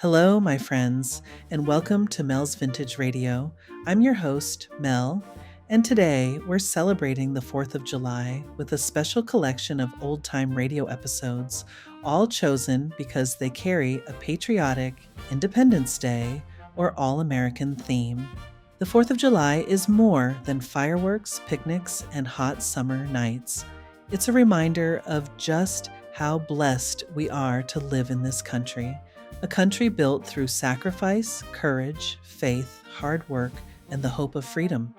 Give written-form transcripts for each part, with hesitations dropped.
Hello, my friends, and welcome to Mel's Vintage Radio. I'm your host, Mel, and today we're celebrating the 4th of July with a special collection of old-time radio episodes, all chosen because they carry a patriotic, Independence Day, or all-American theme. The 4th of July is more than fireworks, picnics, and hot summer nights. It's a reminder of just how blessed we are to live in this country. A country built through sacrifice, courage, faith, hard work, and the hope of freedom.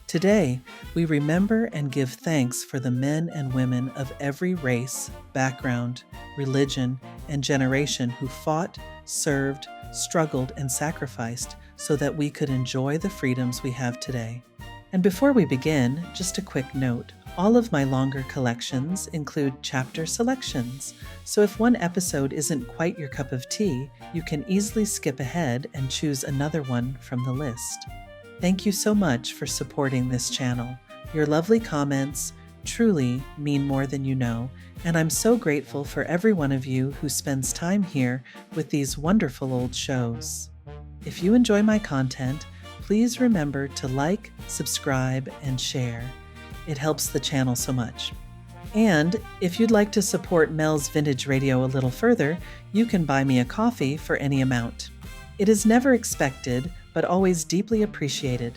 Today, we remember and give thanks for the men and women of every race, background, religion, and generation who fought, served, struggled, and sacrificed so that we could enjoy the freedoms we have today. And before we begin, just a quick note. All of my longer collections include chapter selections, so if one episode isn't quite your cup of tea, you can easily skip ahead and choose another one from the list. Thank you so much for supporting this channel. Your lovely comments truly mean more than you know, and I'm so grateful for every one of you who spends time here with these wonderful old shows. If you enjoy my content, please remember to like, subscribe, and share. It helps the channel so much. And if you'd like to support Mel's Vintage Radio a little further, you can buy me a coffee for any amount. It is never expected, but always deeply appreciated.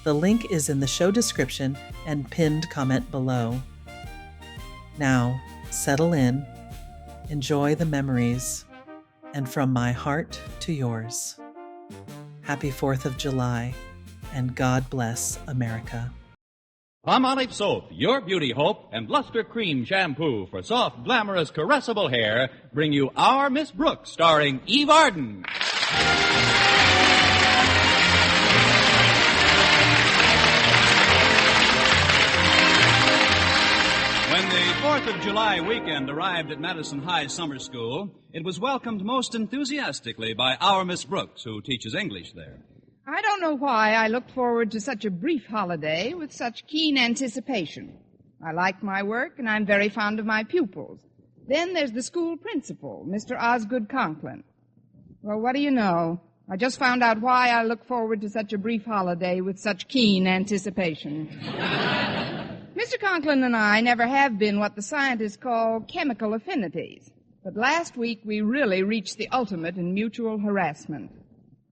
The link is in the show description and pinned comment below. Now, settle in, enjoy the memories, and from my heart to yours. Happy 4th of July, and God bless America. Palmolive Soap, your beauty hope, and Luster Cream Shampoo for soft, glamorous, caressable hair bring you Our Miss Brooks, starring Eve Arden. When the 4th of July weekend arrived at Madison High Summer School, it was welcomed most enthusiastically by Our Miss Brooks, who teaches English there. I don't know why I looked forward to such a brief holiday with such keen anticipation. I like my work, and I'm very fond of my pupils. Then there's the school principal, Mr. Osgood Conklin. Well, what do you know? I just found out why I look forward to such a brief holiday with such keen anticipation. Mr. Conklin and I never have been what the scientists call chemical affinities. But last week we really reached the ultimate in mutual harassment.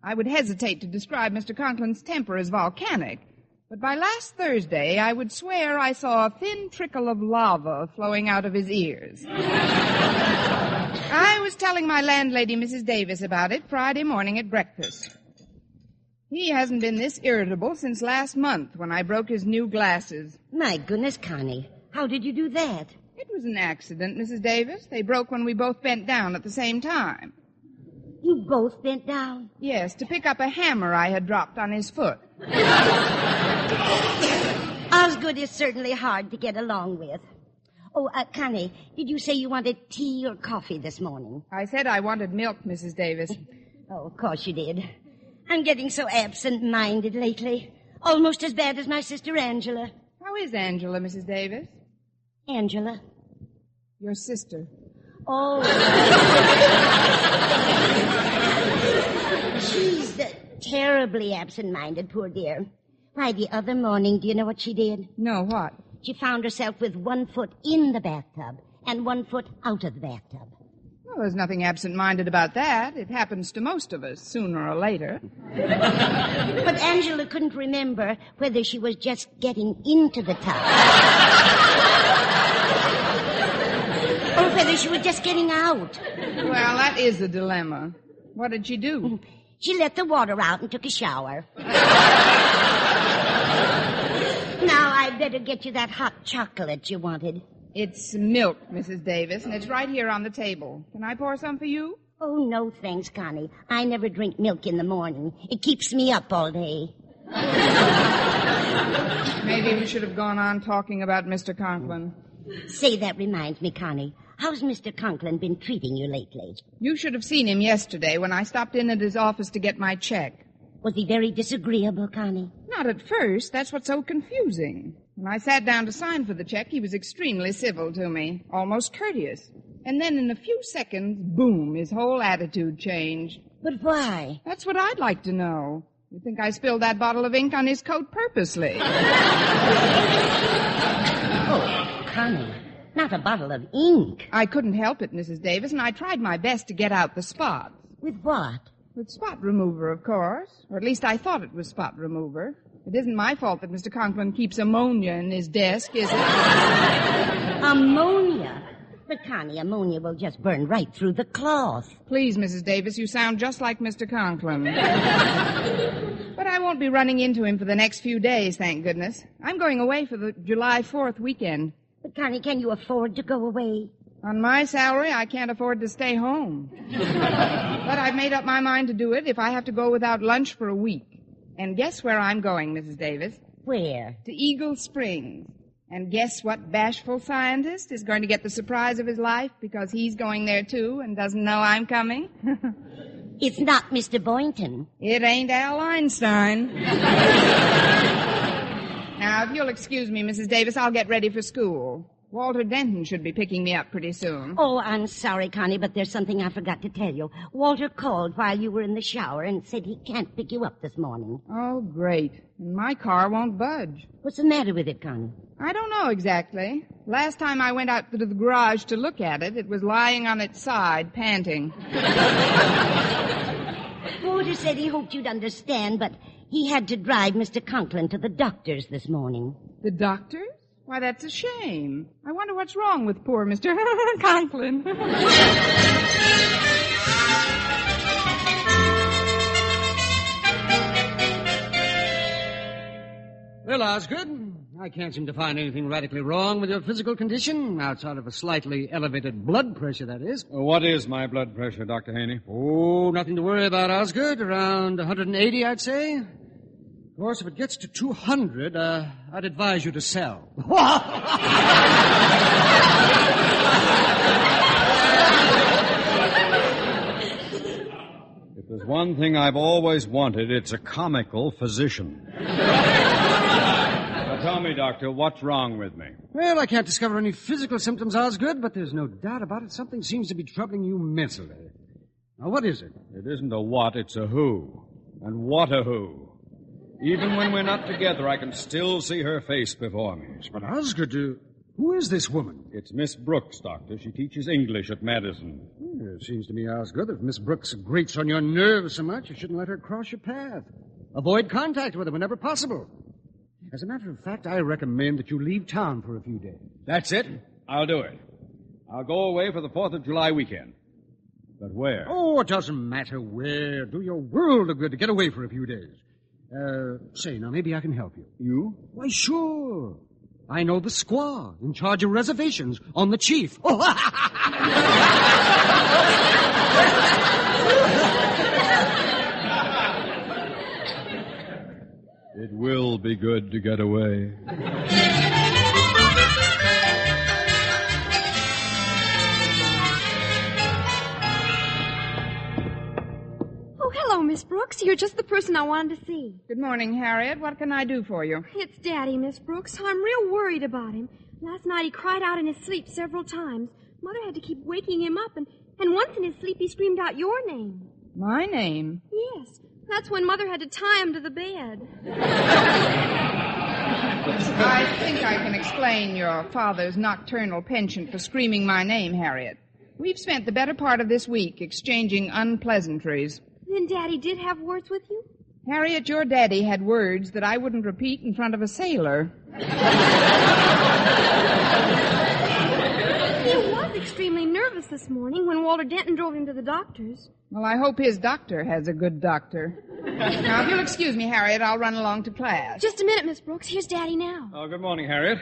I would hesitate to describe Mr. Conklin's temper as volcanic, but by last Thursday I would swear I saw a thin trickle of lava flowing out of his ears. I was telling my landlady, Mrs. Davis, about it Friday morning at breakfast. He hasn't been this irritable since last month when I broke his new glasses. My goodness, Connie, how did you do that? It was an accident, Mrs. Davis. They broke when we both bent down at the same time. You both bent down? Yes, to pick up a hammer I had dropped on his foot. Osgood is certainly hard to get along with. Oh, Connie, did you say you wanted tea or coffee this morning? I said I wanted milk, Mrs. Davis. Oh, of course you did. I'm getting so absent-minded lately. Almost as bad as my sister Angela. How is Angela, Mrs. Davis? Angela? Your sister. Oh. She's terribly absent-minded, poor dear. Why, the other morning, do you know what she did? No, what? She found herself with one foot in the bathtub and one foot out of the bathtub. Well, there's nothing absent-minded about that. It happens to most of us, sooner or later. But Angela couldn't remember whether she was just getting into the tub or whether she was just getting out. Well, that is a dilemma. What did she do? She let the water out and took a shower. Now, I'd better get you that hot chocolate you wanted. It's milk, Mrs. Davis, and it's right here on the table. Can I pour some for you? Oh, no, thanks, Connie. I never drink milk in the morning. It keeps me up all day. Maybe we should have gone on talking about Mr. Conklin. Say, that reminds me, Connie. How's Mr. Conklin been treating you lately? You should have seen him yesterday when I stopped in at his office to get my check. Was he very disagreeable, Connie? Not at first. That's what's so confusing. When I sat down to sign for the check, he was extremely civil to me, almost courteous. And then in a few seconds, boom, his whole attitude changed. But why? That's what I'd like to know. You think I spilled that bottle of ink on his coat purposely? Oh, Connie, not a bottle of ink. I couldn't help it, Mrs. Davis, and I tried my best to get out the spots. With what? With spot remover, of course. Or at least I thought it was spot remover. It isn't my fault that Mr. Conklin keeps ammonia in his desk, is it? Ammonia? But, Connie, ammonia will just burn right through the cloth. Please, Mrs. Davis, you sound just like Mr. Conklin. But I won't be running into him for the next few days, thank goodness. I'm going away for the July 4th weekend. But, Connie, can you afford to go away? On my salary, I can't afford to stay home. But I've made up my mind to do it if I have to go without lunch for a week. And guess where I'm going, Mrs. Davis? Where? To Eagle Springs. And guess what bashful scientist is going to get the surprise of his life because he's going there, too, and doesn't know I'm coming? It's not Mr. Boynton. It ain't Al Einstein. Now, if you'll excuse me, Mrs. Davis, I'll get ready for school. Walter Denton should be picking me up pretty soon. Oh, I'm sorry, Connie, but there's something I forgot to tell you. Walter called while you were in the shower and said he can't pick you up this morning. Oh, great. And my car won't budge. What's the matter with it, Connie? I don't know exactly. Last time I went out to the garage to look at it, it was lying on its side, panting. Walter said he hoped you'd understand, but he had to drive Mr. Conklin to the doctor's this morning. The doctor's? Why, that's a shame. I wonder what's wrong with poor Mr. Conklin. Well, Osgood, I can't seem to find anything radically wrong with your physical condition, outside of a slightly elevated blood pressure, that is. What is my blood pressure, Dr. Haney? Oh, nothing to worry about, Osgood. Around 180, I'd say. Of course, if it gets to 200, I'd advise you to sell. If there's one thing I've always wanted, it's a comical physician. Now tell me, Doctor, what's wrong with me? Well, I can't discover any physical symptoms, Osgood, but there's no doubt about it. Something seems to be troubling you mentally. Now, what is it? It isn't a what, it's a who. And what a who. Even when we're not together, I can still see her face before me. But, Osgood, who is this woman? It's Miss Brooks, Doctor. She teaches English at Madison. It seems to me, Osgood, if Miss Brooks grates on your nerves so much, you shouldn't let her cross your path. Avoid contact with her whenever possible. As a matter of fact, I recommend that you leave town for a few days. That's it. I'll do it. I'll go away for the 4th of July weekend. But where? Oh, it doesn't matter where. Do your world of good to get away for a few days. Say, now, maybe I can help you. You? Why, sure. I know the squaw in charge of reservations on the Chief. Oh, it will be good to get away. Hello, Miss Brooks. You're just the person I wanted to see. Good morning, Harriet. What can I do for you? It's Daddy, Miss Brooks. I'm real worried about him. Last night he cried out in his sleep several times. Mother had to keep waking him up, and once in his sleep he screamed out your name. My name? Yes. That's when Mother had to tie him to the bed. I think I can explain your father's nocturnal penchant for screaming my name, Harriet. We've spent the better part of this week exchanging unpleasantries. Then Daddy did have words with you? Harriet, your daddy had words that I wouldn't repeat in front of a sailor. He was extremely nervous this morning when Walter Denton drove him to the doctor's. Well, I hope his doctor has a good doctor. Now, if you'll excuse me, Harriet, I'll run along to class. Just a minute, Miss Brooks. Here's Daddy now. Oh, good morning, Harriet.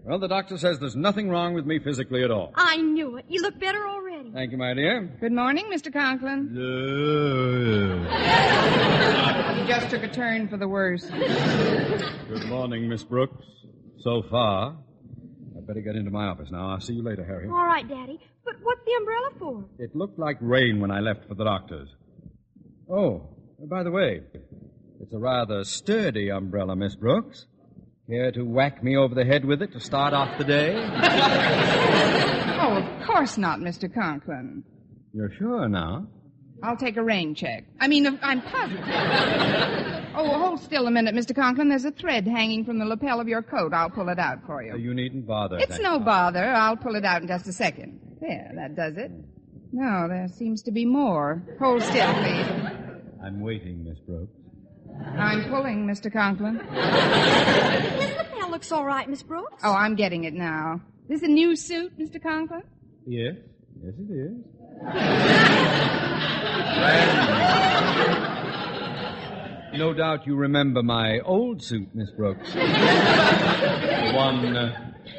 Well, the doctor says there's nothing wrong with me physically at all. I knew it. You look better already. Thank you, my dear. Good morning, Mr. Conklin. He just took a turn for the worse. Good morning, Miss Brooks. So far. I'd better get into my office now. I'll see you later, Harriet. All right, Daddy. But what's the umbrella for? It looked like rain when I left for the doctor's. Oh, by the way, it's a rather sturdy umbrella, Miss Brooks. Care to whack me over the head with it to start off the day? Oh, of course not, Mr. Conklin. You're sure now? I'll take a rain check. I'm positive. Oh, hold still a minute, Mr. Conklin. There's a thread hanging from the lapel of your coat. I'll pull it out for you. You needn't bother. It's no bother. I'll pull it out in just a second. There, that does it. No, there seems to be more. Hold still, please. I'm waiting, Miss Brooks. I'm pulling, Mr. Conklin. His lapel looks all right, Miss Brooks. Oh, I'm getting it now. This a new suit, Mr. Conklin? Yes. Yes, it is. No doubt you remember my old suit, Miss Brooks. The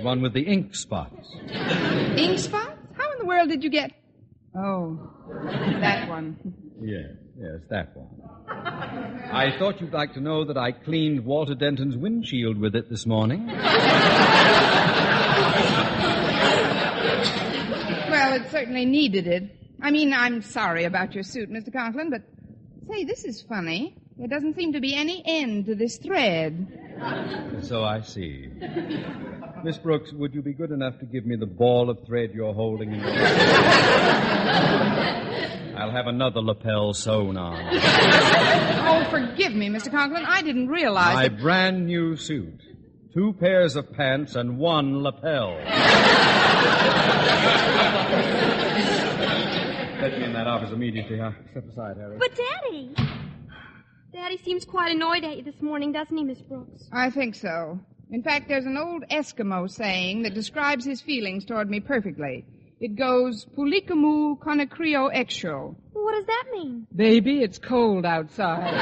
one with the ink spots. Ink spots? How in the world did you get... Oh, that one. Yes, that one. I thought you'd like to know that I cleaned Walter Denton's windshield with it this morning. Well, it certainly needed it. I'm sorry about your suit, Mr. Conklin, but say, this is funny. There doesn't seem to be any end to this thread. So I see. Miss Brooks, would you be good enough to give me the ball of thread you're holding in your hand? I'll have another lapel sewn on. Oh, forgive me, Mr. Conklin. I didn't realize My brand new suit. 2 pairs of pants and 1 lapel. Let me in that office immediately. Step aside, Harry. But, Daddy... Daddy seems quite annoyed at you this morning, doesn't he, Miss Brooks? I think so. In fact, there's an old Eskimo saying that describes his feelings toward me perfectly. It goes, Pulikamu konakrio exo. What does that mean? Baby, it's cold outside.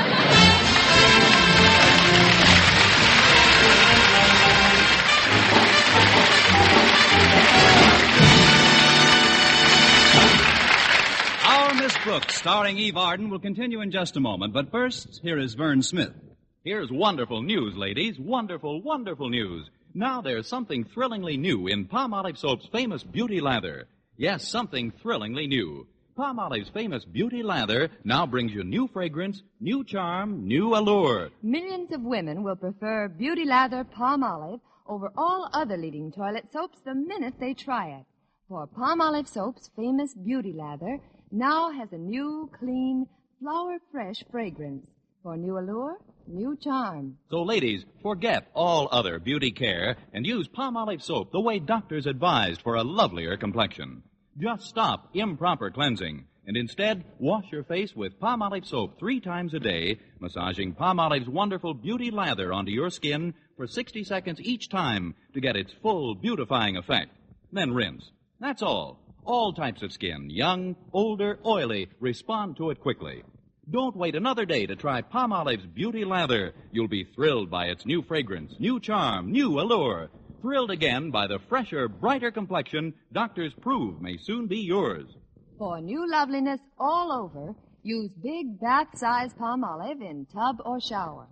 Our Miss Brooks, starring Eve Arden, will continue in just a moment. But first, here is Vern Smith. Here's wonderful news, ladies. Wonderful, wonderful news. Now there's something thrillingly new in Palmolive Soap's famous Beauty Lather. Yes, something thrillingly new. Palmolive's famous Beauty Lather now brings you new fragrance, new charm, new allure. Millions of women will prefer Beauty Lather Palmolive over all other leading toilet soaps the minute they try it. For Palmolive Soap's famous Beauty Lather now has a new, clean, flower-fresh fragrance for new allure, new charm. So, ladies, forget all other beauty care and use Palmolive soap the way doctors advised for a lovelier complexion. Just stop improper cleansing and instead wash your face with Palmolive soap 3 times a day, massaging Palmolive's wonderful Beauty Lather onto your skin for 60 seconds each time to get its full beautifying effect. Then rinse. That's all. All types of skin, young, older, oily, respond to it quickly. Don't wait another day to try Palmolive's Beauty Lather. You'll be thrilled by its new fragrance, new charm, new allure. Thrilled again by the fresher, brighter complexion doctors prove may soon be yours. For new loveliness all over, use big bath-size Palmolive in tub or shower.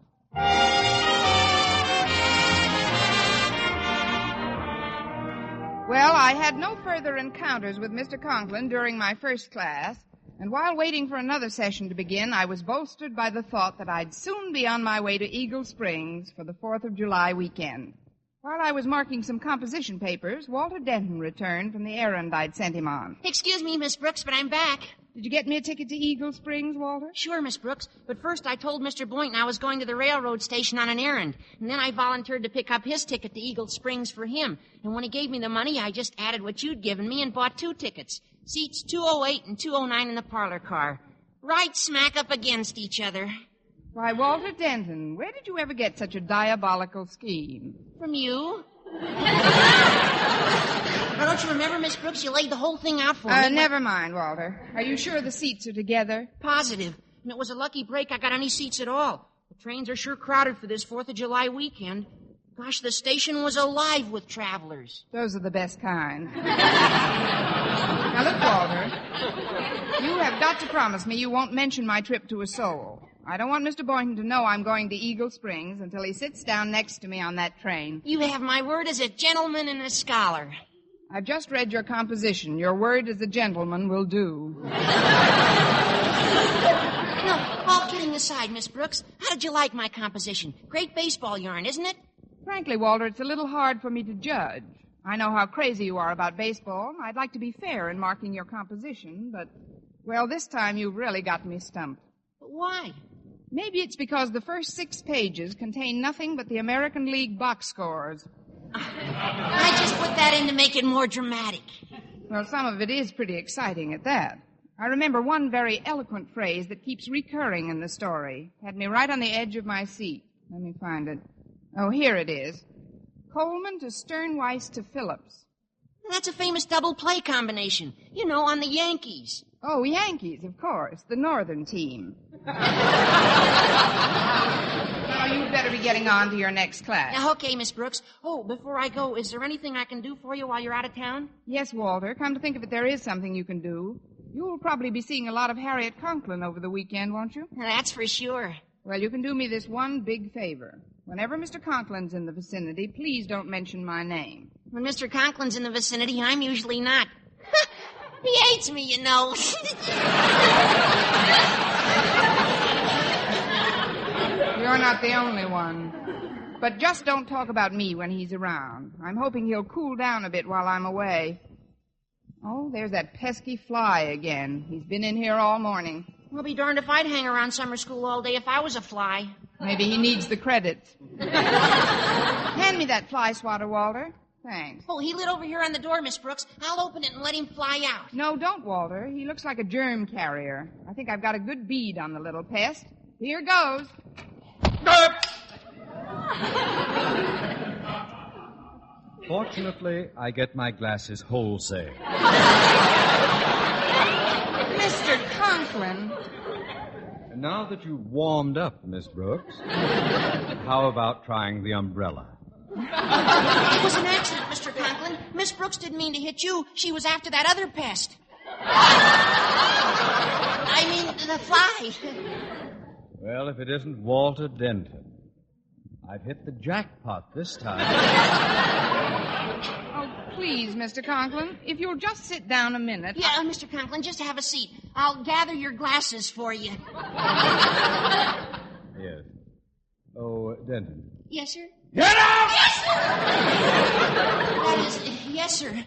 Well, I had no further encounters with Mr. Conklin during my first class, and while waiting for another session to begin, I was bolstered by the thought that I'd soon be on my way to Eagle Springs for the 4th of July weekend. While I was marking some composition papers, Walter Denton returned from the errand I'd sent him on. Excuse me, Miss Brooks, but I'm back. Did you get me a ticket to Eagle Springs, Walter? Sure, Miss Brooks, but first I told Mr. Boynton I was going to the railroad station on an errand, and then I volunteered to pick up his ticket to Eagle Springs for him. And when he gave me the money, I just added what you'd given me and bought 2 tickets. Seats 208 and 209 in the parlor car. Right smack up against each other. Why, Walter Denton, where did you ever get such a diabolical scheme? From you. Now, don't you remember, Miss Brooks? You laid the whole thing out for me. Never mind, Walter. Are you sure the seats are together? Positive. And it was a lucky break I got any seats at all. The trains are sure crowded for this 4th of July weekend. Gosh, the station was alive with travelers. Those are the best kind. Now, look, Walter. You have got to promise me you won't mention my trip to a Seoul. I don't want Mr. Boynton to know I'm going to Eagle Springs until he sits down next to me on that train. You have my word as a gentleman and a scholar. I've just read your composition. Your word as a gentleman will do. No, all kidding aside, Miss Brooks, how did you like my composition? Great baseball yarn, isn't it? Frankly, Walter, it's a little hard for me to judge. I know how crazy you are about baseball. I'd like to be fair in marking your composition, but, well, this time you've really got me stumped. But why? Maybe it's because the first 6 pages contain nothing but the American League box scores. I just put that in to make it more dramatic. Well, some of it is pretty exciting at that. I remember one very eloquent phrase that keeps recurring in the story. Had me right on the edge of my seat. Let me find it. Oh, here it is. Coleman to Sternweiss to Phillips. That's a famous double play combination. You know, on the Yankees. Oh, Yankees, of course. The northern team. Now, you'd better be getting on to your next class. Now, okay, Miss Brooks. Oh, before I go, is there anything I can do for you while you're out of town? Yes, Walter. Come to think of it, there is something you can do. You'll probably be seeing a lot of Harriet Conklin over the weekend, won't you? That's for sure. Well, you can do me this one big favor. Whenever Mr. Conklin's in the vicinity, please don't mention my name. When Mr. Conklin's in the vicinity, I'm usually not. He hates me, you know. You're not the only one. But just don't talk about me when he's around. I'm hoping he'll cool down a bit while I'm away. Oh, there's that pesky fly again. He's been in here all morning. I'll be darned if I'd hang around summer school all day if I was a fly. Maybe he needs the credit. Hand me that fly swatter, Walter. Thanks. Oh, he lit over here on the door, Miss Brooks. I'll open it and let him fly out. No, don't, Walter. He looks like a germ carrier. I think I've got a good bead on the little pest. Here goes. Fortunately, I get my glasses wholesale. Mr. Conklin. And now that you've warmed up, Miss Brooks, how about trying the umbrella? It was an accident, Mr. Conklin. Miss Brooks didn't mean to hit you. She was after that other pest. I mean, the fly. Well, if it isn't Walter Denton. I've hit the jackpot this time. Oh, please, Mr. Conklin, if you'll just sit down a minute. Yeah, Mr. Conklin, just have a seat. I'll gather your glasses for you. Yes. Oh, Denton. Yes, sir? Get out! Yes, sir! That is, yes, sir.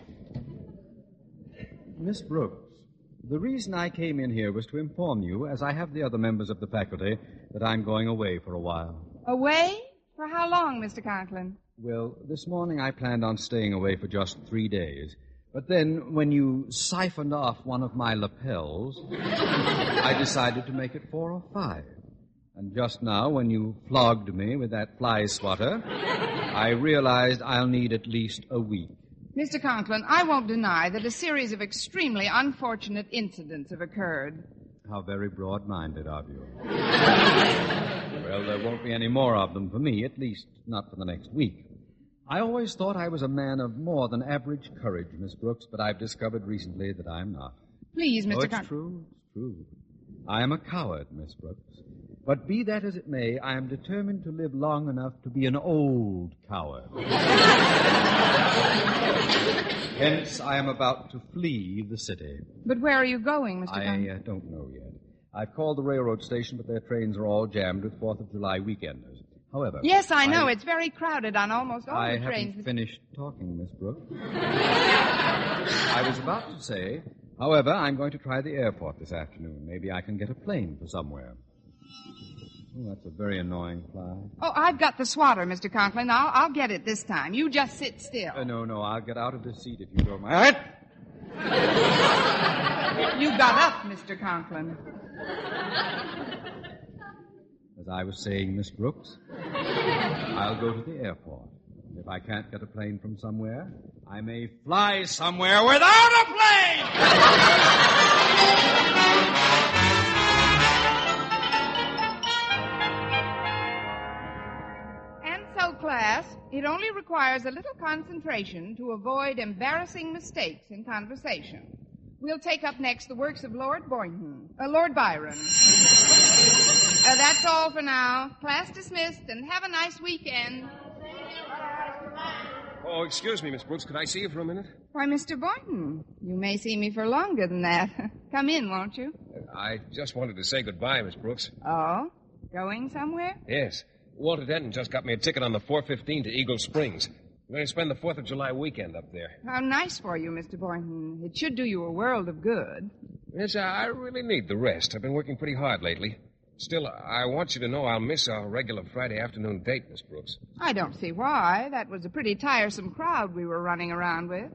Miss Brooks, the reason I came in here was to inform you, as I have the other members of the faculty, that I'm going away for a while. Away? For how long, Mr. Conklin? Well, this morning I planned on staying away for just 3 days. But then, when you siphoned off one of my lapels, I decided to make it 4 or 5. And just now, when you flogged me with that fly swatter, I realized I'll need at least a week. Mr. Conklin, I won't deny that a series of extremely unfortunate incidents have occurred. How very broad-minded of you. Well, there won't be any more of them for me, at least not for the next week. I always thought I was a man of more than average courage, Miss Brooks, but I've discovered recently that I'm not. Please, Mr. Conklin. It's true. I am a coward, Miss Brooks. But be that as it may, I am determined to live long enough to be an old coward. Hence, I am about to flee the city. But where are you going, Mr. Conklin? I don't know yet. I've called the railroad station, but their trains are all jammed with 4th of July weekenders. However... Yes, I know. It's very crowded on almost all the trains. I haven't finished talking, Miss Brooks. I was about to say, however, I'm going to try the airport this afternoon. Maybe I can get a plane for somewhere. Oh, that's a very annoying fly. Oh, I've got the swatter, Mr. Conklin. I'll get it this time. You just sit still. No, I'll get out of this seat if you don't mind. You got up, Mr. Conklin. As I was saying, Miss Brooks, I'll go to the airport. If I can't get a plane from somewhere, I may fly somewhere without a plane! Class, it only requires a little concentration to avoid embarrassing mistakes in conversation. We'll take up next the works of Lord Byron. That's all for now. Class dismissed, and have a nice weekend. Oh, excuse me, Miss Brooks. Could I see you for a minute? Why, Mr. Boynton, you may see me for longer than that. Come in, won't you? I just wanted to say goodbye, Miss Brooks. Oh? Going somewhere? Yes. Walter Denton just got me a ticket on the 4:15 to Eagle Springs. I'm going to spend the 4th of July weekend up there. How nice for you, Mr. Boynton. It should do you a world of good. Yes, I really need the rest. I've been working pretty hard lately. Still, I want you to know I'll miss our regular Friday afternoon date, Miss Brooks. I don't see why. That was a pretty tiresome crowd we were running around with.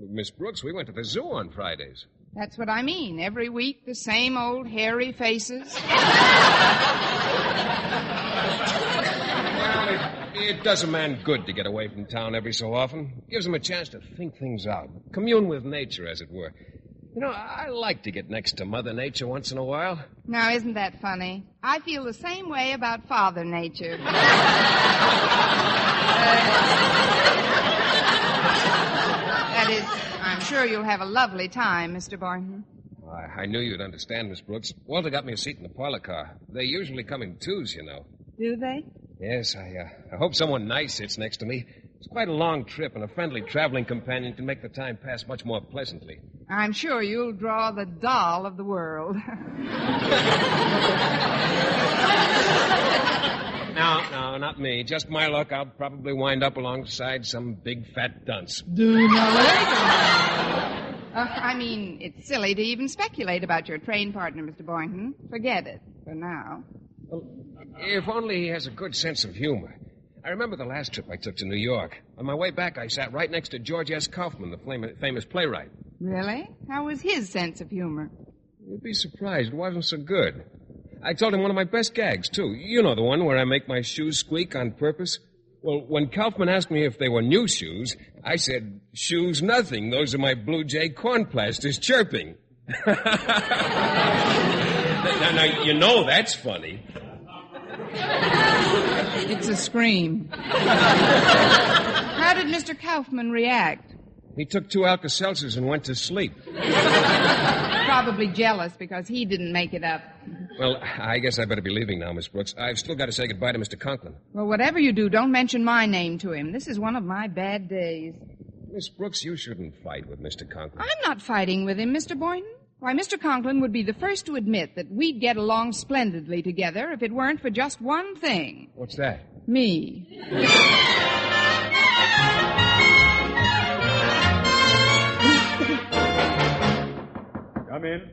Miss Brooks, we went to the zoo on Fridays. That's what I mean. Every week, the same old hairy faces. Well, it does a man good to get away from town every so often. Gives him a chance to think things out. Commune with nature, as it were. You know, I like to get next to Mother Nature once in a while. Now, isn't that funny? I feel the same way about Father Nature. That is, I'm sure you'll have a lovely time, Mr. Boynton. I knew you'd understand, Miss Brooks. Walter got me a seat in the parlor car. They usually come in twos, you know. Do they? Yes, I hope someone nice sits next to me. It's quite a long trip, and a friendly traveling companion can make the time pass much more pleasantly. I'm sure you'll draw the doll of the world. No, not me. Just my luck. I'll probably wind up alongside some big fat dunce. I mean, it's silly to even speculate about your train partner, Mr. Boynton. Forget it for now. Well, if only he has a good sense of humor. I remember the last trip I took to New York. On my way back, I sat right next to George S. Kaufman, the famous playwright. Really? How was his sense of humor? You'd be surprised. It wasn't so good. I told him one of my best gags, too. You know the one where I make my shoes squeak on purpose? Well, when Kaufman asked me if they were new shoes, I said, shoes nothing. Those are my Blue Jay corn plasters chirping. now, you know that's funny. It's a scream. How did Mr. Kaufman react? He took 2 Alka-Seltzers and went to sleep. Probably jealous because he didn't make it up. Well, I guess I better be leaving now, Miss Brooks. I've still got to say goodbye to Mr. Conklin. Well, whatever you do, don't mention my name to him. This is one of my bad days. Miss Brooks, you shouldn't fight with Mr. Conklin. I'm not fighting with him, Mr. Boynton. Why, Mr. Conklin would be the first to admit that we'd get along splendidly together if it weren't for just one thing. What's that? Me. Come in.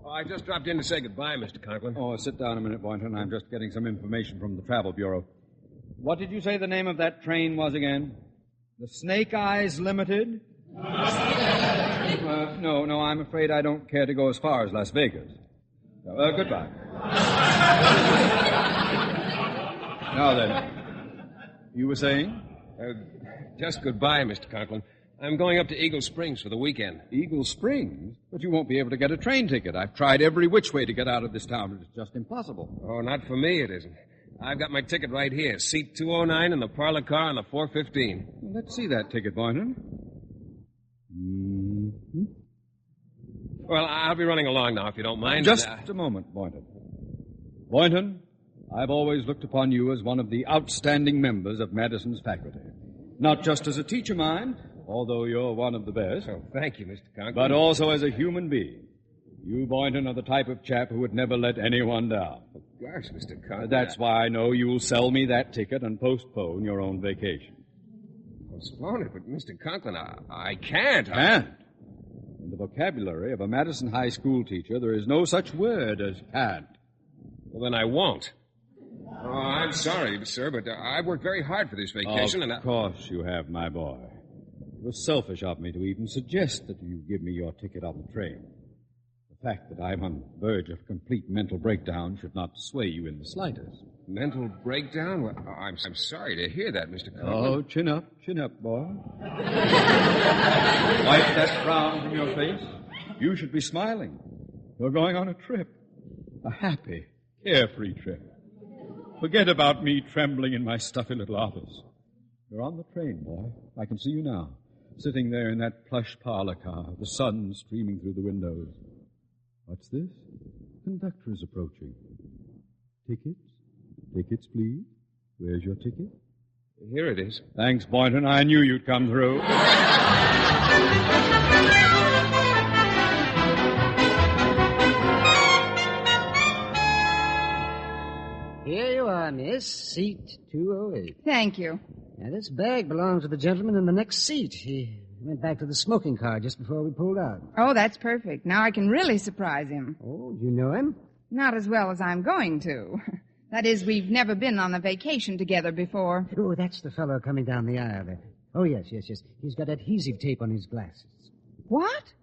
Oh, I just dropped in to say goodbye, Mr. Conklin. Oh, sit down a minute, Boynton. I'm just getting some information from the Travel Bureau. What did you say the name of that train was again? The Snake Eyes Limited? No, I'm afraid I don't care to go as far as Las Vegas. Goodbye. Now then, you were saying? Just goodbye, Mr. Conklin. I'm going up to Eagle Springs for the weekend. Eagle Springs? But you won't be able to get a train ticket. I've tried every which way to get out of this town, but it's just impossible. Oh, not for me, it isn't. I've got my ticket right here. Seat 209 in the parlor car on the 415. Well, let's see that ticket, Boynton. Mm-hmm. Well, I'll be running along now, if you don't mind. Just a moment, Boynton. Boynton, I've always looked upon you as one of the outstanding members of Madison's faculty. Not just as a teacher, mind, although you're one of the best. Oh, thank you, Mr. Conklin. But also as a human being. You, Boynton, are the type of chap who would never let anyone down. Oh, gosh, Mr. Conklin. That's why I know you'll sell me that ticket and postpone your own vacation. Postpone it, but Mr. Conklin, I can't. Can't? In the vocabulary of a Madison High School teacher, there is no such word as can't. Well, then I won't. Oh, I'm sorry, sir, but I've worked very hard for this vacation, Of course you have, my boy. It was selfish of me to even suggest that you give me your ticket on the train. The fact that I'm on the verge of complete mental breakdown should not sway you in the slightest. Mental breakdown? Well, I'm sorry to hear that, Mr. Conklin. Oh, chin up, boy. Wipe that frown from your face. You should be smiling. You're going on a trip. A happy, carefree trip. Forget about me trembling in my stuffy little office. You're on the train, boy. I can see you now, sitting there in that plush parlor car, the sun streaming through the windows. What's this? Conductor is approaching. Tickets? Tickets, please. Where's your ticket? Here it is. Thanks, Boynton. I knew you'd come through. Here you are, miss. Seat 208. Thank you. Now, this bag belongs to the gentleman in the next seat. He went back to the smoking car just before we pulled out. Oh, that's perfect. Now I can really surprise him. Oh, you know him? Not as well as I'm going to. That is, we've never been on a vacation together before. Oh, that's the fellow coming down the aisle there. Oh, yes. He's got adhesive tape on his glasses. What?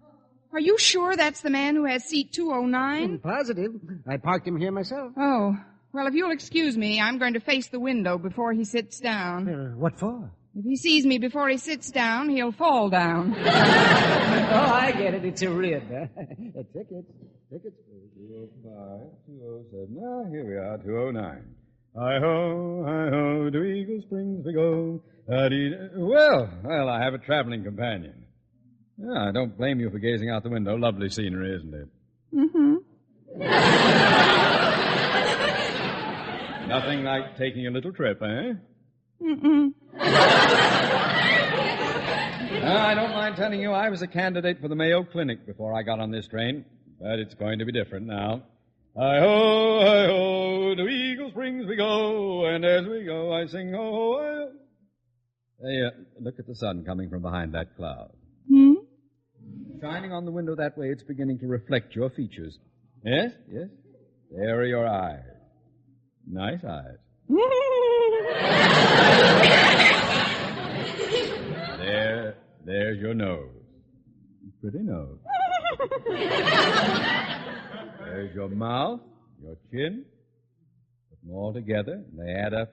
Are you sure that's the man who has seat 209? I'm positive. I parked him here myself. Oh, well, if you'll excuse me, I'm going to face the window before he sits down. What for? If he sees me before he sits down, he'll fall down. Oh, I get it. It's a rib. Tickets. 205, 207. Ah, here we are, 209. Hi-ho, to Eagle Springs we go. Well, I have a traveling companion. Yeah, I don't blame you for gazing out the window. Lovely scenery, isn't it? Mm-hmm. Nothing like taking a little trip, eh? Mm-mm. I don't mind telling you I was a candidate for the Mayo Clinic before I got on this train. But it's going to be different now. Hi-ho, to Eagle Springs we go, and as we go I sing ho, ho. Hey, look at the sun coming from behind that cloud. Hmm? Shining on the window that way, it's beginning to reflect your features. Yes? There are your eyes. Nice eyes. There's your nose. Pretty nose. There's your mouth, your chin. Put them all together, and they add up.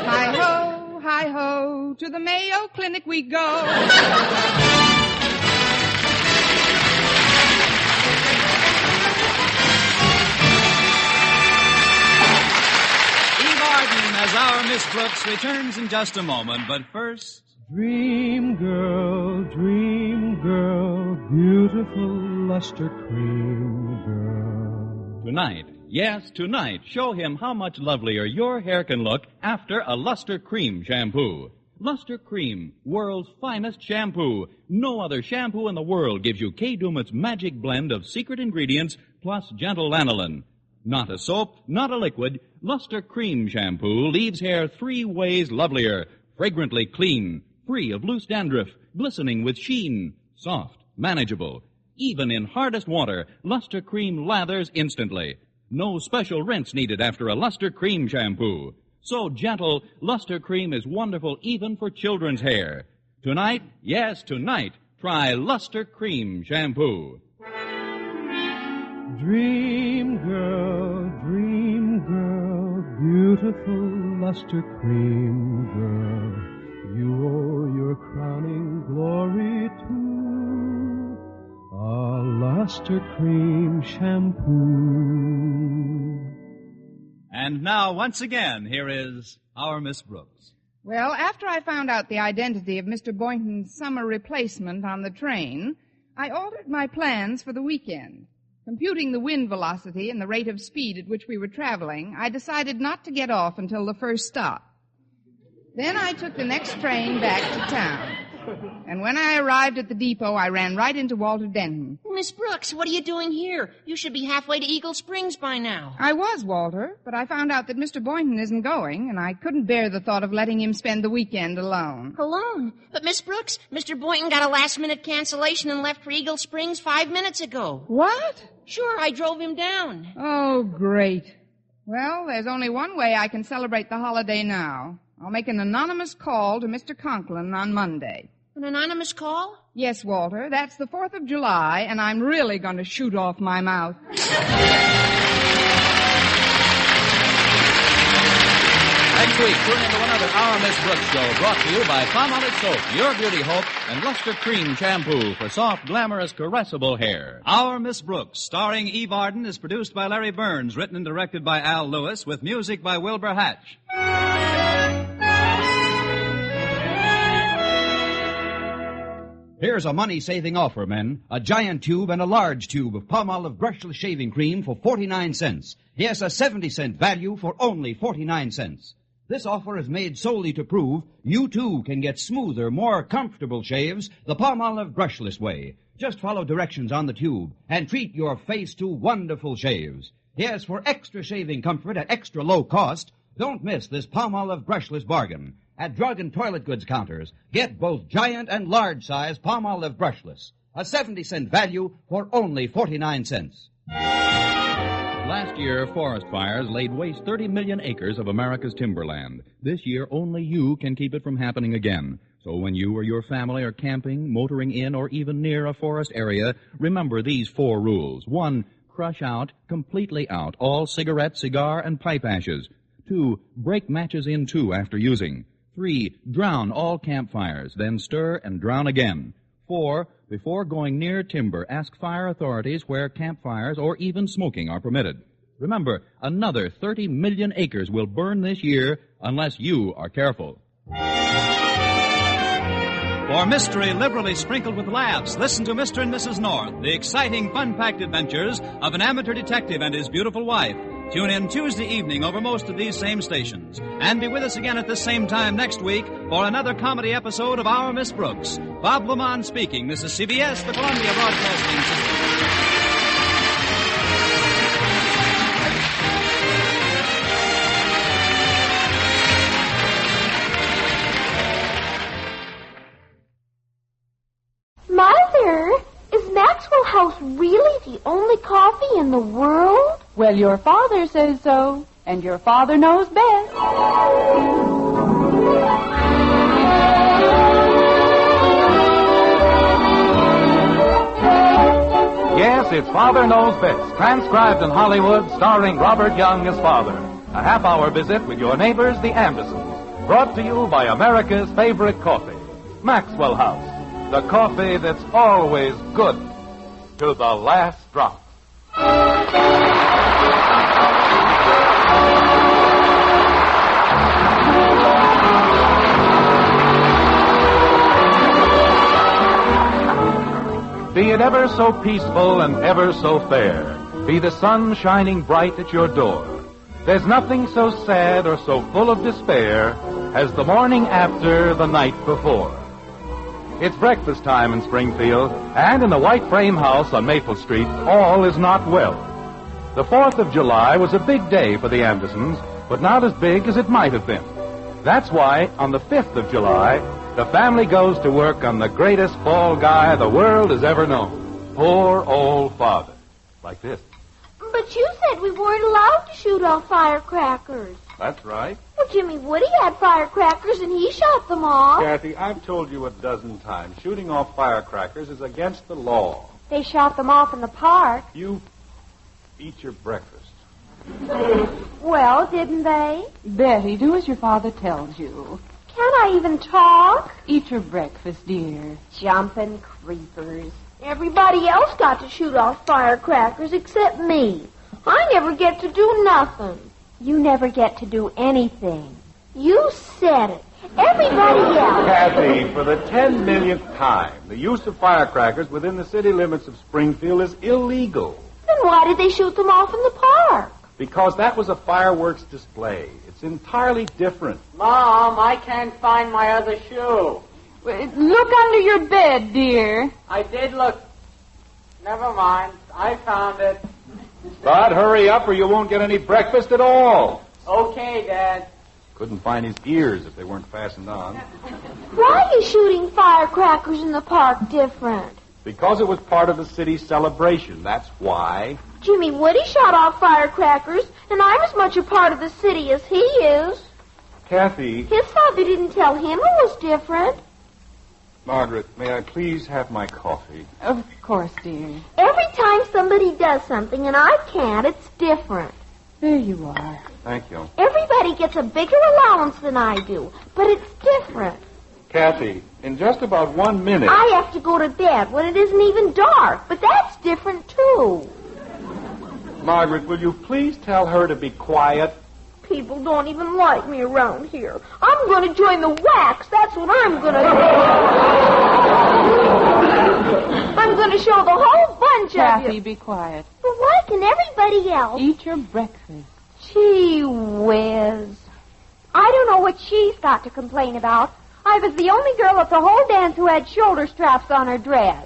Hi-ho, hi-ho, to the Mayo Clinic we go. As our Miss Brooks returns in just a moment, but first... Dream girl, beautiful luster cream girl. Tonight, yes, tonight, show him how much lovelier your hair can look after a Luster Cream shampoo. Luster Cream, world's finest shampoo. No other shampoo in the world gives you Kay Daumit's magic blend of secret ingredients plus gentle lanolin. Not a soap, not a liquid, Luster Cream shampoo leaves hair 3 ways lovelier. Fragrantly clean, free of loose dandruff, glistening with sheen, soft, manageable. Even in hardest water, Luster Cream lathers instantly. No special rinse needed after a Luster Cream shampoo. So gentle, Luster Cream is wonderful even for children's hair. Tonight, yes, tonight, try Luster Cream shampoo. Dream girl, beautiful luster cream girl, you owe your crowning glory to a luster cream shampoo. And now, once again, here is our Miss Brooks. Well, after I found out the identity of Mr. Boynton's summer replacement on the train, I altered my plans for the weekend. Computing the wind velocity and the rate of speed at which we were traveling, I decided not to get off until the first stop. Then I took the next train back to town. And when I arrived at the depot, I ran right into Walter Denton. Miss Brooks, what are you doing here? You should be halfway to Eagle Springs by now. I was, Walter, but I found out that Mr. Boynton isn't going, and I couldn't bear the thought of letting him spend the weekend alone. Alone? But, Miss Brooks, Mr. Boynton got a last-minute cancellation and left for Eagle Springs 5 minutes ago. What? Sure, I drove him down. Oh, great. Well, there's only one way I can celebrate the holiday now. I'll make an anonymous call to Mr. Conklin on Monday. An anonymous call? Yes, Walter. That's the 4th of July, and I'm really going to shoot off my mouth. Next week, tune into another Our Miss Brooks show brought to you by Palmolive Soap, Your Beauty Hope, and Luster Cream Shampoo for soft, glamorous, caressable hair. Our Miss Brooks, starring Eve Arden, is produced by Larry Burns, written and directed by Al Lewis, with music by Wilbur Hatch. Here's a money-saving offer, men. A giant tube and a large tube of Palmolive brushless shaving cream for 49 cents. Yes, a 70-cent value for only 49 cents. This offer is made solely to prove you, too, can get smoother, more comfortable shaves the Palmolive brushless way. Just follow directions on the tube and treat your face to wonderful shaves. Yes, for extra shaving comfort at extra low cost, don't miss this Palmolive brushless bargain. At drug and toilet goods counters, get both giant and large size Palmolive brushless. A 70-cent value for only 49 cents. Last year, forest fires laid waste 30 million acres of America's timberland. This year, only you can keep it from happening again. So when you or your family are camping, motoring in, or even near a forest area, remember these 4 rules. 1, crush out, completely out, all cigarette, cigar, and pipe ashes. 2, break matches in 2 after using. 3, drown all campfires, then stir and drown again. 4, before going near timber, ask fire authorities where campfires or even smoking are permitted. Remember, another 30 million acres will burn this year unless you are careful. For mystery liberally sprinkled with laughs, listen to Mr. and Mrs. North, the exciting, fun-packed adventures of an amateur detective and his beautiful wife. Tune in Tuesday evening over most of these same stations. And be with us again at this same time next week for another comedy episode of Our Miss Brooks. Bob Lamont speaking. This is CBS, the Columbia Broadcasting System. Mother, is Maxwell House really the only coffee in the world? Well, your father says so, and your father knows best. Yes, it's Father Knows Best, transcribed in Hollywood, starring Robert Young as father. A half-hour visit with your neighbors, the Andersons. Brought to you by America's favorite coffee, Maxwell House. The coffee that's always good to the last drop. Be it ever so peaceful and ever so fair, be the sun shining bright at your door, there's nothing so sad or so full of despair as the morning after the night before. It's breakfast time in Springfield, and in the white frame house on Maple Street, all is not well. The 4th of July was a big day for the Andersons, but not as big as it might have been. That's why, on the 5th of July, the family goes to work on the greatest fall guy the world has ever known. Poor old Father. Like this. But you said we weren't allowed to shoot off firecrackers. That's right. Well, Jimmy Woody had firecrackers and he shot them off. Kathy, I've told you a dozen times, shooting off firecrackers is against the law. They shot them off in the park. You eat your breakfast. Well, didn't they? Betty, do as your father tells you. Can't I even talk? Eat your breakfast, dear. Jumping creepers. Everybody else got to shoot off firecrackers except me. I never get to do nothing. You never get to do anything. You said it. Everybody else. Kathy, for the 10 millionth time, the use of firecrackers within the city limits of Springfield is illegal. Then why did they shoot them off in the park? Because that was a fireworks display. It's entirely different. Mom, I can't find my other shoe. Look under your bed, dear. I did look. Never mind. I found it. But hurry up or you won't get any breakfast at all. Okay, Dad. Couldn't find his ears if they weren't fastened on. Why is shooting firecrackers in the park different? Because it was part of the city's celebration. That's why. Jimmy Woody shot off firecrackers, and I'm as much a part of the city as he is. Kathy. His father didn't tell him it was different. Margaret, may I please have my coffee? Of course, dear. Every time somebody does something and I can't, it's different. There you are. Thank you. Everybody gets a bigger allowance than I do, but it's different. Kathy, in just about 1 minute... I have to go to bed when it isn't even dark, but that's different, too. Margaret, will you please tell her to be quiet? People don't even like me around here. I'm going to join the wax. That's what I'm going to do. I'm going to show the whole bunch Kathy, of you. be quiet. But why can everybody else? Eat your breakfast. Gee whiz. I don't know what she's got to complain about. I was the only girl at the whole dance who had shoulder straps on her dress.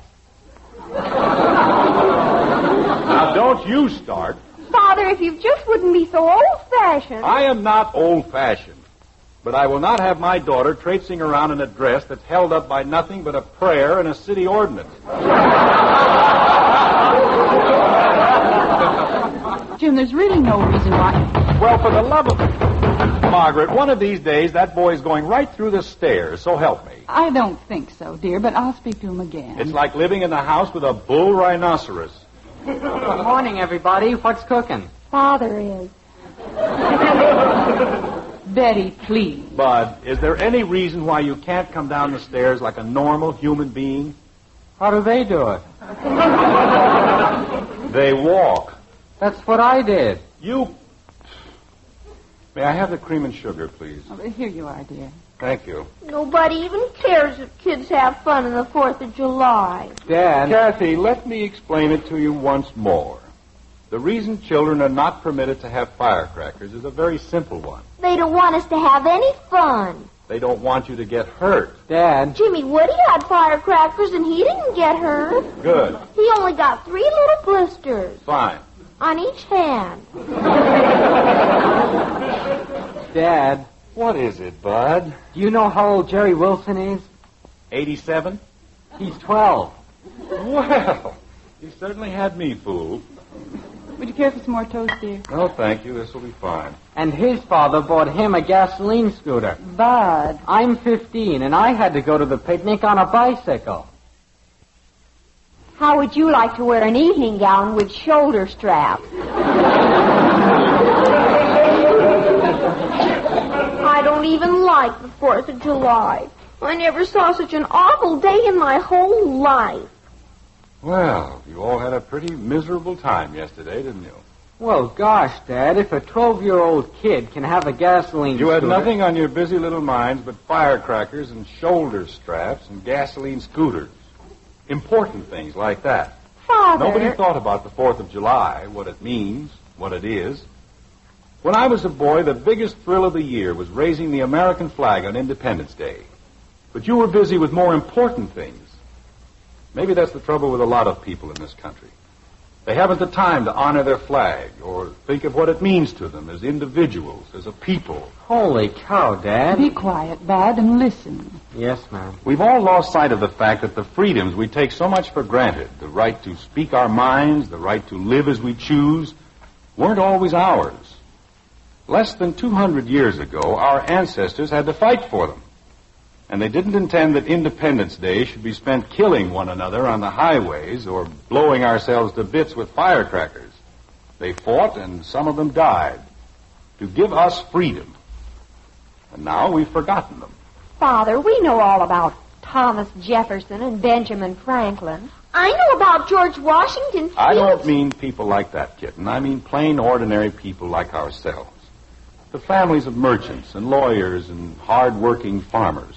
Now, don't you start. Father, if you just wouldn't be so old-fashioned. I am not old-fashioned. But I will not have my daughter traipsing around in a dress that's held up by nothing but a prayer and a city ordinance. Jim, there's really no reason why. Well, for the love of Margaret, one of these days that boy's going right through the stairs, so help me. I don't think so, dear, but I'll speak to him again. It's like living in a house with a bull rhinoceros. Good morning, everybody. What's cooking? Father is. Betty, please. Bud, is there any reason why you can't come down the stairs like a normal human being? How do they do it? They walk. That's what I did. You... May I have the cream and sugar, please? Oh, here you are, dear. Thank you. Nobody even cares if kids have fun on the 4th of July. Dad. Kathy, let me explain it to you once more. The reason children are not permitted to have firecrackers is a very simple one. They don't want us to have any fun. They don't want you to get hurt. Dad. Jimmy Woody had firecrackers and he didn't get hurt. Good. He only got 3 little blisters. Fine. On each hand. Dad. What is it, Bud? Do you know how old Jerry Wilson is? 87? He's 12. Well, you certainly had me fooled. Would you care for some more toast, dear? No, thank you. This will be fine. And his father bought him a gasoline scooter. Bud. I'm 15, and I had to go to the picnic on a bicycle. How would you like to wear an evening gown with shoulder straps? I don't even like the 4th of July. I never saw such an awful day in my whole life. Well, you all had a pretty miserable time yesterday, didn't you? Well, gosh, Dad, if a 12-year-old kid can have a gasoline You had scooter... nothing on your busy little minds but firecrackers and shoulder straps and gasoline scooters. Important things like that. Father... Nobody thought about the 4th of July, what it means, what it is. When I was a boy, the biggest thrill of the year was raising the American flag on Independence Day. But you were busy with more important things. Maybe that's the trouble with a lot of people in this country. They haven't the time to honor their flag or think of what it means to them as individuals, as a people. Holy cow, Dad. Be quiet, Bud, and listen. Yes, ma'am. We've all lost sight of the fact that the freedoms we take so much for granted, the right to speak our minds, the right to live as we choose, weren't always ours. Less than 200 years ago, our ancestors had to fight for them. And they didn't intend that Independence Day should be spent killing one another on the highways or blowing ourselves to bits with firecrackers. They fought, and some of them died, to give us freedom. And now we've forgotten them. Father, we know all about Thomas Jefferson and Benjamin Franklin. I know about George Washington Fields. I don't mean people like that, kitten. I mean plain, ordinary people like ourselves. The families of merchants and lawyers and hard-working farmers.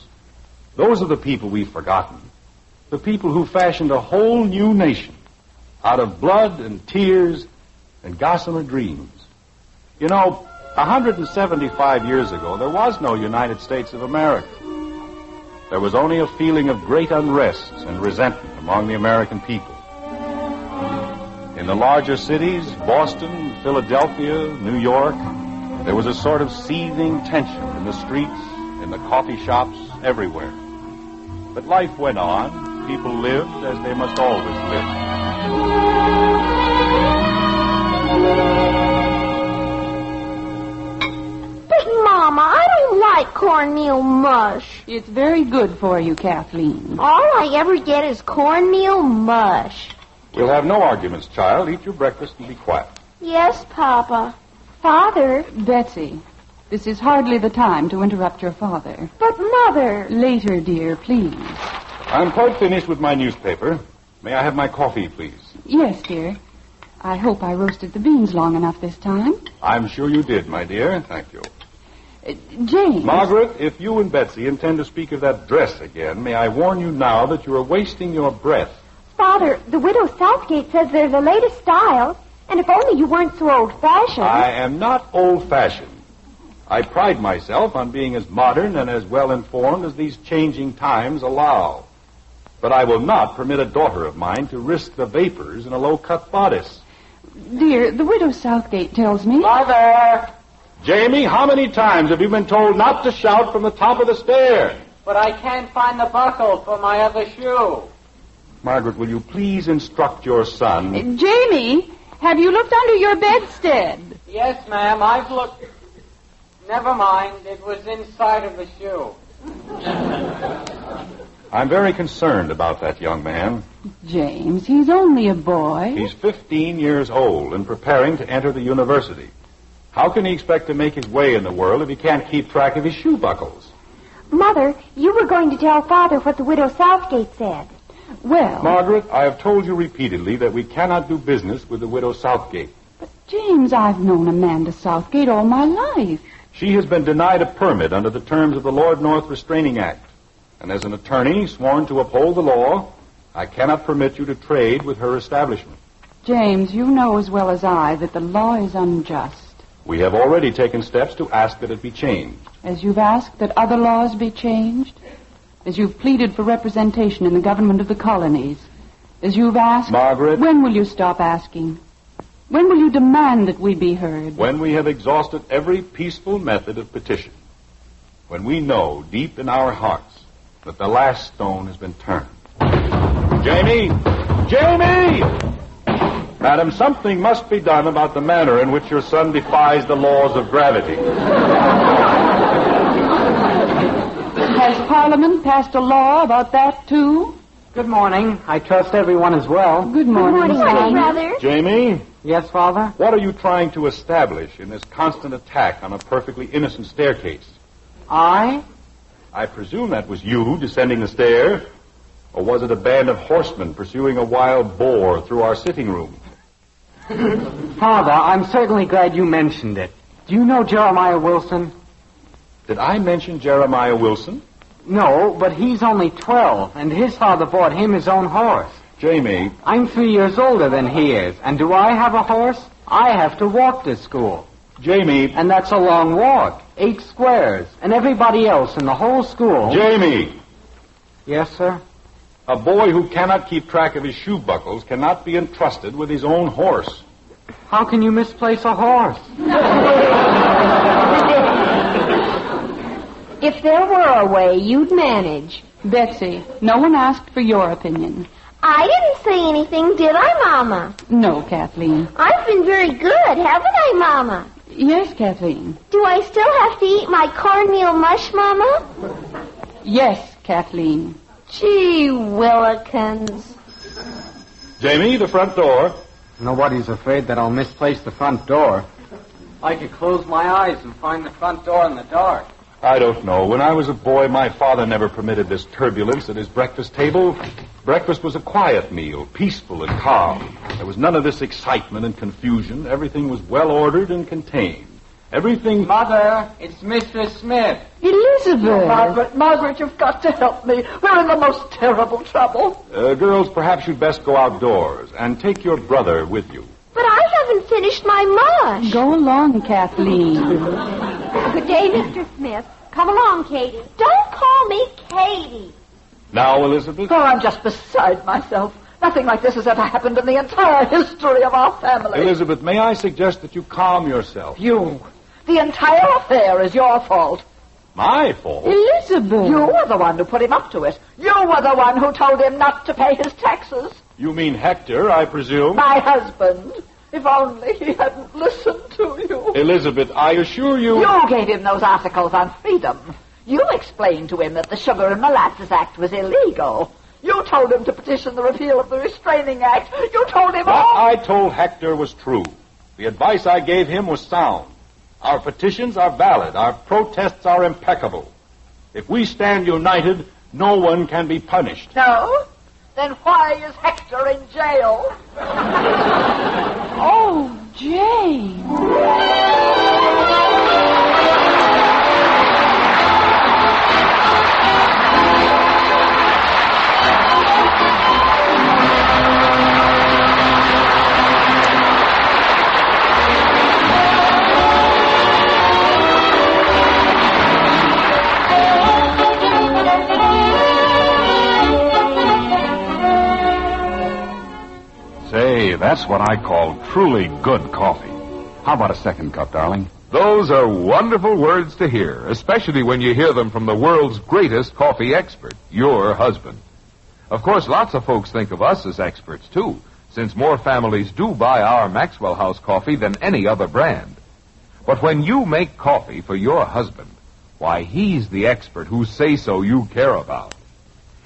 Those are the people we've forgotten. The people who fashioned a whole new nation out of blood and tears and gossamer dreams. You know, 175 years ago, there was no United States of America. There was only a feeling of great unrest and resentment among the American people. In the larger cities, Boston, Philadelphia, New York, there was a sort of seething tension in the streets, in the coffee shops, everywhere. But life went on. People lived as they must always live. But, Mama, I don't like cornmeal mush. It's very good for you, Kathleen. All I ever get is cornmeal mush. We'll have no arguments, child. Eat your breakfast and be quiet. Yes, Papa. Father. Betsy, this is hardly the time to interrupt your father. But, Mother. Later, dear, please. I'm quite finished with my newspaper. May I have my coffee, please? Yes, dear. I hope I roasted the beans long enough this time. I'm sure you did, my dear. Thank you. James. Margaret, if you and Betsy intend to speak of that dress again, may I warn you now that you are wasting your breath. Father, the widow Southgate says they're the latest style, and if only you weren't so old-fashioned. I am not old-fashioned. I pride myself on being as modern and as well-informed as these changing times allow. But I will not permit a daughter of mine to risk the vapors in a low-cut bodice. Dear, the widow Southgate tells me... Mother! Jamie, how many times have you been told not to shout from the top of the stair? But I can't find the buckle for my other shoe. Margaret, will you please instruct your son? Jamie, have you looked under your bedstead? Yes, ma'am, I've looked. Never mind, it was inside of the shoe. I'm very concerned about that young man. James, he's only a boy. He's 15 years old and preparing to enter the university. How can he expect to make his way in the world if he can't keep track of his shoe buckles? Mother, you were going to tell Father what the widow Southgate said. Well... Margaret, I have told you repeatedly that we cannot do business with the widow Southgate. But, James, I've known Amanda Southgate all my life. She has been denied a permit under the terms of the Lord North Restraining Act. And as an attorney sworn to uphold the law, I cannot permit you to trade with her establishment. James, you know as well as I that the law is unjust. We have already taken steps to ask that it be changed. As you've asked that other laws be changed, as you've pleaded for representation in the government of the colonies, as you've asked... Margaret... When will you stop asking? When will you demand that we be heard? When we have exhausted every peaceful method of petition. When we know, deep in our hearts, that the last stone has been turned. Jamie! Jamie! Madam, something must be done about the manner in which your son defies the laws of gravity. Has Parliament passed a law about that, too? Good morning. I trust everyone is well. Good morning, son. Brother. Jamie? Yes, Father? What are you trying to establish in this constant attack on a perfectly innocent staircase? I presume that was you descending the stair. Or was it a band of horsemen pursuing a wild boar through our sitting room? Father, I'm certainly glad you mentioned it. Do you know Jeremiah Wilson? Did I mention Jeremiah Wilson? No, but he's only 12, and his father bought him his own horse. Jamie. I'm 3 years older than he is, and do I have a horse? I have to walk to school. Jamie. And that's a long walk, 8 squares, and everybody else in the whole school... Jamie. Yes, sir? A boy who cannot keep track of his shoe buckles cannot be entrusted with his own horse. How can you misplace a horse? If there were a way, you'd manage. Betsy, no one asked for your opinion. I didn't say anything, did I, Mama? No, Kathleen. I've been very good, haven't I, Mama? Yes, Kathleen. Do I still have to eat my cornmeal mush, Mama? Yes, Kathleen. Gee willikins. Jamie, the front door. Nobody's afraid that I'll misplace the front door. I could close my eyes and find the front door in the dark. I don't know. When I was a boy, my father never permitted this turbulence at his breakfast table. Breakfast was a quiet meal, peaceful and calm. There was none of this excitement and confusion. Everything was well ordered and contained. Everything... Mother, it's Mistress Smith. Elizabeth! Margaret, you've got to help me. We're in the most terrible trouble. Girls, perhaps you'd best go outdoors and take your brother with you. But I haven't finished my mush. Go along, Kathleen. Good day, Mr. Smith. Come along, Katie. Don't call me Katie. Now, Elizabeth? Oh, I'm just beside myself. Nothing like this has ever happened in the entire history of our family. Elizabeth, may I suggest that you calm yourself? You. The entire affair is your fault. My fault? Elizabeth! You were the one who put him up to it. You were the one who told him not to pay his taxes. You mean Hector, I presume? My husband. If only he hadn't listened to you. Elizabeth, I assure you... You gave him those articles on freedom. You explained to him that the Sugar and Molasses Act was illegal. You told him to petition the repeal of the Restraining Act. You told him all... What I told Hector was true. The advice I gave him was sound. Our petitions are valid. Our protests are impeccable. If we stand united, no one can be punished. No? Then why is Hector in jail? Oh, Jane. that's what I call truly good coffee. How about a second cup, darling? Those are wonderful words to hear, especially when you hear them from the world's greatest coffee expert, your husband. Of course, lots of folks think of us as experts, too, since more families do buy our Maxwell House coffee than any other brand. But when you make coffee for your husband, why, he's the expert whose say-so you care about.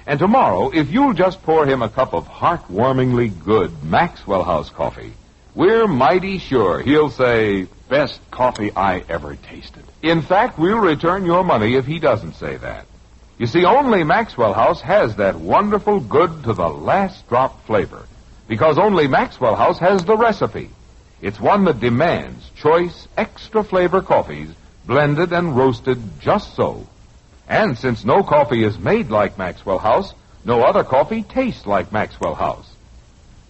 And tomorrow, if you'll just pour him a cup of heartwarmingly good Maxwell House coffee, we're mighty sure he'll say, best coffee I ever tasted. In fact, we'll return your money if he doesn't say that. You see, only Maxwell House has that wonderful good to the last drop flavor, because only Maxwell House has the recipe. It's one that demands choice, extra flavor coffees, blended and roasted just so. And since no coffee is made like Maxwell House, no other coffee tastes like Maxwell House.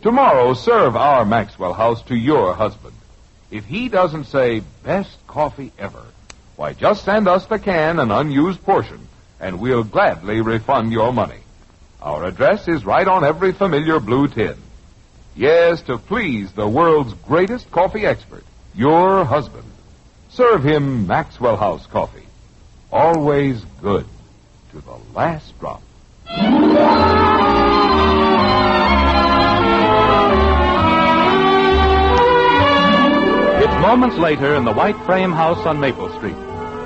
Tomorrow, serve our Maxwell House to your husband. If he doesn't say, best coffee ever, why, just send us the can and unused portion, and we'll gladly refund your money. Our address is right on every familiar blue tin. Yes, to please the world's greatest coffee expert, your husband. Serve him Maxwell House coffee. Always good to the last drop. It's moments later in the white frame house on Maple Street.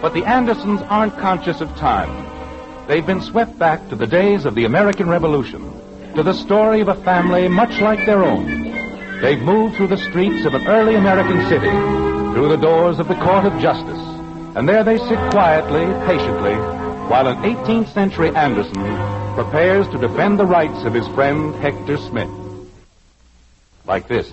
But the Andersons aren't conscious of time. They've been swept back to the days of the American Revolution, to the story of a family much like their own. They've moved through the streets of an early American city, through the doors of the Court of Justice, and there they sit quietly, patiently, while an 18th century Anderson prepares to defend the rights of his friend Hector Smith. Like this.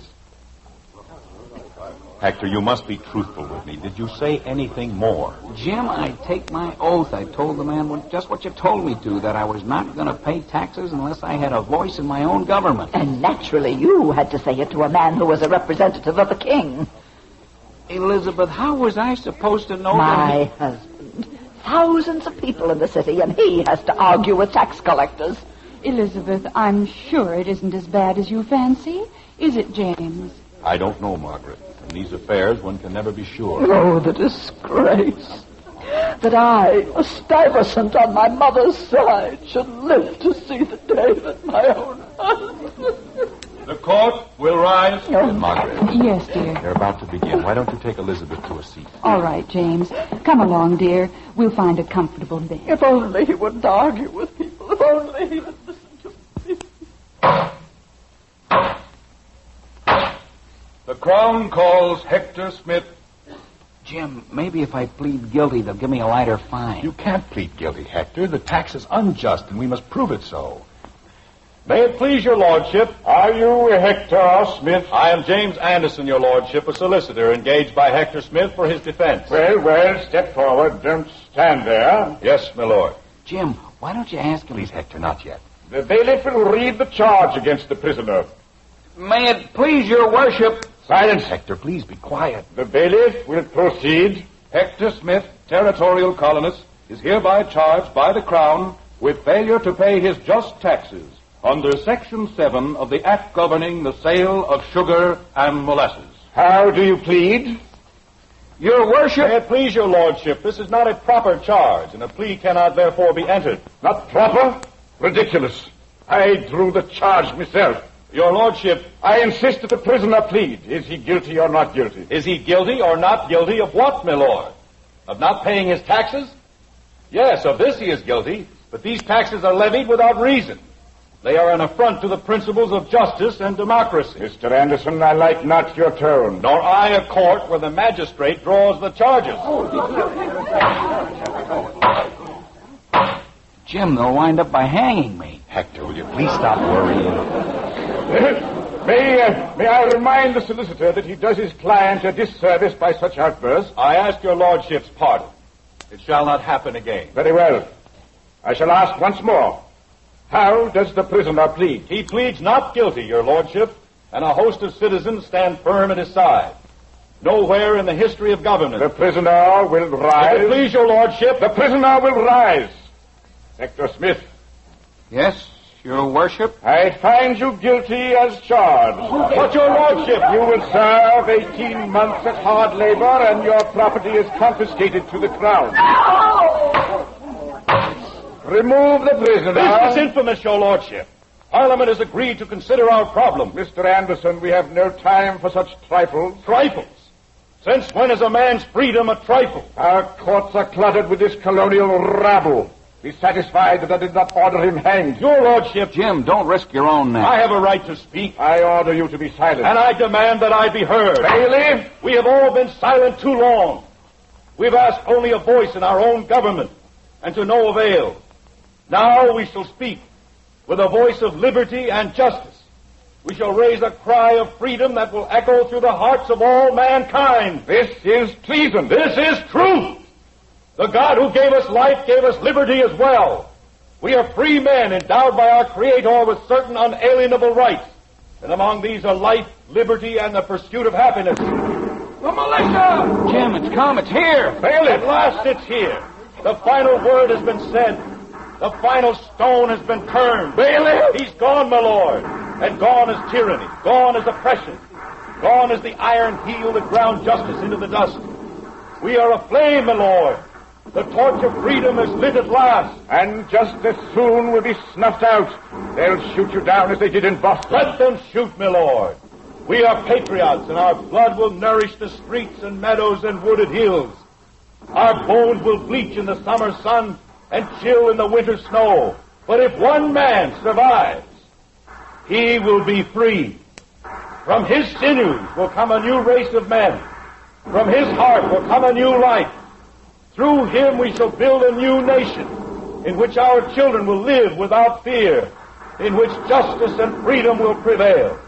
Hector, you must be truthful with me. Did you say anything more? Jim, I take my oath. I told the man just what you told me to, that I was not going to pay taxes unless I had a voice in my own government. And naturally, you had to say it to a man who was a representative of the king. Elizabeth, how was I supposed to know my that husband. Thousands of people in the city, and he has to argue with tax collectors. Elizabeth, I'm sure it isn't as bad as you fancy. Is it, James? I don't know, Margaret. In these affairs, one can never be sure. Oh, the disgrace. That I, a Stuyvesant on my mother's side, should live to see the day that my own husband... The court will rise. Margaret. Yes, dear. They're about to begin. Why don't you take Elizabeth to a seat? All right, James. Come along, dear. We'll find a comfortable bed. If only he wouldn't argue with people. If only he would listen to me. The Crown calls Hector Smith. Jim, maybe if I plead guilty, they'll give me a lighter fine. You can't plead guilty, Hector. The tax is unjust, and we must prove it so. May it please your lordship. Are you Hector Smith? I am James Anderson, your lordship, a solicitor engaged by Hector Smith for his defense. Well, step forward. Don't stand there. Yes, my lord. Jim, why don't you ask him? Please, Hector, not yet. The bailiff will read the charge against the prisoner. May it please your worship. Silence. Hector, please be quiet. The bailiff will proceed. Hector Smith, territorial colonist, is hereby charged by the Crown with failure to pay his just taxes under Section 7 of the Act governing the sale of sugar and molasses. How do you plead? Your worship... May it please your lordship, this is not a proper charge, and a plea cannot therefore be entered. Not proper? Ridiculous. I drew the charge myself. Your lordship... I insist that the prisoner plead. Is he guilty or not guilty? Is he guilty or not guilty of what, my lord? Of not paying his taxes? Yes, of this he is guilty, but these taxes are levied without reason. They are an affront to the principles of justice and democracy. Mr. Anderson, I like not your tone. Nor I a court where the magistrate draws the charges. Jim, they'll wind up by hanging me. Hector, will you please stop worrying? May I remind the solicitor that he does his client a disservice by such outbursts? I ask your lordship's pardon. It shall not happen again. Very well. I shall ask once more. How does the prisoner plead? He pleads not guilty, your lordship, and a host of citizens stand firm at his side. Nowhere in the history of government. The prisoner will rise. If it please your lordship. The prisoner will rise. Hector Smith. Yes, Your worship? I find you guilty as charged. But, your lordship, You will serve 18 months at hard labor, and your property is confiscated to the crown. Remove the prisoner. This is infamous, your lordship. Parliament has agreed to consider our problem. Mr. Anderson, we have no time for such trifles. Trifles? Since when is a man's freedom a trifle? Our courts are cluttered with this colonial rabble. Be satisfied that I did not order him hanged. Your lordship... Jim, don't risk your own neck. I have a right to speak. I order you to be silent. And I demand that I be heard. Bailiff! We have all been silent too long. We've asked only a voice in our own government, and to no avail. Now we shall speak with a voice of liberty and justice. We shall raise a cry of freedom that will echo through the hearts of all mankind. This is treason. This is truth. The God who gave us life gave us liberty as well. We are free men endowed by our Creator with certain unalienable rights. And among these are life, liberty, and the pursuit of happiness. The militia! Jim, it's come. It's here. Bailiff! At last it's here. The final word has been said. The final stone has been turned. Bailiff! He's gone, my lord. And gone is tyranny. Gone is oppression. Gone is the iron heel that ground justice into the dust. We are aflame, my lord. The torch of freedom is lit at last. And just as soon will be snuffed out. They'll shoot you down as they did in Boston. Let them shoot, my lord. We are patriots, and our blood will nourish the streets and meadows and wooded hills. Our bones will bleach in the summer sun and chill in the winter snow. But if one man survives, he will be free. From his sinews will come a new race of men. From his heart will come a new life. Through him we shall build a new nation in which our children will live without fear, in which justice and freedom will prevail.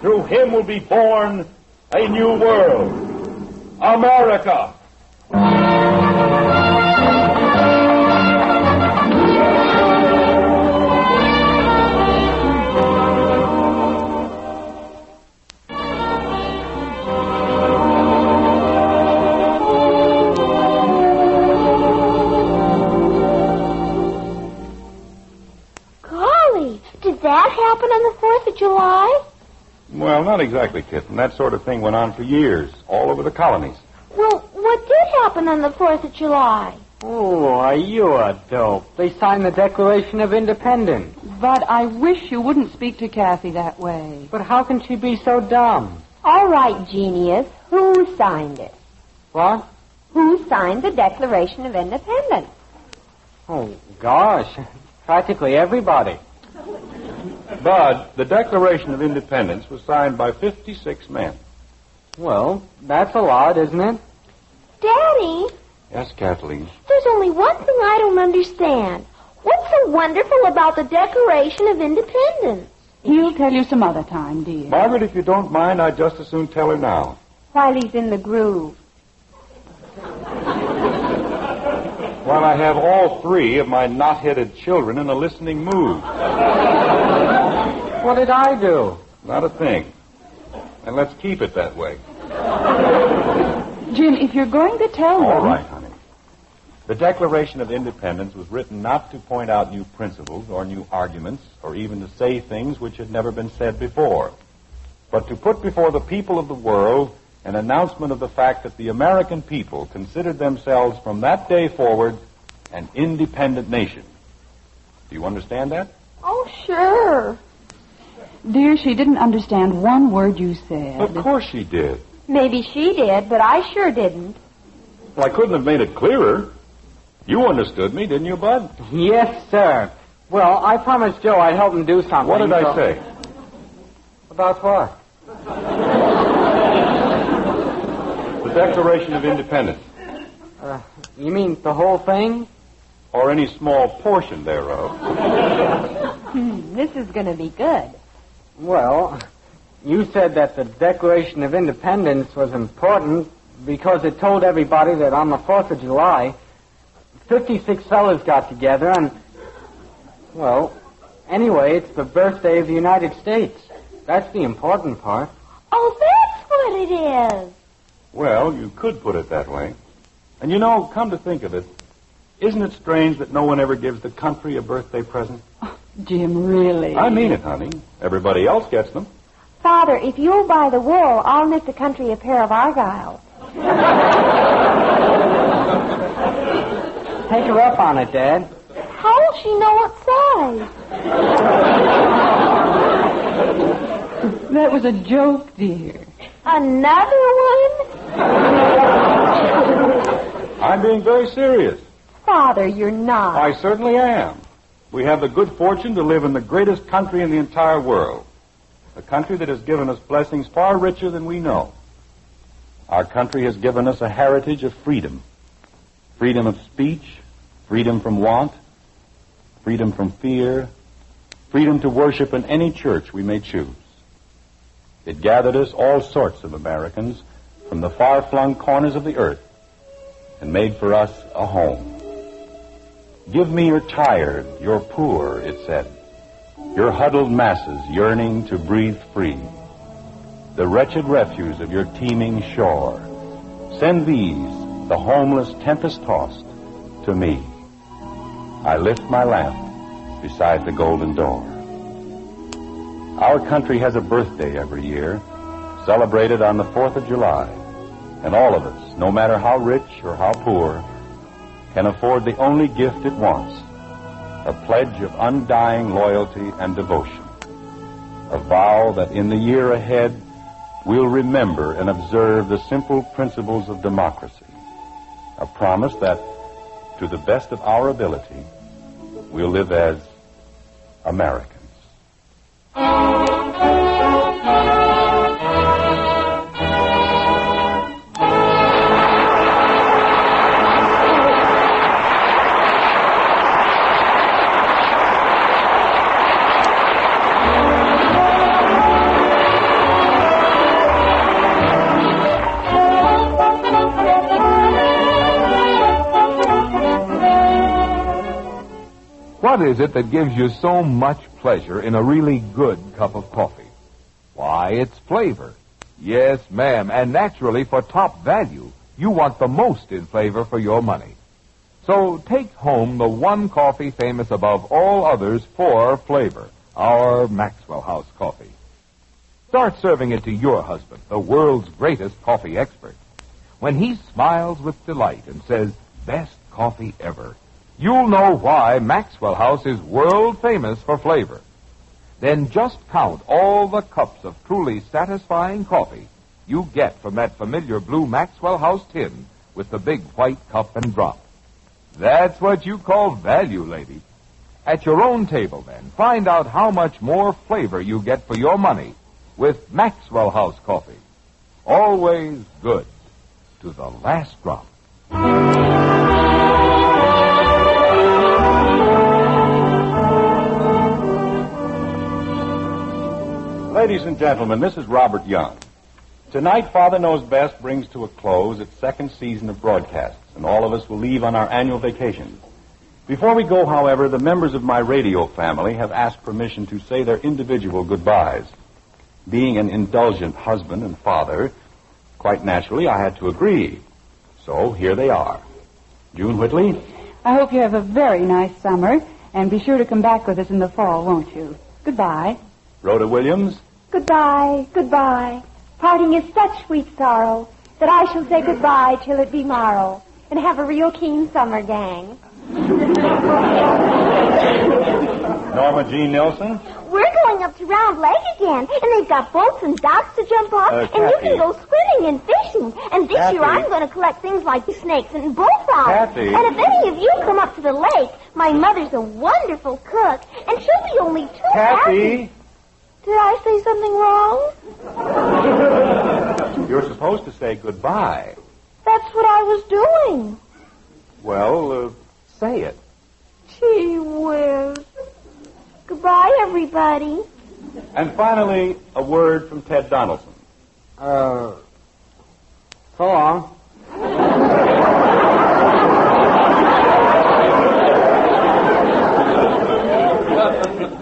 Through him will be born a new world. America. Did that happen on the 4th of July? Well, not exactly, Kitten. That sort of thing went on for years, all over the colonies. Well, what did happen on the 4th of July? Oh, are you a dope? They signed the Declaration of Independence. But I wish you wouldn't speak to Kathy that way. But how can she be so dumb? All right, genius. Who signed it? What? Who signed the Declaration of Independence? Oh, gosh. Practically everybody. Bud, the Declaration of Independence was signed by 56 men. Well, that's a lot, isn't it? Daddy, Yes, Kathleen. there's only one thing I don't understand. What's so wonderful about the Declaration of Independence? He'll tell you some other time, dear. Margaret, if you don't mind, I'd just as soon tell her now. While he's in the groove. While I have all three of my knot-headed children in a listening mood. What did I do? Not a thing. And let's keep it that way. Jim, if you're going to tell them... All right, honey. The Declaration of Independence was written not to point out new principles or new arguments or even to say things which had never been said before, but to put before the people of the world an announcement of the fact that the American people considered themselves from that day forward an independent nation. Do you understand that? Oh, sure. Dear, she didn't understand one word you said. Of course she did. Maybe she did, but I sure didn't. Well, I couldn't have made it clearer. You understood me, didn't you, Bud? Yes, sir. Well, I promised Joe I'd help him do something. What did I say? About what? The Declaration of Independence. You mean the whole thing? Or any small portion thereof. This is going to be good. Well, you said that the Declaration of Independence was important because it told everybody that on the 4th of July, 56 fellas got together and, well, anyway, it's the birthday of the United States. That's the important part. Oh, that's what it is. Well, you could put it that way. And you know, come to think of it, isn't it strange that no one ever gives the country a birthday present? Jim, really? I mean it, honey. Everybody else gets them. Father, if you'll buy the wool, I'll knit the country a pair of argyles. Take her up on it, Dad. How will she know what size? That was a joke, dear. Another one? I'm being very serious. Father, you're not. I certainly am. We have the good fortune to live in the greatest country in the entire world. A country that has given us blessings far richer than we know. Our country has given us a heritage of freedom. Freedom of speech, freedom from want, freedom from fear, freedom to worship in any church we may choose. It gathered us, all sorts of Americans, from the far-flung corners of the earth and made for us a home. Give me your tired, your poor, it said, your huddled masses yearning to breathe free, the wretched refuse of your teeming shore. Send these, the homeless tempest-tossed, to me. I lift my lamp beside the golden door. Our country has a birthday every year, celebrated on the 4th of July, and all of us, no matter how rich or how poor, can afford the only gift it wants, a pledge of undying loyalty and devotion, a vow that in the year ahead we'll remember and observe the simple principles of democracy, a promise that, to the best of our ability, we'll live as Americans. What is it that gives you so much pleasure in a really good cup of coffee? Why, it's flavor. Yes, ma'am, and naturally for top value, you want the most in flavor for your money. So take home the one coffee famous above all others for flavor, our Maxwell House coffee. Start serving it to your husband, the world's greatest coffee expert. When he smiles with delight and says, "Best coffee ever," you'll know why Maxwell House is world famous for flavor. Then just count all the cups of truly satisfying coffee you get from that familiar blue Maxwell House tin with the big white cup and drop. That's what you call value, lady. At your own table, then, find out how much more flavor you get for your money with Maxwell House coffee. Always good to the last drop. Ladies and gentlemen, this is Robert Young. Tonight, Father Knows Best brings to a close its second season of broadcasts, and all of us will leave on our annual vacations. Before we go, however, the members of my radio family have asked permission to say their individual goodbyes. Being an indulgent husband and father, quite naturally, I had to agree. So here they are. June Whitley? I hope you have a very nice summer, and be sure to come back with us in the fall, won't you? Goodbye. Rhoda Williams? Goodbye, goodbye. Parting is such sweet sorrow that I shall say goodbye till it be morrow and have a real keen summer, gang. Norma Jean Nilsson? We're going up to Round Lake again, and they've got boats and docks to jump off, and you can go swimming and fishing. And this year I'm going to collect things like snakes and bullfrogs. Kathy. And if any of you come up to the lake, my mother's a wonderful cook, and she'll be only 2 Kathy! Did I say something wrong? You're supposed to say goodbye. That's what I was doing. Well, say it. Gee whiz. Goodbye, everybody. And finally, a word from Ted Donaldson. So long.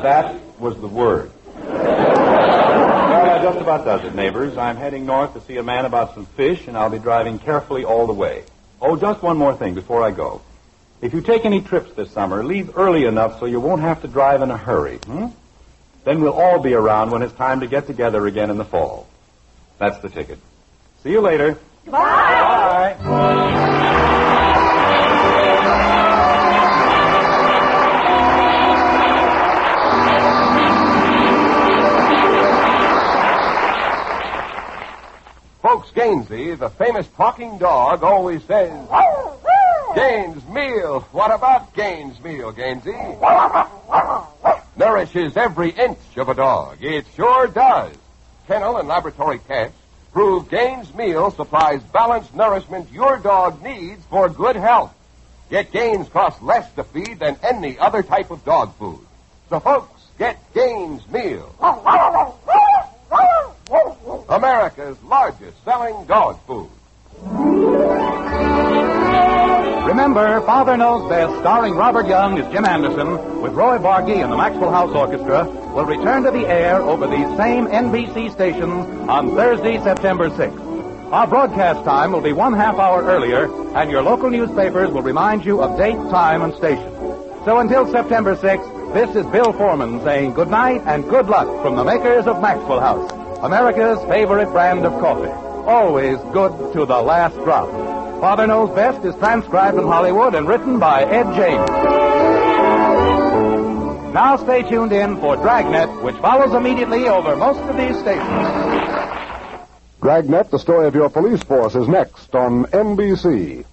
That was the word. Well, that just about does it, neighbors. I'm heading north to see a man about some fish, and I'll be driving carefully all the way. Oh, just one more thing before I go. If you take any trips this summer, leave early enough so you won't have to drive in a hurry. Then we'll all be around when it's time to get together again in the fall. That's the ticket. See you later. Bye. Bye. Folks, Gainsey, the famous talking dog, always says, Gaines Meal. What about Gaines Meal, Gainsey? Nourishes every inch of a dog. It sure does. Kennel and laboratory tests prove Gaines Meal supplies balanced nourishment your dog needs for good health. Yet Gaines costs less to feed than any other type of dog food. So, folks, get Gaines Meal. America's largest selling dog food. Remember, Father Knows Best, starring Robert Young as Jim Anderson, with Roy Bargy and the Maxwell House Orchestra, will return to the air over these same NBC stations on Thursday, September 6th. Our broadcast time will be 1/2 hour earlier, and your local newspapers will remind you of date, time, and station. So until September 6th, this is Bill Foreman saying good night and good luck from the makers of Maxwell House, America's favorite brand of coffee. Always good to the last drop. Father Knows Best is transcribed in Hollywood and written by Ed James. Now stay tuned in for Dragnet, which follows immediately over most of these stations. Dragnet, the story of your police force, is next on NBC.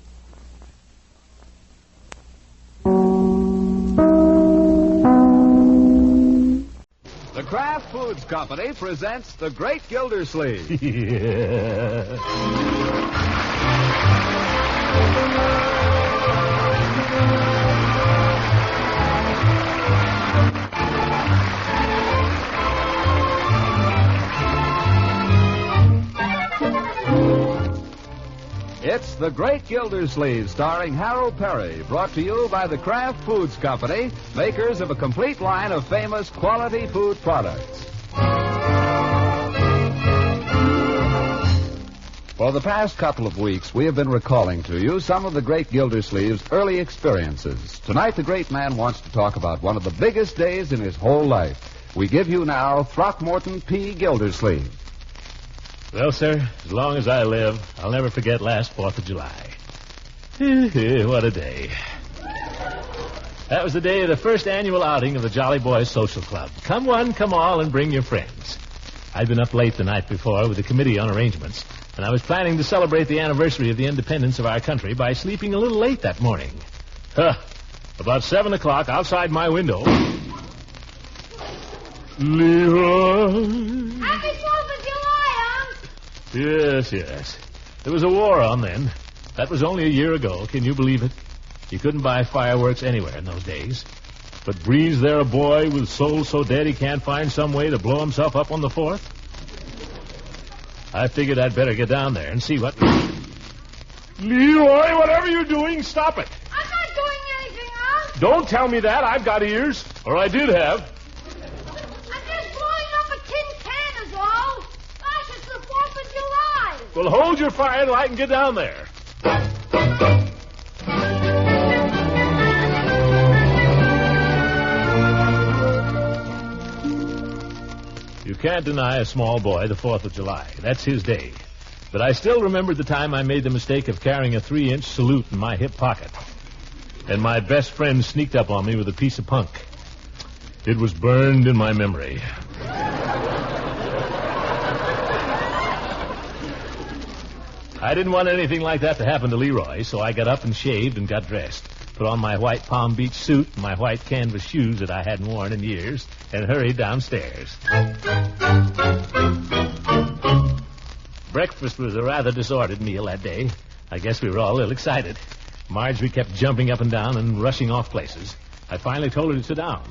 The Kraft Foods Company presents The Great Gildersleeve. It's The Great Gildersleeve, starring Harold Perry, brought to you by the Kraft Foods Company, makers of a complete line of famous quality food products. For the past couple of weeks, we have been recalling to you some of the great Gildersleeve's early experiences. Tonight, the great man wants to talk about one of the biggest days in his whole life. We give you now Throckmorton P. Gildersleeve. Well, sir, as long as I live, I'll never forget last 4th of July. What a day. That was the day of the first annual outing of the Jolly Boys Social Club. Come one, come all, and bring your friends. I'd been up late the night before with the committee on arrangements, and I was planning to celebrate the anniversary of the independence of our country by sleeping a little late that morning. About 7 o'clock, outside my window... Leroy... Happy 4th of July, Unc! Yes. There was a war on then. That was only a year ago. Can you believe it? You couldn't buy fireworks anywhere in those days. But breathes there a boy with soul so dead he can't find some way to blow himself up on the 4th? I figured I'd better get down there and see what... Leroy, whatever you're doing, stop it. I'm not doing anything, Unc. Don't tell me that. I've got ears. Or I did have. I'm just blowing up a tin can is all. Gosh, it's the 4th of July. Well, hold your fire till I can get down there. You can't deny a small boy the 4th of July. That's his day. But I still remember the time I made the mistake of carrying a 3-inch salute in my hip pocket. And my best friend sneaked up on me with a piece of punk. It was burned in my memory. I didn't want anything like that to happen to Leroy, so I got up and shaved and got dressed. Put on my white Palm Beach suit and my white canvas shoes that I hadn't worn in years, and hurried downstairs. Breakfast was a rather disordered meal that day. I guess we were all a little excited. Marjorie kept jumping up and down and rushing off places. I finally told her to sit down.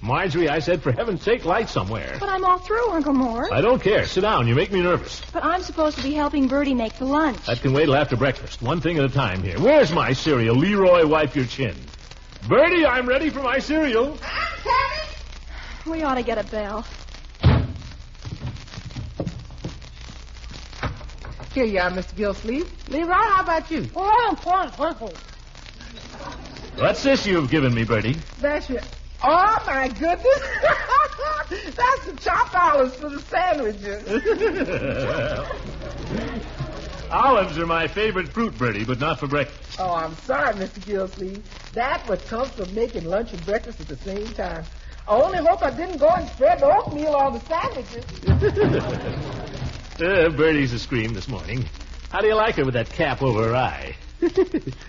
Marjorie, I said, for heaven's sake, light somewhere. But I'm all through, Uncle Mort. I don't care. Sit down. You make me nervous. But I'm supposed to be helping Bertie make the lunch. That can wait till after breakfast. One thing at a time here. Where's my cereal? Leroy, wipe your chin. Bertie, I'm ready for my cereal. We ought to get a bell. Here you are, Mr. Gildersleeve. Leroy, how about you? Oh, Uncle. What's this you've given me, Bertie? That's your... Oh, my goodness. That's the chopped olives for the sandwiches. Olives are my favorite fruit, Bertie, but not for breakfast. Oh, I'm sorry, Mr. Gildersleeve. That's what comes from making lunch and breakfast at the same time. I only hope I didn't go and spread the oatmeal on the sandwiches. Bertie's a scream this morning. How do you like her with that cap over her eye?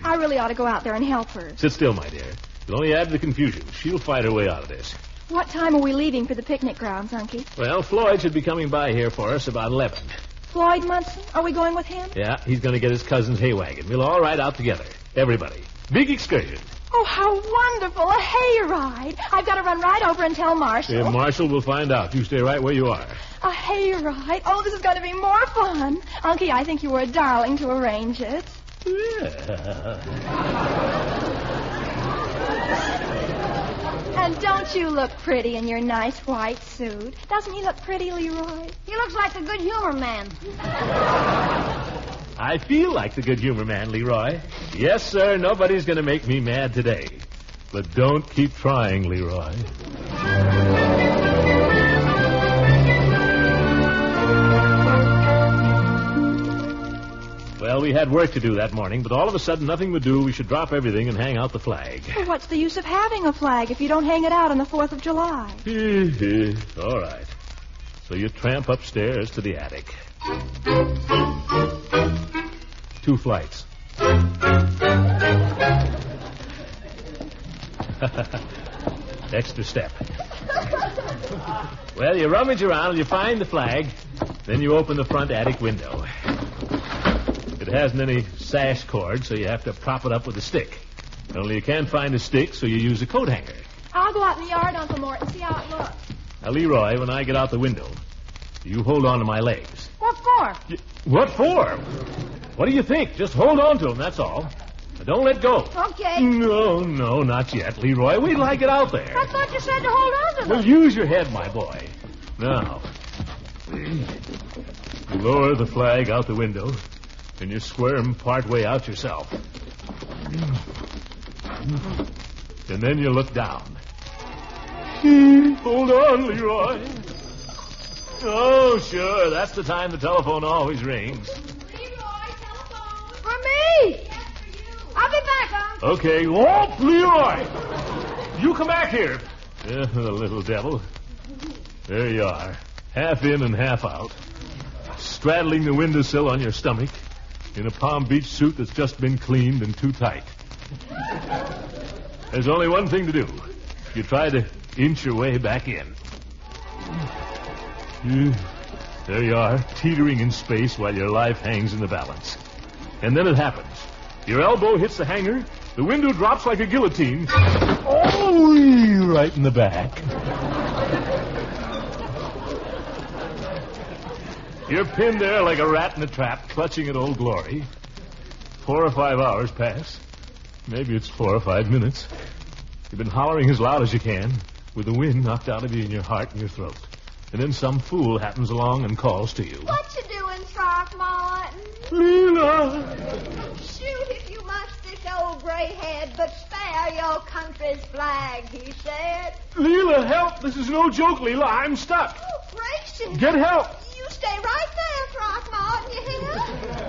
I really ought to go out there and help her. Sit still, my dear. It'll only add to the confusion. She'll fight her way out of this. What time are we leaving for the picnic grounds, Unky? Well, Floyd should be coming by here for us about 11. Floyd Munson? Are we going with him? Yeah, he's going to get his cousin's hay wagon. We'll all ride out together. Everybody. Big excursion. Oh, how wonderful. A hayride. I've got to run right over and tell Marshall. Yeah, Marshall will find out. You stay right where you are. A hayride. Oh, this is going to be more fun. Unky, I think you were a darling to arrange it. Yeah. And don't you look pretty in your nice white suit? Doesn't he look pretty, Leroy? He looks like the good humor man. I feel like the good humor man, Leroy. Yes, sir, nobody's going to make me mad today. But don't keep trying, Leroy. Well, we had work to do that morning, but all of a sudden nothing would do. We should drop everything and hang out the flag. Well, what's the use of having a flag if you don't hang it out on the 4th of July? All right. So you tramp upstairs to the attic. 2 flights. Extra step. Well, you rummage around and you find the flag. Then you open the front attic window. It hasn't any sash cord, so you have to prop it up with a stick. Only you can't find a stick, so you use a coat hanger. I'll go out in the yard, Uncle Mort, and see how it looks. Now, Leroy, when I get out the window, you hold on to my legs. What for? What for? What do you think? Just hold on to them, that's all. Now, don't let go. Okay. No, not yet, Leroy. Wait till I get out there. I thought you said to hold on to them. Well, use your head, my boy. Now, you lower the flag out the window, and you squirm part way out yourself. And then you look down. Hold on, Leroy. Oh, sure. That's the time the telephone always rings. Leroy, telephone. For me. Yes, for you. I'll be back, Uncle. Okay. Whoa, Leroy. You come back here. The little devil. There you are. Half in and half out. Straddling the windowsill on your stomach. In a Palm Beach suit that's just been cleaned and too tight. There's only one thing to do. You try to inch your way back in. There you are, teetering in space while your life hangs in the balance. And then it happens. Your elbow hits the hanger, the window drops like a guillotine. Oh, right in the back. You're pinned there like a rat in a trap, clutching at Old Glory. 4 or 5 hours pass. Maybe it's 4 or 5 minutes. You've been hollering as loud as you can, with the wind knocked out of you in your heart and your throat. And then some fool happens along and calls to you. What you doing, Throckmorton? Leela! Shoot if you must, this old gray head, but spare your country's flag, he said. Leela, help! This is no joke, Leela. I'm stuck. Oh, gracious. Get help! You stay right there, Throckmorton, you hear?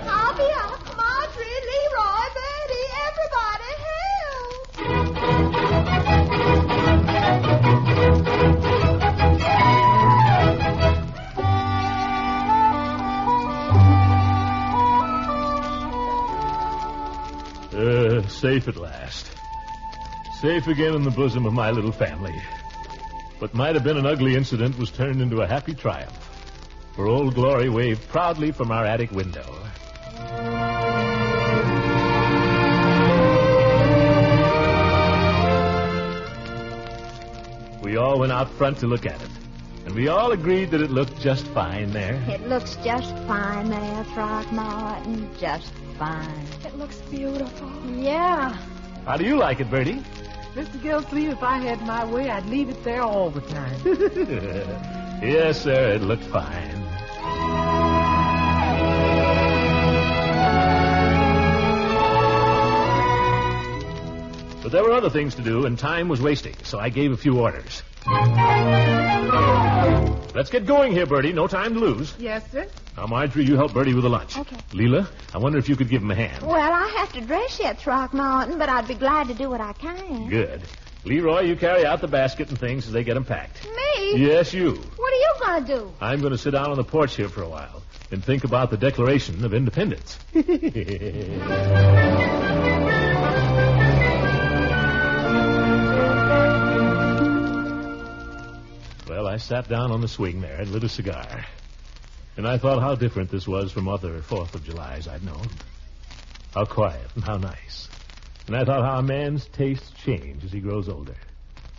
I'll be up. Marjorie, Leroy, Bertie, everybody, Safe at last. Safe again in the bosom of my little family. What might have been an ugly incident was turned into a happy triumph. For Old Glory waved proudly from our attic window. We all went out front to look at it. And we all agreed that it looked just fine there. It looks just fine there, Throckmorton. Just fine. It looks beautiful. Yeah. How do you like it, Bertie? Mr. Gildersleeve, if I had my way, I'd leave it there all the time. Yes, sir, it looked fine. But there were other things to do, and time was wasting, so I gave a few orders. Let's get going here, Bertie. No time to lose. Yes, sir. Now, Marjorie, you help Bertie with the lunch. Okay. Leela, I wonder if you could give him a hand. Well, I have to dress yet, Throckmorton, but I'd be glad to do what I can. Good. Leroy, you carry out the basket and things as they get them packed. Me? Yes, you. What are you going to do? I'm going to sit down on the porch here for a while and think about the Declaration of Independence. Well, I sat down on the swing there and lit a cigar. And I thought how different this was from other 4th of Julys I'd known. How quiet and how nice. And I thought how a man's tastes change as he grows older.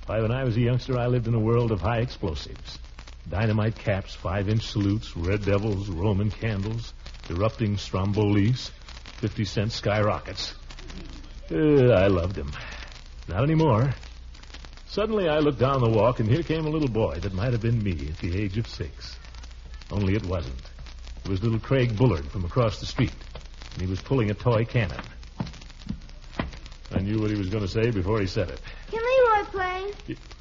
Why, when I was a youngster, I lived in a world of high explosives. Dynamite caps, 5-inch salutes, red devils, Roman candles, erupting strombolis, 50-cent skyrockets. I loved them. Not anymore. Suddenly I looked down the walk, and here came a little boy that might have been me at the age of 6. Only it wasn't. It was little Craig Bullard from across the street, and he was pulling a toy cannon. I knew what he was going to say before he said it. Can Leroy play?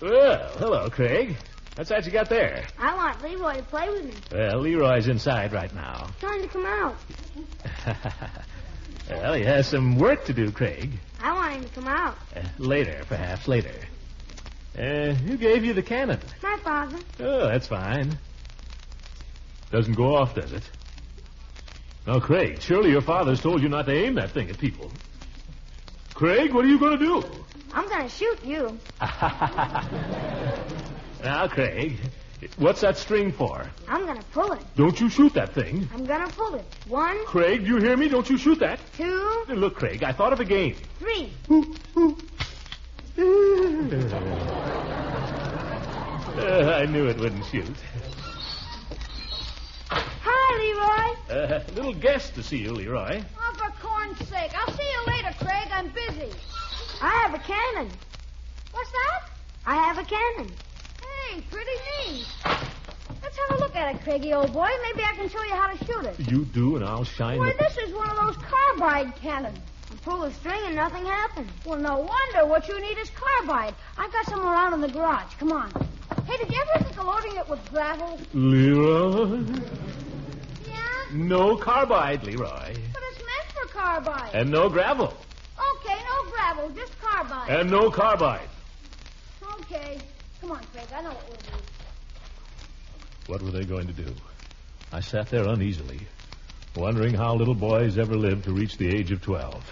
Well, hello, Craig. What's that you got there? I want Leroy to play with me. Well, Leroy's inside right now. Trying to come out. Well, he has some work to do, Craig. I want him to come out. Later, perhaps later. Who gave you the cannon? My father. Oh, that's fine. Doesn't go off, does it? Now, Craig, surely your father's told you not to aim that thing at people. Craig, what are you going to do? I'm going to shoot you. Now, Craig, what's that string for? I'm going to pull it. Don't you shoot that thing. I'm going to pull it. 1. Craig, do you hear me? Don't you shoot that. 2. Look, Craig, I thought of a game. 3. I knew it wouldn't shoot. Hi, Leroy. Little guest to see you, Leroy. Oh, for corn's sake. I'll see you later, Craig. I'm busy. I have a cannon. What's that? I have a cannon. Hey, pretty neat. Let's have a look at it, Craigie, old boy. Maybe I can show you how to shoot it. You do, and I'll shine Why, this is one of those carbide cannons. I pull the string and nothing happens. Well, no wonder. What you need is carbide. I've got some around in the garage. Come on. Hey, did you ever think of loading it with gravel? Leroy? Yeah? No carbide, Leroy. But it's meant for carbide. And no gravel. Okay, no gravel, just carbide. And no carbide. Okay. Come on, Craig. I know what we'll do. What were they going to do? I sat there uneasily, wondering how little boys ever live to reach the age of 12.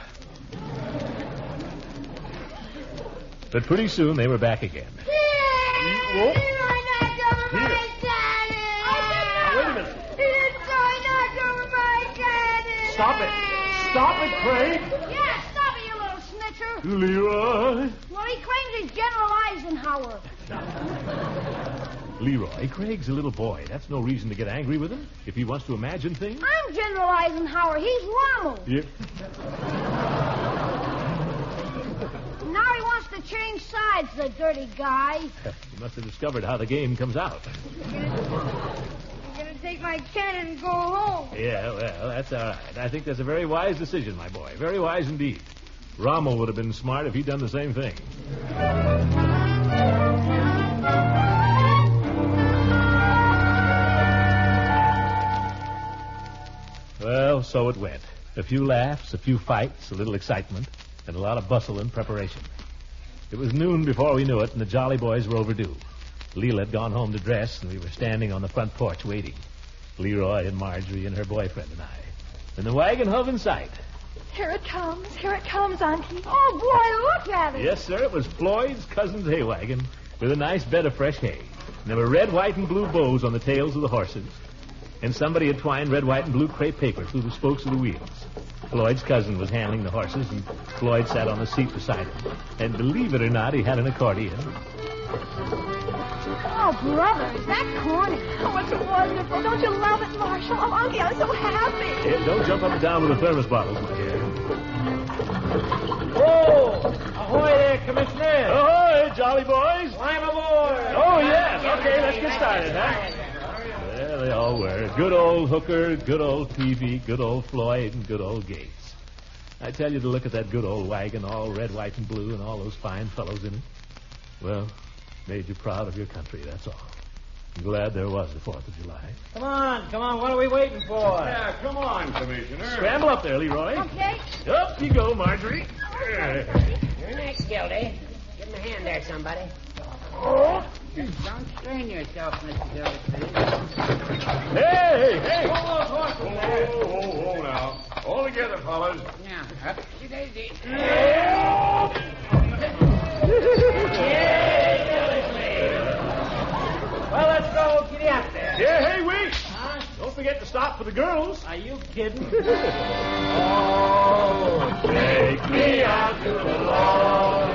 But pretty soon they were back again. Leroy knocked over my cannon! Wait a minute. Leroy knocked over my cannon! Stop it. Stop it, Craig. Yeah, stop it, you little snitcher. Leroy. Well, he claims he's General Eisenhower. Leroy, Craig's a little boy. That's no reason to get angry with him if he wants to imagine things. I'm General Eisenhower. He's Rommel. Yeah. Now he wants to change sides, the dirty guy. You must have discovered how the game comes out. You're going to take my cannon and go home. Yeah, well, that's all right. I think that's a very wise decision, my boy. Very wise indeed. Rommel would have been smart if he'd done the same thing. Well, so it went. A few laughs, a few fights, a little excitement, and a lot of bustle and preparation. It was noon before we knew it, and the Jolly Boys were overdue. Leela had gone home to dress, and we were standing on the front porch waiting. Leroy and Marjorie and her boyfriend and I. And the wagon hove in sight. Here it comes, Auntie. Oh, boy, look at it. Yes, sir, it was Floyd's cousin's hay wagon with a nice bed of fresh hay. And there were red, white, and blue bows on the tails of the horses. And somebody had twined red, white, and blue crepe paper through the spokes of the wheels. Floyd's cousin was handling the horses, and Floyd sat on the seat beside him. And believe it or not, he had an accordion. Oh, brother, is that corny? Oh, it's wonderful. Don't you love it, Marshall? Oh, Unky, I'm so happy. Hey, don't jump up and down with the thermos bottles, my dear. Oh, ahoy there, Commissioner. Ahoy, Jolly Boys. Climb aboard. Oh, yes. Okay, let's get started, huh? Well, they all were. Good old Hooker, good old Peavy, good old Floyd, and good old Gates. I tell you to look at that good old wagon, all red, white, and blue, and all those fine fellows in it. Well, made you proud of your country, that's all. I'm glad there was the 4th of July. Come on, what are we waiting for? Yeah, come on, Commissioner. Scramble up there, Leroy. Okay. Up you go, Marjorie. You're next, Gildy. Give him a hand there, somebody. Oh. Don't strain yourself, Mr. Gildersleeve. Hey! Whoa, now. All together, fellas. Now, up to Daisy. Well, let's go. Giddy up there. Yeah, hey, wait. Don't forget to stop for the girls. Are you kidding? Oh, take me out to the lawn.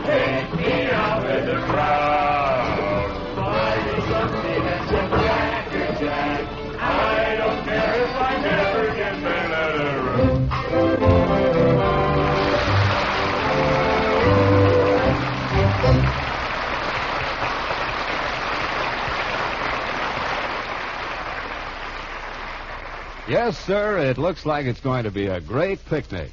Take me out with the crowd. Buy me something that's a Cracker Jack. I don't care if I never get back out of the room. Yes, sir, it looks like it's going to be a great picnic.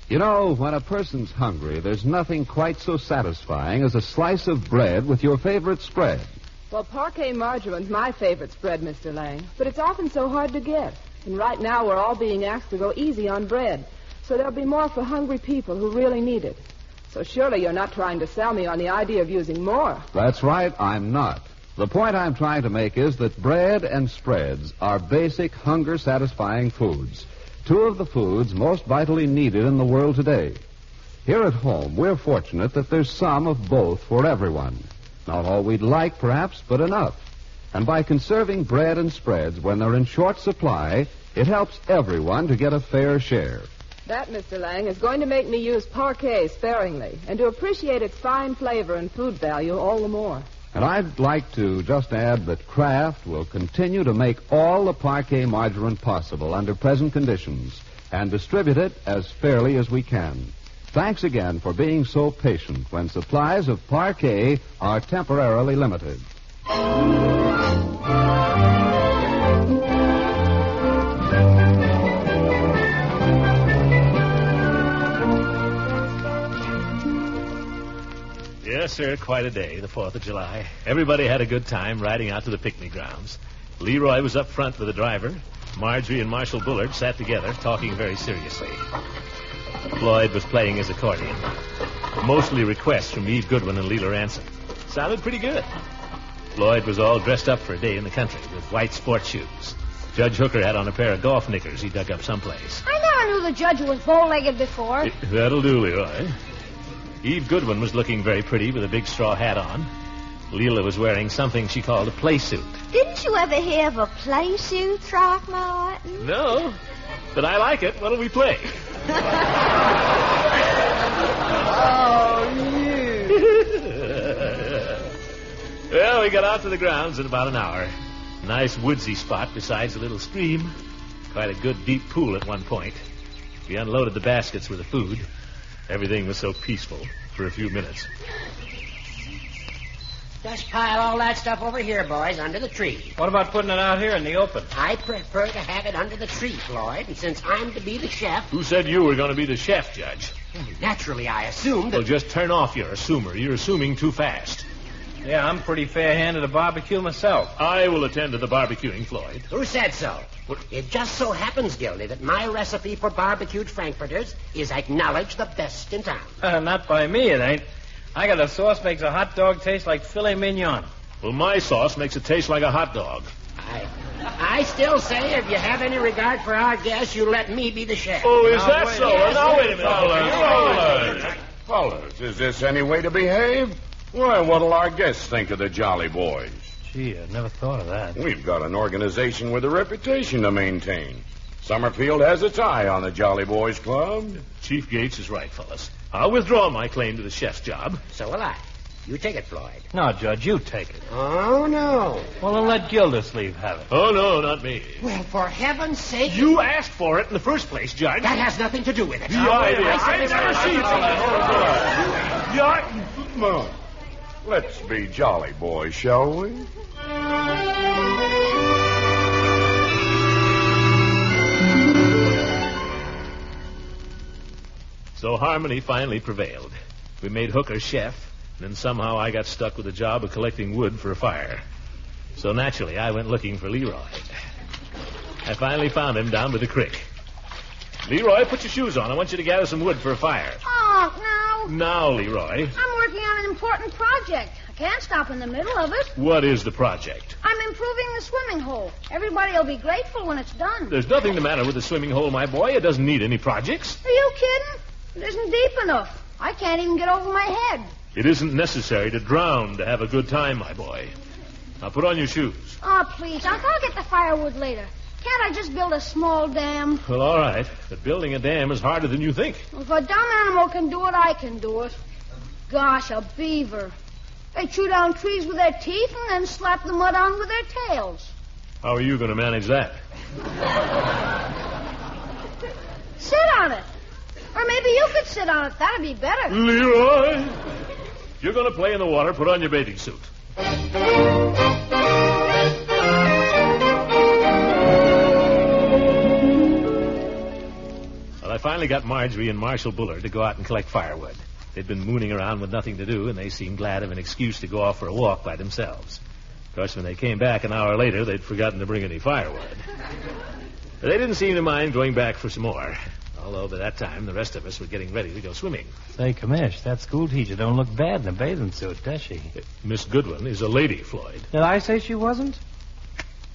You know, when a person's hungry, there's nothing quite so satisfying as a slice of bread with your favorite spread. Well, parquet margarine's my favorite spread, Mr. Lang, but it's often so hard to get. And right now we're all being asked to go easy on bread, so there'll be more for hungry people who really need it. So surely you're not trying to sell me on the idea of using more. That's right, I'm not. The point I'm trying to make is that bread and spreads are basic, hunger-satisfying foods. Two of the foods most vitally needed in the world today. Here at home, we're fortunate that there's some of both for everyone. Not all we'd like, perhaps, but enough. And by conserving bread and spreads when they're in short supply, it helps everyone to get a fair share. That, Mr. Lang, is going to make me use parquet sparingly and to appreciate its fine flavor and food value all the more. And I'd like to just add that Kraft will continue to make all the parquet margarine possible under present conditions and distribute it as fairly as we can. Thanks again for being so patient when supplies of parquet are temporarily limited. Yes, sir, quite a day, the 4th of July. Everybody had a good time riding out to the picnic grounds. Leroy was up front with the driver. Marjorie and Marshal Bullard sat together, talking very seriously. Floyd was playing his accordion. Mostly requests from Eve Goodwin and Leela Ransom. Sounded pretty good. Floyd was all dressed up for a day in the country with white sports shoes. Judge Hooker had on a pair of golf knickers he dug up someplace. I never knew the judge was bow-legged before. That'll do, Leroy. Eve Goodwin was looking very pretty with a big straw hat on. Leela was wearing something she called a play suit. Didn't you ever hear of a play suit, Throckmorton? No, but I like it. What'll we play? Oh, you. Well, we got out to the grounds in about an hour. Nice woodsy spot besides a little stream. Quite a good deep pool at one point. We unloaded the baskets with the food. Everything was so peaceful for a few minutes. Just pile all that stuff over here, boys, under the tree. What about putting it out here in the open? I prefer to have it under the tree, Floyd, and since I'm to be the chef... Who said you were going to be the chef, Judge? Naturally, I assumed that... Well, just turn off your assumer. You're assuming too fast. Yeah, I'm pretty fair-handed at barbecue myself. I will attend to the barbecuing, Floyd. Who said so? What? It just so happens, Gildy, that my recipe for barbecued frankfurters is acknowledged the best in town. Not by me, it ain't. I got a sauce makes a hot dog taste like filet mignon. Well, my sauce makes it taste like a hot dog. I still say if you have any regard for our guests, you let me be the chef. Oh, is that so? Yes, now, wait a minute. Fellas, is this any way to behave? Why, what'll our guests think of the Jolly Boys? Gee, I never thought of that. We've got an organization with a reputation to maintain. Summerfield has its eye on the Jolly Boys Club. Chief Gates is right, fellas. I'll withdraw my claim to the chef's job. So will I. You take it, Floyd. No, Judge, you take it. Oh, no. Well, then let Gildersleeve have it. Oh, no, not me. Well, for heaven's sake... You asked for it in the first place, Judge. That has nothing to do with it. I never seen it. Let's be jolly boys, shall we? So harmony finally prevailed. We made Hooker chef, and then somehow I got stuck with the job of collecting wood for a fire. So naturally, I went looking for Leroy. I finally found him down by the creek. Leroy, put your shoes on. I want you to gather some wood for a fire. Oh, no. Now, Leroy. I'm working on an important project. I can't stop in the middle of it. What is the project? I'm improving the swimming hole. Everybody will be grateful when it's done. There's nothing the matter with the swimming hole, my boy. It doesn't need any projects. Are you kidding? It isn't deep enough. I can't even get over my head. It isn't necessary to drown to have a good time, my boy. Now put on your shoes. Oh, please, Unc, I'll get the firewood later. Can't I just build a small dam? Well, all right. But building a dam is harder than you think. Well, if a dumb animal can do it, I can do it. Gosh, a beaver. They chew down trees with their teeth and then slap the mud on with their tails. How are you going to manage that? Sit on it. Or maybe you could sit on it. That'd be better. Leroy! You're going to play in the water. Put on your bathing suit. Well, I finally got Marjorie and Marshal Bullard to go out and collect firewood. They'd been mooning around with nothing to do, and they seemed glad of an excuse to go off for a walk by themselves. Of course, when they came back an hour later, they'd forgotten to bring any firewood. But they didn't seem to mind going back for some more, although by that time the rest of us were getting ready to go swimming. Say, Commish, that school teacher don't look bad in a bathing suit, does she? Miss Goodwin is a lady, Floyd. Did I say she wasn't?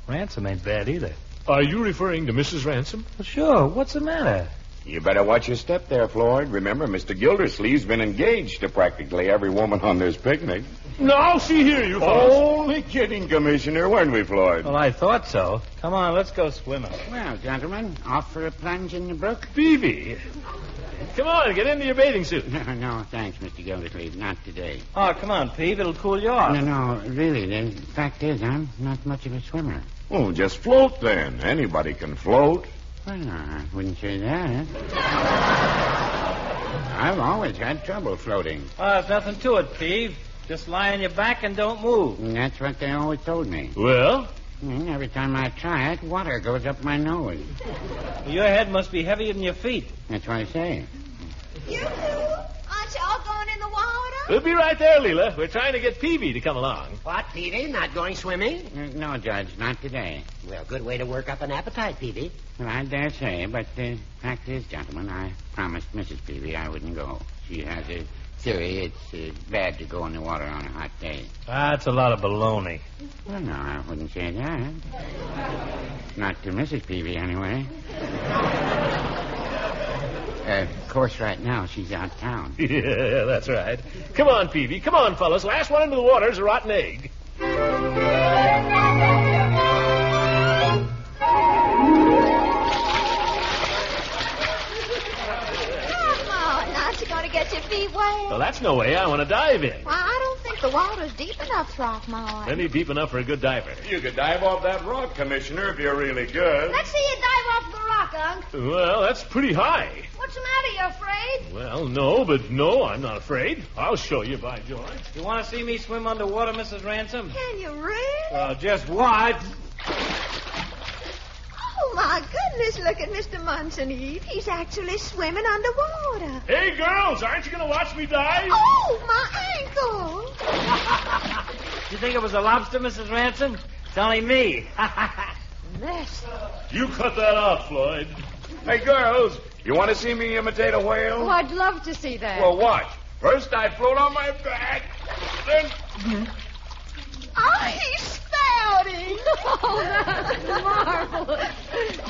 Ransom ain't bad either. Are you referring to Mrs. Ransom? Well, sure. What's the matter? You better watch your step there, Floyd. Remember, Mr. Gildersleeve's been engaged to practically every woman on this picnic. Now she hear you, fellas. Only kidding, Commissioner, weren't we, Floyd? Well, I thought so. Come on, let's go swimming. Well, gentlemen, off for a plunge in the brook? Peavy. Come on, get into your bathing suit. No, thanks, Mr. Gildersleeve. Not today. Oh, come on, Peave. It'll cool you off. No, really. The fact is, I'm not much of a swimmer. Oh, just float then. Anybody can float. Well, no, I wouldn't say that. I've always had trouble floating. Oh, there's nothing to it, Peave. Just lie on your back and don't move. And that's what they always told me. Well? And every time I try it, water goes up my nose. Your head must be heavier than your feet. That's what I say. You two, aren't y'all going in the water? We'll be right there, Leela. We're trying to get Peavy to come along. What, Peavy? Not going swimming? No, Judge, not today. Well, good way to work up an appetite, Peavy. Well, I dare say, but the fact is, gentlemen, I promised Mrs. Peavy I wouldn't go. She has a theory it's bad to go in the water on a hot day. That's a lot of baloney. Well, no, I wouldn't say that. Not to Mrs. Peavy, anyway. Of course, right now, she's out of town. Yeah, that's right. Come on, Peavy. Come on, fellas. Last one into the water is a rotten egg. Going to get your feet wet? Well, that's no way. I want to dive in. Well, I don't think the water's deep enough, Throckmorton. Plenty deep enough for a good diver. You could dive off that rock, Commissioner, if you're really good. Let's see you dive off the rock, Unc. Well, that's pretty high. What's the matter? You afraid? Well, no, I'm not afraid. I'll show you, by George. You want to see me swim underwater, Mrs. Ransom? Can you really? Just watch. Oh, my goodness, look at Mr. Munson, Eve. He's actually swimming underwater. Hey, girls, aren't you going to watch me dive? Oh, my ankle. You think it was a lobster, Mrs. Ransom? It's only me. Mercy. You cut that out, Floyd. Hey, girls, you want to see me imitate a whale? Oh, I'd love to see that. Well, watch. First, I float on my back, then... Oh, he's spouting. Oh, that's marvelous.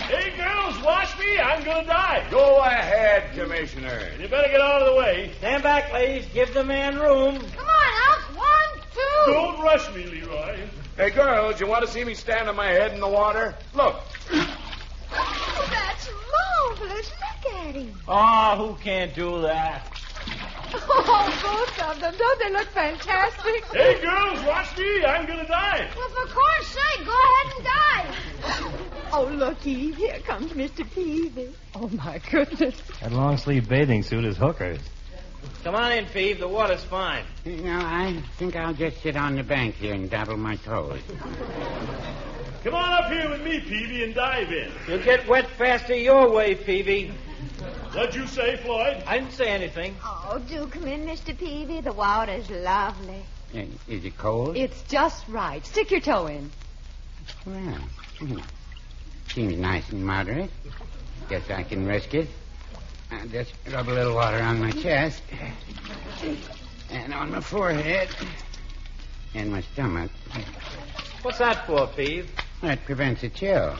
Hey, girls, watch me. I'm going to dive. Go ahead, Commissioner. You better get out of the way. Stand back, ladies. Give the man room. Come on, Unc. 1, 2. Don't rush me, Leroy. Hey, girls, you want to see me stand on my head in the water? Look. Oh, that's marvelous. Look at him. Oh, who can't do that? Oh, both of them. Don't they look fantastic? Hey, girls, watch me. I'm going to dive. Well, for corn's sake, go ahead and dive. Oh, look, Eve. Here comes Mr. Peavy. Oh, my goodness. That long-sleeve bathing suit is Hooker's. Come on in, Peave. The water's fine. No, I think I'll just sit on the bank here and dabble my toes. Come on up here with me, Peavy, and dive in. You'll get wet faster your way, Peavy. What'd you say, Floyd? I didn't say anything. Oh, do come in, Mr. Peavy. The water's lovely. Is it cold? It's just right. Stick your toe in. Well, seems nice and moderate. Guess I can risk it. I'll just rub a little water on my chest. And on my forehead. And my stomach. What's that for, Peave? That prevents a chill.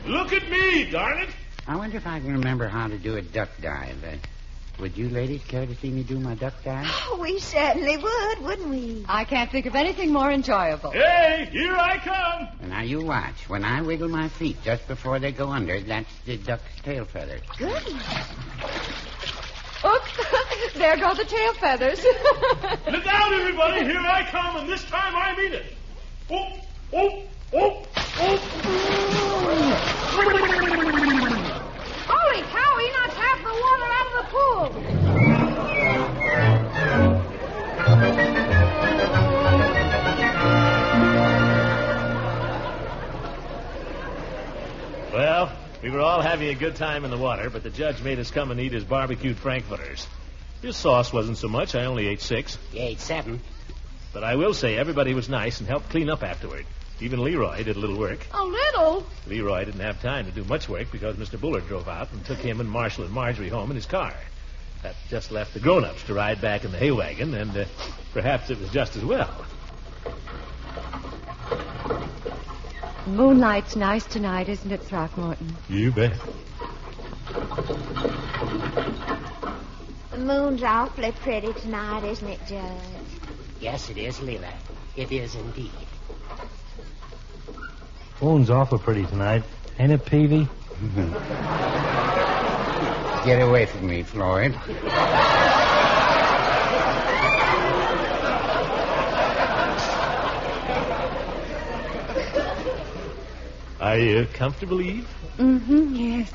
Look at me, darn it. I wonder if I can remember how to do a duck dive. Would you ladies care to see me do my duck dive? Oh, we certainly would, wouldn't we? I can't think of anything more enjoyable. Hey, here I come. And now you watch. When I wiggle my feet just before they go under, that's the duck's tail feathers. Goodness. Oops, there go the tail feathers. Look out, everybody. Here I come, and this time I mean it. Oh, oh, oh, oh. Holy cow, he knocks half the water out of the pool. Well, we were all having a good time in the water, but the judge made us come and eat his barbecued frankfurters. His sauce wasn't so much. I only ate 6. You ate 7. But I will say everybody was nice and helped clean up afterward. Even Leroy did a little work. A little? Leroy didn't have time to do much work because Mr. Bullard drove out and took him and Marshall and Marjorie home in his car. That just left the grown-ups to ride back in the hay wagon, and perhaps it was just as well. Moonlight's nice tonight, isn't it, Throckmorton? You bet. The moon's awfully pretty tonight, isn't it, Judge? Yes, it is, Leela. It is indeed. Moon's awful pretty tonight. Ain't it, Peavy? Get away from me, Floyd. Are you comfortable, Eve? Mm-hmm, yes.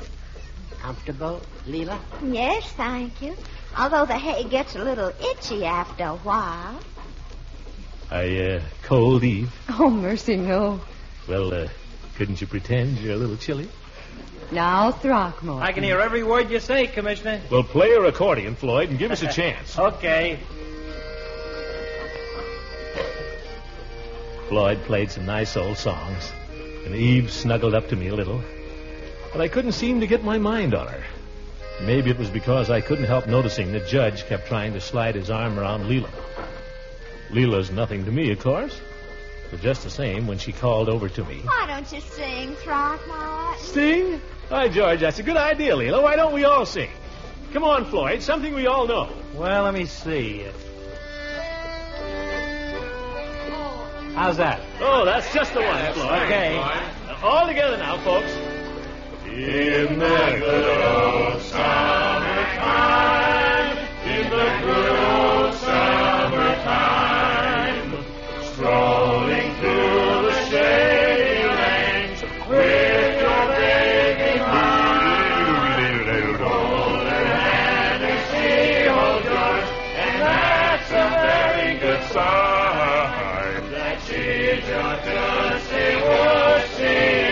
Comfortable, Leela? Yes, thank you. Although the hay gets a little itchy after a while. Are you cold, Eve? Oh, mercy, no. Well, couldn't you pretend you're a little chilly? Now, Throckmorton. I can hear every word you say, Commissioner. Well, play your accordion, Floyd, and give us a chance. Okay. Floyd played some nice old songs, and Eve snuggled up to me a little. But I couldn't seem to get my mind on her. Maybe it was because I couldn't help noticing the judge kept trying to slide his arm around Leela. Leela's nothing to me, of course. But just the same, when she called over to me... Why don't you sing, Throckmorton? Sing? Why, George, that's a good idea, Leela. Why don't we all sing? Come on, Floyd, something we all know. Well, let me see. How's that? Oh, that's just the one, Floyd. Okay. All together now, folks. In the good old summertime, in the good old summertime, strolling through the shady lanes with your baby mine, hold her hand and she holds yours, and that's a very good sign that she's your Tootsie Woosie.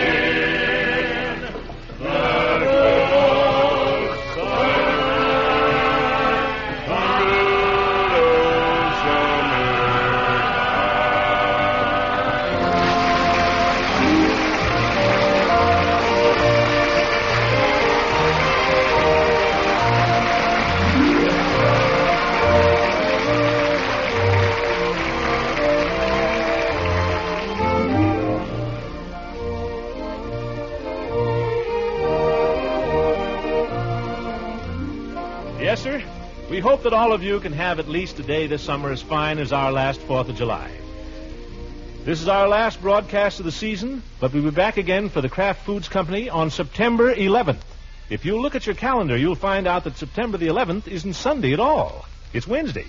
Yes, sir. We hope that all of you can have at least a day this summer as fine as our last 4th of July. This is our last broadcast of the season, but we'll be back again for the Kraft Foods Company on September 11th. If you look at your calendar, you'll find out that September the 11th isn't Sunday at all. It's Wednesday.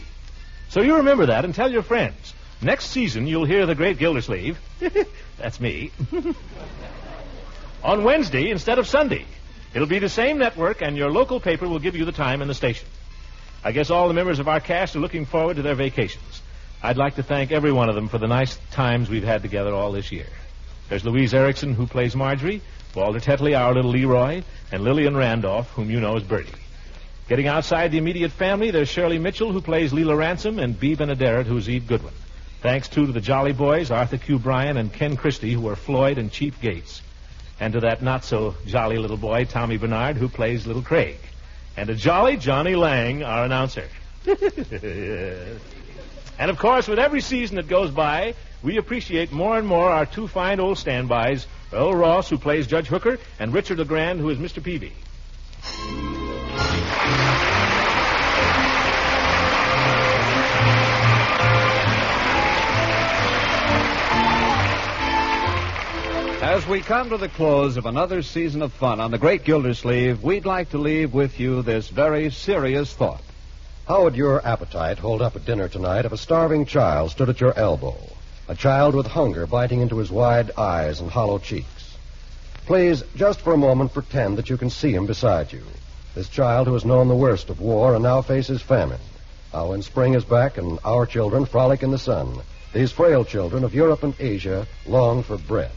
So you remember that and tell your friends. Next season, you'll hear the great Gildersleeve. That's me. On Wednesday instead of Sunday. It'll be the same network, and your local paper will give you the time and the station. I guess all the members of our cast are looking forward to their vacations. I'd like to thank every one of them for the nice times we've had together all this year. There's Louise Erickson, who plays Marjorie, Walter Tetley, our little Leroy, and Lillian Randolph, whom you know as Bertie. Getting outside the immediate family, there's Shirley Mitchell, who plays Leela Ransom, and Bea Benaderet, who's Eve Goodwin. Thanks, too, to the Jolly Boys, Arthur Q. Bryan, and Ken Christie, who are Floyd and Chief Gates. And to that not-so-jolly little boy, Tommy Bernard, who plays Little Craig. And to jolly Johnny Lang, our announcer. And, of course, with every season that goes by, we appreciate more and more our two fine old standbys, Earl Ross, who plays Judge Hooker, and Richard LeGrand, who is Mr. Peavy. As we come to the close of another season of fun on the Great Gildersleeve, we'd like to leave with you this very serious thought. How would your appetite hold up at dinner tonight if a starving child stood at your elbow? A child with hunger biting into his wide eyes and hollow cheeks. Please, just for a moment, pretend that you can see him beside you. This child who has known the worst of war and now faces famine. Now, when spring is back and our children frolic in the sun, these frail children of Europe and Asia long for bread.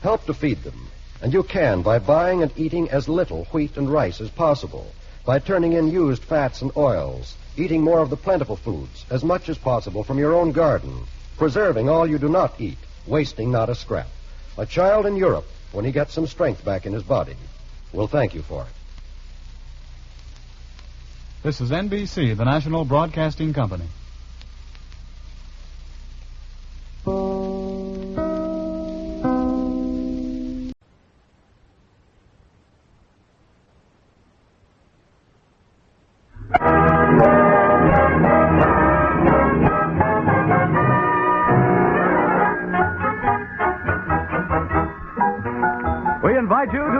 Help to feed them, and you can by buying and eating as little wheat and rice as possible, by turning in used fats and oils, eating more of the plentiful foods, as much as possible from your own garden, preserving all you do not eat, wasting not a scrap. A child in Europe, when he gets some strength back in his body, will thank you for it. This is NBC, the National Broadcasting Company.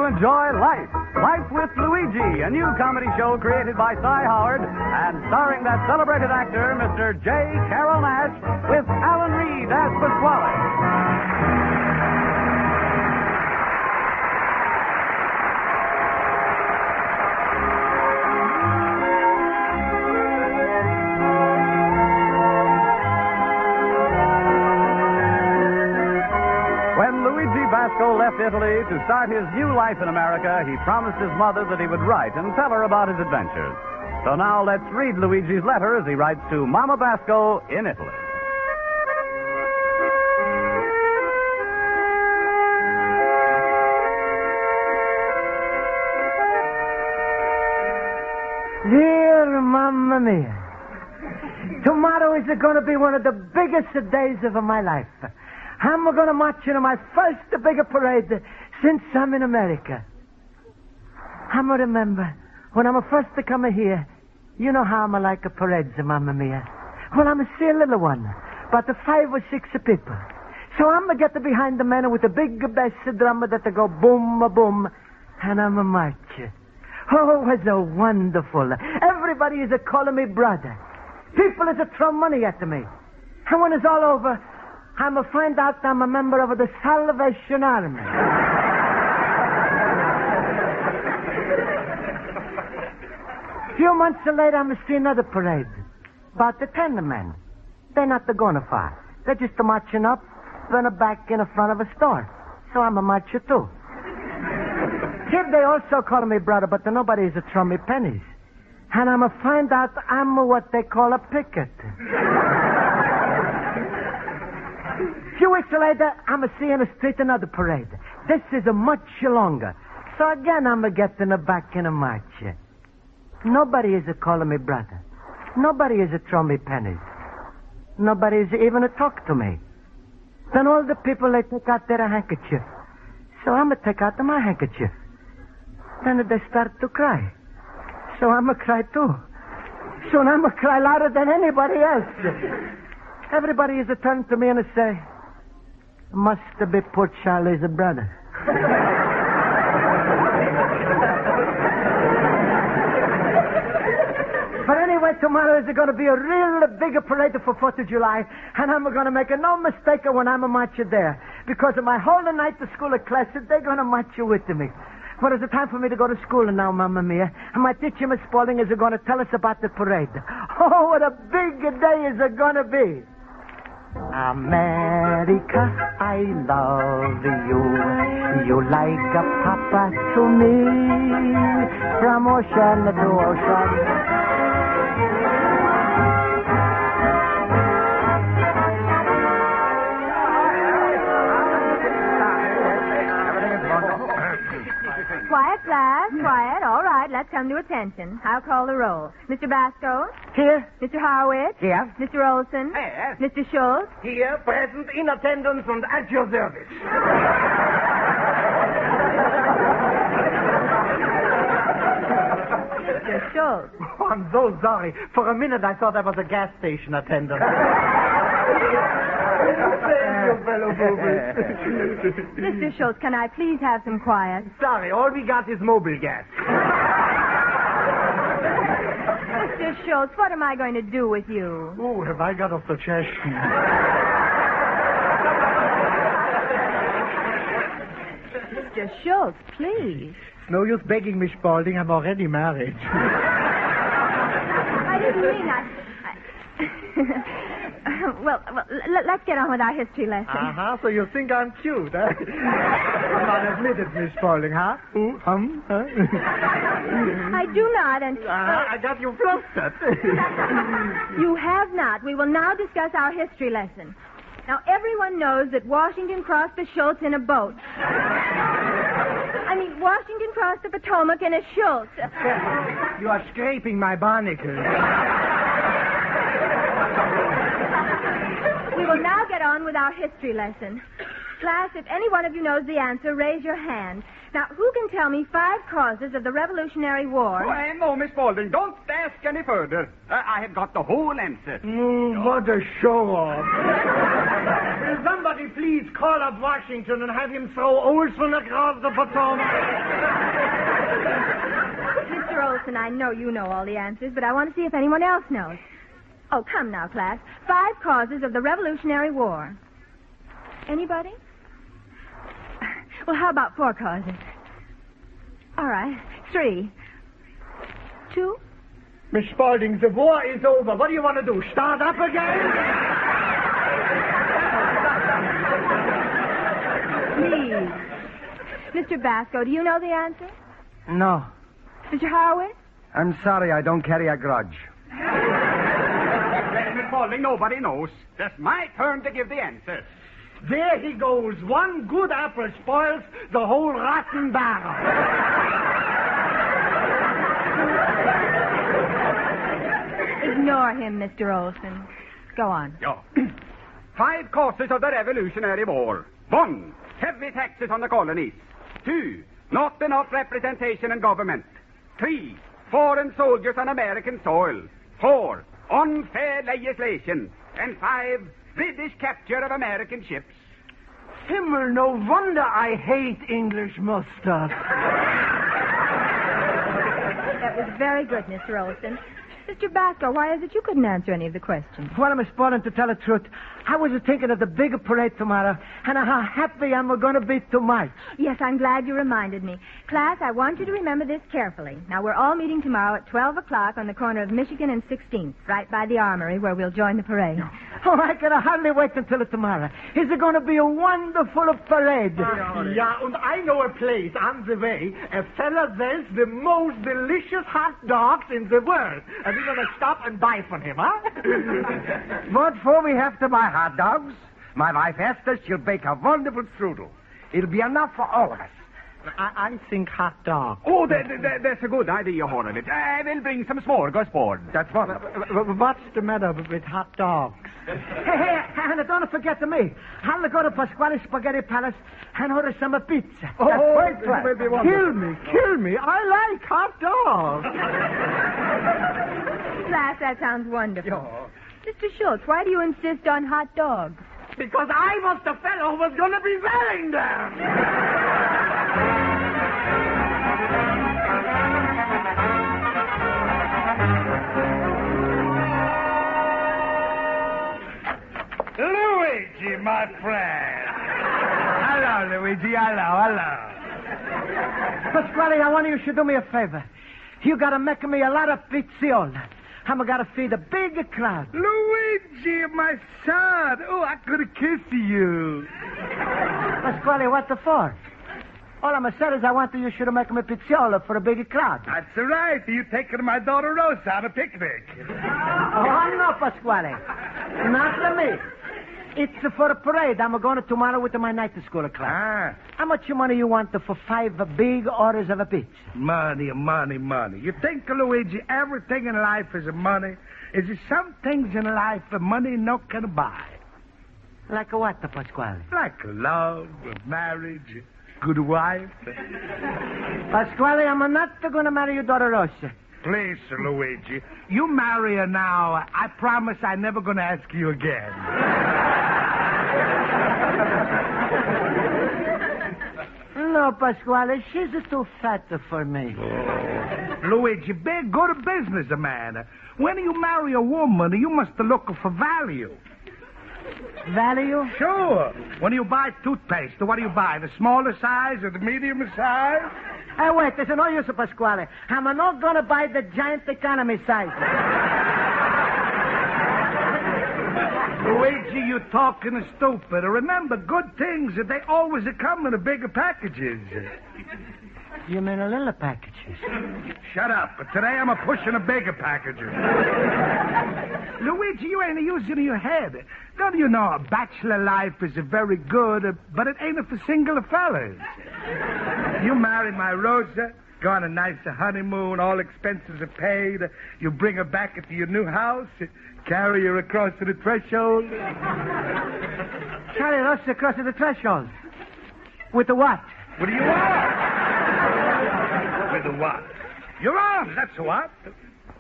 Enjoy Life. Life with Luigi, a new comedy show created by Cy Howard and starring that celebrated actor, Mr. J. Carroll Nash, with Alan Reed as Pasquale. Left Italy to start his new life in America, he promised his mother that he would write and tell her about his adventures. So now let's read Luigi's letter as he writes to Mama Basco in Italy. Dear Mamma Mia, tomorrow is going to be one of the biggest days of my life. I'm going to march in my first big parade since I'm in America. I'm going to remember when I'm first to come here, you know how I'm like a parade, Mamma Mia. Well, I'm a silly little one, but 5 or 6 people. So I'm going to get behind the man with the big bass drum that go boom, boom, and I'm a march. Oh, it was so wonderful. Everybody is calling me brother. People is throwing money at me. And when it's all over, I'm going to find out I'm a member of the Salvation Army. A few months later, I'm going to see another parade. About the 10 men. They're not going far. They're just marching up and back in front of a store. So I'm a marcher, too. Here they also call me brother, but nobody is throwing me pennies. And I'm going to find out I'm what they call a picket. A few weeks later, I'm going to see in the street another parade. This is a much longer. So again, I'm going to get in the back in a march. Nobody is calling me brother. Nobody is throwing me pennies. Nobody is even talk to me. Then all the people, they take out their handkerchief. So I'm going to take out my handkerchief. Then they start to cry. So I'm going to cry too. Soon I'm going to cry louder than anybody else. Everybody is turning to me and say, must be poor Charlie's brother. But anyway, tomorrow is going to be a real big parade for 4th of July, and I'm going to make no mistake when I'm a marcher there. Because of my whole night to school classes, they're going to march with me. But it's time for me to go to school now, Mamma Mia. And my teacher, Miss Spaulding, is going to tell us about the parade. Oh, what a big day is it going to be. Amen. America, I love you. You like a papa to me, from ocean to ocean. Quiet, class, quiet. All right, let's come to attention. I'll call the roll. Mr. Basco? Here. Mr. Harwitz? Here. Mr. Olson? Yes. Mr. Schultz? Here, present, in attendance, and at your service. Mr. Schultz. Oh, I'm so sorry. For a minute, I thought I was a gas station attendant. Thank you, fellow boobies. Mr. Schultz, can I please have some quiet? Sorry, all we got is mobile gas. Mr. Schultz, what am I going to do with you? Oh, have I got a suggestion? Mr. Schultz, please. No use begging me, Spaulding. I'm already married. I didn't mean Well, let's get on with our history lesson. Uh-huh, so you think I'm cute, huh? Come on, admit it, Miss Spaulding, huh? Ooh, huh? I do not, and... I got you flustered. You have not. We will now discuss our history lesson. Now, everyone knows that Washington crossed the Schultz in a boat. I mean, Washington crossed the Potomac in a Schultz. You are scraping my barnacles. We will now get on with our history lesson. Class, if any one of you knows the answer, raise your hand. Now, who can tell me 5 causes of the Revolutionary War? Oh, no, Miss Spaulding. Don't ask any further. I have got the whole answer. What a show-off. Will somebody please call up Washington and have him throw Olson across the Potomac? Mr. Olson, I know you know all the answers, but I want to see if anyone else knows. Oh, come now, class. 5 causes of the Revolutionary War. Anybody? Well, how about 4 causes? All right. 3. 2. Miss Spaulding, the war is over. What do you want to do? Start up again? Please. Mr. Basco, do you know the answer? No. Mr. Harwitz? I'm sorry, I don't carry a grudge. Miss Spaulding, nobody knows. It's my turn to give the answer. There he goes. One good apple spoils the whole rotten barrel. Ignore him, Mr. Olson. Go on. Yeah. 5 causes of the Revolutionary War. 1, heavy taxes on the colonies. 2, not enough representation in government. 3, foreign soldiers on American soil. 4, unfair legislation. And 5, British capture of American ships. Himmel, no wonder I hate English mustard. That was very good, Mr. Olson. Mr. Basco, why is it you couldn't answer any of the questions? Well, Miss Spaulding, to tell the truth, I was thinking of the big parade tomorrow and how happy I'm going to be tonight. Yes, I'm glad you reminded me. Class, I want you to remember this carefully. Now, we're all meeting tomorrow at 12 o'clock on the corner of Michigan and 16th, right by the Armory, where we'll join the parade. Oh, I can hardly wait until tomorrow. It's going to be a wonderful parade. Yeah, and I know a place on the way. A fella sells the most delicious hot dogs in the world. And we're going to stop and buy from him, huh? What for we have to buy hot dogs? My wife Esther, she'll bake a wonderful strudel. It'll be enough for all of us. I think hot dog. Oh, that's a good idea, Horowitz. I will bring some smorgasbord. That's wonderful. What's the matter with hot dogs? Hey, and don't forget to me. I'll go to Pasquale's Spaghetti Palace and order some pizza. Oh, that's kill me. I like hot dogs. Class, that sounds wonderful. Mr. Schultz, why do you insist on hot dogs? Because I was the fellow who was going to be selling them. Luigi, my friend. Hello, Luigi. Hello. Pasquale, I want you to do me a favor. You got to make me a lot of pizzioli. I'm going to feed a big crowd. Luigi! Luigi, my son. Oh, I could have kissed you. Pasquale, what the for? All I'm saying is I want you should make me pizziola for a big crowd. That's right. You taking my daughter Rosa on a picnic. Oh, no, Pasquale. Not for me. It's for a parade. I'm going tomorrow with my night school class. Ah. How much money you want for 5 big orders of a pizza? Money. You think, Luigi, everything in life is money? Is there some things in life that money no can buy? Like what, Pasquale? Like love, marriage, good wife. Pasquale, I'm not going to marry your daughter Rosa. Please, Luigi, you marry her now. I promise I'm never going to ask you again. No, Pasquale, she's too fat for me. Oh. Luigi, big, good businessman. When you marry a woman, you must look for value. Value? Sure. When you buy toothpaste, what do you buy? The smaller size or the medium size? Hey, wait, there's no use, Pasquale. I'm not going to buy the giant economy size. Luigi, you talking stupid. Remember, good things, they always come in bigger packages. You mean a little packages? Shut up. Today I'm pushing a bigger packages. Luigi, you ain't using your head. Don't you know, bachelor life is very good, but it ain't for single fellas. You marry my Rosa, go on a nice honeymoon, all expenses are paid. You bring her back into your new house, carry her across the threshold. Carry Rosa across the threshold? With the what? What do you want? With the what? Your arms, that's what.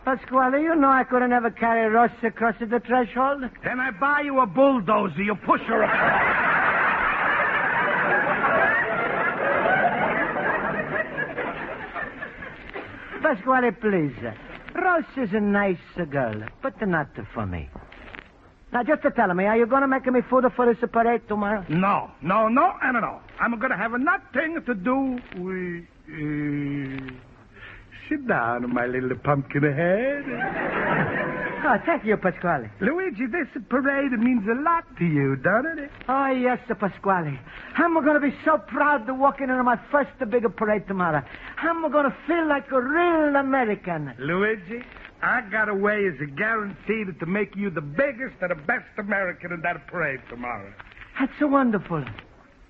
Pasquale, you know I could never carry Rosa across the threshold. Then I buy you a bulldozer. You push her across. Pasquale, please. Rosa is a nice girl, but not for me. Now, just to tell me, are you going to make me food for this parade tomorrow? No. I'm going to have nothing to do with... Sit down, my little pumpkin head. Oh, thank you, Pasquale. Luigi, this parade means a lot to you, doesn't it? Oh, yes, Pasquale. I'm going to be so proud to walk into my first big parade tomorrow. I'm going to feel like a real American. Luigi, I got a way as a guarantee to make you the biggest and the best American in that parade tomorrow. That's so wonderful.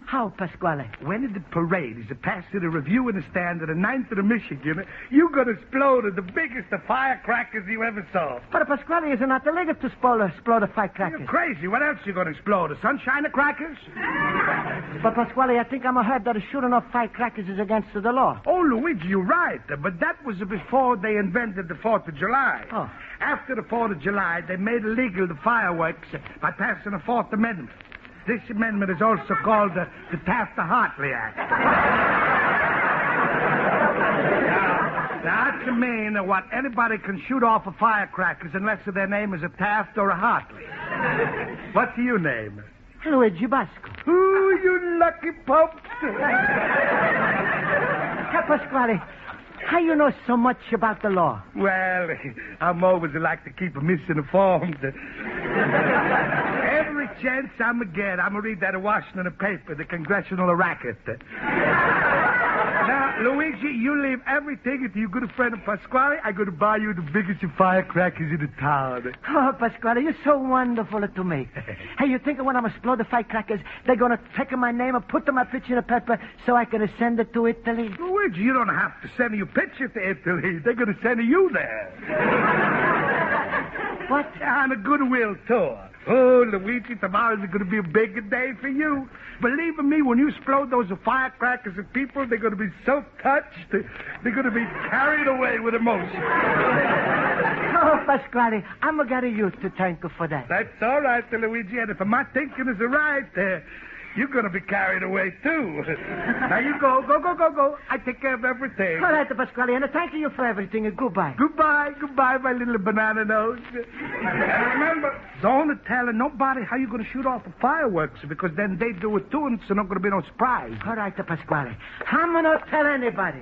How, Pasquale? When the parade is passed to the Review in the stand at the 9th of the Michigan, you're going to explode the biggest of firecrackers you ever saw. But Pasquale is not illegal to explode firecrackers. You're crazy. What else you going to explode? The sunshine crackers? But Pasquale, I think I'm heard that shooting off firecrackers is against the law. Oh, Luigi, you're right. But that was before they invented the 4th of July. Oh. After the 4th of July, they made illegal the fireworks by passing the 4th Amendment. This amendment is also called the Taft-Hartley Act. Now, that's mean what anybody can shoot off of firecrackers unless their name is a Taft or a Hartley. What's your name? Luigi Basco. Ooh, you lucky pup. Hey, Pasquale, how you know so much about the law? Well, I'm always like to keep misinformed. Every chance I'm going to get, I'm going to read that in Washington paper, the Congressional Racket. Now, Luigi, you leave everything to your good friend Pasquale. I'm going to buy you the biggest firecrackers in the town. Oh, Pasquale, you're so wonderful to me. Hey, you think when I'm explode the firecrackers, they're going to take my name and put my picture in a paper so I can send it to Italy? Luigi, you don't have to send your picture to Italy. They're going to send you there. What? On a goodwill tour. Oh, Luigi, tomorrow's going to be a big day for you. Believe me, when you explode those firecrackers at people, they're going to be so touched, they're going to be carried away with emotion. Oh, Pasquale, I'm going to get you to thank you for that. That's all right, Luigi, and if my thinking is right, you're going to be carried away, too. Now, you go. I take care of everything. All right, Pasquale, and thank you for everything. Goodbye. Goodbye, my little banana nose. And remember, don't tell nobody how you're going to shoot off the fireworks, because then they do it, too, and it's not going to be no surprise. All right, Pasquale. I'm going to tell anybody.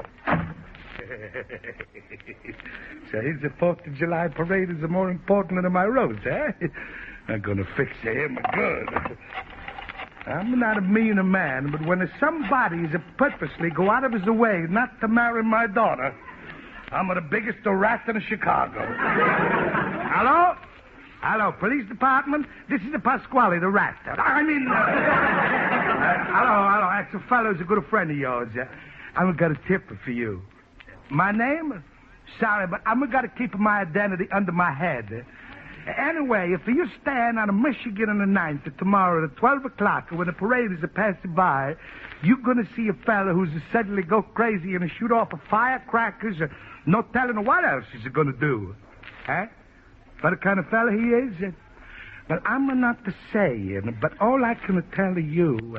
So here's the 4th of July parade is more important than my rose, eh? I'm going to fix him good. I'm not a mean man, but when somebody is purposely go out of his way not to marry my daughter, I'm the biggest rat in Chicago. Hello? Hello, police department? This is the Pasquale, the rat. Hello. That's a fellow who's a good friend of yours. I've got a tip for you. My name? Sorry, but I'm got to keep my identity under my head. Anyway, if you stand on a Michigan on the 9th tomorrow at 12 o'clock when the parade is passing by, you're going to see a fella who's suddenly go crazy and shoot off firecrackers. No telling what else he's going to do. Huh? What kind of fella he is? Well, I'm not to say, but all I can tell you,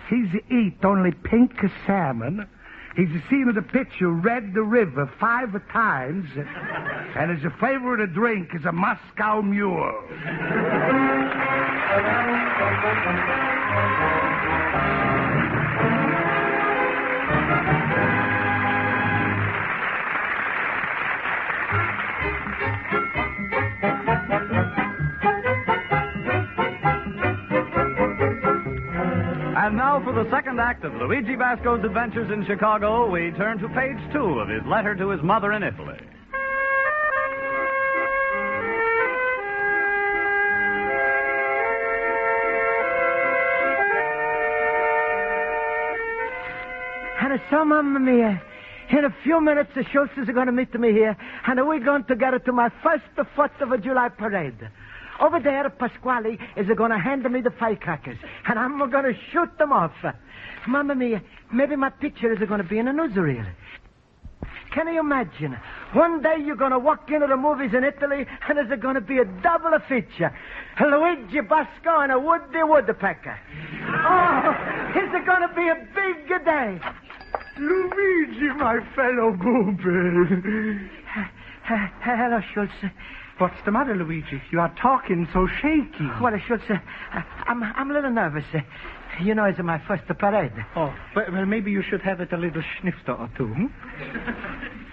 he's eat only pink salmon. He's seen the picture Red the River 5 times, and his favorite drink is a Moscow Mule. And now for the second act of Luigi Basco's adventures in Chicago, we turn to page 2 of his letter to his mother in Italy. And so, Mamma Mia, in a few minutes the Schultzes are going to meet me here, and we're going together to my first 4th of July parade. Over there, Pasquale is going to hand me the firecrackers, and I'm going to shoot them off. Mamma Mia, maybe my picture is going to be in a newsreel. Can you imagine? One day you're going to walk into the movies in Italy, and there's going to be a double feature. Luigi Basco and a Woody Woodpecker. Oh, it's going to be a big day. Luigi, my fellow booby. Hello, Schultz. What's the matter, Luigi? You are talking so shaky. Well, Schultz, I'm a little nervous. You know, it's my first parade. Oh, well, maybe you should have it a little snifter or two,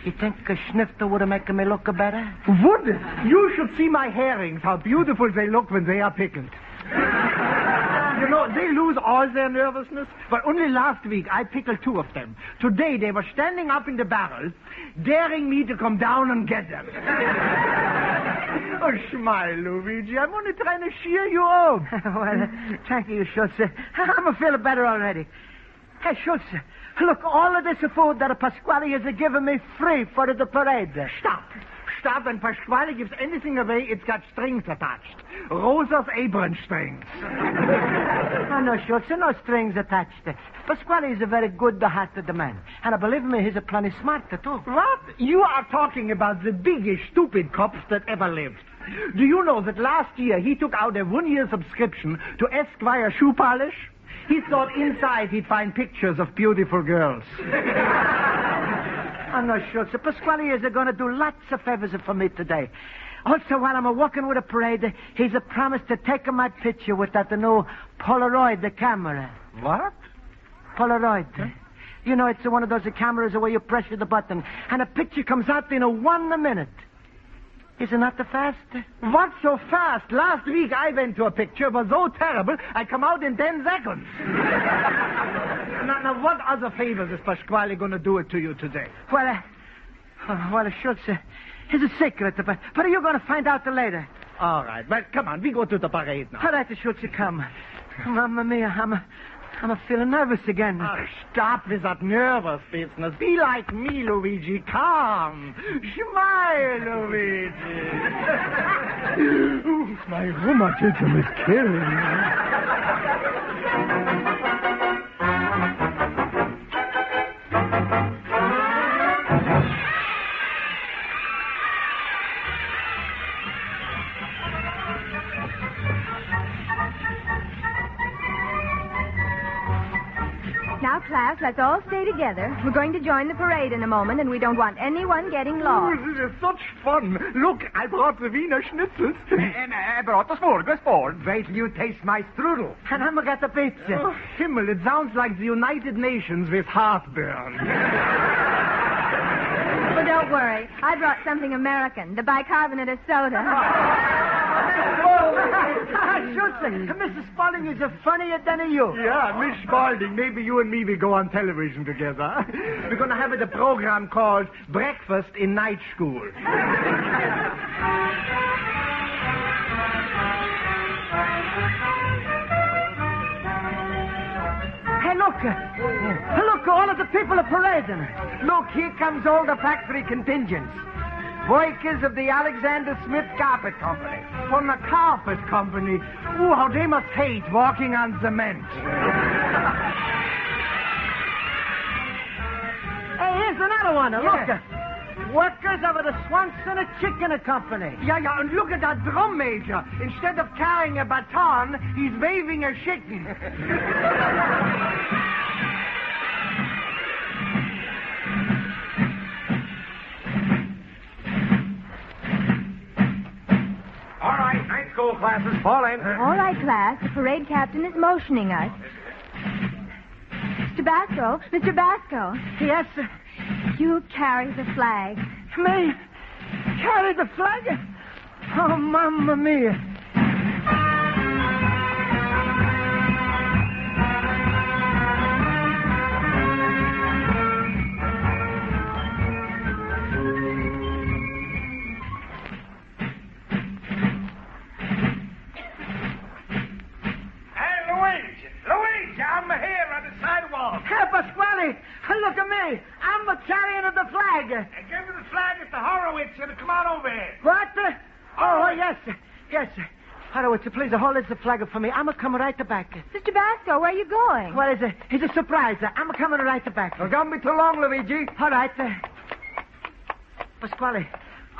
You think a snifter would make me look better? Would? You should see my herrings, how beautiful they look when they are pickled. You know, they lose all their nervousness, but only last week I pickled 2 of them. Today they were standing up in the barrel, daring me to come down and get them. Oh, smile, Luigi. I'm only trying to cheer you up. Well, thank you, Schultz. I'm feeling better already. Hey, Schultz, look, all of this food that Pasquale has given me free for the parade. Stop. When Pasquale gives anything away, it's got strings attached. Rosa's apron strings. Oh, no, Schultz, no strings attached. Pasquale is a very good-hearted man. And believe me, he's plenty smart, too. What? You are talking about the biggest stupid cops that ever lived. Do you know that last year he took out a 1-year subscription to 𝒆𝒔 shoe polish? He thought inside he'd find pictures of beautiful girls. I'm not sure. So Pasquale is going to do lots of favors for me today. Also, while I'm walking with a parade, he's promised to take my picture with that new Polaroid camera. What? Polaroid. Huh? You know, it's one of those cameras where you press the button, and a picture comes out in 1 minute. Isn't that the fast? What so fast? Last week I went to a picture. It was so terrible, I come out in 10 seconds. Now, what other favors is Pasquale going to do it to you today? Well, Schultz, it's a secret, but you're going to find out later. All right. Well, come on. We go to the parade now. All right, Schultz, come. Mamma mia, I'm feeling nervous again. Oh, stop with that nervous business. Be like me, Luigi. Calm. Smile, Luigi. My rheumatism is killing me. Now, class, let's all stay together. We're going to join the parade in a moment, and we don't want anyone getting lost. Oh, this is such fun. Look, I brought the Wiener Schnitzels. And I brought the smorgasbord. Wait till you taste my strudel. And I'm going to get the pizza. Oh, Himmel, it sounds like the United Nations with heartburn. Well, don't worry. I brought something American, the bicarbonate of soda. listen. Mrs. Spaulding is funnier than you. Yeah, Miss Spaulding, maybe you and me will go on television together. We're going to have a program called Breakfast in Night School. Hey, look. Look, all of the people are parading. Look, here comes all the factory contingents. Workers of the Alexander Smith Carpet Company. From the Carpet Company. Ooh, how they must hate walking on cement. Hey, here's another one. Look. Workers of the Swanson Chicken Company. Yeah, and look at that drum major. Instead of carrying a baton, he's waving a chicken. All right, night school classes, fall in. All right, class. The parade captain is motioning us. Mr. Basco. Yes, sir. You carry the flag. Me? Carry the flag? Oh, Mamma Mia. Luigi, I'm here on the sidewalk. Hey, Pasquale, look at me. I'm the carrier of the flag. Give me the flag at the Horowitz and come on over here. What? Oh, yes. Yes. Horowitz, please hold this flag for me. I'm coming right back. Mr. Basco, where are you going? Well, it's a surprise. I'm coming right back. Don't be too long, Luigi. All right. Pasquale,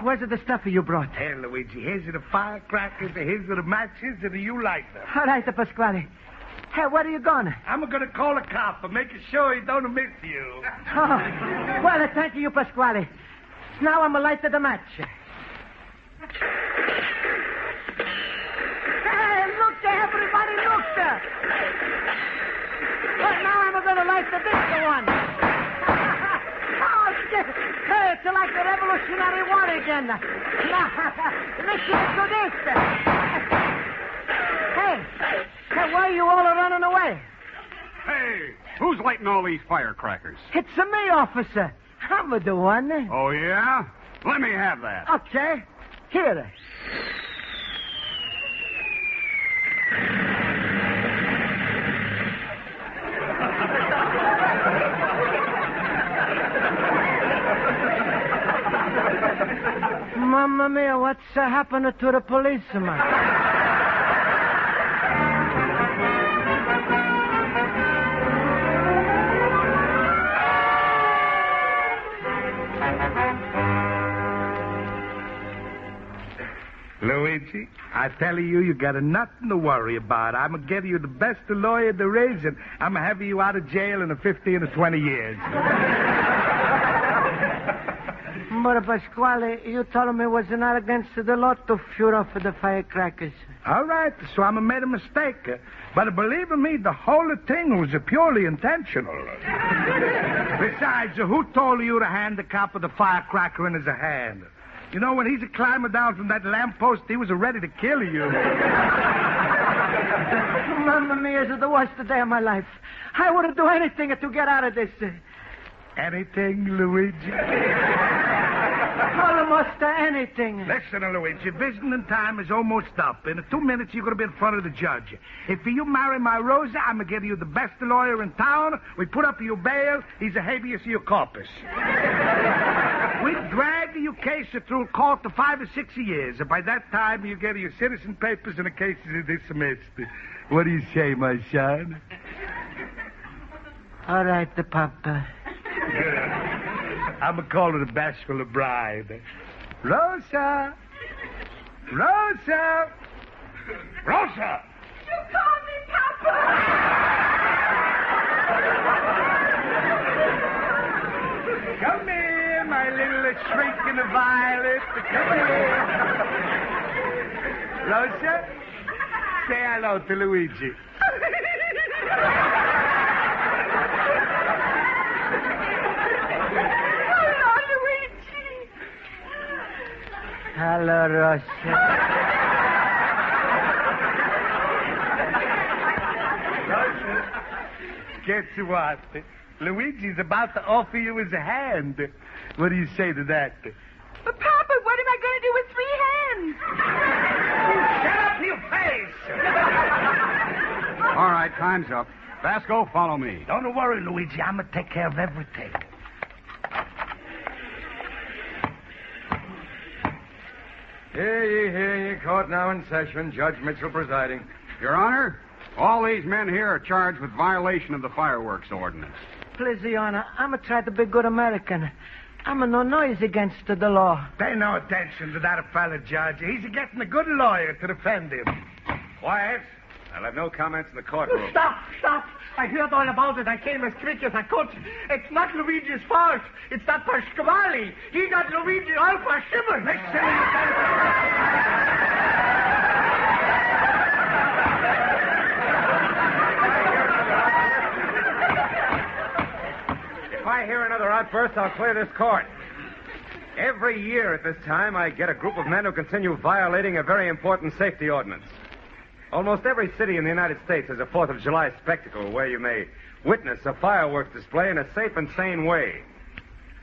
where's the stuff you brought? Hey, Luigi, here's the firecrackers, here's the matches, and you like them. All right, Pasquale. Hey, where are you going? I'm going to call a cop and make sure he don't miss you. Oh, well, thank you, Pasquale. Now I'm light the match. Hey, look, everybody, look. Well, now I'm going to light the bigger one. Oh, shit. Hey, it's like the Revolutionary War again. Now, listen to this. Hey, why are you all running away? Hey, who's lighting all these firecrackers? It's me, officer. I'm the one. Oh, yeah? Let me have that. Okay. Here. Mamma mia, what's happened to the policeman? Luigi, I tell you got nothing to worry about. I'm going to give you the best lawyer there is, and I'm going to have you out of jail in 15 or 20 years. But, Pasquale, you told me it was not against the law to shoot off the firecrackers. All right, so I made a mistake. But believe me, the whole thing was purely intentional. Besides, who told you to hand the cop the firecracker in his hand? You know, when he's climbing down from that lamppost, he was ready to kill you. Mamma mia, it's the worst day of my life. I wouldn't do anything to get out of this. Anything, Luigi? Almost anything. Listen, Luigi, visiting time is almost up. In 2 minutes, you're going to be in front of the judge. If you marry my Rosa, I'm going to give you the best lawyer in town. We put up your bail. He's a habeas corpus. We drag your case through court to 5 or 6 years. And by that time, you get your citizen papers and the case is dismissed. What do you say, my son? All right, Papa. I'm going to call her the bashful bride. Rosa! Rosa! Rosa! You call me Papa! Come here, my little shrieking violet. Come here. Rosa, say hello to Luigi. Hello, Rosa. Guess what? Luigi's about to offer you his hand. What do you say to that? But, Papa, what am I going to do with 3 hands? Shut up, you face! All right, time's up. Vasco, follow me. Don't worry, Luigi. I'm going to take care of everything. Hear ye. Court now in session. Judge Mitchell presiding. Your Honor, all these men here are charged with violation of the fireworks ordinance. Please, Your Honor, I'm a try to be good American. I'm a no noise against the law. Pay no attention to that fella, Judge. He's getting a good lawyer to defend him. Quiet. I'll have no comments in the courtroom. Stop. I heard all about it. I came as quick as I could. It's not Luigi's fault. It's that 𝒆𝒔. He got Luigi all for shivering. If I hear another outburst, I'll clear this court. Every year at this time, I get a group of men who continue violating a very important safety ordinance. Almost every city in the United States has a 4th of July spectacle where you may witness a fireworks display in a safe and sane way.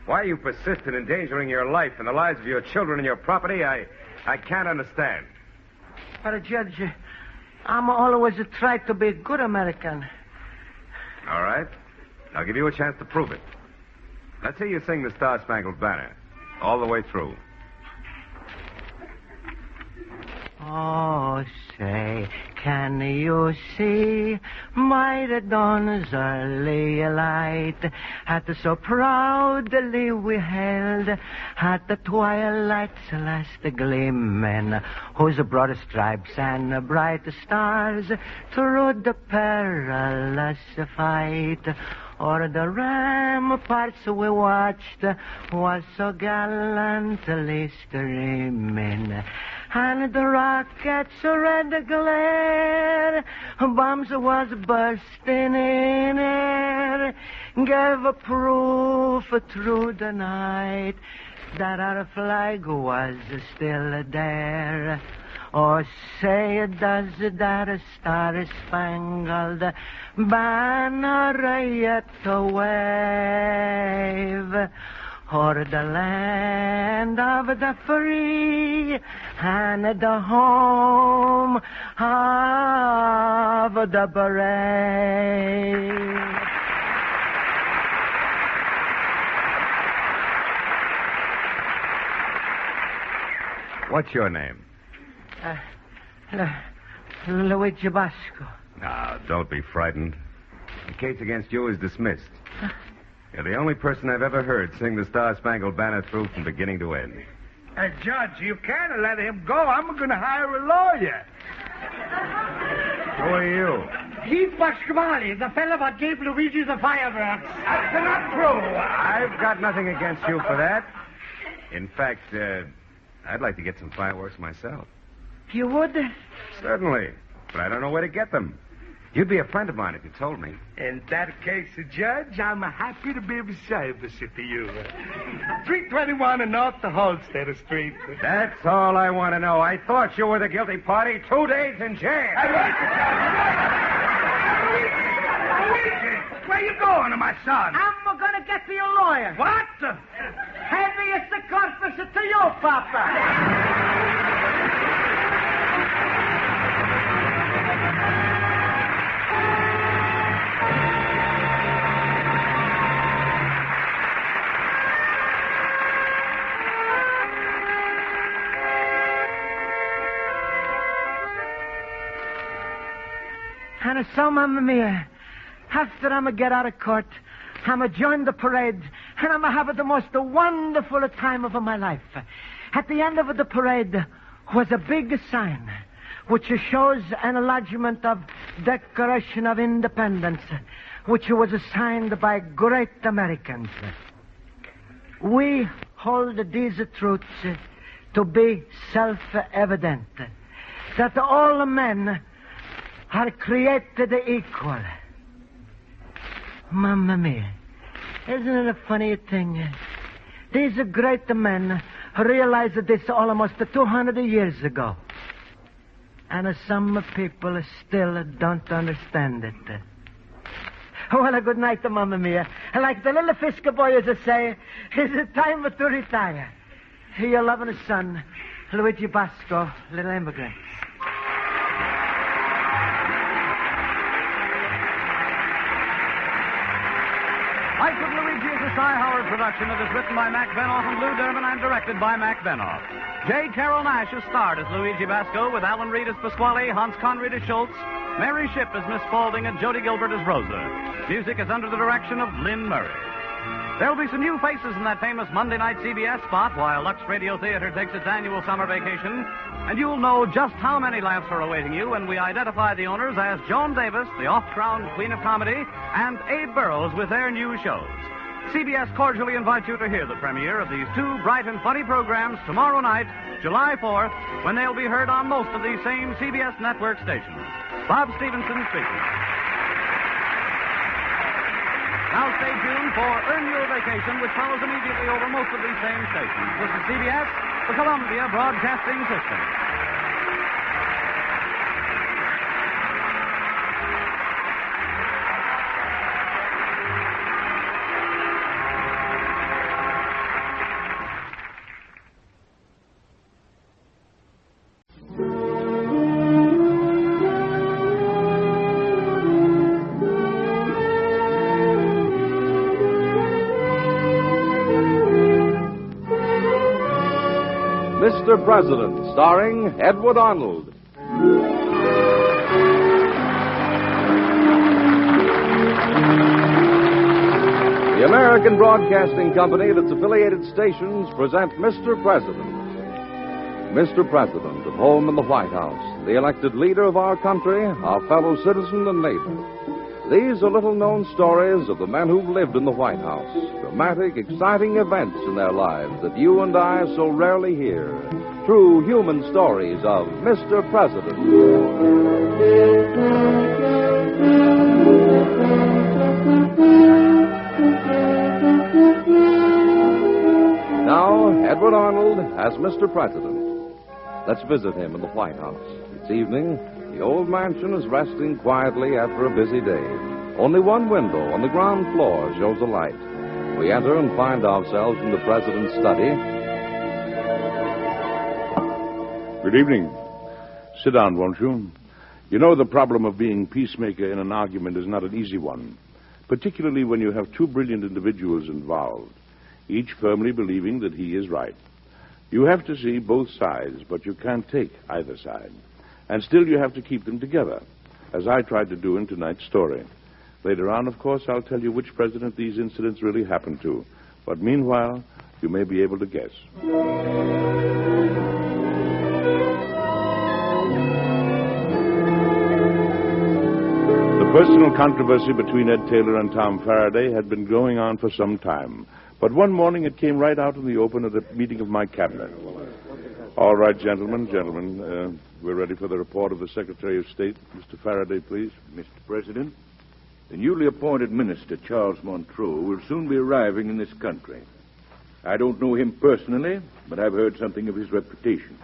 Why you persist in endangering your life and the lives of your children and your property, I can't understand. But, Judge, I'm always try to be a good American. All right. I'll give you a chance to prove it. Let's hear you sing the Star-Spangled Banner all the way through. Oh, say, can you see by the dawn's early light, at so proudly we hailed, at the twilight's last gleaming, whose broad stripes and bright stars through the perilous fight, o'er the ramparts we watched was so gallantly streaming, and the rockets' red glare, bombs was bursting in air, gave a proof through the night that our flag was still there. Oh, say, does that star-spangled banner yet wave o'er the land of the free and the home of the brave? What's your name? Luigi Basco. Now, don't be frightened. The case against you is dismissed. You're the only person I've ever heard sing the Star-Spangled Banner through from beginning to end. Judge, you can't let him go. I'm going to hire a lawyer. Who are you? He's 𝒆𝒔, the fellow that gave Luigi the fireworks. That's not true. I've got nothing against you for that. In fact, I'd like to get some fireworks myself. You would? Certainly. But I don't know where to get them. You'd be a friend of mine if you told me. In that case, Judge, I'm happy to be of service to you. 321 and North the Holstead Street. That's all I want to know. I thought you were the guilty party. 2 days in jail. Where you going, my son? I'm going to get me a lawyer. What? Heaviest the corpus to you, Papa. And so, Mamma Mia, after I'm going to get out of court, I'm going to join the parade, and I'm going to have the most wonderful time of my life. At the end of the parade was a big sign, which shows an enlargement of Declaration of Independence, which was signed by great Americans. We hold these truths to be self-evident, that all men are created equal. Mamma mia, isn't it a funny thing? These great men realized this almost 200 years ago. And some people still don't understand it. Well, a good night to Mamma Mia. And like the little Fisker boy used to say, it's time to retire. Your loving son, Luigi Basco, little immigrant. Life with Luigi is a Cy Howard production. It is written by Mac Benoff and Lou Durbin and directed by Mac Benoff. J. Carroll Nash is starred as Luigi Basco with Alan Reed as Pasquale, Hans Conried as Schultz, Mary Shipp as Miss Spaulding, and Jody Gilbert as Rosa. Music is under the direction of Lynn Murray. There'll be some new faces in that famous Monday night CBS spot while Lux Radio Theater takes its annual summer vacation. And you'll know just how many laughs are awaiting you when we identify the owners as Joan Davis, the oft-crowned Queen of Comedy, and Abe Burrows with their new shows. CBS cordially invites you to hear the premiere of these two bright and funny programs tomorrow night, July 4th, when they'll be heard on most of these same CBS network stations. Bob Stevenson speaking. Now stay tuned for Earn Your Vacation, which follows immediately over most of these same stations. This is CBS, the Columbia Broadcasting System. Mr. President, starring Edward Arnold. The American Broadcasting Company and its affiliated stations present Mr. President. Mr. President, at home in the White House, the elected leader of our country, our fellow citizen and neighbor. These are little-known stories of the men who've lived in the White House. Dramatic, exciting events in their lives that you and I so rarely hear. True human stories of Mr. President. Now, Edward Arnold as Mr. President. Let's visit him in the White House. It's evening. The old mansion is resting quietly after a busy day. Only one window on the ground floor shows a light. We enter and find ourselves in the president's study. Good evening. Sit down, won't you? You know, the problem of being peacemaker in an argument is not an easy one, particularly when you have two brilliant individuals involved, each firmly believing that he is right. You have to see both sides, but you can't take either side. And still you have to keep them together, as I tried to do in tonight's story. Later on, of course, I'll tell you which president these incidents really happened to. But meanwhile, you may be able to guess. The personal controversy between Ed Taylor and Tom Faraday had been going on for some time. But one morning it came right out in the open at a meeting of my cabinet. All right, gentlemen, we're ready for the report of the Secretary of State. Mr. Faraday, please. Mr. President, the newly appointed minister, Charles Montague, will soon be arriving in this country. I don't know him personally, but I've heard something of his reputation.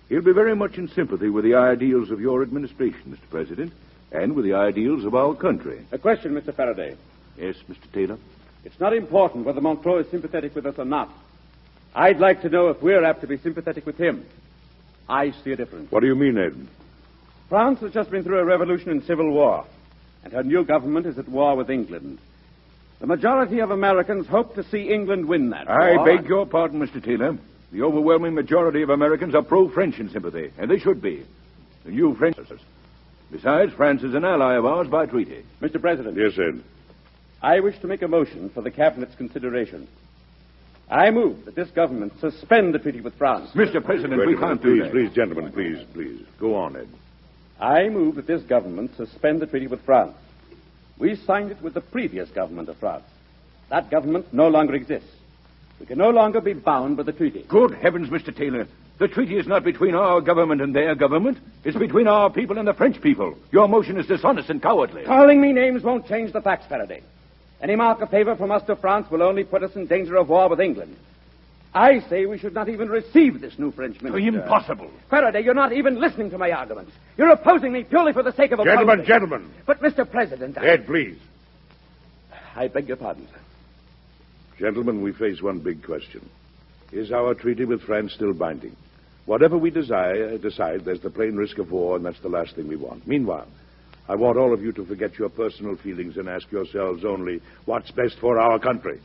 He'll be very much in sympathy with the ideals of your administration, Mr. President, and with the ideals of our country. A question, Mr. Faraday. Yes, Mr. Taylor? It's not important whether Montague is sympathetic with us or not. I'd like to know if we're apt to be sympathetic with him. I see a difference. What do you mean, Ed? France has just been through a revolution and civil war, and her new government is at war with England. The majority of Americans hope to see England win that war. I beg your pardon, Mr. Taylor. The overwhelming majority of Americans are pro-French in sympathy, and they should be. The new French... Besides, France is an ally of ours by treaty. Mr. President. Yes, Ed. I wish to make a motion for the Cabinet's consideration. I move that this government suspend the treaty with France. Mr. President, we can't do that. Please, gentlemen, please. Go on, Ed. I move that this government suspend the treaty with France. We signed it with the previous government of France. That government no longer exists. We can no longer be bound by the treaty. Good heavens, Mr. Taylor. The treaty is not between our government and their government. It's between our people and the French people. Your motion is dishonest and cowardly. Calling me names won't change the facts, Faraday. Any mark of favor from us to France will only put us in danger of war with England. I say we should not even receive this new French minister. Impossible. Faraday, you're not even listening to my arguments. You're opposing me purely for the sake of opposing. Gentlemen. But, Mr. President... Ed, please. I beg your pardon, sir. Gentlemen, we face one big question. Is our treaty with France still binding? Whatever we decide, there's the plain risk of war, and that's the last thing we want. Meanwhile, I want all of you to forget your personal feelings and ask yourselves only what's best for our country.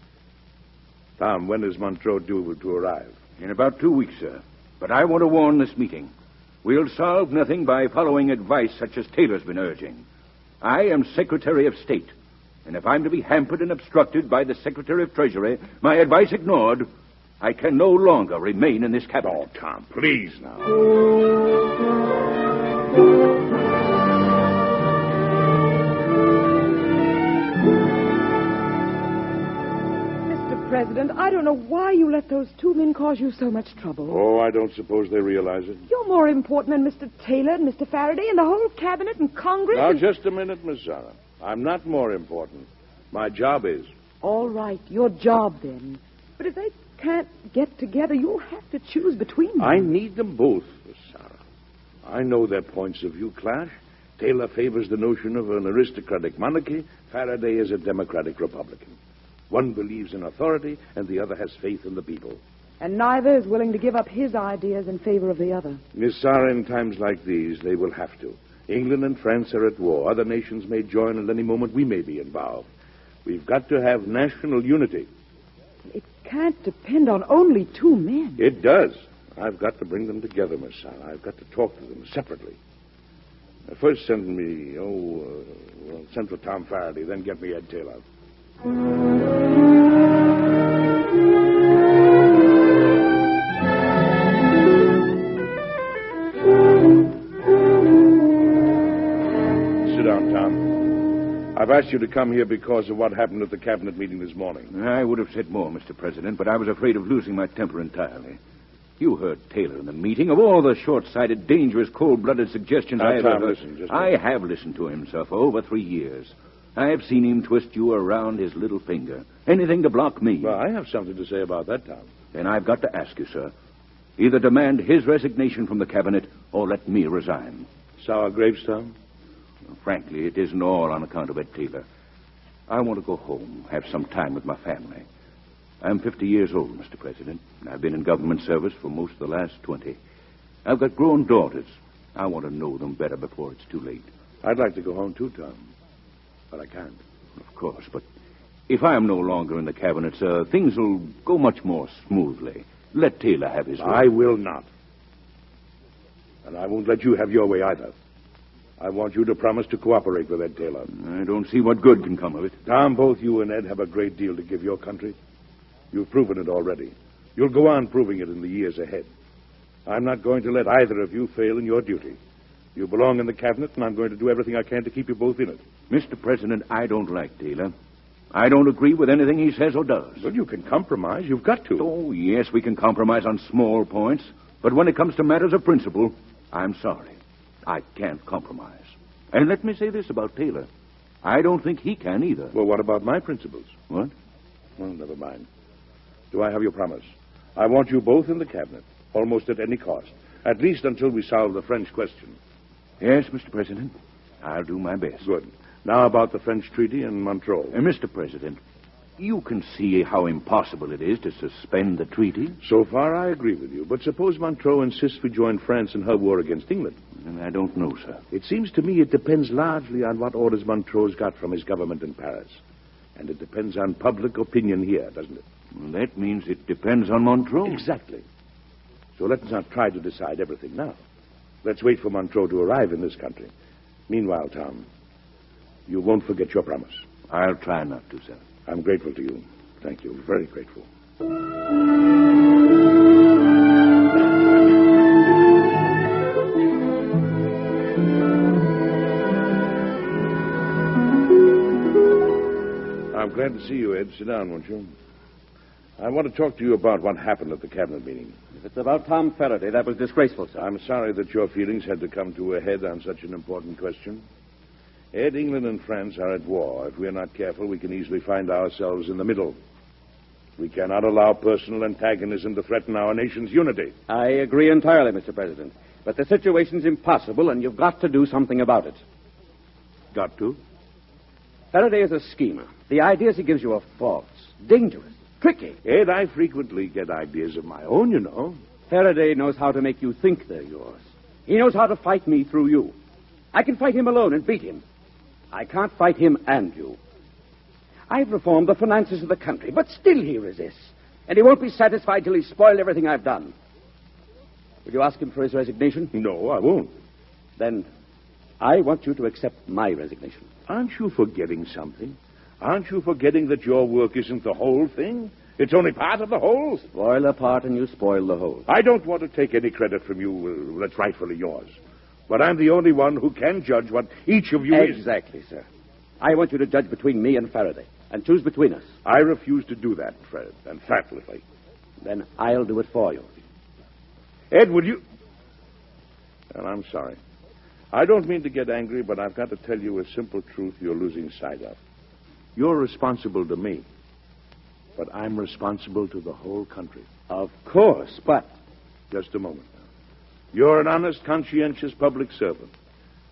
Tom, when is Montague due to arrive? In about 2 weeks, sir. But I want to warn this meeting. We'll solve nothing by following advice such as Taylor's been urging. I am Secretary of State. And if I'm to be hampered and obstructed by the Secretary of Treasury, my advice ignored, I can no longer remain in this cabinet. Oh, Tom, please now. Mr. President, I don't know why you let those two men cause you so much trouble. Oh, I don't suppose they realize it. You're more important than Mr. Taylor and Mr. Faraday and the whole cabinet and Congress. Now, just a minute, Miss Sarah. I'm not more important. My job is. All right, your job then. But if they can't get together, you'll have to choose between them. I need them both, Miss Sarah. I know their points of view clash. Taylor favors the notion of an aristocratic monarchy. Faraday is a democratic republican. One believes in authority, and the other has faith in the people. And neither is willing to give up his ideas in favor of the other. Miss Sarah, in times like these, they will have to. England and France are at war. Other nations may join at any moment. We may be involved. We've got to have national unity. It can't depend on only two men. It does. I've got to bring them together, Miss Sarah. I've got to talk to them separately. First send me, send for Tom Faraday, then get me Ed Taylor. Sit down, Tom. I've asked you to come here because of what happened at the cabinet meeting this morning. I would have said more, Mr. President, but I was afraid of losing my temper entirely. You heard Taylor in the meeting. Of all the short-sighted, dangerous, cold-blooded suggestions I have ever... Listen, I have listened to him, sir, for over 3 years. I have seen him twist you around his little finger. Anything to block me. Well, I have something to say about that, Tom. Then I've got to ask you, sir. Either demand his resignation from the cabinet or let me resign. Sour grapes, Tom? Frankly, it isn't all on account of Ed Taylor. I want to go home, have some time with my family. I'm 50 years old, Mr. President, and I've been in government service for most of the last 20. I've got grown daughters. I want to know them better before it's too late. I'd like to go home, too, Tom. But I can't. Of course, but if I am no longer in the cabinet, sir, things will go much more smoothly. Let Taylor have his way. I will not. And I won't let you have your way either. I want you to promise to cooperate with Ed Taylor. I don't see what good can come of it. Tom, both you and Ed have a great deal to give your country. You've proven it already. You'll go on proving it in the years ahead. I'm not going to let either of you fail in your duty. You belong in the cabinet, and I'm going to do everything I can to keep you both in it. Mr. President, I don't like Taylor. I don't agree with anything he says or does. Well, you can compromise. You've got to. Oh, yes, we can compromise on small points. But when it comes to matters of principle, I'm sorry. I can't compromise. And let me say this about Taylor. I don't think he can either. Well, what about my principles? What? Well, never mind. Do I have your promise? I want you both in the cabinet, almost at any cost. At least until we solve the French question. Yes, Mr. President. I'll do my best. Good. Now about the French treaty and Montague. Mr. President, you can see how impossible it is to suspend the treaty. So far, I agree with you. But suppose Montague insists we join France in her war against England. And I don't know, sir. It seems to me it depends largely on what orders Montague's got from his government in Paris. And it depends on public opinion here, doesn't it? Well, that means it depends on Montague. Exactly. So let's not try to decide everything now. Let's wait for Montague to arrive in this country. Meanwhile, Tom, you won't forget your promise. I'll try not to, sir. I'm grateful to you. Thank you. Very grateful. I'm glad to see you, Ed. Sit down, won't you? I want to talk to you about what happened at the cabinet meeting. If it's about Tom Faraday, that was disgraceful, sir. I'm sorry that your feelings had to come to a head on such an important question. Ed, England and France are at war. If we're not careful, we can easily find ourselves in the middle. We cannot allow personal antagonism to threaten our nation's unity. I agree entirely, Mr. President. But the situation's impossible, and you've got to do something about it. Got to? Faraday is a schemer. The ideas he gives you are false, dangerous, tricky. Ed, I frequently get ideas of my own, you know. Faraday knows how to make you think they're yours. He knows how to fight me through you. I can fight him alone and beat him. I can't fight him and you. I've reformed the finances of the country, but still he resists. And he won't be satisfied till he's spoiled everything I've done. Will you ask him for his resignation? No, I won't. Then I want you to accept my resignation. Aren't you forgetting something? Aren't you forgetting that your work isn't the whole thing? It's only part of the whole? Spoil a part and you spoil the whole. I don't want to take any credit from you that's rightfully yours. But I'm the only one who can judge what each of you is. Exactly, sir. I want you to judge between me and Faraday and choose between us. I refuse to do that, Fred, emphatically. Then I'll do it for you. Ed, would you... Well, I'm sorry. I don't mean to get angry, but I've got to tell you a simple truth you're losing sight of. You're responsible to me, but I'm responsible to the whole country. Of course, but... Just a moment now. You're an honest, conscientious public servant,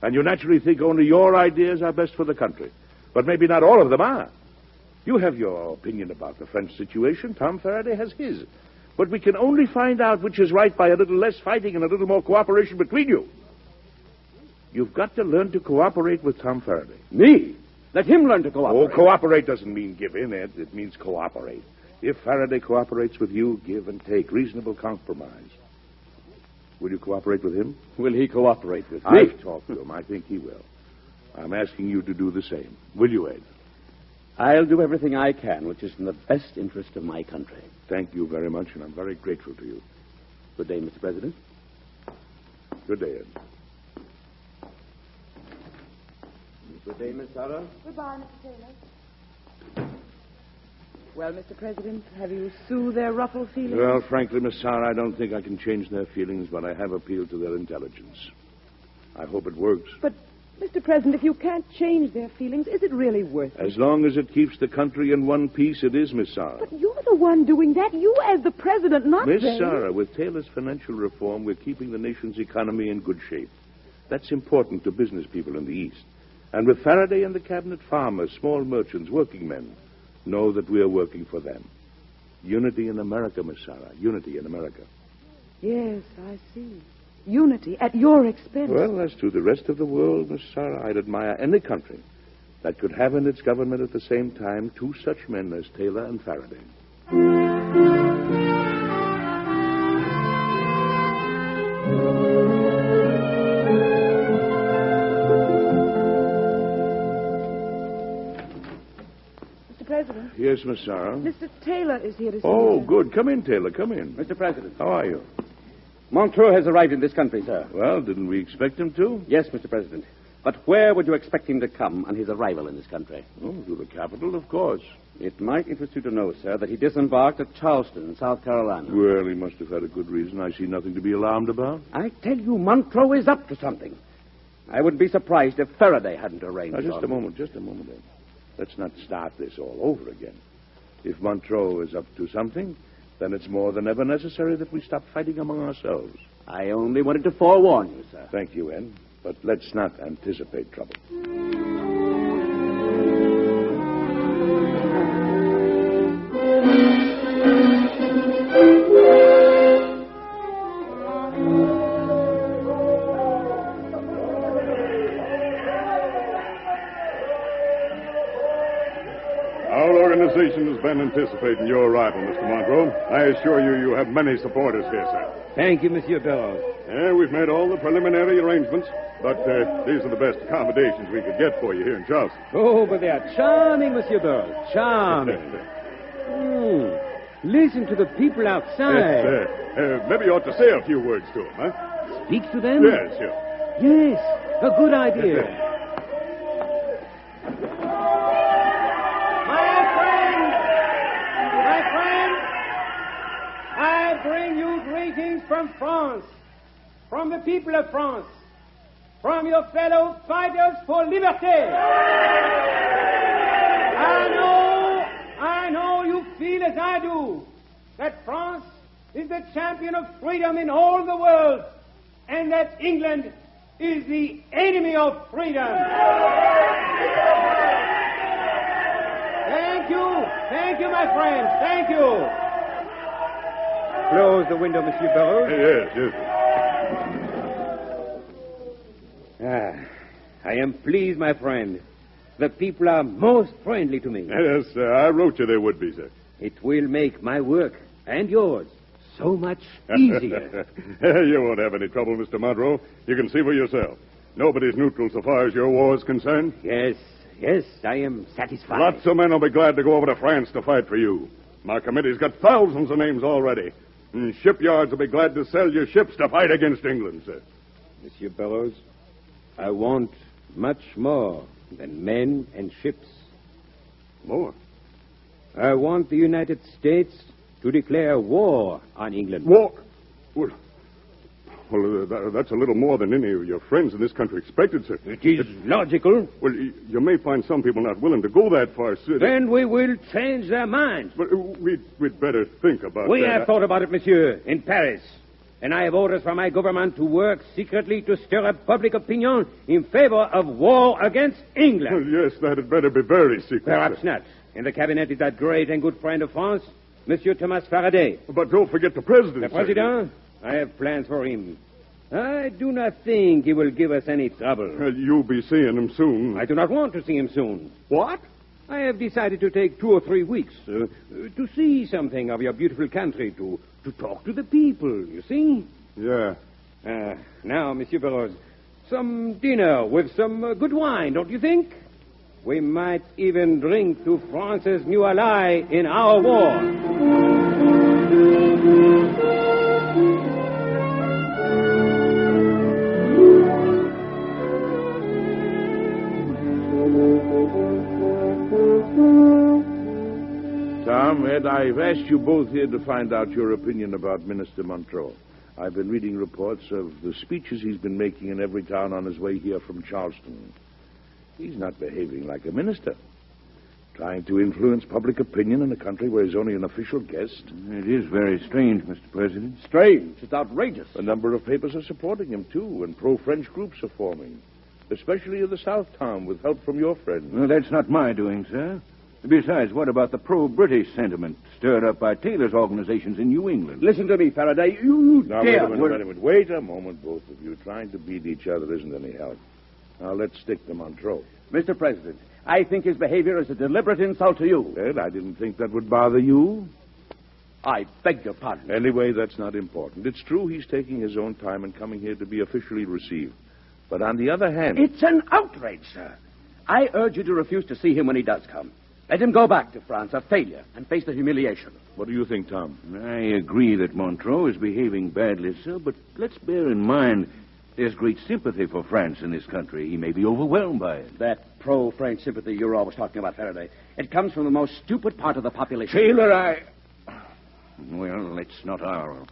and you naturally think only your ideas are best for the country. But maybe not all of them are. You have your opinion about the French situation. Tom Faraday has his. But we can only find out which is right by a little less fighting and a little more cooperation between you. You've got to learn to cooperate with Tom Faraday. Me? Let him learn to cooperate. Oh, cooperate doesn't mean give in, Ed. It means cooperate. If Faraday cooperates with you, give and take. Reasonable compromise. Will you cooperate with him? Will he cooperate with me? I've talked to him. I think he will. I'm asking you to do the same. Will you, Ed? I'll do everything I can, which is in the best interest of my country. Thank you very much, and I'm very grateful to you. Good day, Mr. President. Good day, Ed. Good day, Miss Sarah. Goodbye, Mr. Taylor. Well, Mr. President, have you soothed their ruffled feelings? Well, frankly, Miss Sarah, I don't think I can change their feelings, but I have appealed to their intelligence. I hope it works. But, Mr. President, if you can't change their feelings, is it really worth it? As long as it keeps the country in one piece, it is, Miss Sarah. But you're the one doing that. You as the president, not Miss they. Sarah, with Taylor's financial reform, we're keeping the nation's economy in good shape. That's important to business people in the East. And with Faraday and the cabinet, farmers, small merchants, working men know that we're working for them. Unity in America, Miss Sarah. Unity in America. Yes, I see. Unity at your expense. Well, as to the rest of the world, Miss Sarah, I'd admire any country that could have in its government at the same time two such men as Taylor and Faraday. President. Yes, Miss Sarah. Mr. Taylor is here to see Oh, you. good. Come in, Taylor. Come in. Mr. President. How are you? Montague has arrived in this country, sir. Well, didn't we expect him to? Yes, Mr. President. But where would you expect him to come on his arrival in this country? Oh, to the capital, of course. It might interest you to know, sir, that he disembarked at Charleston, South Carolina. Well, he must have had a good reason. I see nothing to be alarmed about. I tell you, Montague is up to something. I wouldn't be surprised if Faraday hadn't arranged Now, just for a moment, Ed. Let's not start this all over again. If Montreux is up to something, then it's more than ever necessary that we stop fighting among ourselves. I only wanted to forewarn you, sir. Thank you, Ed. But let's not anticipate trouble. Has been anticipating your arrival, Mr. Monroe. I assure you, you have many supporters here, sir. Thank you, Monsieur Bellows. Yeah, we've made all the preliminary arrangements, but these are the best accommodations we could get for you here in Charleston. Oh, but they are charming, Monsieur Bellows. Charming. Listen to the people outside. Yes, maybe you ought to say a few words to them, huh? Speak to them? Yes, sure. Yes, a good idea. Bring you greetings from France, from the people of France, from your fellow fighters for liberty. I know you feel as I do, that France is the champion of freedom in all the world, and that England is the enemy of freedom. Thank you, my friend. Thank you. Close the window, Monsieur Burroughs. Yes. I am pleased, my friend. The people are most friendly to me. Yes, sir. I wrote you they would be, sir. It will make my work and yours so much easier. You won't have any trouble, Mr. Monroe. You can see for yourself. Nobody's neutral so far as your war is concerned. Yes, I am satisfied. Lots of men will be glad to go over to France to fight for you. My committee's got thousands of names already. And shipyards will be glad to sell your ships to fight against England, sir. Monsieur Burroughs, I want much more than men and ships. More? I want the United States to declare war on England. War? Well, that's a little more than any of your friends in this country expected, sir. It is logical. Well, you may find some people not willing to go that far, sir. Then we will change their minds. But we'd better think about We that. have thought about it, monsieur, in Paris. And I have orders from my government to work secretly to stir up public opinion in favor of war against England. Well, yes, that had better be very secret. Perhaps sir. not. In the cabinet is that great and good friend of France, Monsieur Thomas Faraday. But don't forget the president. The president? I have plans for him. I do not think he will give us any trouble. You'll be seeing him soon. I do not want to see him soon. What? I have decided to take 2 or 3 weeks to see something of your beautiful country, to talk to the people, you see? Yeah. Now, Monsieur Burroughs, some dinner with some good wine, don't you think? We might even drink to France's new ally in our war. Tom, Ed, I've asked you both here to find out your opinion about Minister Monroe. I've been reading reports of the speeches he's been making in every town on his way here from Charleston. He's not behaving like a minister. Trying to influence public opinion in a country where he's only an official guest. It is very strange, Mr. President. Strange. It's outrageous. A number of papers are supporting him, too, and pro-French groups are forming. Especially in the South Town, with help from your friends. Well, that's not my doing, sir. Besides, what about the pro-British sentiment stirred up by tailors' organizations in New England? Listen to me, Faraday. You now, dare... Wait a minute. Wait a moment, both of you. Trying to beat each other isn't any help. Now, let's stick to Monroe. Mr. President, I think his behavior is a deliberate insult to you. Ed, I didn't think that would bother you. I beg your pardon. Anyway, that's not important. It's true he's taking his own time and coming here to be officially received. But on the other hand... It's an outrage, sir. I urge you to refuse to see him when he does come. Let him go back to France, a failure, and face the humiliation. What do you think, Tom? I agree that Monroe is behaving badly, sir, but let's bear in mind there's great sympathy for France in this country. He may be overwhelmed by it. That pro-French sympathy you're always talking about, Faraday, it comes from the most stupid part of the population. Taylor, Well, let's not argue.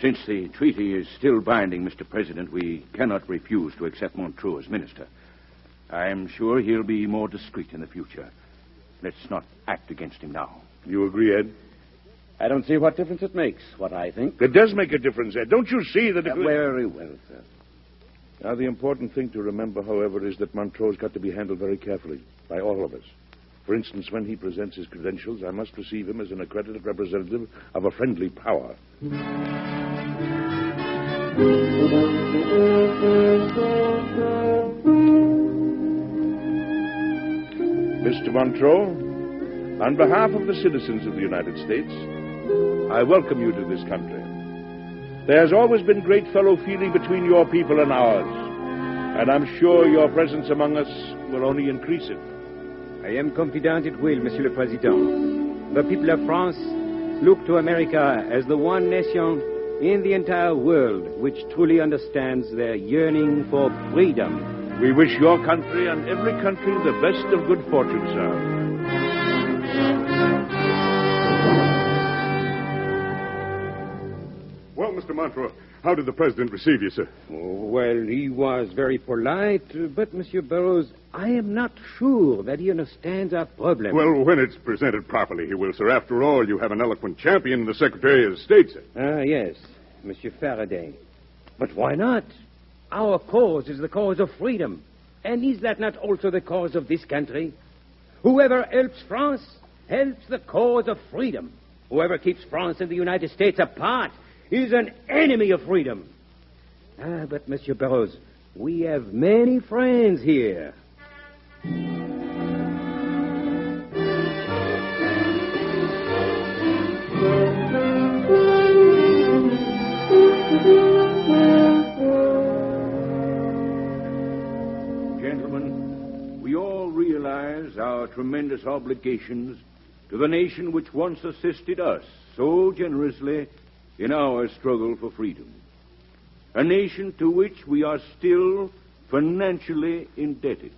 Since the treaty is still binding, Mr. President, we cannot refuse to accept Monroe as minister. I'm sure he'll be more discreet in the future. Let's not act against him now. You agree, Ed? I don't see what difference it makes, what I think. It does make a difference, Ed. Don't you see that... Very well, sir. Now, the important thing to remember, however, is that Monroe's got to be handled very carefully by all of us. For instance, when he presents his credentials, I must receive him as an accredited representative of a friendly power. Mr. Monroe, on behalf of the citizens of the United States, I welcome you to this country. There has always been great fellow feeling between your people and ours, and I'm sure your presence among us will only increase it. I am confident it will, Monsieur le Président. The people of France look to America as the one nation in the entire world which truly understands their yearning for freedom. We wish your country and every country the best of good fortune, sir. Well, Mr. Monroe, how did the president receive you, sir? Oh, well, he was very polite, but, Monsieur Burroughs, I am not sure that he understands our problem. Well, when it's presented properly, he will, sir. After all, you have an eloquent champion in the Secretary of State, sir. Ah, yes, Monsieur Faraday. But why not? Our cause is the cause of freedom. And is that not also the cause of this country? Whoever helps France helps the cause of freedom. Whoever keeps France and the United States apart is an enemy of freedom. But, Monsieur Barroso, we have many friends here. Gentlemen, we all realize our tremendous obligations to the nation which once assisted us so generously in our struggle for freedom. A nation to which we are still financially indebted.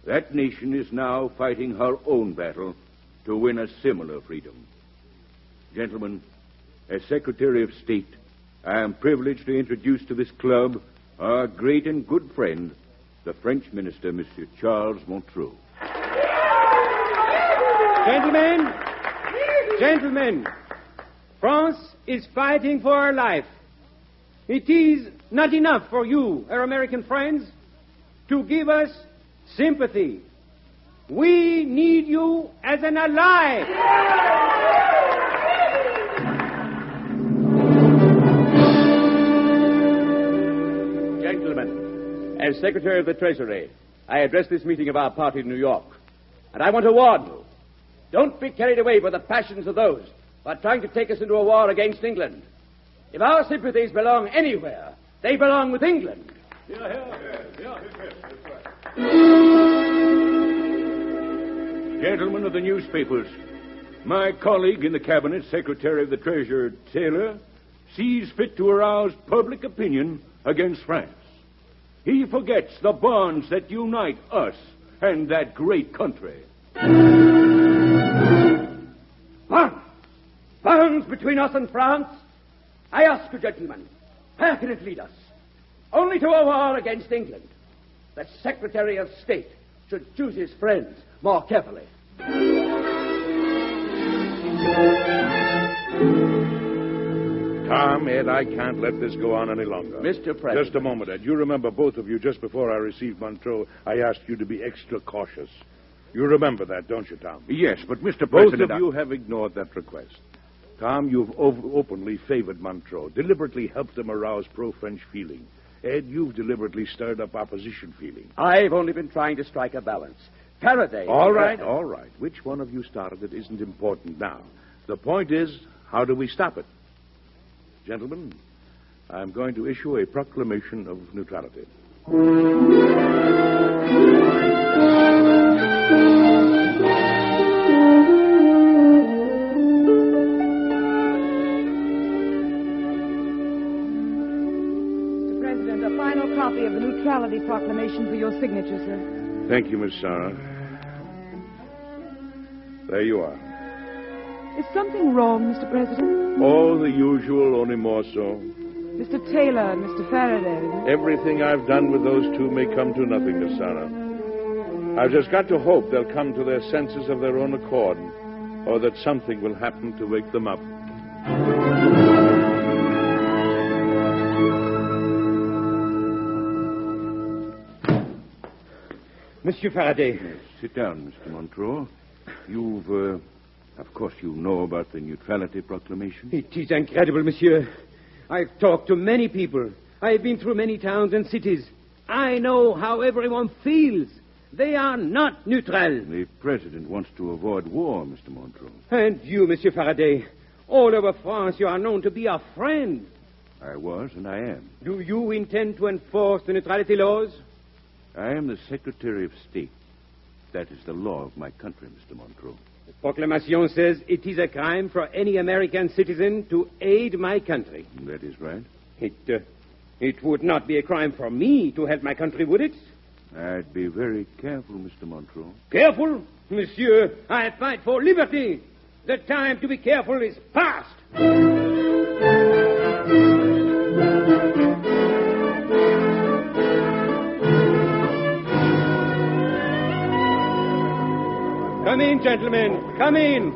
That nation is now fighting her own battle to win a similar freedom. Gentlemen, as Secretary of State, I am privileged to introduce to this club our great and good friend, the French Minister, Monsieur Charles Montague. Gentlemen, France is fighting for her life. It is not enough for you, our American friends, to give us sympathy. We need you as an ally. Gentlemen, as Secretary of the Treasury, I address this meeting of our party in New York. And I want to warn you, don't be carried away by the passions of those who are trying to take us into a war against England. If our sympathies belong anywhere, they belong with England. Gentlemen of the newspapers, my colleague in the Cabinet, Secretary of the Treasury, Taylor, sees fit to arouse public opinion against France. He forgets the bonds that unite us and that great country. Bonds between us and France? I ask you, gentlemen, where can it lead us? Only to a war against England. The Secretary of State should choose his friends more carefully. Tom, Ed, I can't let this go on any longer. Mr. President. Just a moment, Ed. You remember, both of you, just before I received Montreux, I asked you to be extra cautious. You remember that, don't you, Tom? Yes, but Mr. Both President... of you have ignored that request. Tom, you've openly favored Montreux, deliberately helped him arouse pro-French feeling. Ed, you've deliberately stirred up opposition feeling. I've only been trying to strike a balance. Faraday... All right. Which one of you started it isn't important now. The point is, how do we stop it? Gentlemen, I'm going to issue a proclamation of neutrality. Copy of the neutrality proclamation for your signature, sir. Thank you, Miss Sarah. There you are. Is something wrong, Mr. President? Oh, the usual, only more so. Mr. Taylor and Mr. Faraday. Everything I've done with those two may come to nothing, Miss Sarah. I've just got to hope they'll come to their senses of their own accord, or that something will happen to wake them up. Monsieur Faraday. Yes, sit down, Mr. Montreux. Of course, you know about the neutrality proclamation. It is incredible, monsieur. I've talked to many people. I've been through many towns and cities. I know how everyone feels. They are not neutral. The president wants to avoid war, Mr. Montreux. And you, Monsieur Faraday, all over France, you are known to be a friend. I was, and I am. Do you intend to enforce the neutrality laws? I am the Secretary of State. That is the law of my country, Mr. Montreux. The proclamation says it is a crime for any American citizen to aid my country. That is right. It would not be a crime for me to help my country, would it? I'd be very careful, Mr. Montreux. Careful? Monsieur, I fight for liberty. The time to be careful is past. Come in, gentlemen. Come in.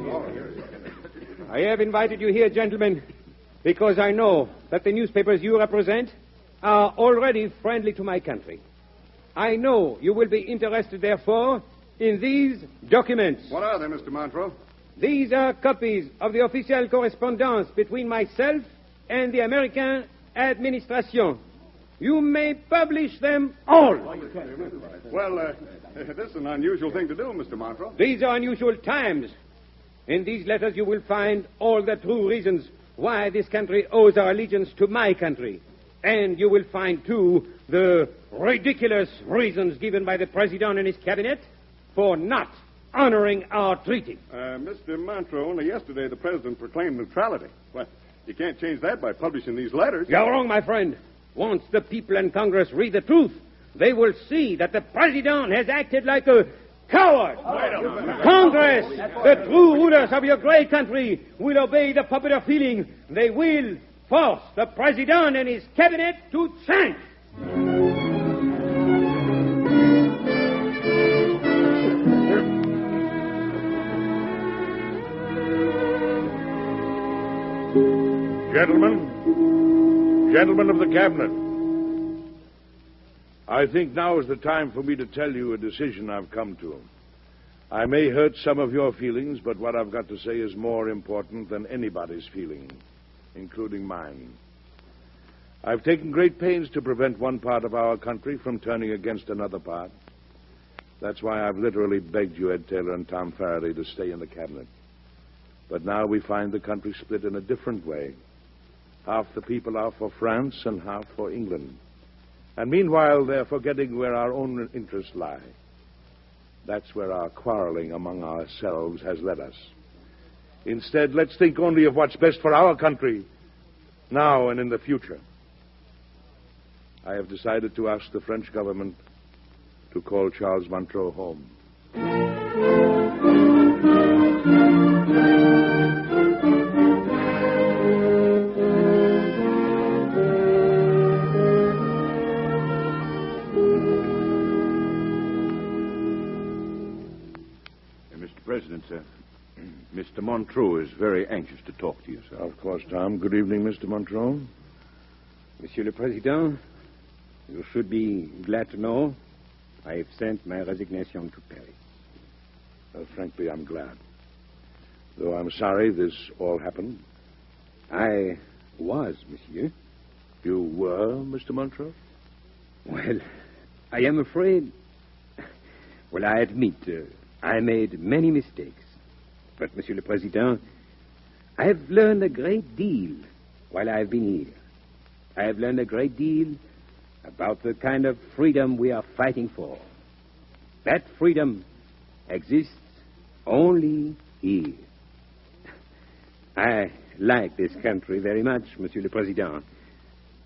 I have invited you here, gentlemen, because I know that the newspapers you represent are already friendly to my country. I know you will be interested, therefore, in these documents. What are they, Mr. Montreux? These are copies of the official correspondence between myself and the American administration. You may publish them all. Well, this is an unusual thing to do, Mr. Montreux. These are unusual times. In these letters you will find all the true reasons why this country owes our allegiance to my country. And you will find, too, the ridiculous reasons given by the President and his cabinet for not honoring our treaty. Mr. Montreux, only yesterday the President proclaimed neutrality. Well, you can't change that by publishing these letters. You're wrong, my friend. Once the people and Congress read the truth, they will see that the President has acted like a coward. Congress, the true rulers of your great country, will obey the popular feeling. They will force the President and his cabinet to change. Gentlemen of the Cabinet, I think now is the time for me to tell you a decision I've come to. I may hurt some of your feelings, but what I've got to say is more important than anybody's feeling, including mine. I've taken great pains to prevent one part of our country from turning against another part. That's why I've literally begged you, Ed Taylor and Tom Faraday, to stay in the Cabinet. But now we find the country split in a different way. Half the people are for France and half for England. And meanwhile, they're forgetting where our own interests lie. That's where our quarreling among ourselves has led us. Instead, let's think only of what's best for our country, now and in the future. I have decided to ask the French government to call Charles Montreux home. President, sir. Mr. Montreux is very anxious to talk to you, sir. Of course, Tom. Good evening, Mr. Montreux. Monsieur le Président, you should be glad to know I have sent my resignation to Paris. Frankly, I'm glad. Though I'm sorry this all happened. I was, monsieur. You were, Mr. Montreux? Well, I am afraid... Well, I admit... I made many mistakes. But, Monsieur le Président, I have learned a great deal while I have been here. I have learned a great deal about the kind of freedom we are fighting for. That freedom exists only here. I like this country very much, Monsieur le Président.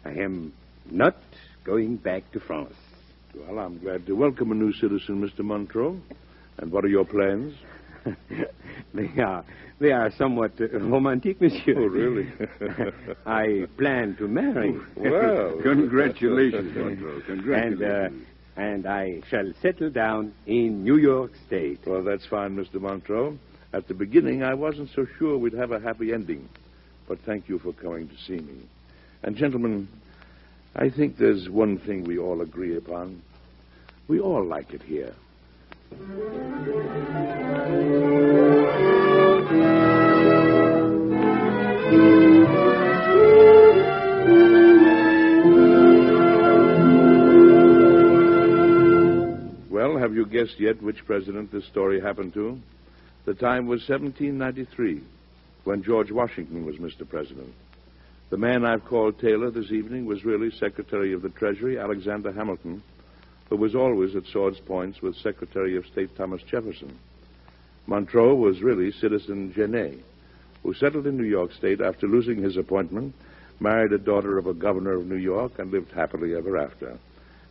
I am not going back to France. Well, I'm glad to welcome a new citizen, Mr. Montreux. And what are your plans? They are somewhat romantic, monsieur. Oh, really? I plan to marry. Well, congratulations, Montreux. Congratulations. And I shall settle down in New York State. Well, that's fine, Mr. Montreux. At the beginning, I wasn't so sure we'd have a happy ending. But thank you for coming to see me. And, gentlemen, I think there's one thing we all agree upon. We all like it here. Well, have you guessed yet which president this story happened to? The time was 1793, when George Washington was Mr. President. The man I've called Taylor this evening was really Secretary of the Treasury, Alexander Hamilton, who was always at sword's points with Secretary of State Thomas Jefferson. Montreux was really Citizen Genet, who settled in New York State after losing his appointment, married a daughter of a governor of New York, and lived happily ever after.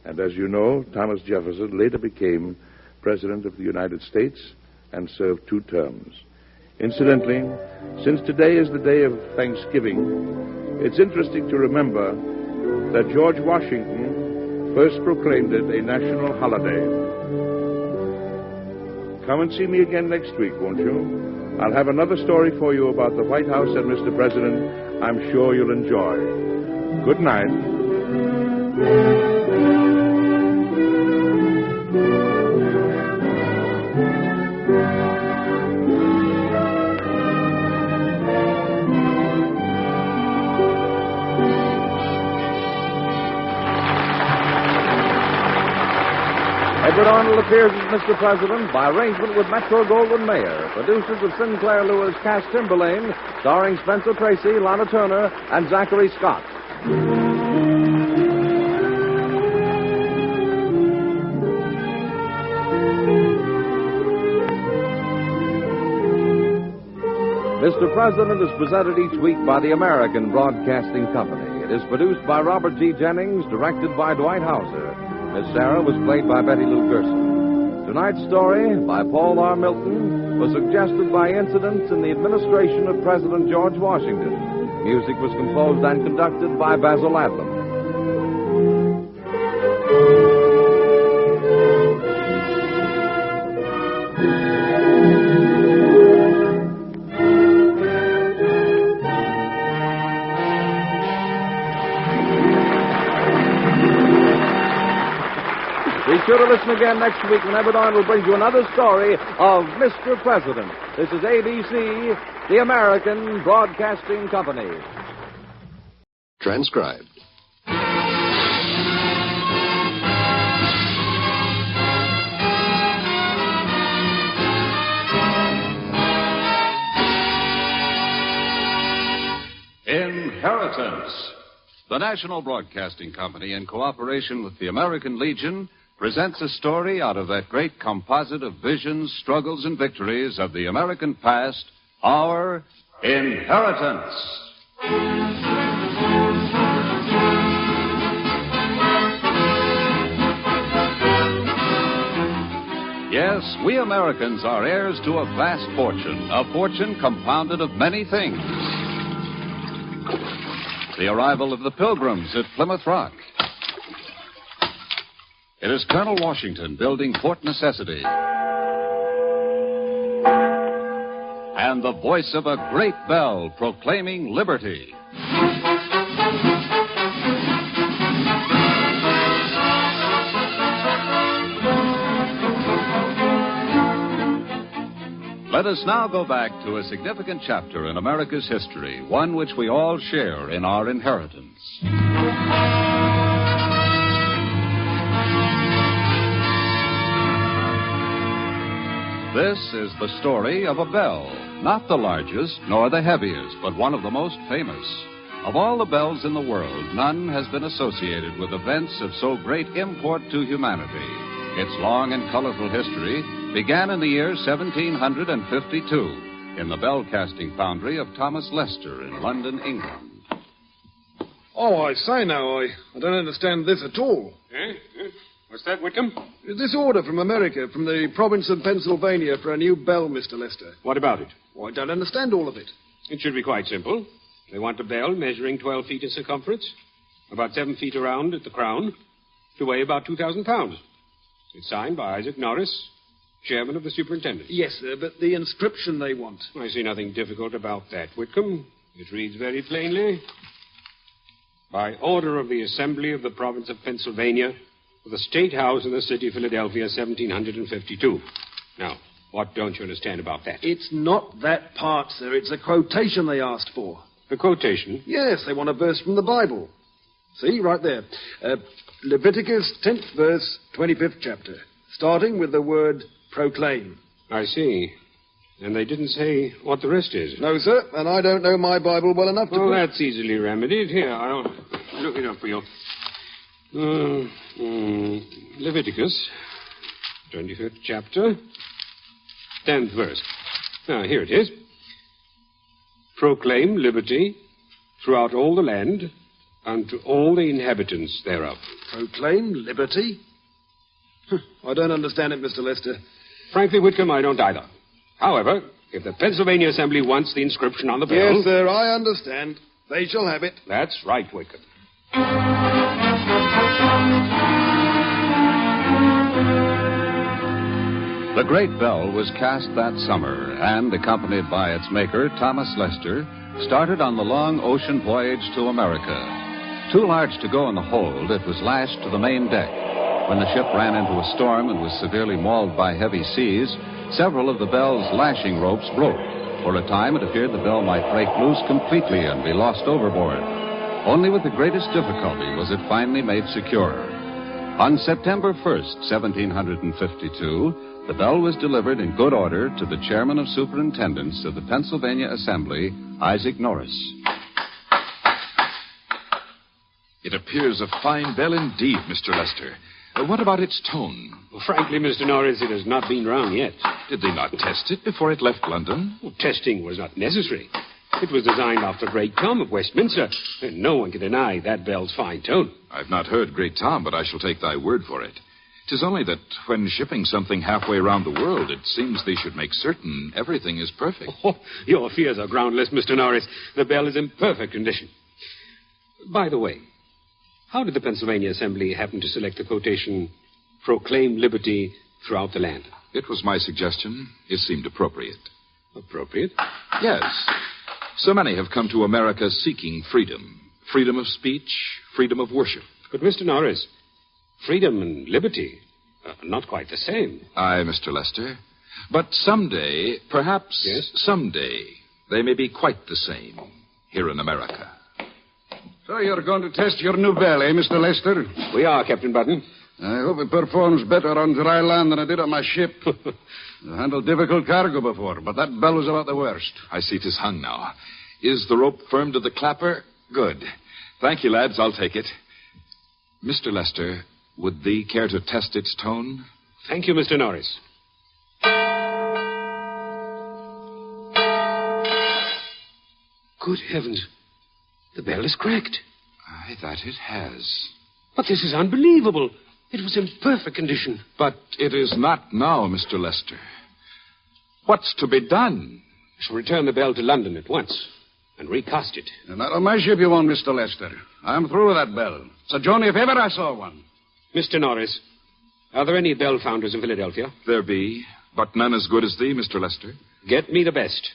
And as you know, Thomas Jefferson later became President of the United States and served 2 terms. Incidentally, since today is the day of Thanksgiving, it's interesting to remember that George Washington first proclaimed it a national holiday. Come and see me again next week, won't you? I'll have another story for you about the White House and Mr. President I'm sure you'll enjoy. Good night. Abbott Arnold appears as Mr. President by arrangement with Metro-Goldwyn-Mayer. Producers of Sinclair Lewis cast Timberlane, starring Spencer Tracy, Lana Turner, and Zachary Scott. Mr. President is presented each week by the American Broadcasting Company. It is produced by Robert G. Jennings, directed by Dwight Hauser. Miss Sarah was played by Betty Lou Gerson. Tonight's story, by Paul R. Milton, was suggested by incidents in the administration of President George Washington. Music was composed and conducted by Basil Adlam. Be sure to listen again next week when Abbott Arnold brings you another story of Mr. President. This is ABC, the American Broadcasting Company. Transcribed. Inheritance. The National Broadcasting Company, in cooperation with the American Legion, presents a story out of that great composite of visions, struggles, and victories of the American past, our inheritance. Yes, we Americans are heirs to a vast fortune, a fortune compounded of many things. The arrival of the Pilgrims at Plymouth Rock. It is Colonel Washington building Fort Necessity. And the voice of a great bell proclaiming liberty. Let us now go back to a significant chapter in America's history, one which we all share in our inheritance. This is the story of a bell, not the largest nor the heaviest, but one of the most famous. Of all the bells in the world, none has been associated with events of so great import to humanity. Its long and colorful history began in the year 1752 in the bell-casting foundry of Thomas Lester in London, England. Oh, I say now, I don't understand this at all. Eh? What's that, Whitcomb? This order from America, from the province of Pennsylvania, for a new bell, Mr. Lester. What about it? Oh, I don't understand all of it. It should be quite simple. They want a bell measuring 12 feet in circumference, about 7 feet around at the crown, to weigh about 2,000 pounds. It's signed by Isaac Norris, chairman of the superintendents. Yes, sir, but the inscription they want. I see nothing difficult about that, Whitcomb. It reads very plainly, by order of the Assembly of the Province of Pennsylvania, for the State House in the city of Philadelphia, 1752. Now, what don't you understand about that? It's not that part, sir. It's a quotation they asked for. A quotation? Yes, they want a verse from the Bible. See, right there. Leviticus 10th verse, 25th chapter, starting with the word proclaim. I see. And they didn't say what the rest is. No, sir, and I don't know my Bible well enough to... Well, that's easily remedied. Here, I'll look it up for you. Leviticus, 25th chapter, 10th verse. Now, here it is. Proclaim liberty throughout all the land unto all the inhabitants thereof. Proclaim liberty? I don't understand it, Mr. Lester. Frankly, Whitcomb, I don't either. However, if the Pennsylvania Assembly wants the inscription on the bell... Yes, sir, I understand. They shall have it. That's right, Whitcomb. The great bell was cast that summer, and, accompanied by its maker, Thomas Lester, started on the long ocean voyage to America. Too large to go in the hold, it was lashed to the main deck. When the ship ran into a storm and was severely mauled by heavy seas, several of the bell's lashing ropes broke. For a time, it appeared the bell might break loose completely and be lost overboard. Only with the greatest difficulty was it finally made secure. On September 1st, 1752, the bell was delivered in good order to the chairman of superintendents of the Pennsylvania Assembly, Isaac Norris. It appears a fine bell indeed, Mr. Lester. What about its tone? Well, frankly, Mr. Norris, it has not been rung yet. Did they not test it before it left London? Well, testing was not necessary. It was designed after Great Tom of Westminster, and no one can deny that bell's fine tone. I've not heard Great Tom, but I shall take thy word for it. 'Tis only that when shipping something halfway around the world, it seems they should make certain everything is perfect. Oh, your fears are groundless, Mr. Norris. The bell is in perfect condition. By the way, how did the Pennsylvania Assembly happen to select the quotation, "Proclaim liberty throughout the land"? It was my suggestion. It seemed appropriate. Appropriate? Yes. So many have come to America seeking freedom. Freedom of speech, freedom of worship. But, Mr. Norris, freedom and liberty are not quite the same. Aye, Mr. Lester. But someday, perhaps someday, they may be quite the same here in America. So you're going to test your new bell, Mr. Lester? We are, Captain Button. I hope it performs better on dry land than it did on my ship. I've handled difficult cargo before, but that bell was about the worst. I see 'tis hung now. Is the rope firm to the clapper? Good. Thank you, lads. I'll take it. Mr. Lester, would thee care to test its tone? Thank you, Mr. Norris. Good heavens. The bell is cracked. Aye, that it has. But this is unbelievable. It was in perfect condition. But it is not now, Mr. Lester. What's to be done? I shall return the bell to London at once and recast it. And not on my ship you won't, Mr. Lester. I'm through with that bell. Sir Johnny, if ever I saw one. Mr. Norris, are there any bell founders in Philadelphia? There be, but none as good as thee, Mr. Lester. Get me the best.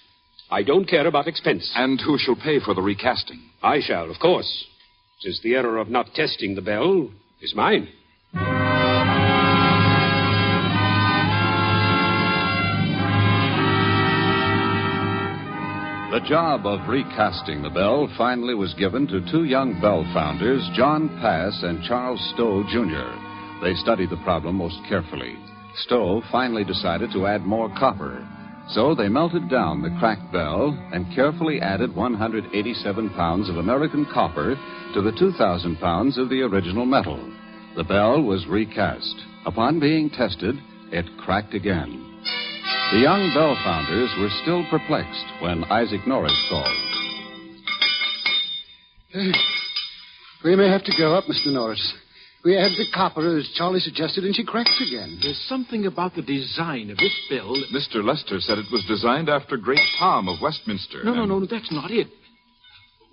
I don't care about expense. And who shall pay for the recasting? I shall, of course, since the error of not testing the bell is mine. The job of recasting the bell finally was given to two young bell founders, John Pass and Charles Stowe, Jr. They studied the problem most carefully. Stowe finally decided to add more copper. So they melted down the cracked bell and carefully added 187 pounds of American copper to the 2,000 pounds of the original metal. The bell was recast. Upon being tested, it cracked again. The young bell founders were still perplexed when Isaac Norris called. We may have to go up, Mr. Norris. We add the copper, as Charlie suggested, and she cracks again. There's something about the design of this bell. Mr. Lester said it was designed after Great Tom of Westminster. No, that's not it.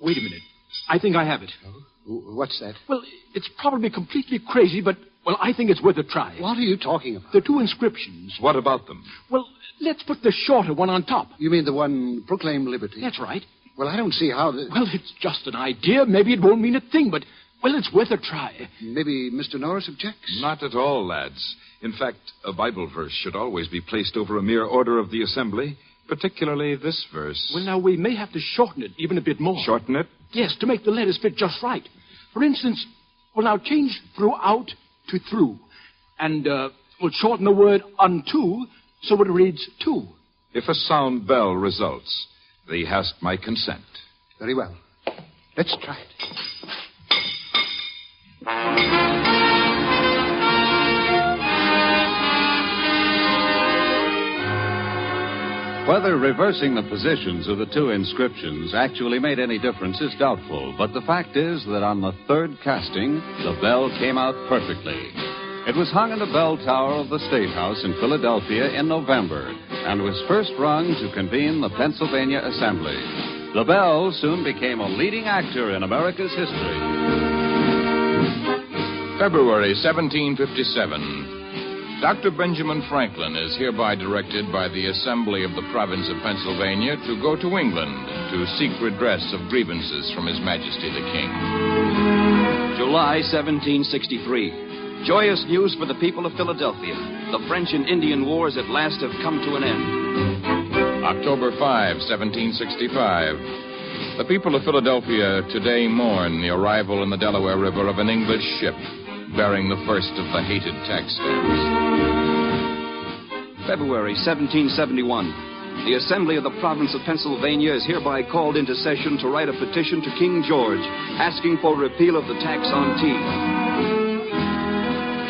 Wait a minute. I think I have it. Oh? What's that? Well, it's probably completely crazy, but, well, I think it's worth a try. What are you talking about? The two inscriptions. What about them? Well, let's put the shorter one on top. You mean the one, Proclaim Liberty? That's right. Well, I don't see how Well, it's just an idea. Maybe it won't mean a thing, but... well, it's worth a try. Maybe Mr. Norris objects? Not at all, lads. In fact, a Bible verse should always be placed over a mere order of the assembly, particularly this verse. Well, now, we may have to shorten it even a bit more. Shorten it? Yes, to make the letters fit just right. For instance, well, now, change throughout to through. And, we'll shorten the word unto so it reads to. If a sound bell results, thee hast my consent. Very well. Let's try it. Whether reversing the positions of the two inscriptions actually made any difference is doubtful, but the fact is that on the third casting, the bell came out perfectly. It was hung in the bell tower of the State House in Philadelphia in November and was first rung to convene the Pennsylvania Assembly. The bell soon became a leading actor in America's history. February 1757. Dr. Benjamin Franklin is hereby directed by the Assembly of the Province of Pennsylvania to go to England to seek redress of grievances from His Majesty the King. July 1763. Joyous news for the people of Philadelphia. The French and Indian Wars at last have come to an end. October 5, 1765. The people of Philadelphia today mourn the arrival in the Delaware River of an English ship, bearing the first of the hated tax stamps. February 1771. The Assembly of the Province of Pennsylvania is hereby called into session to write a petition to King George asking for repeal of the tax on tea.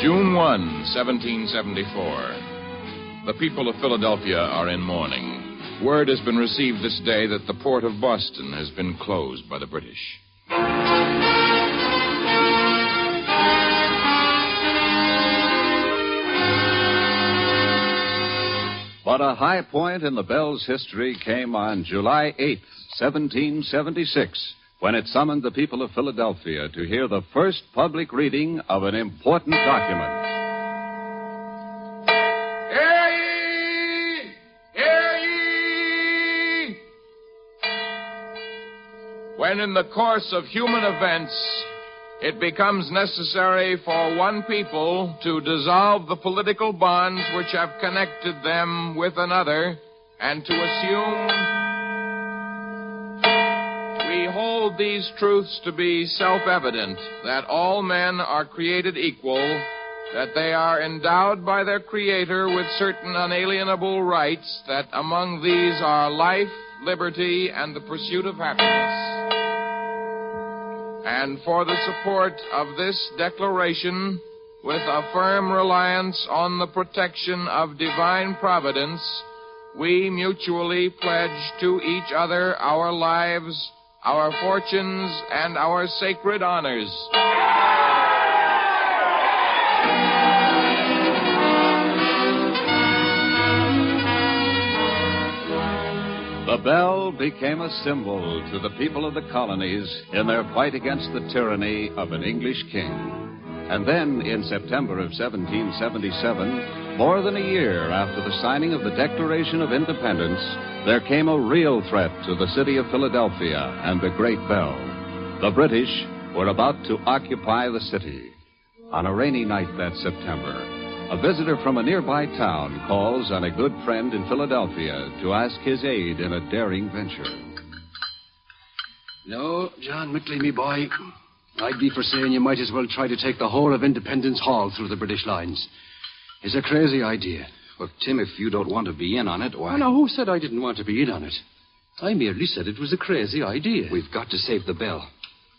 June 1, 1774. The people of Philadelphia are in mourning. Word has been received this day that the port of Boston has been closed by the British. But a high point in the Bell's history came on July 8th, 1776, when it summoned the people of Philadelphia to hear the first public reading of an important document. Hear ye! Hear ye! When in the course of human events it becomes necessary for one people to dissolve the political bonds which have connected them with another, and to assume, we hold these truths to be self-evident, that all men are created equal, that they are endowed by their Creator with certain unalienable rights, that among these are life, liberty, and the pursuit of happiness. And for the support of this declaration, with a firm reliance on the protection of divine providence, we mutually pledge to each other our lives, our fortunes, and our sacred honors. The bell became a symbol to the people of the colonies in their fight against the tyranny of an English king. And then, in September of 1777, more than a year after the signing of the Declaration of Independence, there came a real threat to the city of Philadelphia and the Great Bell. The British were about to occupy the city. On a rainy night that September, a visitor from a nearby town calls on a good friend in Philadelphia to ask his aid in a daring venture. No, John Mickley, me boy. I'd be for saying you might as well try to take the whole of Independence Hall through the British lines. It's a crazy idea. Well, Tim, if you don't want to be in on it, why... Oh, no, who said I didn't want to be in on it? I merely said it was a crazy idea. We've got to save the bell.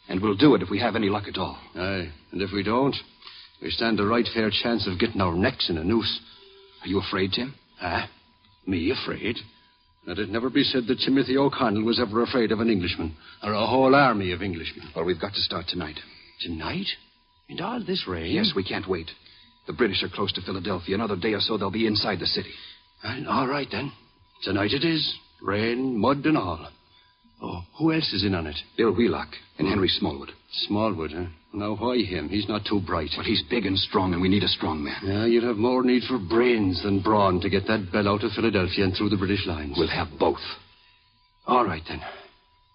And we'll do it if we have any luck at all. Aye, and if we don't, we stand a right fair chance of getting our necks in a noose. Are you afraid, Tim? Me afraid? Let it never be said that Timothy O'Connell was ever afraid of an Englishman, or a whole army of Englishmen. Well, we've got to start tonight. Tonight? In all this rain? Yes, we can't wait. The British are close to Philadelphia. Another day or so, they'll be inside the city. All right, then. Tonight it is. Rain, mud, and all. Oh, who else is in on it? Bill Wheelock and Henry Smallwood. Smallwood, huh? Now, why him? He's not too bright. Well, he's big and strong, and we need a strong man. Yeah, you'd have more need for brains than brawn to get that bell out of Philadelphia and through the British lines. We'll have both. All right, then.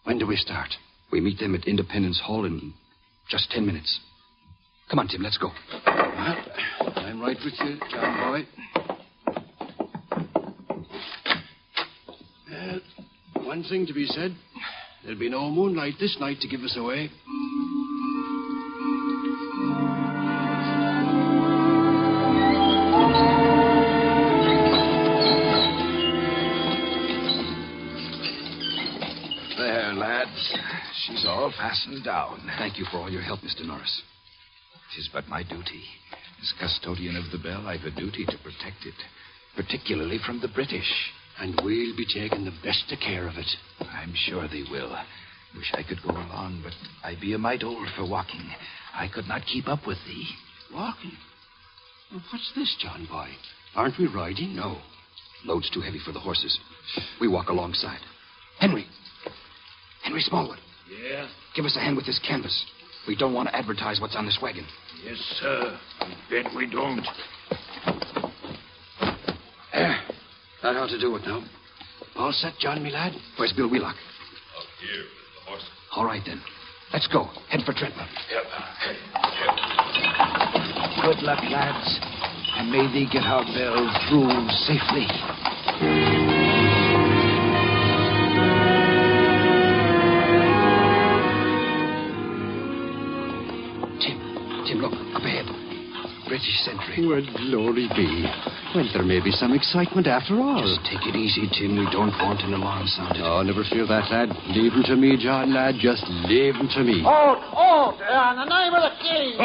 When do we start? We meet them at Independence Hall in just 10 minutes. Come on, Tim, let's go. Well, I'm right with you, John boy. One thing to be said. There'll be no moonlight this night to give us away. There, lads. She's all fastened down. Thank you for all your help, Mr. Norris. 'Tis but my duty. As custodian of the bell, I've a duty to protect it, particularly from the British. And we'll be taking the best of care of it. I'm sure they will. Wish I could go along, but I be a mite old for walking. I could not keep up with thee. Walking? Well, what's this, John boy? Aren't we riding? No. Load's too heavy for the horses. We walk alongside. Henry Smallwood. Yeah? Give us a hand with this canvas. We don't want to advertise what's on this wagon. Yes, sir. I bet we don't. That ought to do it now. All set, John, me lad? Where's Bill Wheelock? Up here with the horse. All right, then. Let's go. Head for Trenton. Yep. Good luck, lads. And may they get our bell through safely. Tim, look, up ahead. British sentry. Well, glory be. Well, there may be some excitement after all. Just take it easy, Tim. We don't want an alarm sounded. Oh, never fear that, lad. Leave him to me, John, lad. Just leave him to me. Halt! In the name of the king!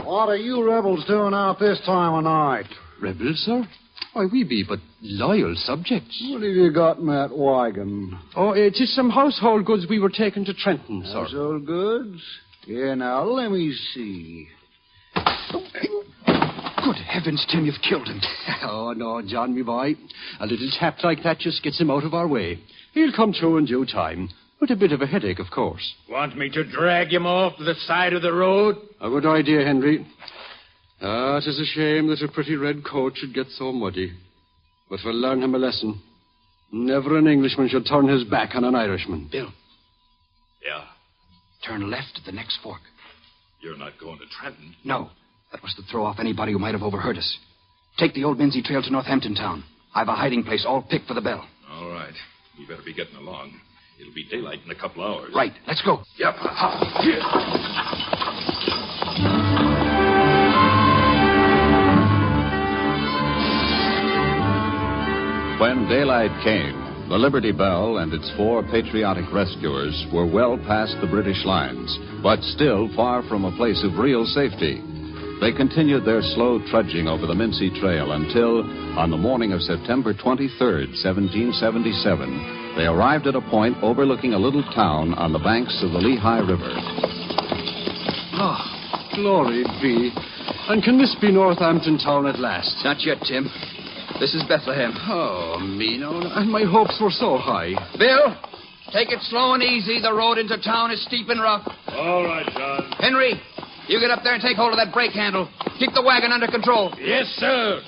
What are you rebels doing out this time of night? Rebels, sir? Why, we be but loyal subjects. What have you got in that wagon? Oh, it is some household goods we were taking to Trenton, sir. Household goods? Yeah, now, let me see. Good heavens, Tim, you've killed him. Oh, no, John, me boy. A little tap like that just gets him out of our way. He'll come through in due time. With a bit of a headache, of course. Want me to drag him off the side of the road? A good idea, Henry. Ah, it is a shame that a pretty red coat should get so muddy. But we'll learn him a lesson. Never an Englishman should turn his back on an Irishman. Bill. Yeah? Turn left at the next fork. You're not going to Trenton? No. That was to throw off anybody who might have overheard us. Take the old Minzy Trail to Northampton town. I've a hiding place all picked for the bell. All right. You better be getting along. It'll be daylight in a couple hours. Right. Let's go. Yep. Here. When daylight came, the Liberty Bell and its 4 patriotic rescuers were well past the British lines, but still far from a place of real safety. They continued their slow trudging over the Mincy Trail until, on the morning of September 23rd, 1777, they arrived at a point overlooking a little town on the banks of the Lehigh River. Oh, glory be. And can this be Northampton town at last? Not yet, Tim. This is Bethlehem. Oh, me, no. And my hopes were so high. Bill, take it slow and easy. The road into town is steep and rough. All right, John. Henry, you get up there and take hold of that brake handle. Keep the wagon under control. Yes, sir.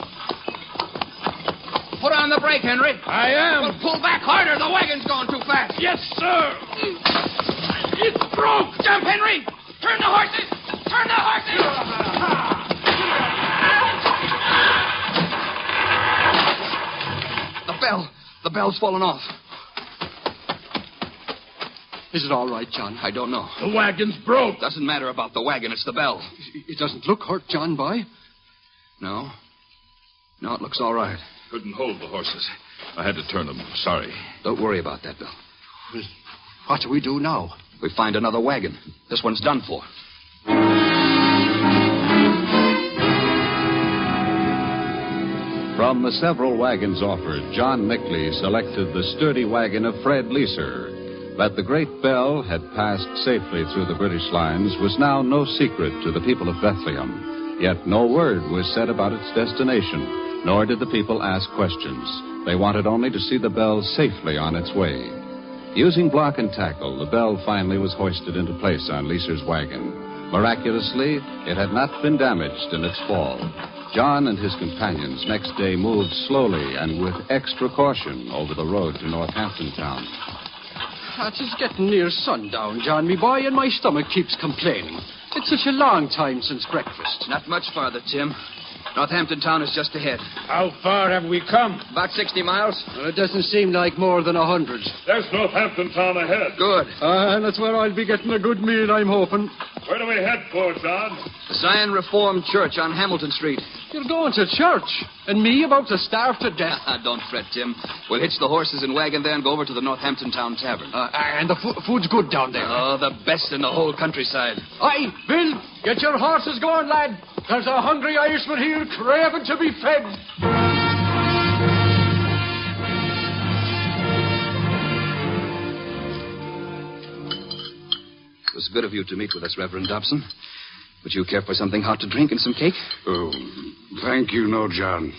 Put on the brake, Henry. I am. Well, pull back harder. The wagon's going too fast. Yes, sir. It's broke. Jump, Henry. Turn the horses. Turn the horses. The bell's fallen off. Is it all right, John? I don't know. The wagon's broke. Doesn't matter about the wagon. It's the bell. It doesn't look hurt, John, boy. No. No, it looks all right. Couldn't hold the horses. I had to turn them. Sorry. Don't worry about that, Bill. Well, what do we do now? We find another wagon. This one's done for. From the several wagons offered, John Mickley selected the sturdy wagon of Fred Leeser. That the great bell had passed safely through the British lines was now no secret to the people of Bethlehem. Yet no word was said about its destination, nor did the people ask questions. They wanted only to see the bell safely on its way. Using block and tackle, the bell finally was hoisted into place on Leeser's wagon. Miraculously, it had not been damaged in its fall. John and his companions next day moved slowly and with extra caution over the road to Northampton town. It is getting near sundown, John, me boy, and my stomach keeps complaining. It's such a long time since breakfast. Not much farther, Tim. Northampton town is just ahead. How far have we come? About 60 miles. Well, it doesn't seem like more than 100. There's Northampton town ahead. Good. And that's where I'll be getting a good meal, I'm hoping. Where do we head for, John? The Zion Reformed Church on Hamilton Street. You're going to church? And me about to starve to death? Don't fret, Tim. We'll hitch the horses and wagon there and go over to the Northampton Town Tavern. And the food's good down there. Oh, the best in the whole countryside. Aye, Bill, get your horses going, lad. There's a hungry Irishman here craving to be fed. It was good of you to meet with us, Reverend Dobson. Would you care for something hot to drink and some cake? Oh, thank you, no, John.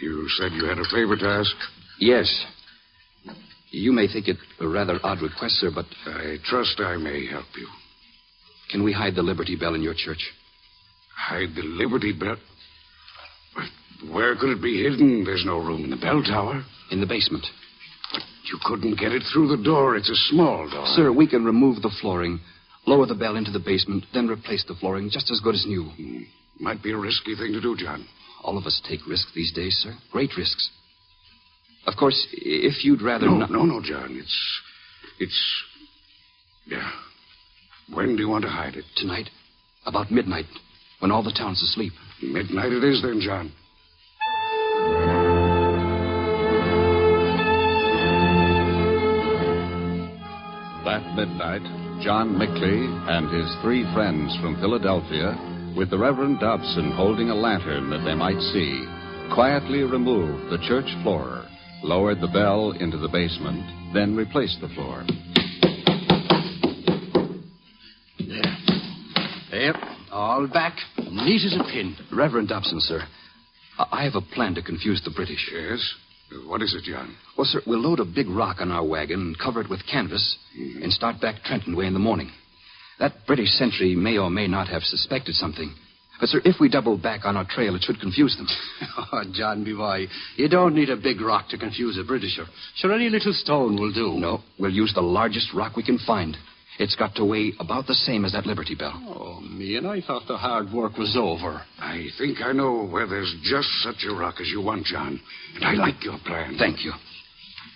You said you had a favor to ask? Yes. You may think it a rather odd request, sir, but... I trust I may help you. Can we hide the Liberty Bell in your church? Hide the Liberty Bell? Where could it be hidden? There's no room in the bell tower. In the basement. But you couldn't get it through the door. It's a small door. Sir, we can remove the flooring, lower the bell into the basement, then replace the flooring just as good as new. Might be a risky thing to do, John. All of us take risks these days, sir. Great risks. Of course, if you'd rather No, John. It's... Yeah. When do you want to hide it? Tonight, about midnight, when all the town's asleep. Midnight it is then, John. That midnight, John Mickley and his 3 friends from Philadelphia, with the Reverend Dobson holding a lantern that they might see, quietly removed the church floor, lowered the bell into the basement, then replaced the floor. There, all back, neat as a pin. Reverend Dobson, sir, I have a plan to confuse the British. Yes? What is it, John? Well, sir, we'll load a big rock on our wagon and cover it with canvas and start back Trenton way in the morning. That British sentry may or may not have suspected something. But, sir, if we double back on our trail, it should confuse them. Oh, John, me boy, you don't need a big rock to confuse a Britisher. Sure, any little stone will do. No, we'll use the largest rock we can find. It's got to weigh about the same as that Liberty Bell. Oh, me, and I thought the hard work was over. I think I know where there's just such a rock as you want, John. And I like your plan. Thank you.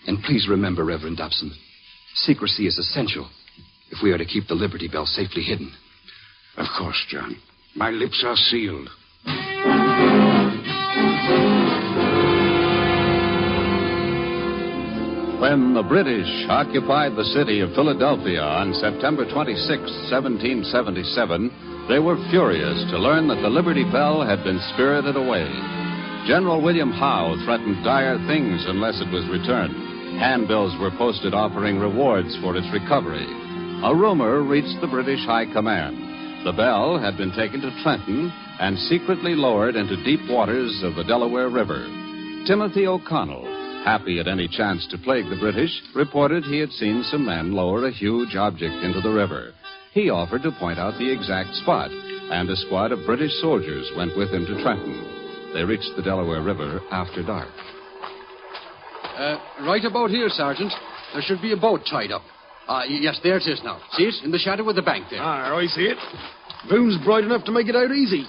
And please remember, Reverend Dobson, secrecy is essential if we are to keep the Liberty Bell safely hidden. Of course, John. My lips are sealed. When the British occupied the city of Philadelphia on September 26, 1777, they were furious to learn that the Liberty Bell had been spirited away. General William Howe threatened dire things unless it was returned. Handbills were posted offering rewards for its recovery. A rumor reached the British High Command. The bell had been taken to Trenton and secretly lowered into deep waters of the Delaware River. Timothy O'Connell, happy at any chance to plague the British, reported he had seen some men lower a huge object into the river. He offered to point out the exact spot, and a squad of British soldiers went with him to Trenton. They reached the Delaware River after dark. Right about here, Sergeant. There should be a boat tied up. Yes, there it is now. See it? In the shadow of the bank there. I see it. Moon's bright enough to make it out easy.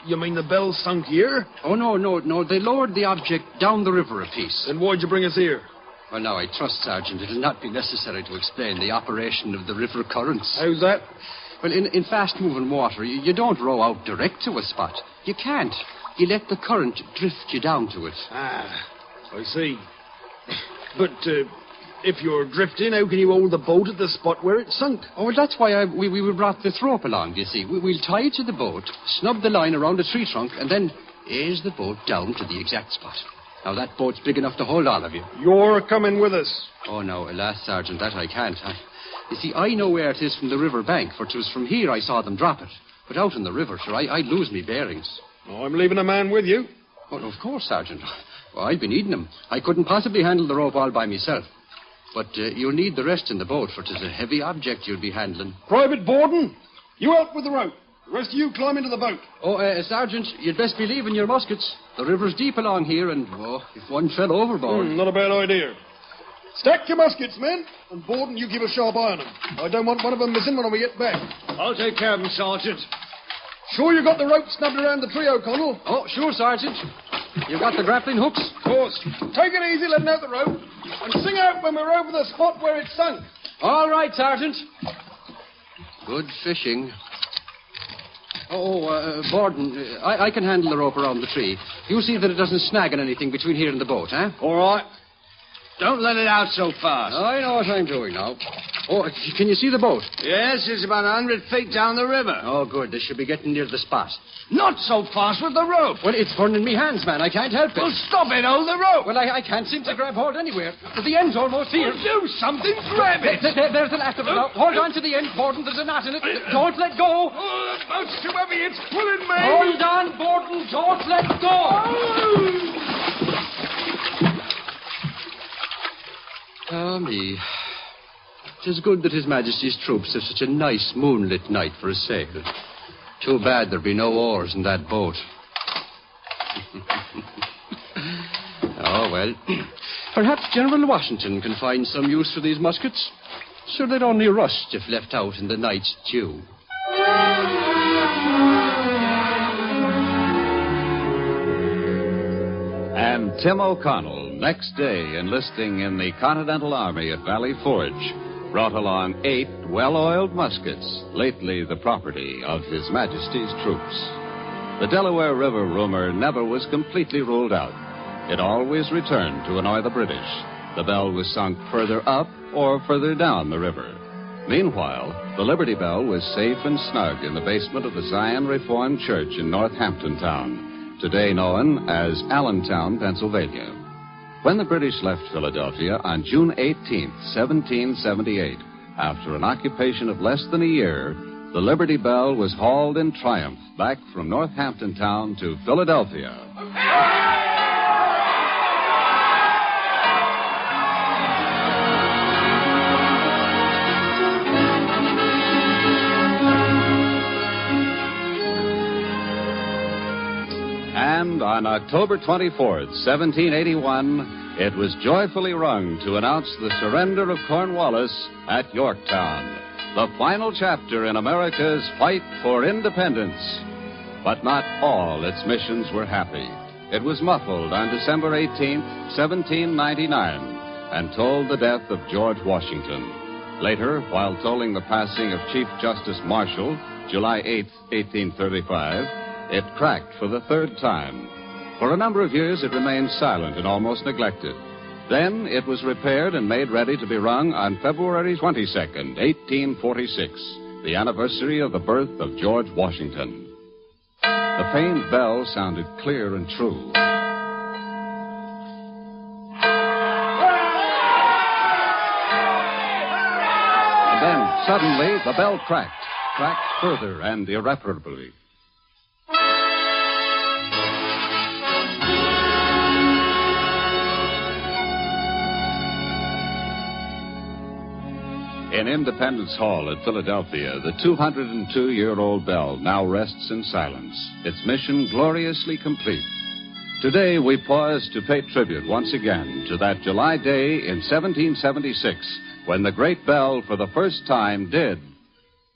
You mean the bell sunk here? Oh, no. They lowered the object down the river a piece. Then why'd you bring us here? Well, now, I trust, Sergeant, it'll not be necessary to explain the operation of the river currents. How's that? Well, in fast-moving water, you don't row out direct to a spot. You can't. You let the current drift you down to it. I see. But if you're drifting, how can you hold the boat at the spot where it sunk? Oh, well, that's why we brought this rope along, you see. We'll tie it to the boat, snub the line around a tree trunk, and then ease the boat down to the exact spot. Now, that boat's big enough to hold all of you. You're coming with us. Oh, no, alas, Sergeant, that I can't. You see, I know where it is from the river bank, for 'twas from here I saw them drop it. But out in the river, sure, I'd lose me bearings. Oh, I'm leaving a man with you. Oh, of course, Sergeant. Well, I've been eating them. I couldn't possibly handle the rope all by myself. But you'll need the rest in the boat, for 'tis a heavy object you'll be handling. Private Borden, you out with the rope. The rest of you climb into the boat. Oh, Sergeant, you'd best be leaving your muskets. The river's deep along here, and, if one fell overboard... Not a bad idea. Stack your muskets, men. And Borden, you keep a sharp eye on them. I don't want one of them missing when we get back. I'll take care of them, Sergeant. Sure you got the rope snubbed around the tree, O'Connell? Oh, sure, Sergeant. You got the grappling hooks? Of course. Take it easy letting out the rope. And sing out when we're over the spot where it sunk. All right, Sergeant. Good fishing. Borden, I can handle the rope around the tree. You see that it doesn't snag on anything between here and the boat, eh? All right. Don't let it out so fast. I know what I'm doing now. Oh, can you see the boat? Yes, it's about 100 feet down the river. Oh, good. They should be getting near the spot. Not so fast with the rope. Well, it's burning me hands, man. I can't help it. Well, stop it. Hold the rope. Well, I can't seem to grab hold anywhere. The end's almost here. Well, do something. Grab it. There's the last of it now. Hold on to the end, Borden. There's a knot in it. Don't let go. Oh, the boat's too heavy. It's pulling me. Hold on, Borden. Don't let go. Ah, me. 'Tis good that His Majesty's troops have such a nice moonlit night for a sail. Too bad there'd be no oars in that boat. Oh, well. Perhaps General Washington can find some use for these muskets. Sure, they'd only rust if left out in the night's dew. And Tim O'Connell, next day enlisting in the Continental Army at Valley Forge, brought along 8 well-oiled muskets, lately the property of His Majesty's troops. The Delaware River rumor never was completely ruled out. It always returned to annoy the British. The bell was sunk further up or further down the river. Meanwhile, the Liberty Bell was safe and snug in the basement of the Zion Reformed Church in Northampton Town, today known as Allentown, Pennsylvania. When the British left Philadelphia on June 18th, 1778, after an occupation of less than a year, the Liberty Bell was hauled in triumph back from Northampton Town to Philadelphia. And on October 24th, 1781, it was joyfully rung to announce the surrender of Cornwallis at Yorktown, the final chapter in America's fight for independence. But not all its missions were happy. It was muffled on December 18th, 1799, and told the death of George Washington. Later, while tolling the passing of Chief Justice Marshall, July 8, 1835, it cracked for the third time. For a number of years, it remained silent and almost neglected. Then it was repaired and made ready to be rung on February 22nd, 1846, the anniversary of the birth of George Washington. The famed bell sounded clear and true. And then, suddenly, the bell cracked further and irreparably. In Independence Hall at Philadelphia, the 202-year-old bell now rests in silence, its mission gloriously complete. Today, we pause to pay tribute once again to that July day in 1776 when the great bell for the first time did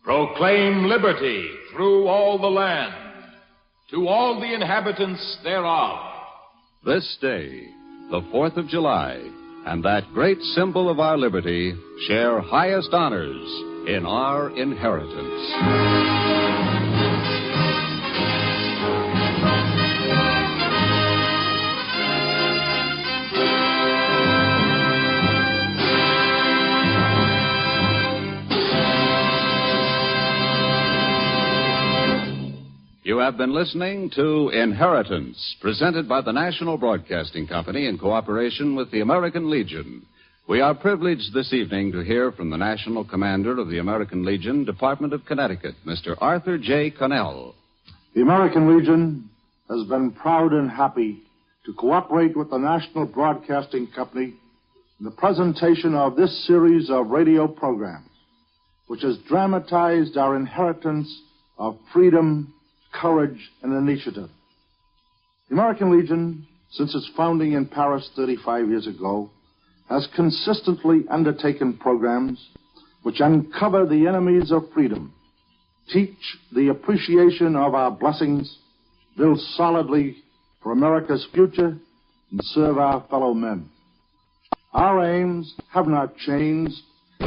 proclaim liberty through all the land, to all the inhabitants thereof. This day, the 4th of July, and that great symbol of our liberty, share highest honors in our inheritance. You have been listening to Inheritance, presented by the National Broadcasting Company in cooperation with the American Legion. We are privileged this evening to hear from the National Commander of the American Legion, Department of Connecticut, Mr. Arthur J. Connell. The American Legion has been proud and happy to cooperate with the National Broadcasting Company in the presentation of this series of radio programs, which has dramatized our inheritance of freedom, courage, and initiative. The American Legion, since its founding in Paris 35 years ago, has consistently undertaken programs which uncover the enemies of freedom, teach the appreciation of our blessings, build solidly for America's future, and serve our fellow men. Our aims have not changed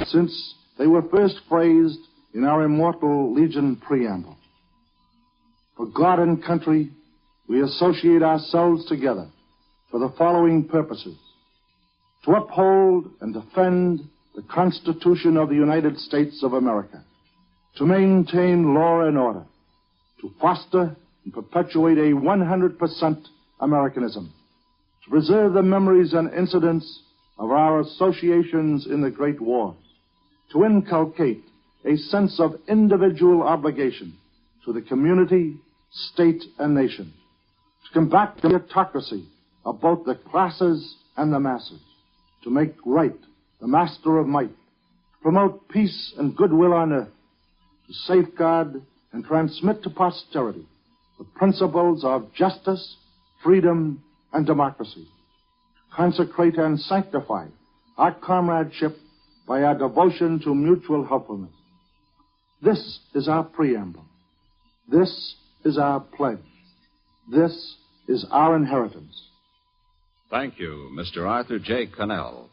since they were first phrased in our immortal Legion preamble. For God and country, we associate ourselves together for the following purposes: to uphold and defend the Constitution of the United States of America, to maintain law and order, to foster and perpetuate a 100% Americanism, to preserve the memories and incidents of our associations in the great wars, to inculcate a sense of individual obligation to the community, state, and nation, to combat the autocracy of both the classes and the masses, to make right the master of might, to promote peace and goodwill on earth, to safeguard and transmit to posterity the principles of justice, freedom, and democracy, to consecrate and sanctify our comradeship by our devotion to mutual helpfulness. This is our preamble. This is our pledge. This is our inheritance. Thank you, Mr. Arthur J. Connell.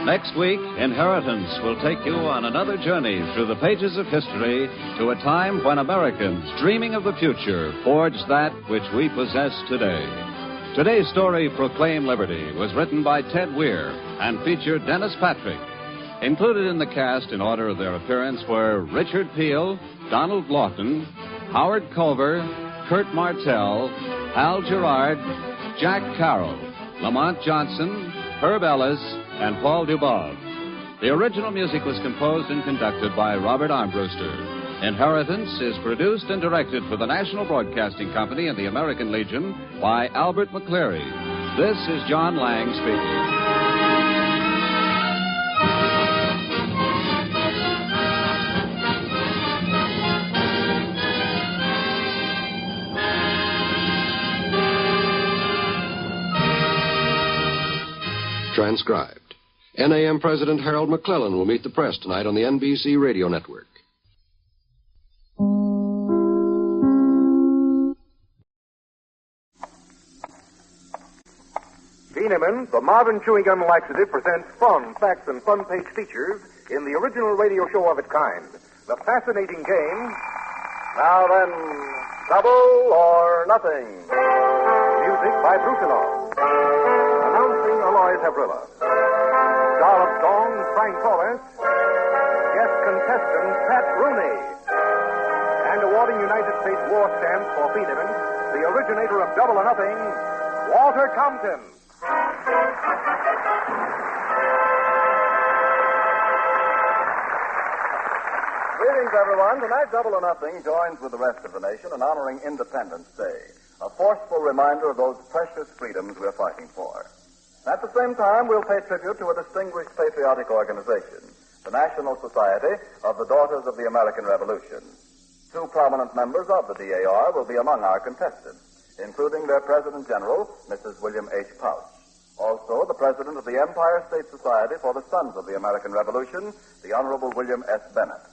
Next week, Inheritance will take you on another journey through the pages of history to a time when Americans, dreaming of the future, forged that which we possess today. Today's story, Proclaim Liberty, was written by Ted Weir and featured Dennis Patrick. Included in the cast in order of their appearance were Richard Peel, Donald Lawton, Howard Culver, Kurt Martell, Hal Gerard, Jack Carroll, Lamont Johnson, Herb Ellis, and Paul Dubov. The original music was composed and conducted by Robert Armbruster. Inheritance is produced and directed for the National Broadcasting Company and the American Legion by Albert McCleary. This is John Lang speaking. Transcribed. NAM President Harold McClellan will meet the press tonight on the NBC radio network. Beaneman, the Marvin Chewing Gum Laxative, presents fun, facts, and fun-page features in the original radio show of its kind. The fascinating game, Now Then, Double or Nothing. Music by Brusilov. Announcing Alois Hevrilla. Star of song, Frank Torres. Guest contestant, Pat Rooney. And awarding United States war stamps for Beaneman, the originator of Double or Nothing, Walter Compton. Greetings, everyone. Tonight, Double or Nothing joins with the rest of the nation in honoring Independence Day, a forceful reminder of those precious freedoms we're fighting for. At the same time, we'll pay tribute to a distinguished patriotic organization, the National Society of the Daughters of the American Revolution. Two prominent members of the DAR will be among our contestants, including their President General, Mrs. William H. Pouch. Also, the President of the Empire State Society for the Sons of the American Revolution, the Honorable William S. Bennett.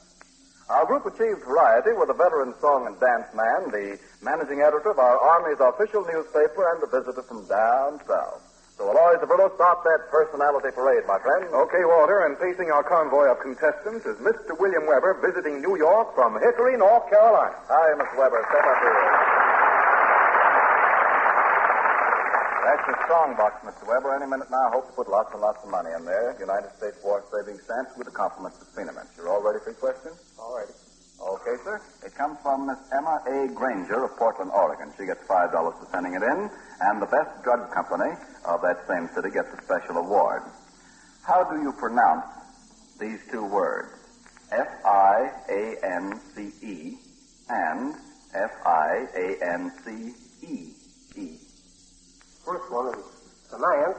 Our group achieved variety with a veteran song and dance man, the managing editor of our Army's official newspaper, and a visitor from down south. So, Alois Hevrilla, start that personality parade, my friend. Okay, Walter, and facing our convoy of contestants is Mr. William Weber, visiting New York from Hickory, North Carolina. Hi, Mr. Weber. Step up here. That's your strong box, Mr. Weber. Any minute now, I hope to put lots and lots of money in there. United States War Savings Stamps with the compliments of Beaneman. You're all ready for your questions? All righty. Okay, sir. It comes from Miss Emma A. Granger of Portland, Oregon. She gets $5 for sending it in, and the best drug company of that same city gets a special award. How do you pronounce these two words? F-I-A-N-C-E and F-I-A-N-C-E-E. First one is finance.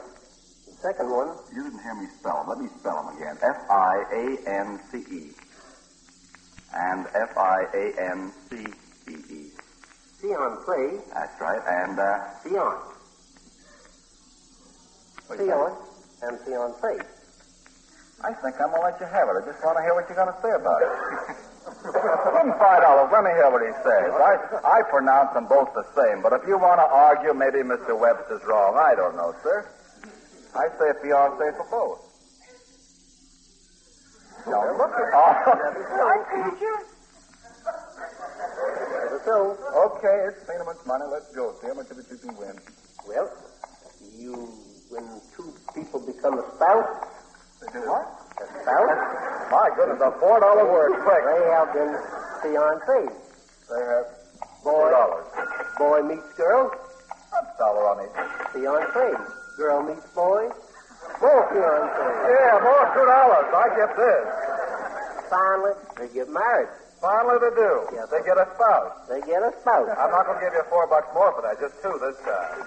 The second one... You didn't hear me spell them. Let me spell them again. F-I-A-N-C-E and F-I-A-N-C-E-E. Fiancé. That's right. And, Fiance. Fiance and fiancé. I think I'm going to let you have it. I just want to hear what you're going to say about it. Give him $5. Let me hear what he says. I pronounce them both the same, but if you want to argue, maybe Mr. Webster's wrong. I don't know, sir. I say fiancé for both. Now, look at... Okay, it's Beaneman's money. Let's go. See how much of it you can win. Well, when two people become a spouse... They do what? A spouse? My goodness, a $4 word. Quick. They have been fiancés. They have $4. $4. Boy meets girl. That's $1 on each. Fiancés. Girl meets boy. More fiancés. Yeah, more $2. I get this. Finally, they get married. Finally, they do. Yes, they get a spouse. They get a spouse. I'm not going to give you $4 more for that. Just $2 this time.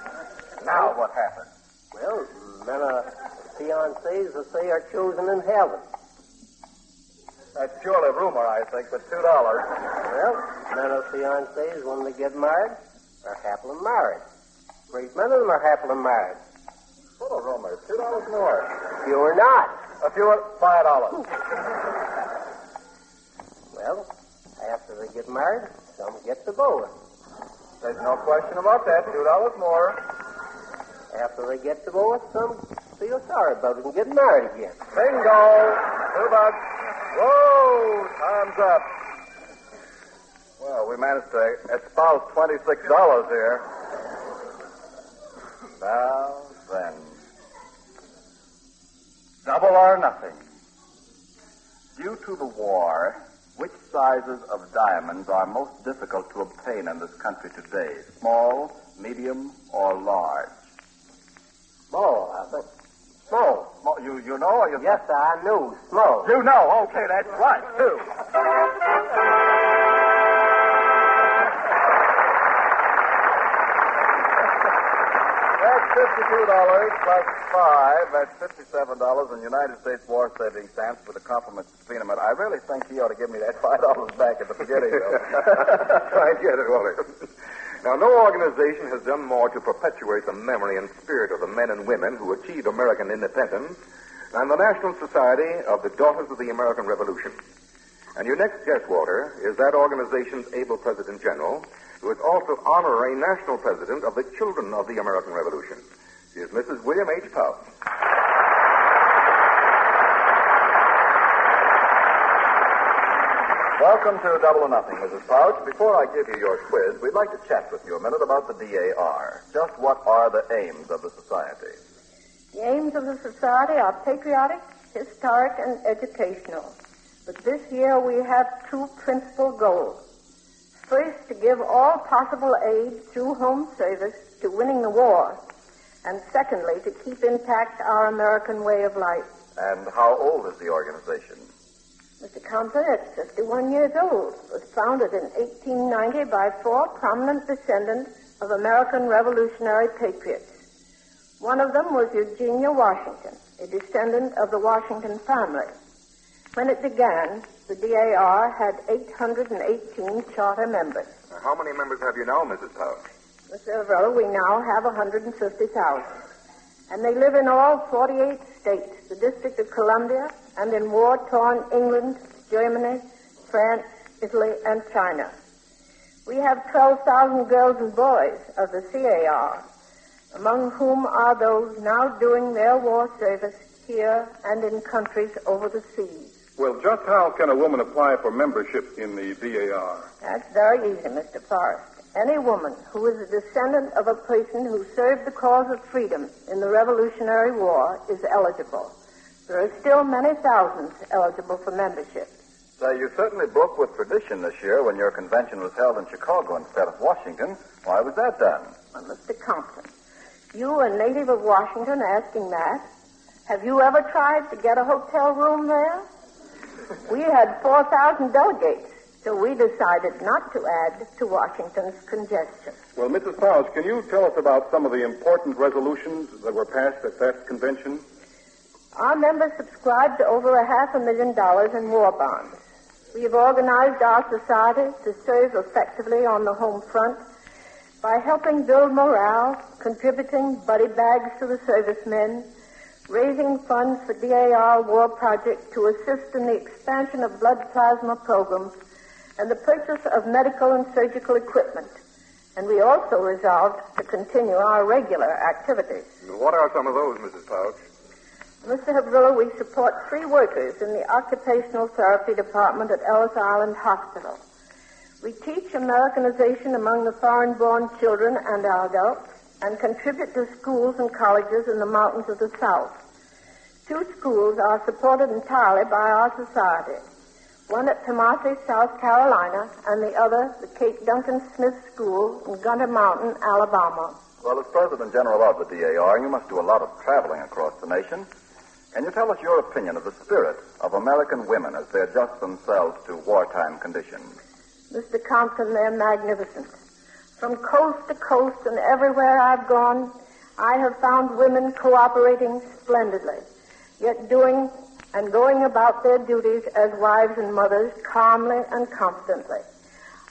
Now, what happens? Well, then fiancés, they say, are chosen in heaven. That's purely rumor, I think, but $2. Well, men of fiancés, when they get married, are happily married. Great many of them are happily married. Full of rumors. $2 more. You're not. A few, $5. Well, after they get married, some get divorced. There's no question about that. $2 more. After they get divorced, some Feel sorry about it and get married again. Bingo! $2. Whoa! Time's up. Well, we managed to espouse $26 here. Now then. Double or nothing. Due to the war, which sizes of diamonds are most difficult to obtain in this country today? Small, medium, or large? Small, I think. Small. Small. You know or you... Yes, sir, I knew. Small. You know. Okay, that's right, too. That's $52 plus 5. That's $57 in United States war savings stamps with a compliment to Spieneman. I really think he ought to give me that $5 back at the beginning, though. Try and get it, Walter. Now, no organization has done more to perpetuate the memory and spirit of the men and women who achieved American independence than the National Society of the Daughters of the American Revolution. And your next guest, Walter, is that organization's able President General, who is also honorary national president of the Children of the American Revolution. She is Mrs. William H. Pouch. Welcome to Double or Nothing, Mrs. Pouch. Before I give you your quiz, we'd like to chat with you a minute about the DAR. Just what are the aims of the society? The aims of the society are patriotic, historic, and educational. But this year we have two principal goals. First, to give all possible aid through home service to winning the war. And secondly, to keep intact our American way of life. And how old is the organization? Mr. Compton, it's 51 years old. It was founded in 1890 by 4 prominent descendants of American Revolutionary patriots. One of them was Eugenia Washington, a descendant of the Washington family. When it began, the DAR had 818 charter members. Now, how many members have you now, Mrs. Pouch? Mr. Everett, we now have 150,000. And they live in all 48 states, the District of Columbia, and in war-torn England, Germany, France, Italy, and China. We have 12,000 girls and boys of the CAR, among whom are those now doing their war service here and in countries over the seas. Well, just how can a woman apply for membership in the DAR? That's very easy, Mr. Forrest. Any woman who is a descendant of a person who served the cause of freedom in the Revolutionary War is eligible. There are still many thousands eligible for membership. So you certainly broke with tradition this year when your convention was held in Chicago instead of Washington. Why was that done? Well, Mr. Compton, you, a native of Washington, asking that, have you ever tried to get a hotel room there? We had 4,000 delegates, so we decided not to add to Washington's congestion. Well, Mrs. Pouch, can you tell us about some of the important resolutions that were passed at that convention? Our members subscribed to over $500,000 in war bonds. We have organized our society to serve effectively on the home front by helping build morale, contributing buddy bags to the servicemen, raising funds for DAR War Project to assist in the expansion of blood plasma programs and the purchase of medical and surgical equipment. And we also resolved to continue our regular activities. What are some of those, Mrs. Pouch? Mr. Habrilla, we support 3 workers in the occupational therapy department at Ellis Island Hospital. We teach Americanization among the foreign-born children and adults and contribute to schools and colleges in the mountains of the South. 2 schools are supported entirely by our society. One at Tomasi, South Carolina, and the other, the Kate Duncan Smith School in Gunter Mountain, Alabama. Well, as President General of the DAR, you must do a lot of traveling across the nation. Can you tell us your opinion of the spirit of American women as they adjust themselves to wartime conditions? Mr. Compton, they're magnificent. From coast to coast and everywhere I've gone, I have found women cooperating splendidly, yet doing and going about their duties as wives and mothers calmly and confidently.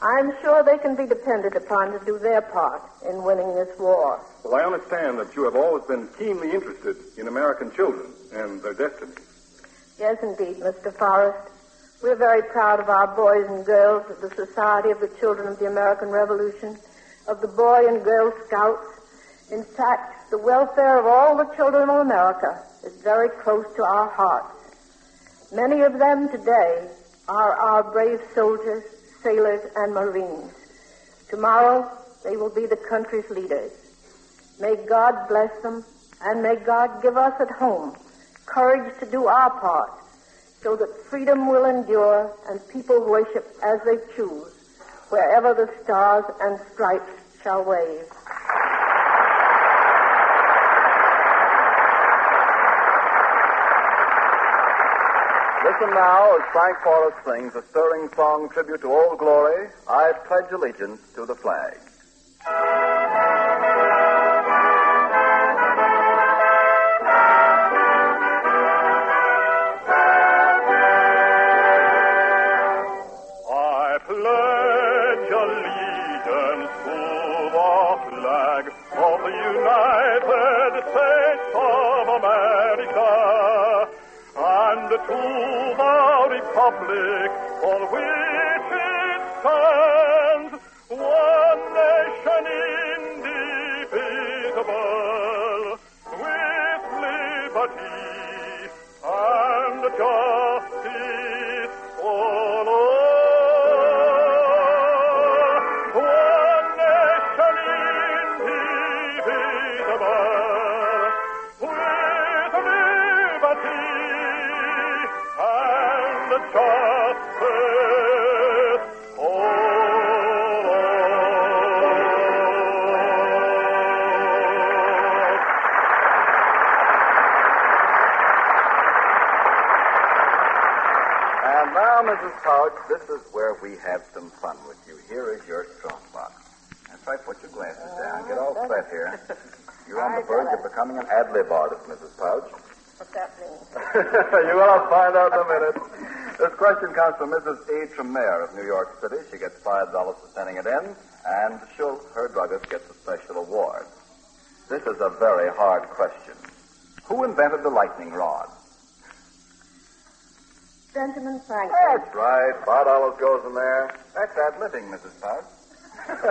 I'm sure they can be depended upon to do their part in winning this war. Well, I understand that you have always been keenly interested in American children and their destiny. Yes, indeed, Mr. Forrest. We're very proud of our boys and girls of the Society of the Children of the American Revolution, of the Boy and Girl Scouts. In fact, the welfare of all the children of America is very close to our hearts. Many of them today are our brave soldiers, sailors, and Marines. Tomorrow, they will be the country's leaders. May God bless them, and may God give us at home courage to do our part so that freedom will endure and people worship as they choose, wherever the stars and stripes shall wave. Listen now as Frank Forrest sings a stirring song tribute to Old Glory, I Pledge Allegiance to the Flag. I pledge allegiance to the flag of the United States of America and to the republic for which it stands, one nation indivisible, with liberty and justice for all. One nation indivisible, with liberty and justice for And now, Mrs. Pouch, this is where we have some fun with you. Here is your strong box. That's right, put your glasses down. Get all set here. You're on the verge of becoming an ad-lib artist, Mrs. Pouch. What's that mean? You will find out in a minute. This question comes from Mrs. 𝒆𝒍'𝒔 of New York City. She gets $5 for sending it in, and Schultz, her druggist, gets a special award. This is a very hard question. Who invented the lightning rod? Benjamin Franklin. That's right. $5 goes in there. That's ad-libbing, Mrs. Pouch.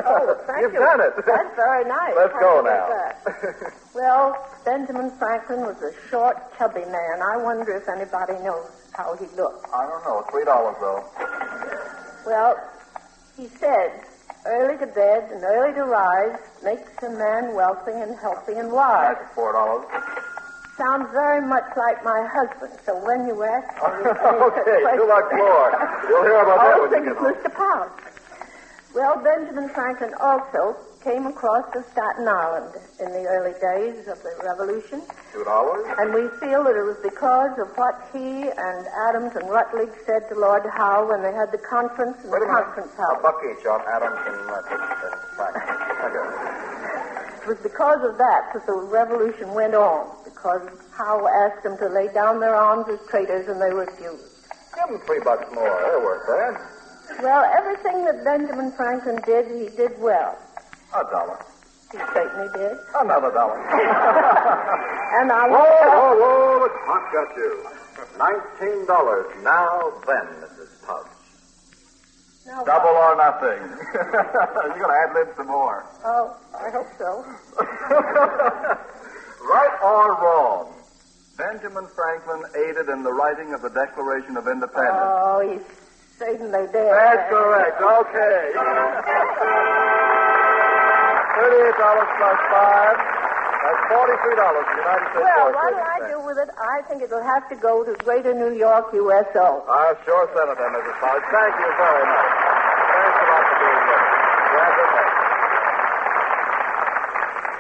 Oh, thank You've you. done it. That's very nice. Let's How go did you now. get that? Well, Benjamin Franklin was a short, chubby man. I wonder if anybody knows how he looked. I don't know. $3, though. Well, he said, early to bed and early to rise makes a man wealthy and healthy and wise. That's $4. Sounds very much like my husband, so when you ask me... Okay, good luck, Lord. You'll hear about that when you get home. Mr. Powell. Well, Benjamin Franklin also came across to Staten Island in the early days of the Revolution. $2? And we feel that it was because of what he and Adams and Rutledge said to Lord Howe when they had the conference in the conference house. $1 each on Adams and Franklin. It was because of that the revolution went on, because Howe asked them to lay down their arms as traitors, and they refused. Give them $3 more. They're worth that. Well, everything that Benjamin Franklin did, he did well. $1. He certainly did. Another $1. And I... Whoa, the clock got you. $19. Now then, Mrs. Pouch. Now Double or nothing. You're going to ad-lib some more. Oh, I hope so. Right or wrong, Benjamin Franklin aided in the writing of the Declaration of Independence. Oh, he certainly did. That's correct. Okay. $38 plus $5. That's $43 for the United States. Well, what do I do with it? I think it'll have to go to Greater New York, USO. I sure sent it then, Mrs. Pouch. Thank you very much. Thanks a lot for being with us. Glad to meet you.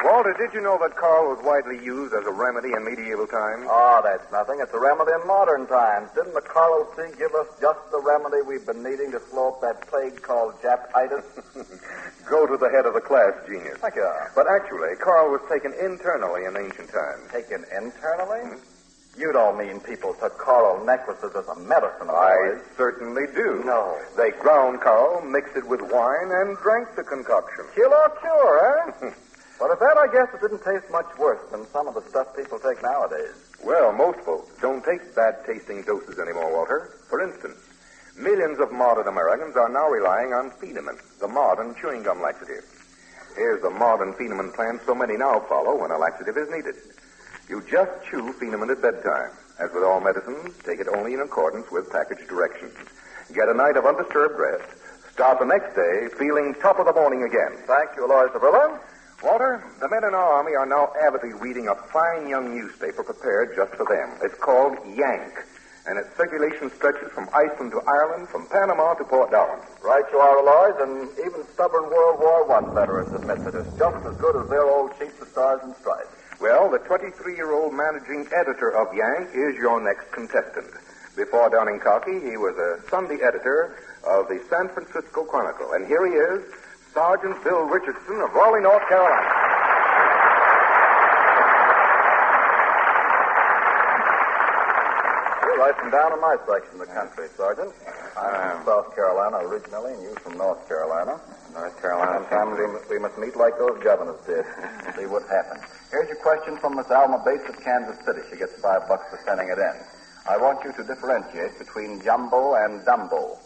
Walter, did you know that Carl was widely used as a remedy in medieval times? Oh, that's nothing. It's a remedy in modern times. Didn't the Carl O.C. give us just the remedy we've been needing to slow up that plague called Japitis? Go to the head of the class, genius. Thank you. But actually, Carl was taken internally in ancient times. Taken internally? You don't mean people took coral necklaces as a medicine, I boys. certainly do. No. They ground coral, mixed it with wine, and drank the concoction. Kill or cure, eh? But at that, I guess it didn't taste much worse than some of the stuff people take nowadays. Well, most folks don't take bad-tasting doses anymore, Walter. For instance, millions of modern Americans are now relying on Feedamin, the modern chewing gum laxative. Here's the modern Phenomen plan so many now follow when a laxative is needed. You just chew Phenomen at bedtime. As with all medicines, take it only in accordance with package directions. Get a night of undisturbed rest. Start the next day feeling top of the morning again. Thank you, Aloy Zabrilla. Walter, the men in our army are now avidly reading a fine young newspaper prepared just for them. It's called Yank, and its circulation stretches from Iceland to Ireland, from Panama to Port Down. Right you are, Aloys, and even stubborn World War I veterans admit that it's just as good as their old chief, the Stars and Stripes. Well, the 23-year-old managing editor of Yank is your next contestant. Before donning khaki, he was a Sunday editor of the San Francisco Chronicle. And here he is, Sergeant Bill Richardson of Raleigh, North Carolina. You're right from down in my section of the country, Sergeant. I'm from South Carolina originally, and you from North Carolina. North Carolina. Sometimes we must meet like those governors did and see what happens. Here's your question from Miss Alma Bates of Kansas City. She gets $5 for sending it in. I want you to differentiate between Jumbo and Dumbo.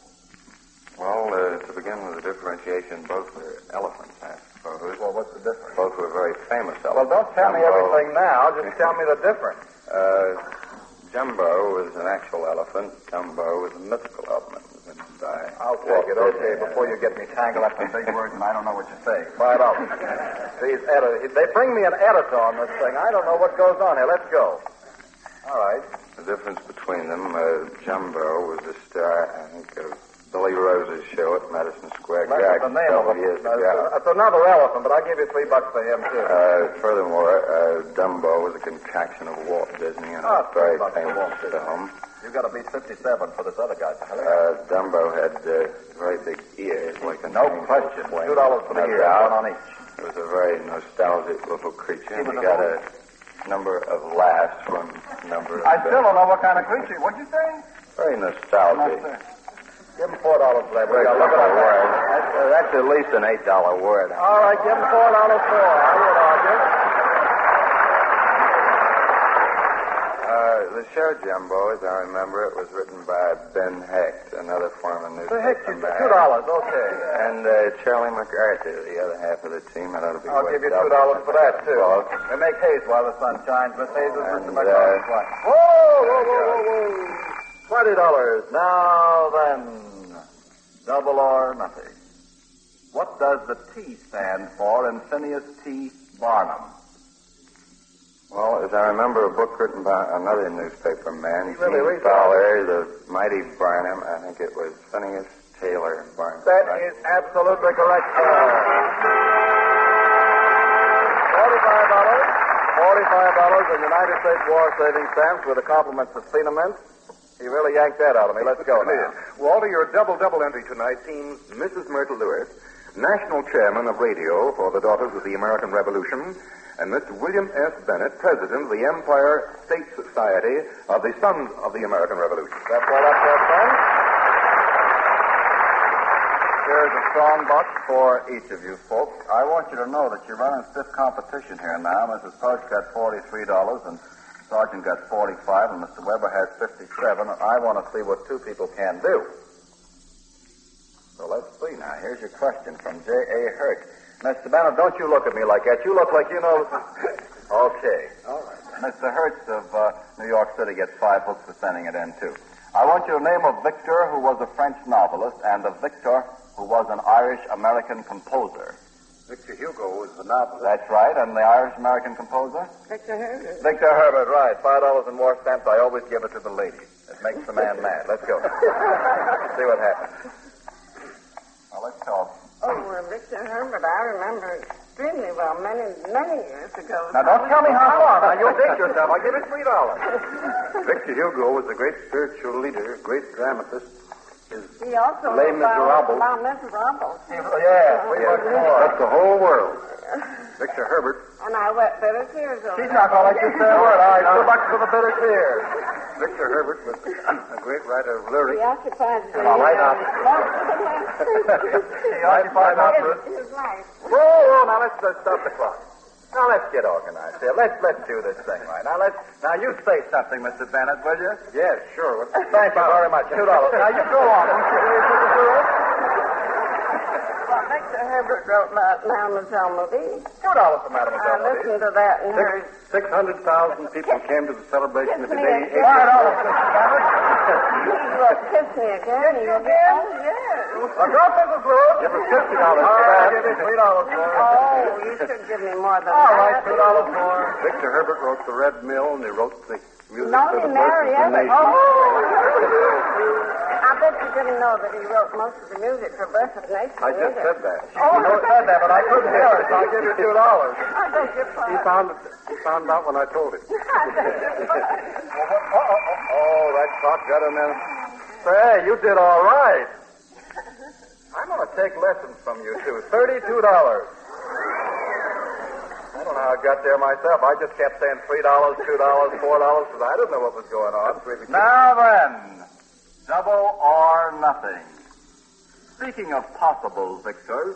Well, to begin with the differentiation, both were elephants, I suppose. Well, what's the difference? Both were very famous Well, elephants. don't tell me everything now. Just tell me the difference. Jumbo was an actual elephant. Dumbo was a mythical elephant. I'll take it, okay, before you get me tangled up in big words and I don't know what you're saying. $5. They bring me an editor on this thing. I don't know what goes on here. Let's go. All right. The difference between them, Jumbo was the star, I think, of Billy Rose's show at Madison Square Garden. That's the name of it. That's another elephant, but I'll give you $3 for him, too. Furthermore, Dumbo was a contraction of Walt Disney in a very famous film. You've got to be 57 for this other guy. Dumbo had very big ears, like a no question. $2 for the ears, one on each. It was a very nostalgic little creature. And he got a number of laughs from a number of... I still don't know what kind of creature. What'd you say? Very nostalgic. Give him $4 for that. We got to look at that. That's at least an $8 word. All right, give him $4 for it. I would argue. The show Jumbo, as I remember it, was written by Ben Hecht, another former newspaper Hecht, $2, man. okay. And Charlie MacArthur, the other half of the team. That ought to be I'll give you $2 for that, too. We make haze while the sun shines. Miss Hayes is Mr. McCarthy's wife. Whoa! $20. Now then, double or nothing. What does the T stand for in Phineas T. Barnum? Well, as I remember, a book written by another newspaper man, really Gene Fowler, The Mighty Barnum. I think it was Phineas Taylor Barnum. That is absolutely correct, sir. $45 in United States War Savings Stamps with the compliments of Phenomen. He really yanked that out of me. Let's go now. Walter, your double entry tonight seems Mrs. Myrtle Lewis, National Chairman of Radio for the Daughters of the American Revolution, and Mr. William S. Bennett, President of the Empire State Society of the Sons of the American Revolution. That's all up there, son. Here's a strong box for each of you folks. I want you to know that you're running stiff competition here now. Mrs. Post got $43, and Sergeant got 45, and Mr. Weber has 57, and I want to see what two people can do. So let's see now. Here's your question from J.A. Hurt. Mr. Bennett, don't you look at me like that. You look like you know... Okay. All right. Mr. Hertz of New York City gets 5 hooks for sending it in, too. I want you to name a Victor who was a French novelist and a Victor who was an Irish-American composer. Victor Hugo was the novelist. That's right. And the Irish-American composer? Victor Herbert. Victor Herbert, right. $5 in more stamps. I always give it to the ladies. It makes the man mad. Let's go. See what happens. Now, let's talk. Victor Herbert, I remember extremely well many years ago. Now, don't tell me how far. Now, you'll date yourself. I'll give it $3. Victor Hugo was a great spiritual leader, great dramatist. He also Les Miserables. about Miserables. That's the whole world. Victor Herbert. And I wet bitter tears over She's not going to let you say a word. All right, $2 for the bitter tears. Victor Herbert was a great writer of lyrics. He occupied the... All right, now. He occupied his life. Whoa, now let's stop the clock. Now let's get organized here. Let's do this thing right. Now you say something, Mr. Bennett, will you? Yes, sure. Thank you very much. $2. Now you go on. Won't you please, Mr. Lewis? Well, Victor Mr. Herbert wrote about Mademoiselle Marie. $2 for Mademoiselle I listened to that and heard. 600,000 people came to the celebration of the day. He wrote Kiss Me Again. Kiss You Again? Oh, yes. A drop, Mrs. Lewis. Give us $50 for that. I'll give you $3 for it. Oh, you should give me more than All right, that. $2 more. Victor Herbert wrote The Red Mill, and he wrote the music Lonely for the Mary Birth of the Evans. Nation. I bet you didn't know that he wrote most of the music for Birth of Nation. I just either. said that. Oh, You said that, but I couldn't hear it, so I'll give you $2. I beg your pardon. He found out when I told him. I beg your pardon. Oh, that clock got him in. Say, you did all right. I'm going to take lessons from you, too. $32. I don't know how I got there myself. I just kept saying $3, $2, $4, because I didn't know what was going on. Now then, double or nothing. Speaking of possible victors,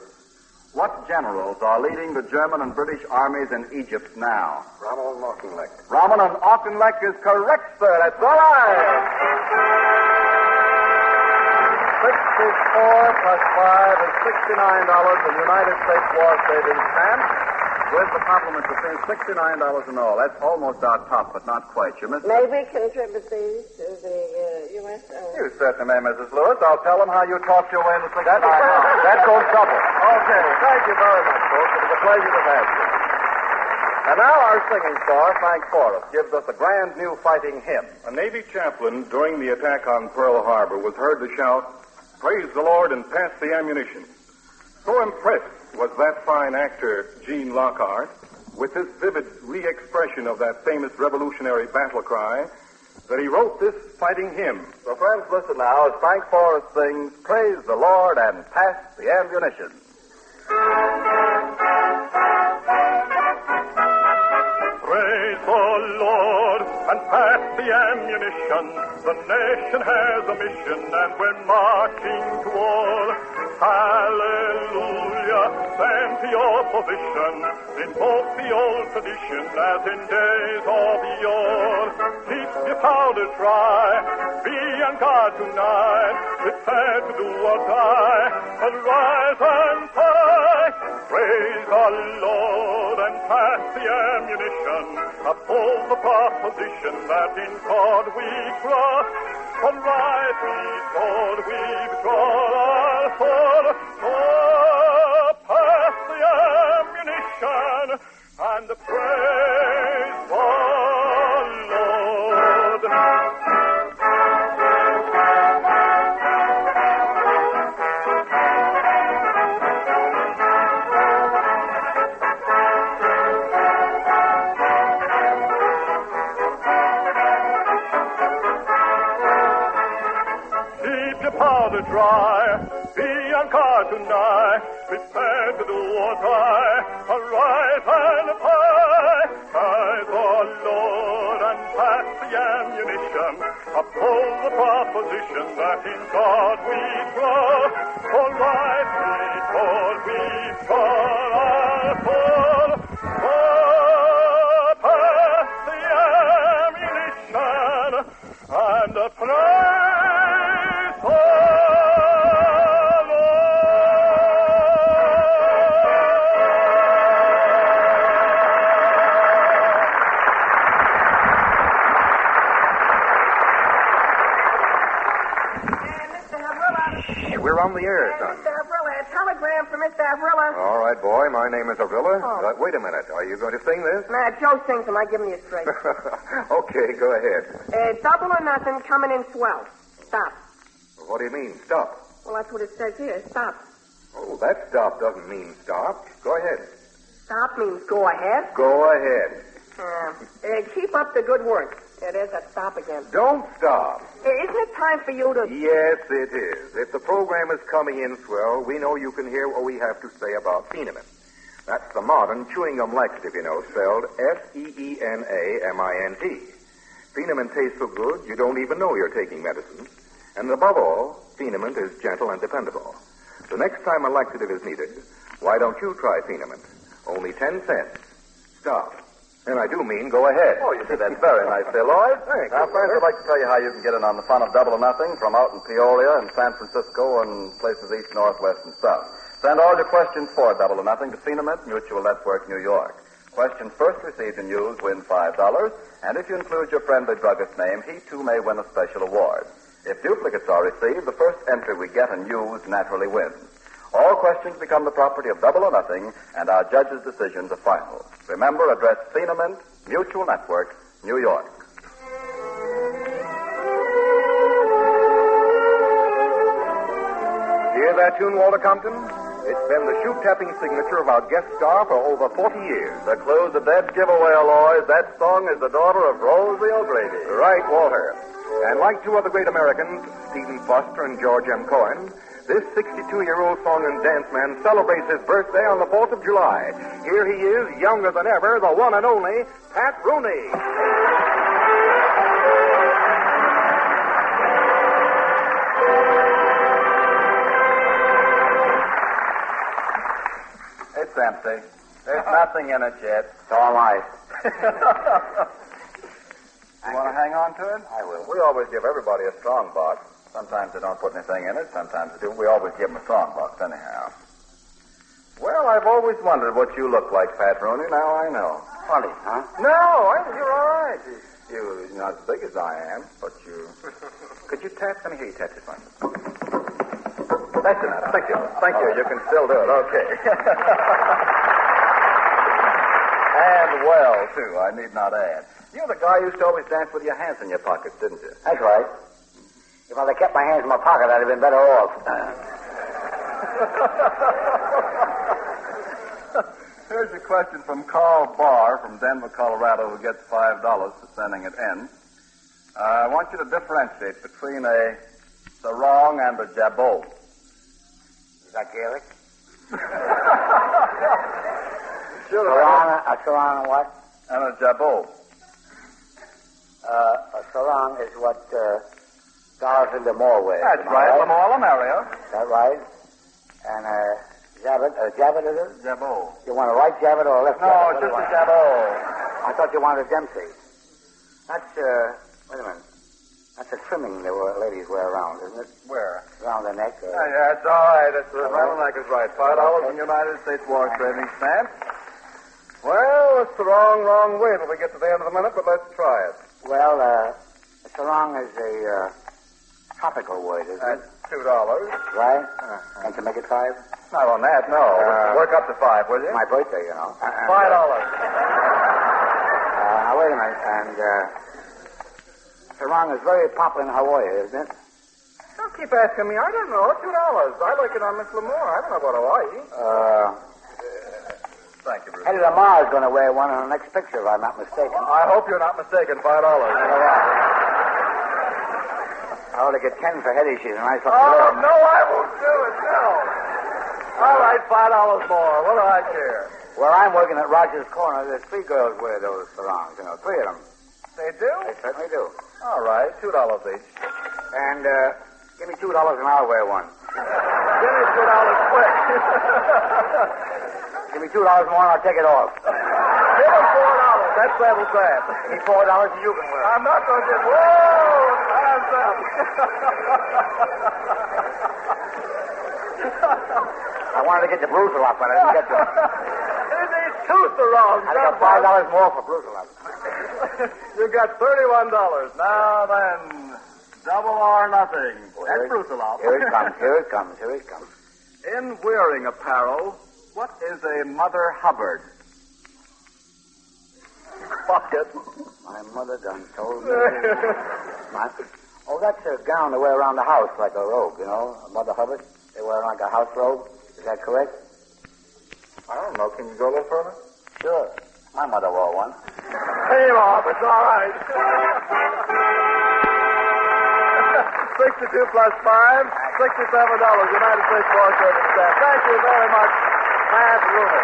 what generals are leading the German and British armies in Egypt now? Rommel and Auchinleck. Rommel and Auchinleck is correct, sir. That's all right. 64 plus 5 is $69 in United States War Savings Stamp. With the compliments of being $69 in all. That's almost our top, but not quite. You missed May we contribute these to the U.S. You certainly may, Mrs. Lewis. I'll tell them how you talked your way into $69. That goes double. Okay, thank you very much, folks. It was a pleasure to have you. And now our singing star, Frank Forrest, gives us a grand new fighting hymn. A Navy chaplain during the attack on Pearl Harbor was heard to shout, "Praise the Lord and pass the ammunition." So impressed was that fine actor, Gene Lockhart, with his vivid re-expression of that famous revolutionary battle cry, that he wrote this fighting hymn. So, friends, listen now as Frank Forrest sings, "Praise the Lord and pass the ammunition." Praise the Lord and pass the ammunition. The nation has a mission and we're marching to war. Hallelujah, stand to your position. Invoke the old tradition as in days of yore. Keep your powder dry, be on guard tonight. Prepare to do or die, arise and fight. Praise the Lord and pass the ammunition. Uphold the proposition that in God we trust. On right we sword we've drawn our sword. Oh, pass the ammunition and praise the Lord. Powder dry, be on guard tonight, prepare to do or die, arise and fight. Praise the Lord and pass the ammunition, uphold the proposition that in God we trust. All right, we thought we trod our sword. Oh, pass the ammunition and praise. We're on the air, son. Mr. Avrilla, a telegram for Mr. Avrilla. All right, boy. My name is Avrilla. Wait a minute. Are you going to sing this? Nah, Joe sings them. I give him you straight. Okay, go ahead. Double or nothing, coming in swell. Stop. What do you mean, stop? Well, that's what it says here. Stop. Oh, that stop doesn't mean stop. Go ahead. Stop means go ahead. Go ahead. Keep up the good work. There, there's that stop again. Don't stop. Isn't it time for you to... Yes, it is. If the program is coming in swell, we know you can hear what we have to say about Phenomine. That's the modern chewing gum laxative, you know, spelled F-E-E-N-A-M-I-N-T. Phenomine tastes so good, you don't even know you're taking medicine. And above all, Phenomine is gentle and dependable. So next time a laxative is needed, why don't you try Phenomine? Only 10 cents. Stop. And I do mean go ahead. Oh, you did that very nicely, Lloyd. Thanks. Now, friends, I'd like to tell you how you can get in on the fun of Double or Nothing from out in Peoria and San Francisco and places east, north, west, and south. Send all your questions for Double or Nothing to Phenomint Mutual Network, New York. Questions first received and used win $5, and if you include your friendly druggist's name, he too may win a special award. If duplicates are received, the first entry we get and use naturally wins. All questions become the property of Double or Nothing, and our judges' decisions are final. Remember, address Phenomint Mutual Network, New York. Hear that tune, Walter Compton? It's been the shoe-tapping signature of our guest star for over 40 years. To close the dead giveaway, Aloys, that song is the daughter of Rosie O'Grady. Right, Walter. And like two other great Americans, Stephen Foster and George M. Cohen, this 62-year-old song and dance man celebrates his birthday on the 4th of July. Here he is, younger than ever, the one and only Pat Rooney. It's empty. There's nothing in it yet. So am I. You want to hang on to it? I will. We always give everybody a strong box. Sometimes they don't put anything in it. Sometimes they do. We always give them a strong box anyhow. Well, I've always wondered what you look like, Pat Rooney. Now I know. Funny, huh? No, you're all right. You're not as big as I am, but you... Could you tap? Let me hear you tap this one. That's enough. Thank you. Thank you. You can still do it. Okay. And well, too, I need not add. You're the guy who used to always dance with your hands in your pockets, didn't you? That's right. If I'd have kept my hands in my pocket, I'd have been better off. Here's a question from Carl Barr from Denver, Colorado, who gets $5 for sending it in. I want you to differentiate between a sarong and a jabot. Is that Gaelic? Sure. A sarong and what? And a jabot. A sarong is what Dorothy Lamore wears. That's right, Lamore Lamaria. Is that right? And a jabot is it? Jabot. You want a right jabot or a left jabot? No, just a jabot. I thought you wanted a dempsey. That's, wait a minute. That's a trimming the ladies wear around, isn't it? Where? Around the neck. Yeah, it's all right. That's around the neck is right. $5 in United States War Trading stamp. Well, it's the wrong way till we get to the end of the minute, but let's try it. Well, a sarong is a tropical word, isn't it? $2. Right? Can't you make it $5? Not on that, no. Work up to $5, will you? My birthday, you know. $5. Now, wait a minute. And, sarong is very popular in Hawaii, isn't it? Don't keep asking me. I don't know. $2. I like it on Miss Lamore. I don't know about Hawaii. Thank you, Bruce. Eddie Lamar is going to wear one in the next picture, if I'm not mistaken. I hope you're not mistaken. $5. I ought to get 10 for Hetty. She's a nice looking girl. girl. No, I won't do it. No. All right, $5 more. What do I care? Where I'm working at Rogers Corner, there's 3 girls wear those sarongs, 3 of them. They do? They certainly do. All right, $2 each. And, give me $2 and I'll wear one. Give me $2 quick. Give me $2 more and I'll take it off. Give him $4. That settles that. Give me $4 and you can wear it. I'm not going to get... Whoa! Hands up. I wanted to get the brutal up, but I didn't get to it. He needs 2 sarongs. I got $5 more for brutal up. You got $31. Now then, double or nothing. That's brutal up. Here it comes, here it comes, here it comes. In wearing apparel, what is a Mother Hubbard? Bucket. My mother done told me. Oh, that's a gown they wear around the house like a robe, a Mother Hubbard. They wear like a house robe. Is that correct? I don't know. Can you go a little further? Sure. My mother wore one. Pay him off. It's all right. 62 plus 5, $67. United States War Trading Stamp. Thank you very much, Pat Rooney.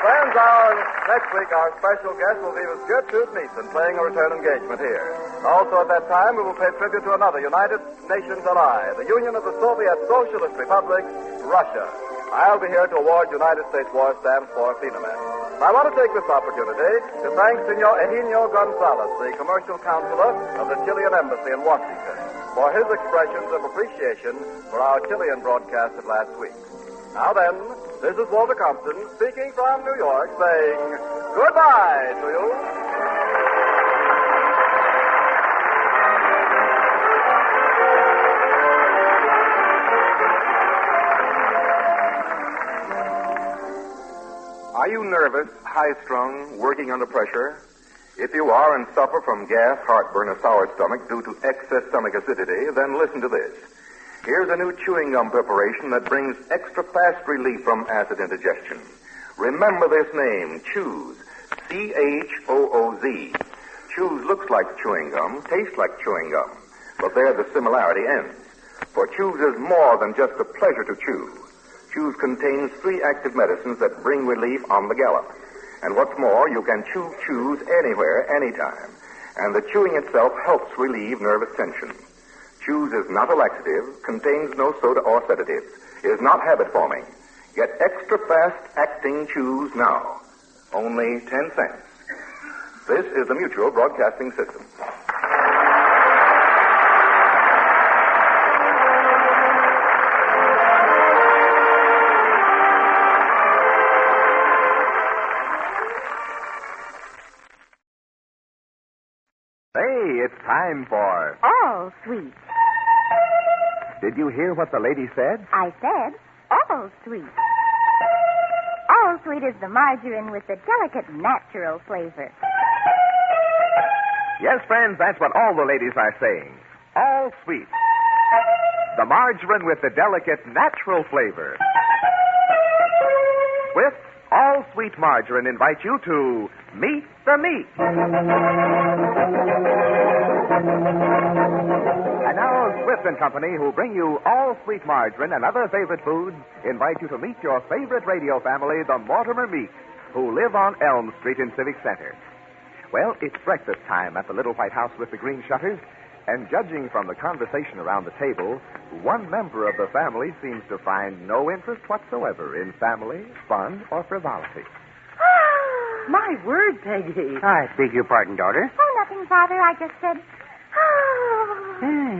Friends, next week our special guest will be Miss Gertrude Neeson playing a return engagement here. Also at that time we will pay tribute to another United Nations ally, the Union of the Soviet Socialist Republics, Russia. I'll be here to award United States War Stamps for Phenomen. I want to take this opportunity to thank Senor Eugenio Gonzalez, the commercial counselor of the Chilean Embassy in Washington. for his expressions of appreciation for our Chilean broadcast of last week. Now then, this is Walter Compton speaking from New York, saying goodbye to you. Are you nervous, high-strung, working under pressure? If you are and suffer from gas, heartburn, or sour stomach due to excess stomach acidity, then listen to this. Here's a new chewing gum preparation that brings extra fast relief from acid indigestion. Remember this name, Choose. C-H-O-O-Z. Choose looks like chewing gum, tastes like chewing gum, but there the similarity ends. For Choose is more than just a pleasure to chew. Choose contains 3 active medicines that bring relief on the gallop. And what's more, you can chew Choose anywhere, anytime. And the chewing itself helps relieve nervous tension. Choose is not a laxative, contains no soda or sedatives, is not habit-forming. Get extra fast-acting Choose now. Only 10 cents. This is the Mutual Broadcasting System. Hey, it's time for... All sweet. Did you hear what the lady said? I said all sweet. All sweet is the margarine with the delicate natural flavor. Yes, friends, that's what all the ladies are saying. All sweet. The margarine with the delicate natural flavor. With All Sweet Margarine invites you to Meet the Meat. And now, Swift and Company, who bring you All Sweet Margarine and other favorite foods, invite you to meet your favorite radio family, the Mortimer Meeks, who live on Elm Street in Civic Center. Well, it's breakfast time at the little white house with the green shutters, and judging from the conversation around the table, one member of the family seems to find no interest whatsoever in family, fun, or frivolity. My word, Peggy. I beg your pardon, daughter. Oh, nothing, Father. I just said,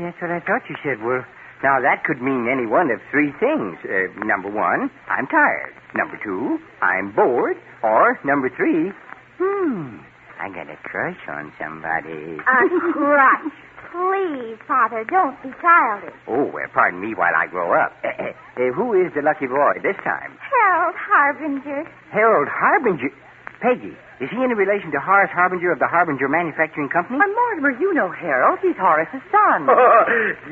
That's what I thought you said. Well, now that could mean any one of 3 things. Number 1, I'm tired. Number 2, I'm bored. Or number 3, I got a crush on somebody. A crush. Please, Father, don't be childish. Oh, well, pardon me while I grow up. Who is the lucky boy this time? Harold Harbinger. Harold Harbinger? Peggy, is he in relation to Horace Harbinger of the Harbinger Manufacturing Company? Mortimer, you know Harold. He's Horace's son.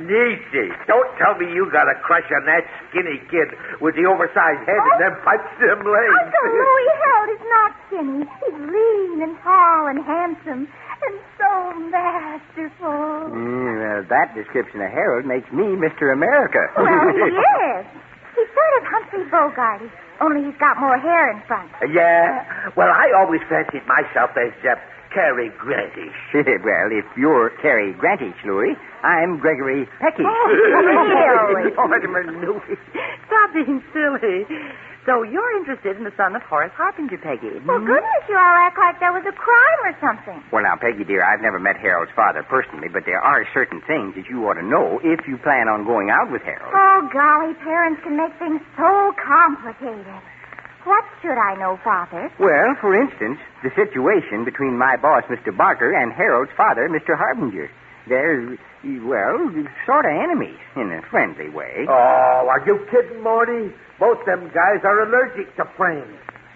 Niecy, don't tell me you got a crush on that skinny kid with the oversized head and them pipes in them legs. Uncle Louie, Harold is not skinny. He's lean and tall and handsome and so masterful. Well, that description of Harold makes me Mr. America. Well, he is. He's sort of Humphrey Bogart, only he's got more hair in front. Yeah? Well, I always fancied myself as Cary Grantish. Well, if you're Cary Grantish, Louie, I'm Gregory Pecky. Really? Mortimer Louie, stop being silly. So you're interested in the son of Horace Harbinger, Peggy? Well, goodness, you all act like there was a crime or something. Well, now, Peggy, dear, I've never met Harold's father personally, but there are certain things that you ought to know if you plan on going out with Harold. Oh, golly, parents can make things so complicated. What should I know, Father? Well, for instance, the situation between my boss, Mr. Barker, and Harold's father, Mr. Harbinger. They're, sort of enemies in a friendly way. Oh, are you kidding, Morty? Both them guys are allergic to friends.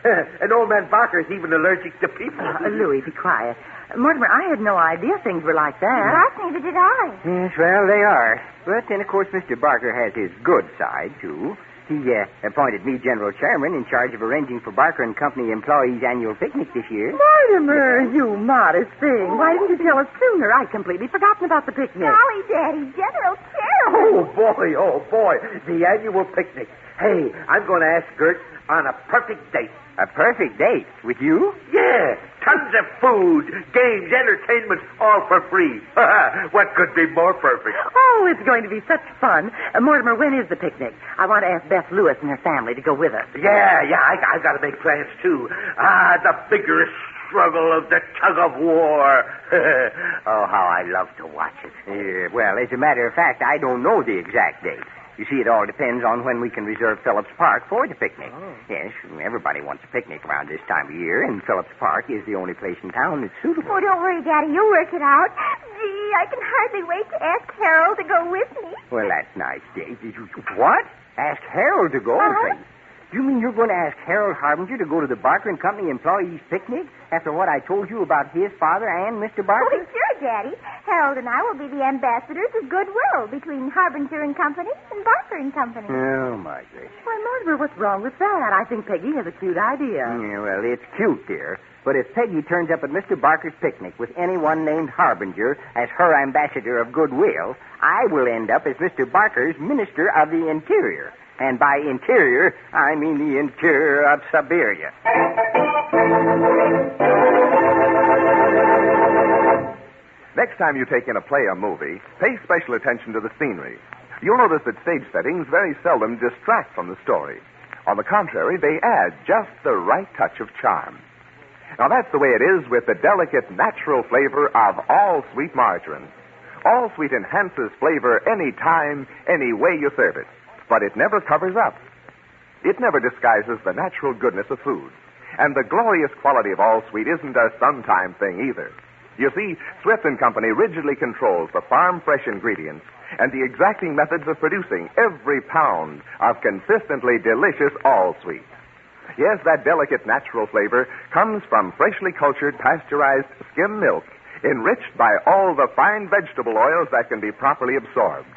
And old man Barker's even allergic to people. Louie, be quiet. Mortimer, I had no idea things were like that. Yes, neither did I. Yes, well, they are. But then, of course, Mr. Barker has his good side, too. He appointed me general chairman in charge of arranging for Barker and Company employees' annual picnic this year. Mortimer, you modest thing. Why didn't you tell us sooner? I'd completely forgotten about the picnic. Golly, Daddy, general chairman. Oh, boy. The annual picnic. Hey, I'm going to ask Gert on a perfect date. A perfect date? With you? Yeah. Tons of food, games, entertainment, all for free. What could be more perfect? Oh, it's going to be such fun. Mortimer, when is the picnic? I want to ask Beth Lewis and her family to go with us. Yeah, I got to make plans, too. The vigorous, struggle of the tug of war. Oh, how I love to watch it. Well, as a matter of fact, I don't know the exact date. You see, it all depends on when we can reserve Phillips Park for the picnic. Oh. Yes, everybody wants a picnic around this time of year, and Phillips Park is the only place in town that's suitable. Oh, don't worry, Daddy. You'll work it out. Gee, I can hardly wait to ask Harold to go with me. Well, that's nice, Dave. What? Ask Harold to go? Uh-huh. You mean you're going to ask Harold Harbinger to go to the Barker and Company employees' picnic after what I told you about his father and Mr. Barker? Oh, sure, Daddy. Harold and I will be the ambassadors of goodwill between Harbinger and Company and Barker and Company. Oh, my goodness. Why, Mortimer, what's wrong with that? I think Peggy has a cute idea. Yeah, well, it's cute, dear. But if Peggy turns up at Mr. Barker's picnic with anyone named Harbinger as her ambassador of goodwill, I will end up as Mr. Barker's Minister of the Interior. And by interior, I mean the interior of Siberia. Next time you take in a play or movie, pay special attention to the scenery. You'll notice that stage settings very seldom distract from the story. On the contrary, they add just the right touch of charm. Now, that's the way it is with the delicate, natural flavor of all sweet margarine. All sweet enhances flavor any time, any way you serve it. But it never covers up. It never disguises the natural goodness of food. And the glorious quality of all sweet isn't a sometime thing either. You see, Swift & Company rigidly controls the farm-fresh ingredients and the exacting methods of producing every pound of consistently delicious all sweet. Yes, that delicate natural flavor comes from freshly cultured, pasteurized skim milk, enriched by all the fine vegetable oils that can be properly absorbed.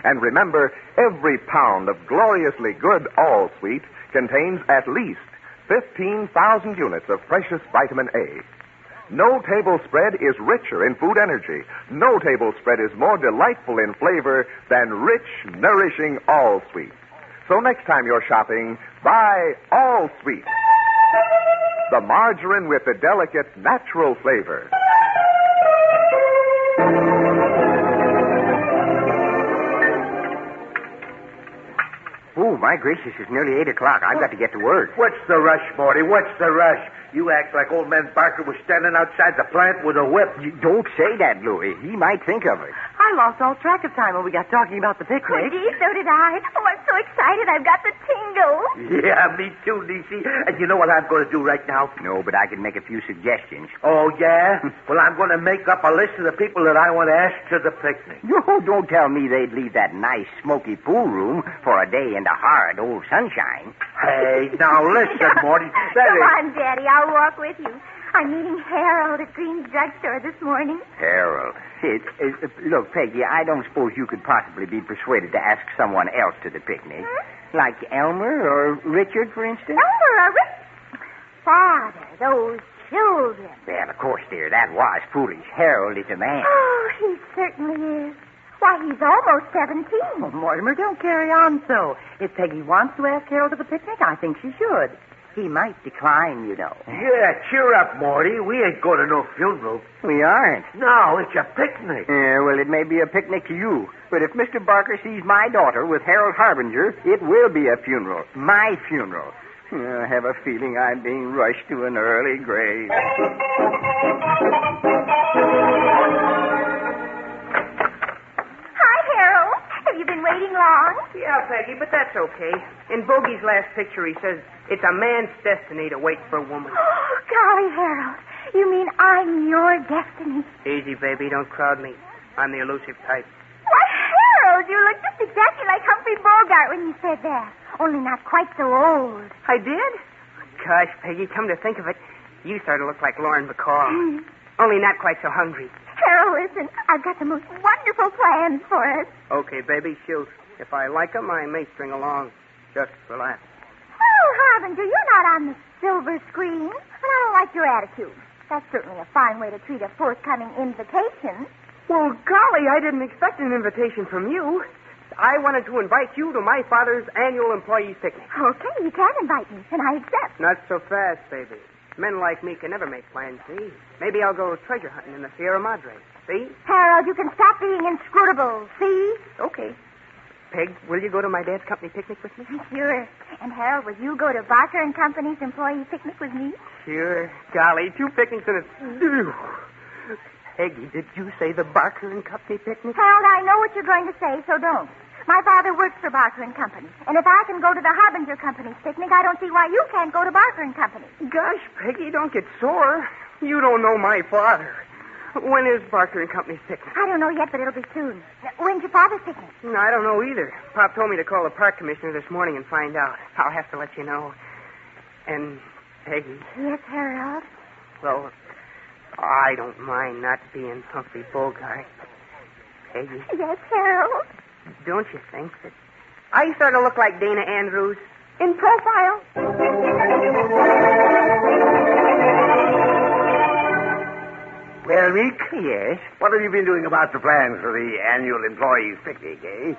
And remember, every pound of gloriously good all sweet contains at least 15,000 units of precious vitamin A. No table spread is richer in food energy. No table spread is more delightful in flavor than rich, nourishing all sweet. So next time you're shopping, buy all sweet. The margarine with the delicate, natural flavor. Oh, my gracious, it's nearly 8 o'clock. I've got to get to work. What's the rush, Morty? What's the rush? You act like old man Barker was standing outside the plant with a whip. You don't say that, Louie. He might think of it. I lost all track of time when we got talking about the picnic. Oh, gee, so did I. Oh, I'm so excited. I've got the tingles. Yeah, me too, Niecy. And you know what I'm going to do right now? No, but I can make a few suggestions. Oh, yeah? Well, I'm going to make up a list of the people that I want to ask to the picnic. You don't tell me they'd leave that nice, smoky pool room for a day in the hard old sunshine. Hey, now listen, Morty. Come on, Daddy. I'll walk with you. I'm meeting Harold at Green's drugstore this morning. Harold. Look, Peggy, I don't suppose you could possibly be persuaded to ask someone else to the picnic. Like Elmer or Richard, for instance? Elmer or Richard? Father, those children. Well, of course, dear, that was foolish. Harold is a man. Oh, he certainly is. Why, he's almost 17. Oh, Mortimer, don't carry on so. If Peggy wants to ask Harold to the picnic, I think she should. He might decline, you know. Yeah, cheer up, Morty. We ain't going to no funeral. We aren't. No, it's a picnic. Yeah, well, it may be a picnic to you. But if Mr. Barker sees my daughter with Harold Harbinger, it will be a funeral. My funeral. I have a feeling I'm being rushed to an early grave. Hi, Harold. Have you been waiting long? Yeah, Peggy, but that's okay. In Bogey's last picture, he says it's a man's destiny to wait for a woman. Oh, golly, Harold. You mean I'm your destiny? Easy, baby. Don't crowd me. I'm the elusive type. Why, Harold, you look just exactly like Humphrey Bogart when you said that. Only not quite so old. I did? Gosh, Peggy, come to think of it, you sort of look like Lauren Bacall. Only not quite so hungry. Harold, listen, I've got the most wonderful plans for us. Okay, baby, shoot. If I like them, I may string along. Just relax. Oh, Harbinger, you're not on the silver screen. But I don't like your attitude. That's certainly a fine way to treat a forthcoming invitation. Well, golly, I didn't expect an invitation from you. I wanted to invite you to my father's annual employees' picnic. Okay, you can invite me, and I accept. Not so fast, baby. Men like me can never make plans, see? Maybe I'll go treasure hunting in the Sierra Madre, see? Harold, you can stop being inscrutable, see? Okay. Peg, will you go to my dad's company picnic with me? Sure. And, Harold, will you go to Barker and Company's employee picnic with me? Sure. Golly, 2 picnics in a... Peggy, did you say the Barker and Company picnic? Harold, I know what you're going to say, so don't. My father works for Barker and Company. And if I can go to the Harbinger Company's picnic, I don't see why you can't go to Barker and Company. Gosh, Peggy, don't get sore. You don't know my father. When is Barker and Company's picnic? I don't know yet, but it'll be soon. When's your father's picnic? I don't know either. Pop told me to call the park commissioner this morning and find out. I'll have to let you know. And, Peggy. Yes, Harold? Well, I don't mind not being Humphrey Bogart. Peggy. Yes, Harold? Don't you think that I sort of look like Dana Andrews in profile? Well, Meek? Yes? What have you been doing about the plans for the annual employees' picnic, eh?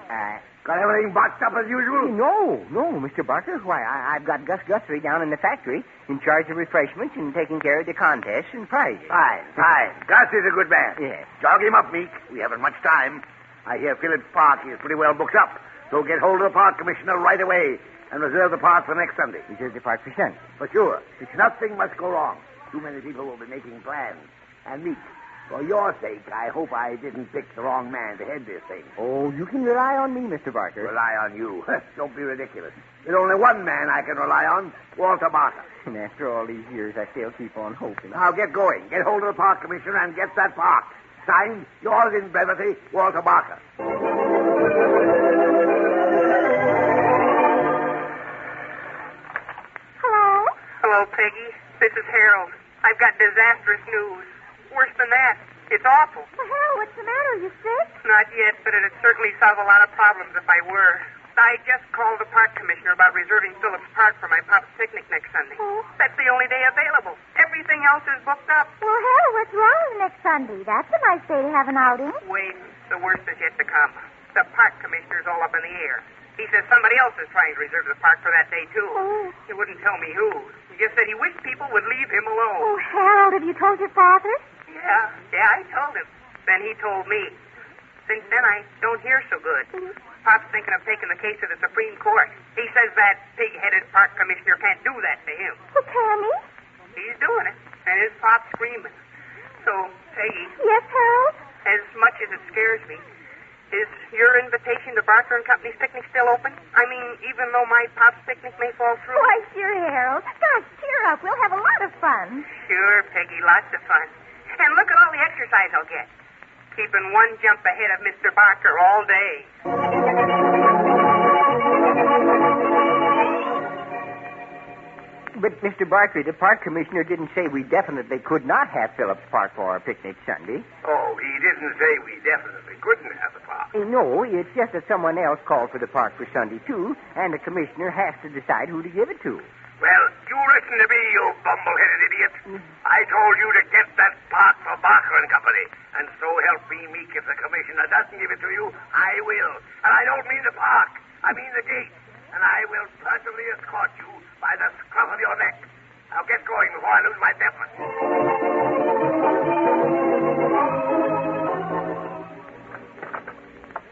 Got everything boxed up as usual? No, Mr. Barker. Why, I've got Gus Guthrie down in the factory in charge of refreshments and taking care of the contests and prizes. Fine. Gus is a good man. Yes. Jog him up, Meek. We haven't much time. I hear Phillips Park is pretty well booked up. So get hold of the park commissioner right away and reserve the park for next Sunday. Reserve the park for Sunday? For sure. Nothing must go wrong. Too many people will be making plans. And Meek, for your sake, I hope I didn't pick the wrong man to head this thing. Oh, you can rely on me, Mr. Barker. Rely on you? Don't be ridiculous. There's only one man I can rely on, Walter Barker. And after all these years, I still keep on hoping. Now get going. Get hold of the park commissioner and get that park. Signed, yours in brevity, Walter Barker. Hello? Hello, Peggy. This is Harold. I've got disastrous news. Worse than that. It's awful. Well, Harold, what's the matter? Are you sick? Not yet, but it'd certainly solve a lot of problems if I were. I just called the park commissioner about reserving Phillips Park for my pop's picnic next Sunday. Oh. That's the only day available. Everything else is booked up. Well, Harold, what's wrong next Sunday? That's a nice day to have an outing. Wait, the worst is yet to come. The park commissioner's all up in the air. He says somebody else is trying to reserve the park for that day, too. Oh. He wouldn't tell me who. He just said he wished people would leave him alone. Oh, Harold, have you told your father? Yeah, I told him. Then he told me. Since then, I don't hear so good. Pop's thinking of taking the case to the Supreme Court. He says that pig-headed park commissioner can't do that to him. Well, Tammy? He's doing it, and his pop's screaming. So, Peggy. Yes, Harold? As much as it scares me, is your invitation to Barker and Company's picnic still open? I mean, even though my pop's picnic may fall through? Why, sure, Harold. Gosh, cheer up. We'll have a lot of fun. Sure, Peggy, lots of fun. And look at all the exercise I'll get. Keeping one jump ahead of Mr. Barker all day. But, Mr. Barker, the park commissioner didn't say we definitely could not have Phillips Park for our picnic Sunday. Oh, he didn't say we definitely couldn't have the park. No, it's just that someone else called for the park for Sunday, too, and the commissioner has to decide who to give it to. Well, you listen to me, you bumble-headed idiot. I told you to get that park for Barker and Company. And so help me, Meek, if the commissioner doesn't give it to you, I will. And I don't mean the park. I mean the gate. And I will personally escort you by the scruff of your neck. Now get going before I lose my temper.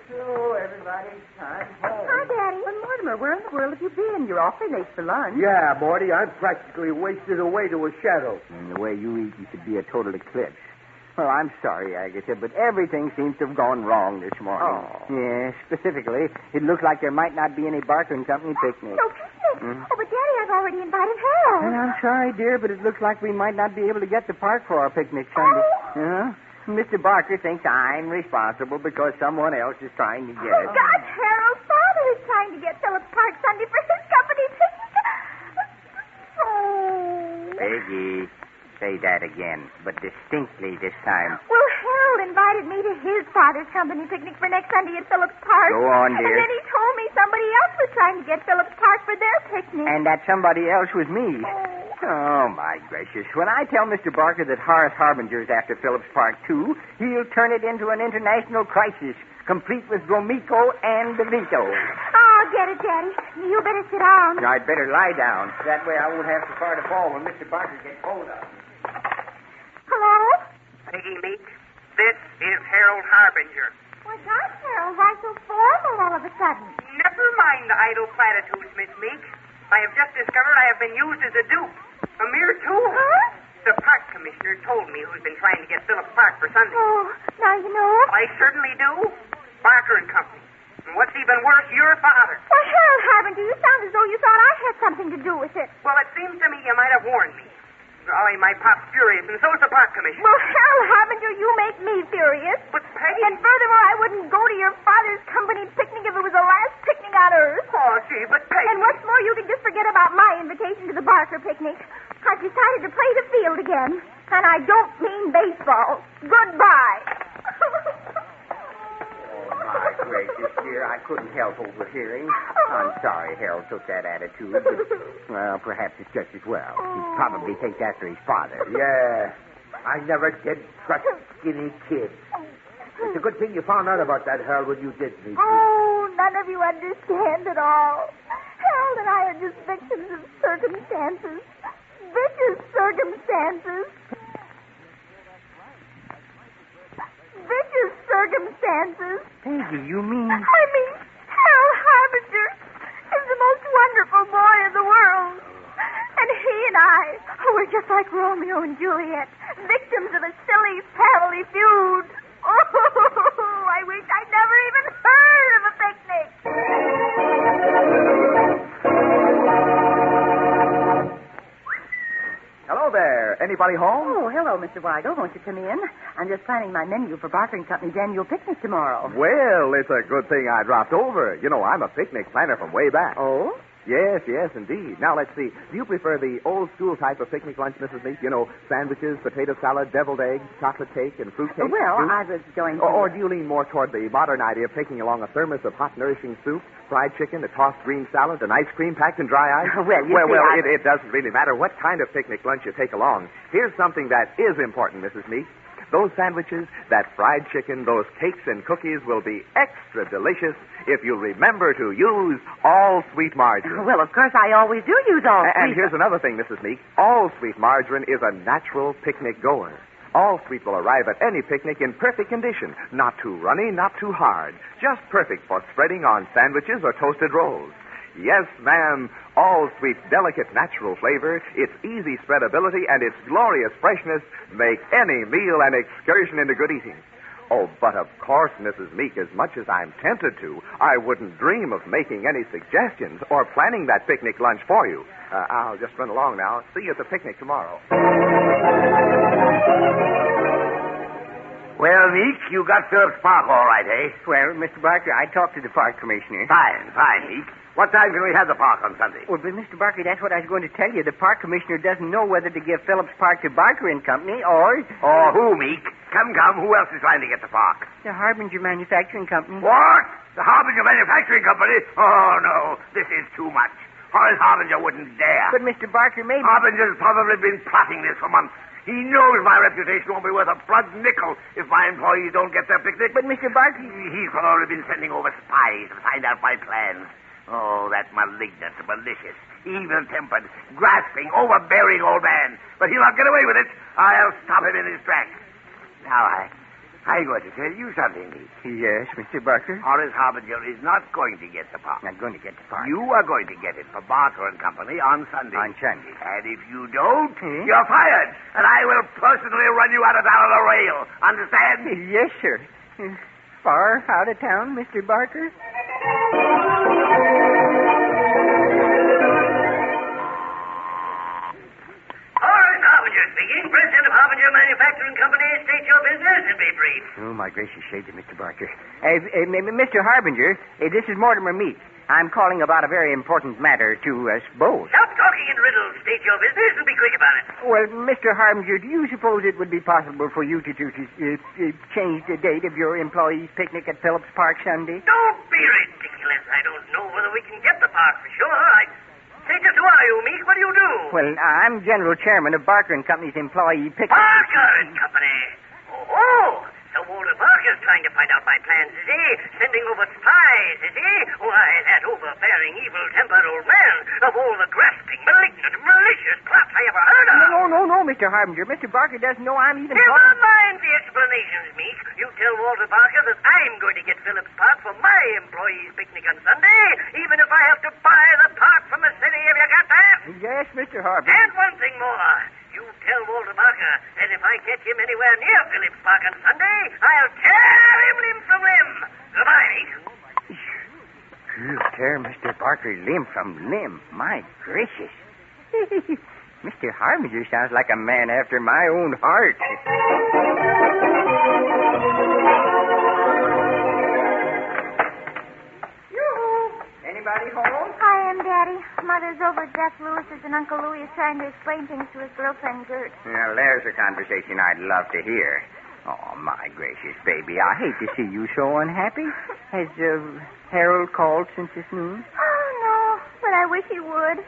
Hello, everybody. I'm home. Hi, Daddy. Well, Mortimer, where in the world have you been? You're awfully late for lunch. Yeah, Morty, I'm practically wasted away to a shadow. And the way you eat, you should be a total eclipse. Well, I'm sorry, Agatha, but everything seems to have gone wrong this morning. Oh. Yeah, specifically, it looks like there might not be any Barker and Company picnic. No picnic? Oh, but Daddy, I've already invited Harold. And I'm sorry, dear, but it looks like we might not be able to get the park for our picnic Sunday. Oh. Mr. Barker thinks I'm responsible because someone else is trying to get it. Oh, gosh, Harold, Father is trying to get Phillips Park Sunday for his company picnic. Oh. Peggy, say that again, but distinctly this time. Well, Harold invited me to his father's company picnic for next Sunday at Phillips Park. Go on, dear. And then he told me somebody else was trying to get Phillips Park for their picnic. And that somebody else was me. Oh, my gracious. When I tell Mr. Barker that Horace Harbinger's after Phillips Park, too, he'll turn it into an international crisis, complete with Gromyko and DeVito. Oh, get it, Daddy. You better sit down. I'd better lie down. That way I won't have to far to fall when Mr. Barker gets hold of me. Hello? Peggy Meeks, this is Harold Harbinger. Well, Gosh, Harold, why so formal all of a sudden? Never mind the idle platitudes, Miss Meeks. I have just discovered I have been used as a dupe. A mere tool. Huh? The park commissioner told me who's been trying to get Phillips Park for Sunday. Oh, now you know. I certainly do. Barker and Company. And what's even worse, your father. Well, Harold Harbinger, you sound as though you thought I had something to do with it. Well, it seems to me you might have warned me. Golly, my pop's furious, and so's the park commissioner. Well, Harold Harbinger, you make me furious. But, Peggy... And furthermore, I wouldn't go to your father's company picnic if it was the last picnic on earth. Oh, gee, but Peggy... And what's more, you can just forget about my invitation to the Barker picnic. I've decided to play the field again. And I don't mean baseball. Goodbye. My gracious, dear, I couldn't help overhearing. I'm sorry Harold took that attitude, but, well, perhaps it's just as well. He probably thinks after his father. Yeah, I never did trust skinny kids. It's a good thing you found out about that, Harold, when you did meet me. Oh, none of you understand at all. Harold and I are just victims of circumstances. Vicious circumstances. Vicious circumstances. Peggy, you mean... I mean, Harold Harbinger is the most wonderful boy in the world. And he and I, we're just like Romeo and Juliet, victims of a silly family feud. Oh, I wish I'd never even heard of a picnic. Hello there. Anybody home? Oh, hello, Mr. Weigel. Won't you come in? I'm just planning my menu for Barker & Company's annual picnic tomorrow. Well, it's a good thing I dropped over. You know, I'm a picnic planner from way back. Oh? Yes, indeed. Now, let's see. Do you prefer the old-school type of picnic lunch, Mrs. Meek? You know, sandwiches, potato salad, deviled eggs, chocolate cake, and fruit cake? Well, I was going to... Or do you lean more toward the modern idea of taking along a thermos of hot, nourishing soup, fried chicken, a tossed green salad, and ice cream packed in dry ice? It doesn't really matter what kind of picnic lunch you take along. Here's something that is important, Mrs. Meek. Those sandwiches, that fried chicken, those cakes and cookies will be extra delicious if you remember to use all sweet margarine. Well, of course, I always do use all sweet. And here's another thing, Mrs. Meek. All sweet margarine is a natural picnic goer. All sweet will arrive at any picnic in perfect condition. Not too runny, not too hard. Just perfect for spreading on sandwiches or toasted rolls. Yes, ma'am, all sweet's delicate natural flavor, its easy spreadability, and its glorious freshness make any meal an excursion into good eating. Oh, but of course, Mrs. Meek, as much as I'm tempted to, I wouldn't dream of making any suggestions or planning that picnic lunch for you. I'll just run along now. See you at the picnic tomorrow. Well, Meek, you got Phillips Park all right, eh? Well, Mr. Barker, I talked to the park commissioner. Fine, Meek. What time can we have the park on Sunday? Well, but Mr. Barker, that's what I was going to tell you. The park commissioner doesn't know whether to give Phillips Park to Barker & Company or... Or who, Meek? Come. Who else is trying to get the park? The Harbinger Manufacturing Company. What? The Harbinger Manufacturing Company? Oh, no. This is too much. Horace Harbinger wouldn't dare. But, Mr. Barker, maybe... Harbinger's probably been plotting this for months. He knows my reputation won't be worth a blood nickel if my employees don't get their picnic. But, Mr. Barker... He's probably been sending over spies to find out my plans. Oh, that malignant, malicious, evil-tempered, grasping, overbearing old man. But he'll not get away with it. I'll stop him in his tracks. Now, I'm going to tell you something, Meek. Yes, Mr. Barker? Horace Harbinger is not going to get the park. Not going to get the park. You are going to get it for Barker & Company on Sunday. On Sunday. And if you don't, you're fired. And I will personally run you out of town on a rail. Understand? Yes, sir. Far out of town, Mr. Barker? Horace Harbinger speaking. President of Harbinger Manufacturing Company. State your business and be brief. Oh, my gracious shades of Mr. Barker. Mr. Harbinger, this is Mortimer Meeks. I'm calling about a very important matter to us both. Stop talking in riddles. State your business and be quick about it. Well, Mr. Harbinger, do you suppose it would be possible for you to change the date of your employees' picnic at Phillips Park Sunday? Don't be ridiculous. I don't know whether we can get the park for sure. Say, just who are you, Meek? What do you do? Well, I'm General Chairman of Barker & Company's employee picnic. Barker & Company? Oh, so Walter Barker's trying to find out my plans, is he? Sending over spies, is he? Why, that overbearing, evil-tempered old man, of all the grasping, malignant, malicious plots I ever heard of. No, Mr. Harbinger. Mr. Barker doesn't know I'm even Never mind the explanations, Meek. You tell Walter Parker that I'm going to get Phillips Park for my employees' picnic on Sunday, even if I have to buy the park from the city. Have you got that? Yes, Mr. Harper. And one thing more. You tell Walter Parker that if I catch him anywhere near Phillips Park on Sunday, I'll tear him limb from limb. Goodbye, Meeks. You tear Mr. Parker limb from limb. My gracious. Mr. Harbinger sounds like a man after my own heart. Anybody home? I am, Daddy. Mother's over at Jeff Lewis's, and Uncle Louis is trying to explain things to his girlfriend, Gert. Now, there's a conversation I'd love to hear. Oh, my gracious, baby. I hate to see you so unhappy. Has Harold called since this noon? Oh, no, but I wish he would.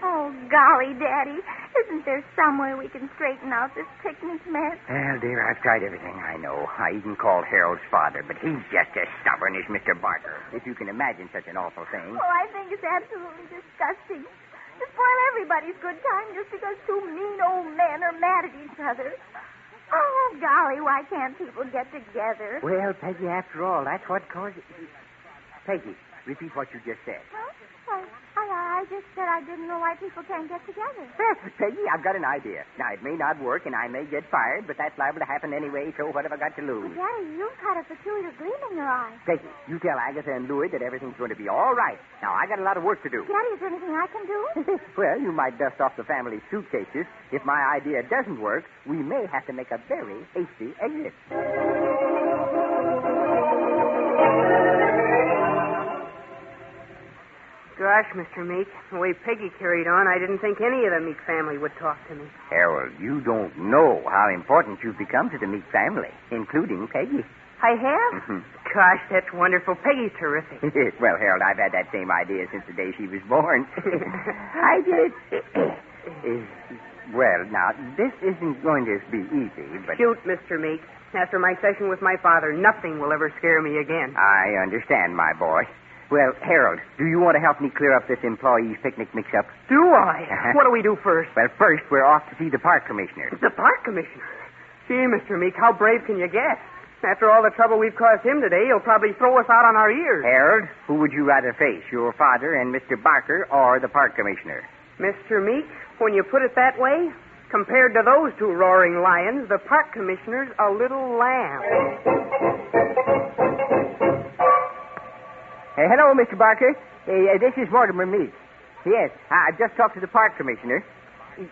Oh, golly, Daddy. Isn't there some way we can straighten out this picnic mess? Well, dear, I've tried everything I know. I even called Harold's father, but he's just as stubborn as Mr. Barker. If you can imagine such an awful thing. Oh, I think it's absolutely disgusting. To spoil everybody's good time just because two mean old men are mad at each other. Oh, golly, why can't people get together? Well, Peggy, after all, that's what caused it. Peggy, repeat what you just said. Huh? I just said I didn't know why people can't get together. Peggy, I've got an idea. Now, it may not work, and I may get fired, but that's liable to happen anyway, so what have I got to lose? Well, Daddy, you've got a peculiar gleam in your eye. Peggy, you tell Agatha and Louis that everything's going to be all right. Now, I got a lot of work to do. Daddy, is there anything I can do? Well, you might dust off the family suitcases. If my idea doesn't work, we may have to make a very hasty exit. Gosh, Mr. Meek, the way Peggy carried on, I didn't think any of the Meek family would talk to me. Harold, you don't know how important you've become to the Meek family, including Peggy. I have? Mm-hmm. Gosh, that's wonderful. Peggy's terrific. Well, Harold, I've had that same idea since the day she was born. I did. Well, now, this isn't going to be easy, but... Shoot, Mr. Meek. After my session with my father, nothing will ever scare me again. I understand, my boy. Well, Harold, do you want to help me clear up this employees' picnic mix-up? Do I? What do we do first? Well, first, we're off to see the park commissioner. The park commissioner? Gee, Mr. Meek, how brave can you get? After all the trouble we've caused him today, he'll probably throw us out on our ears. Harold, who would you rather face, your father and Mr. Barker or the park commissioner? Mr. Meek, when you put it that way, compared to those two roaring lions, the park commissioner's a little lamb. Hello, Mr. Barker. This is Mortimer Meeks. Yes, I've just talked to the park commissioner.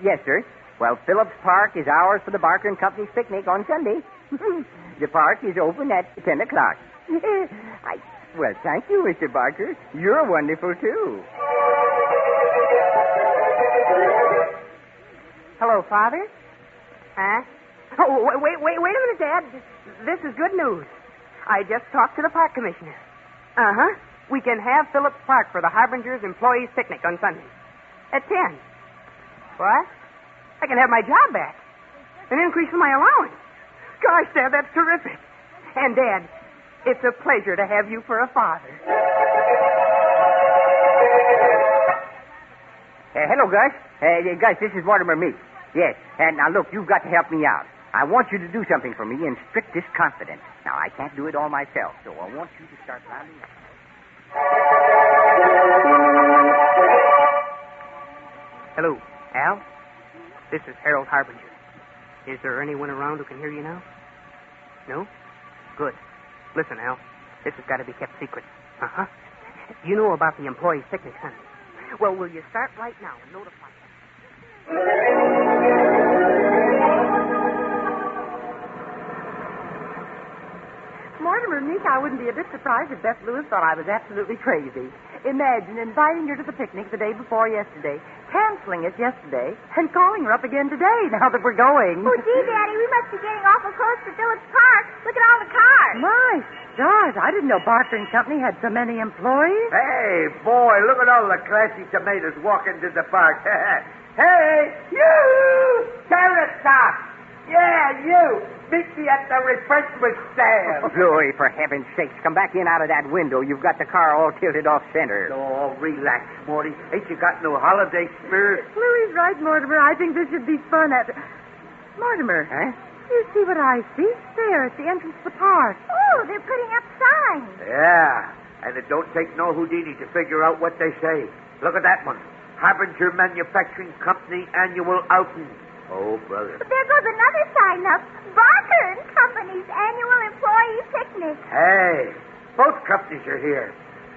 Yes, sir. Well, Phillips Park is ours for the Barker and Company's picnic on Sunday. The park is open at 10 o'clock. Well, thank you, Mr. Barker. You're wonderful, too. Hello, Father? Huh? Oh, wait a minute, Dad. This is good news. I just talked to the park commissioner. Uh-huh. We can have Phillips Park for the Harbinger's employees' picnic on Sunday. At 10. What? I can have my job back. An increase in my allowance. Gosh, Dad, that's terrific. And, Dad, it's a pleasure to have you for a father. Hello, Gus. Gus, this is Mortimer Meeks. Yes, and now, look, you've got to help me out. I want you to do something for me in strictest confidence. Now, I can't do it all myself, so I want you to start rounding up. Hello, Al. This is Harold Harbinger. Is there anyone around who can hear you now? No? Good. Listen, Al. This has got to be kept secret. Uh-huh. You know about the employees' picnic Sunday. Well, will you start right now and notify them? Mortimer, Meek, I wouldn't be a bit surprised if Beth Lewis thought I was absolutely crazy. Imagine inviting her to the picnic the day before yesterday, canceling it yesterday, and calling her up again today now that we're going. Oh, gee, Daddy, we must be getting awful close to Phillips Park. Look at all the cars. My stars, I didn't know Barker and Company had so many employees. Hey, boy, look at all the classy tomatoes walking to the park. Hey, you! Carrot top! Yeah, you! Meet me at the refreshment stand. Louis, for heaven's sakes, come back in out of that window. You've got the car all tilted off center. Oh, relax, Morty. Ain't you got no holiday spirit? Louis right, Mortimer. I think this should be fun. Mortimer. Huh? You see what I see? There, at the entrance to the park. Oh, they're putting up signs. Yeah, and it don't take no Houdini to figure out what they say. Look at that one. Harbinger Manufacturing Company Annual Outing. Oh, brother. But there goes another sign up. Barker and Company's Annual Employee Picnic. Hey, both companies are here.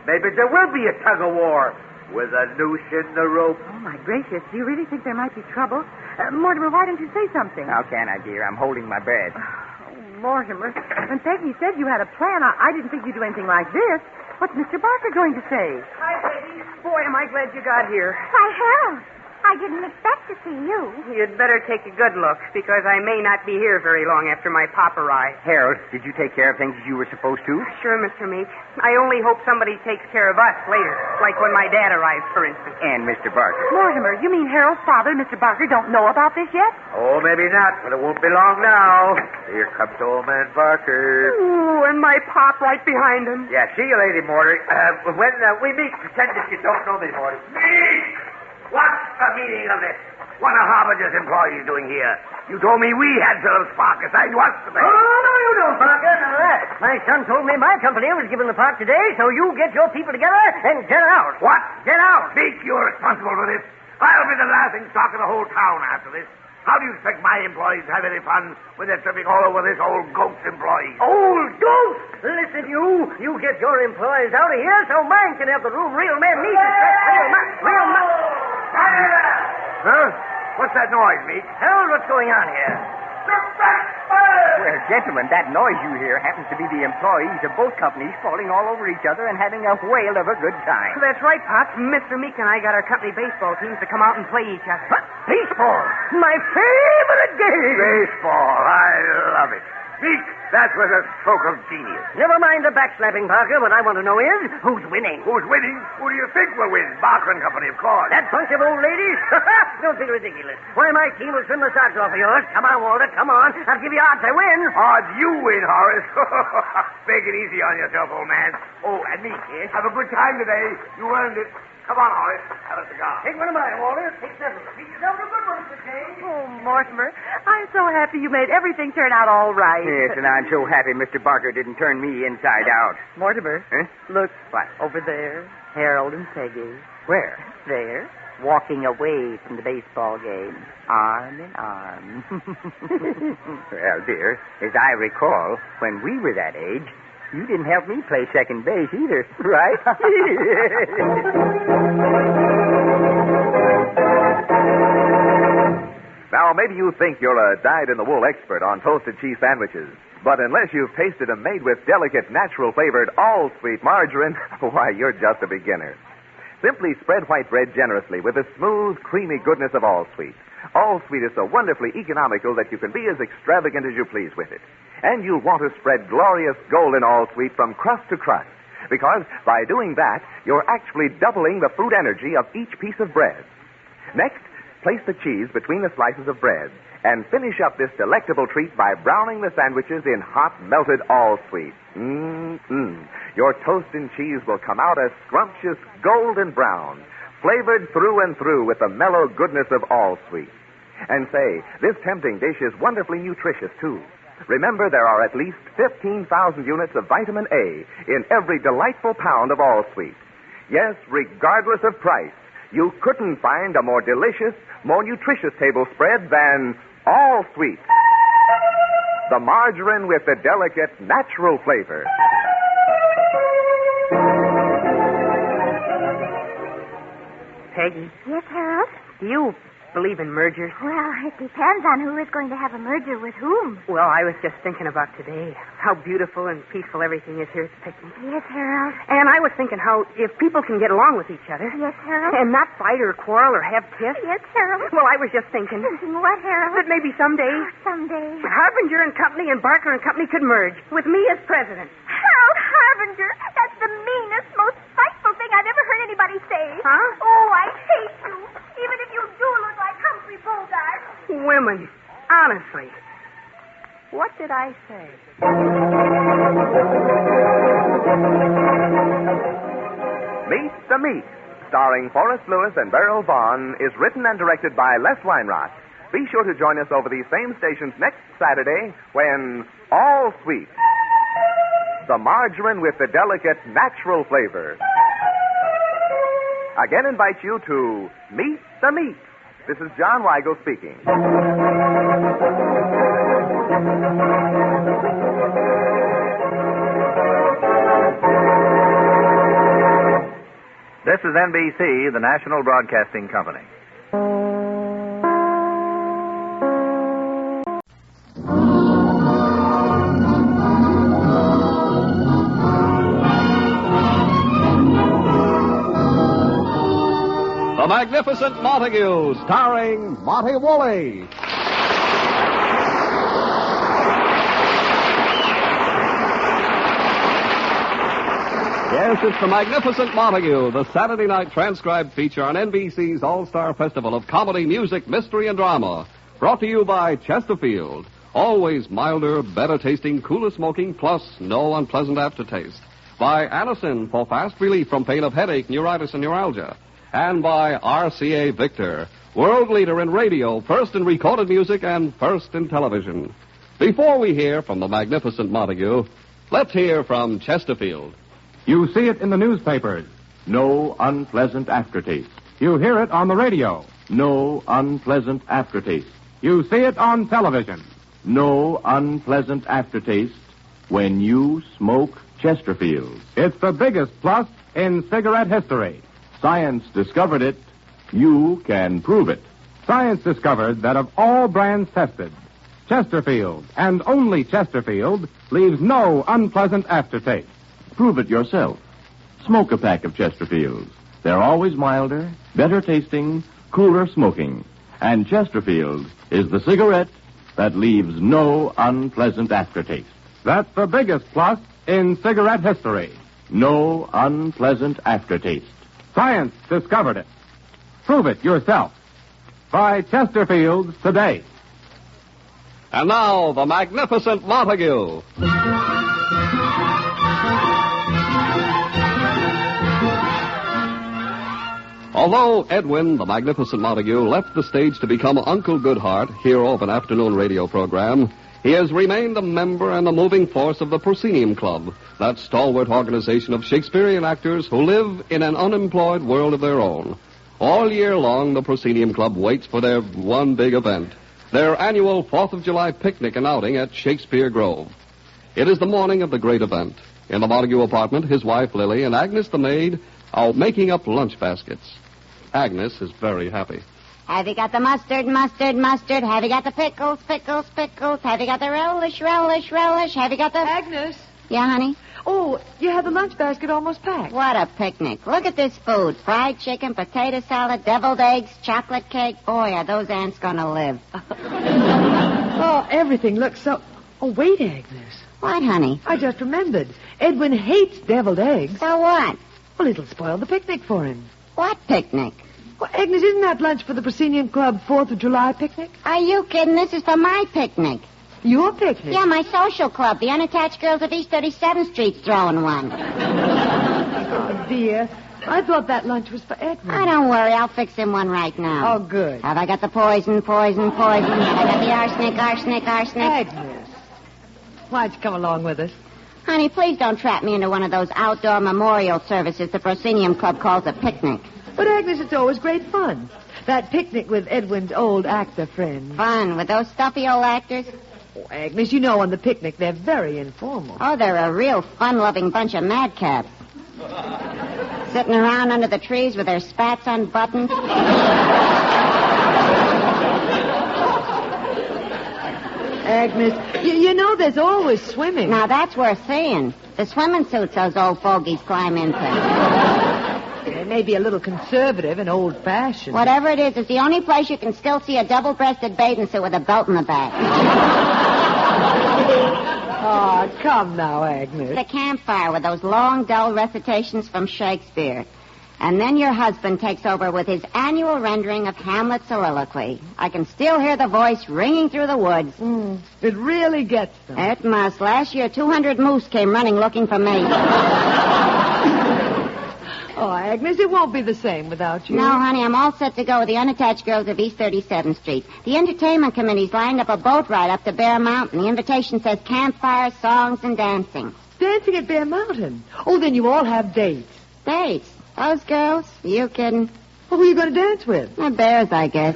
Maybe there will be a tug-of-war with a noose in the rope. Oh, my gracious. Do you really think there might be trouble? Mortimer, why don't you say something? How can I, dear? I'm holding my breath. Oh, Mortimer, when Peggy said you had a plan, I didn't think you'd do anything like this. What's Mr. Barker going to say? Hi, Peggy. Boy, am I glad you got here. Why, Harold, I didn't expect to see you. You'd better take a good look, because I may not be here very long after my pop arrives. Harold, did you take care of things as you were supposed to? Sure, Mr. Meeks. I only hope somebody takes care of us later, like when my dad arrives, for instance. And Mr. Barker. Mortimer, you mean Harold's father and Mr. Barker don't know about this yet? Oh, maybe not, but it won't be long now. Here comes old man Barker. Ooh, and my pop right behind him. Yeah, see you later, Morty. When we meet, pretend that you don't know me, Morty. Meeks! What's the meaning of this? What are Harbinger's employees doing here? You told me we had Phillips Park assigned to us today. Oh, no, you don't, Parker. None of that. My son told me my company was given the park today, so you get your people together and get out. What? Get out. Meeks, you're responsible for this. I'll be the laughing stock of the whole town after this. How do you expect my employees to have any fun when they're tripping all over this old goat's employees? Old goat! Listen, you. You get your employees out of here so mine can have the room real men need to real men. Huh? What's that noise, Meeks? Harold, what's going on here? Well, gentlemen, that noise you hear happens to be the employees of both companies falling all over each other and having a whale of a good time. That's right, Pops. Mr. Meek and I got our company baseball teams to come out and play each other. What? Baseball? My favorite game. Baseball. I love it. Meeks, that was a stroke of genius. Never mind the backslapping, Parker. What I want to know is, who's winning? Who's winning? Who do you think will win? Barker and Company, of course. That bunch of old ladies? Don't be ridiculous. Why, my team will swim the socks off of yours. Come on, Walter, come on. I'll give you odds I win. Odds you win, Horace. Take it easy on yourself, old man. Oh, and me. Yes? Have a good time today. You earned it. Come on, Horace. Have a cigar. Take one of mine, Walter. Take several. Treat yourself to a good one, Mr. Kane. Oh, Mortimer, I'm so happy you made everything turn out all right. Yes, and I'm so happy Mr. Barker didn't turn me inside out. Mortimer, Huh? look. What? Over there. Harold and Peggy. Where? There. Walking away from the baseball game. Arm in arm. Well, dear, as I recall, when we were that age, you didn't help me play second base either, right? Now, maybe you think you're a dyed-in-the-wool expert on toasted cheese sandwiches. But unless you've tasted them made with delicate, natural-flavored, all-sweet margarine, why, you're just a beginner. Simply spread white bread generously with the smooth, creamy goodness of all-sweet. All-sweet is so wonderfully economical that you can be as extravagant as you please with it. And you'll want to spread glorious golden all-sweet from crust to crust. Because by doing that, you're actually doubling the food energy of each piece of bread. Next, place the cheese between the slices of bread and finish up this delectable treat by browning the sandwiches in hot, melted all-sweet. Your toast and cheese will come out a scrumptious golden brown, flavored through and through with the mellow goodness of all-sweet. And say, this tempting dish is wonderfully nutritious, too. Remember, there are at least 15,000 units of vitamin A in every delightful pound of all-sweet. Yes, regardless of price, you couldn't find a more delicious, more nutritious table spread than all-sweet. The margarine with the delicate, natural flavor. Peggy, Yes, Harold? do you believe in mergers? Well, it depends on who is going to have a merger with whom. Well, I was just thinking about today. How beautiful and peaceful everything is here at the picnic. Yes, Harold. And I was thinking how if people can get along with each other. Yes, Harold. And not fight or quarrel or have tiffs. Yes, Harold. Well, I was just thinking. Thinking what, Harold? That maybe someday. Someday. Harbinger and Company and Barker and Company could merge with me as president. Harold Harbinger, that's the meanest, most spiteful thing I've ever heard anybody say. Huh? Oh, I hate you. Even if you do look like Humphrey Bogart. Women, honestly. What did I say? Meet the Meeks, starring Forrest Lewis and Beryl Vaughn, is written and directed by Les Weinrott. Be sure to join us over these same stations next Saturday when All Sweet, the margarine with the delicate natural flavor, again invites you to Meet the Meeks. This is John Weigel speaking. This is NBC, the National Broadcasting Company. The Magnificent Montague, starring Monty Woolley. Yes, it's The Magnificent Montague, the Saturday night transcribed feature on NBC's All-Star Festival of Comedy, Music, Mystery, and Drama. Brought to you by Chesterfield. Always milder, better tasting, cooler smoking, plus no unpleasant aftertaste. By Anacin for fast relief from pain of headache, neuritis, and neuralgia. And by RCA Victor, world leader in radio, first in recorded music, and first in television. Before we hear from the Magnificent Montague, let's hear from Chesterfield. You see it in the newspapers. No unpleasant aftertaste. You hear it on the radio. No unpleasant aftertaste. You see it on television. No unpleasant aftertaste when you smoke Chesterfield. It's the biggest plus in cigarette history. Science discovered it. You can prove it. Science discovered that of all brands tested, Chesterfield, and only Chesterfield, leaves no unpleasant aftertaste. Prove it yourself. Smoke a pack of Chesterfields. They're always milder, better tasting, cooler smoking. And Chesterfield is the cigarette that leaves no unpleasant aftertaste. That's the biggest plus in cigarette history. No unpleasant aftertaste. Science discovered it. Prove it yourself. Buy Chesterfields today. And now, the Magnificent Montague. Although Edwin, the Magnificent Montague, left the stage to become Uncle Goodhart, hero of an afternoon radio program, he has remained a member and a moving force of the Proscenium Club, that stalwart organization of Shakespearean actors who live in an unemployed world of their own. All year long, the Proscenium Club waits for their one big event, their annual 4th of July picnic and outing at Shakespeare Grove. It is the morning of the great event. In the Montague apartment, his wife, Lily, and Agnes, the maid, are making up lunch baskets. Agnes is very happy. Have you got the mustard, mustard, mustard? Have you got the pickles, pickles, pickles? Have you got the relish, relish, relish? Have you got the... Agnes? Yeah, honey? Oh, you have the lunch basket almost packed. What a picnic. Look at this food. Fried chicken, potato salad, deviled eggs, chocolate cake. Boy, are those ants going to live. Oh, everything looks so... Oh, wait, Agnes. What, honey? I just remembered. Edwin hates deviled eggs. So what? Well, it'll spoil the picnic for him. What picnic? Well, Agnes, isn't that lunch for the Proscenium Club 4th of July picnic? Are you kidding? This is for my picnic. Your picnic? Yeah, my social club. The unattached girls of East 37th Street's throwing one. Oh, dear. I thought that lunch was for Edwin. Oh, don't worry. I'll fix him one right now. Oh, good. Have I got the poison, poison, poison? Have I got the arsenic, arsenic, arsenic? Agnes, why'd you come along with us? Honey, please don't trap me into one of those outdoor memorial services the Proscenium Club calls a picnic. But, Agnes, it's always great fun. That picnic with Edwin's old actor friends. Fun? With those stuffy old actors? Oh, Agnes, you know on the picnic they're very informal. Oh, they're a real fun-loving bunch of madcaps. Sitting around under the trees with their spats unbuttoned. Agnes, you know there's always swimming. Now, that's worth seeing. The swimming suits those old fogies climb into. They may be a little conservative and old-fashioned. Whatever it is, it's the only place you can still see a double-breasted bathing suit with a belt in the back. Oh, come now, Agnes. The campfire with those long, dull recitations from Shakespeare. And then your husband takes over with his annual rendering of Hamlet's soliloquy. I can still hear the voice ringing through the woods. It really gets them. It must. Last year, 200 moose came running looking for me. Oh, Agnes, it won't be the same without you. No, honey, I'm all set to go with the unattached girls of East 37th Street. The entertainment committee's lined up a boat ride up to Bear Mountain. The invitation says campfire, songs, and dancing. Dancing at Bear Mountain? Oh, then you all have dates. Dates? Those girls? Are you kidding? Well, who are you going to dance with? The bears, I guess.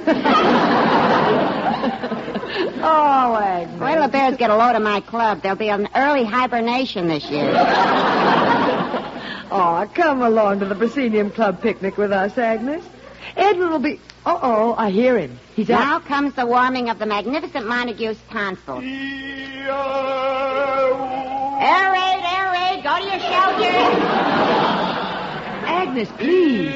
Oh, Agnes. Wait till the bears get a load of my club. There'll be an early hibernation this year. Oh, come along to the Proscenium Club picnic with us, Agnes. Edwin will be... Uh-oh, I hear him. He's out. Now comes the warming of the magnificent Montague's tonsils. Air raid, go to your shelter. Agnes, please.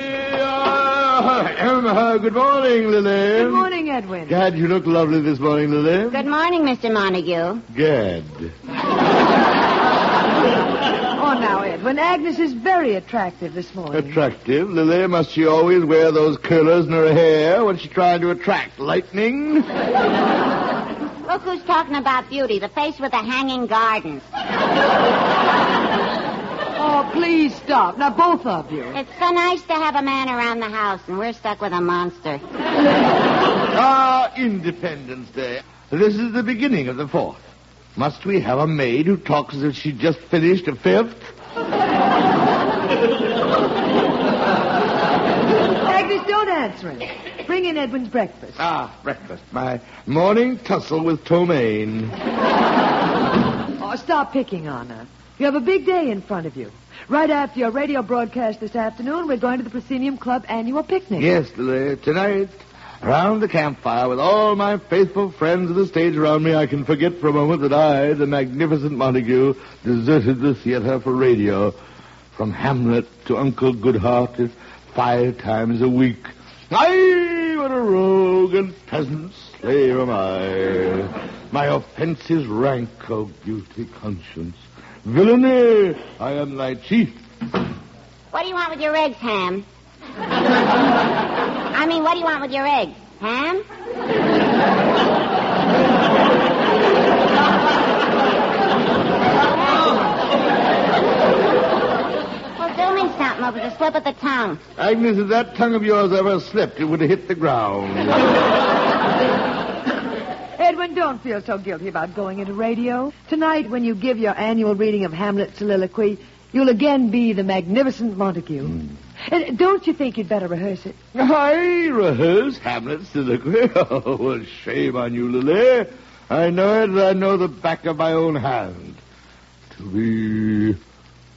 Good morning, Lily. Good morning, Edwin. Gad, you look lovely this morning, Lily. Good morning, Mr. Montague. Gad. Oh, now, Edwin, Agnes is very attractive this morning. Attractive? Lily, must she always wear those curlers in her hair when she's trying to attract lightning? Look who's talking about beauty, the face with the hanging gardens. Oh, please stop. Now, both of you. It's so nice to have a man around the house, and we're stuck with a monster. Independence Day. This is the beginning of the 4th. Must we have a maid who talks as if she just finished a 5th? Agnes, don't answer him. Bring in Edwin's breakfast. Breakfast. My morning tussle with Tomaine. Oh, stop picking on her. You have a big day in front of you. Right after your radio broadcast this afternoon, we're going to the Proscenium Club annual picnic. Yes, Lily. Tonight, around the campfire with all my faithful friends of the stage around me, I can forget for a moment that I, the magnificent Montague, deserted the theater for radio. From Hamlet to Uncle Goodhart 5 times a week. Aye, what a rogue and peasant slayer am I. My offense is rank, oh guilty conscience. Villainy, I am thy chief. What do you want with your eggs, Ham? I mean, what do you want with your eggs? Ham? Well, do me something. It was a slip of the tongue. Agnes, if that tongue of yours ever slipped, it would have hit the ground. Edwin, don't feel so guilty about going into radio. Tonight, when you give your annual reading of Hamlet's soliloquy, you'll again be the magnificent Montague. And don't you think you'd better rehearse it? I rehearse Hamlet's soliloquy? Oh, well, shame on you, Lily. I know it, I know the back of my own hand. To be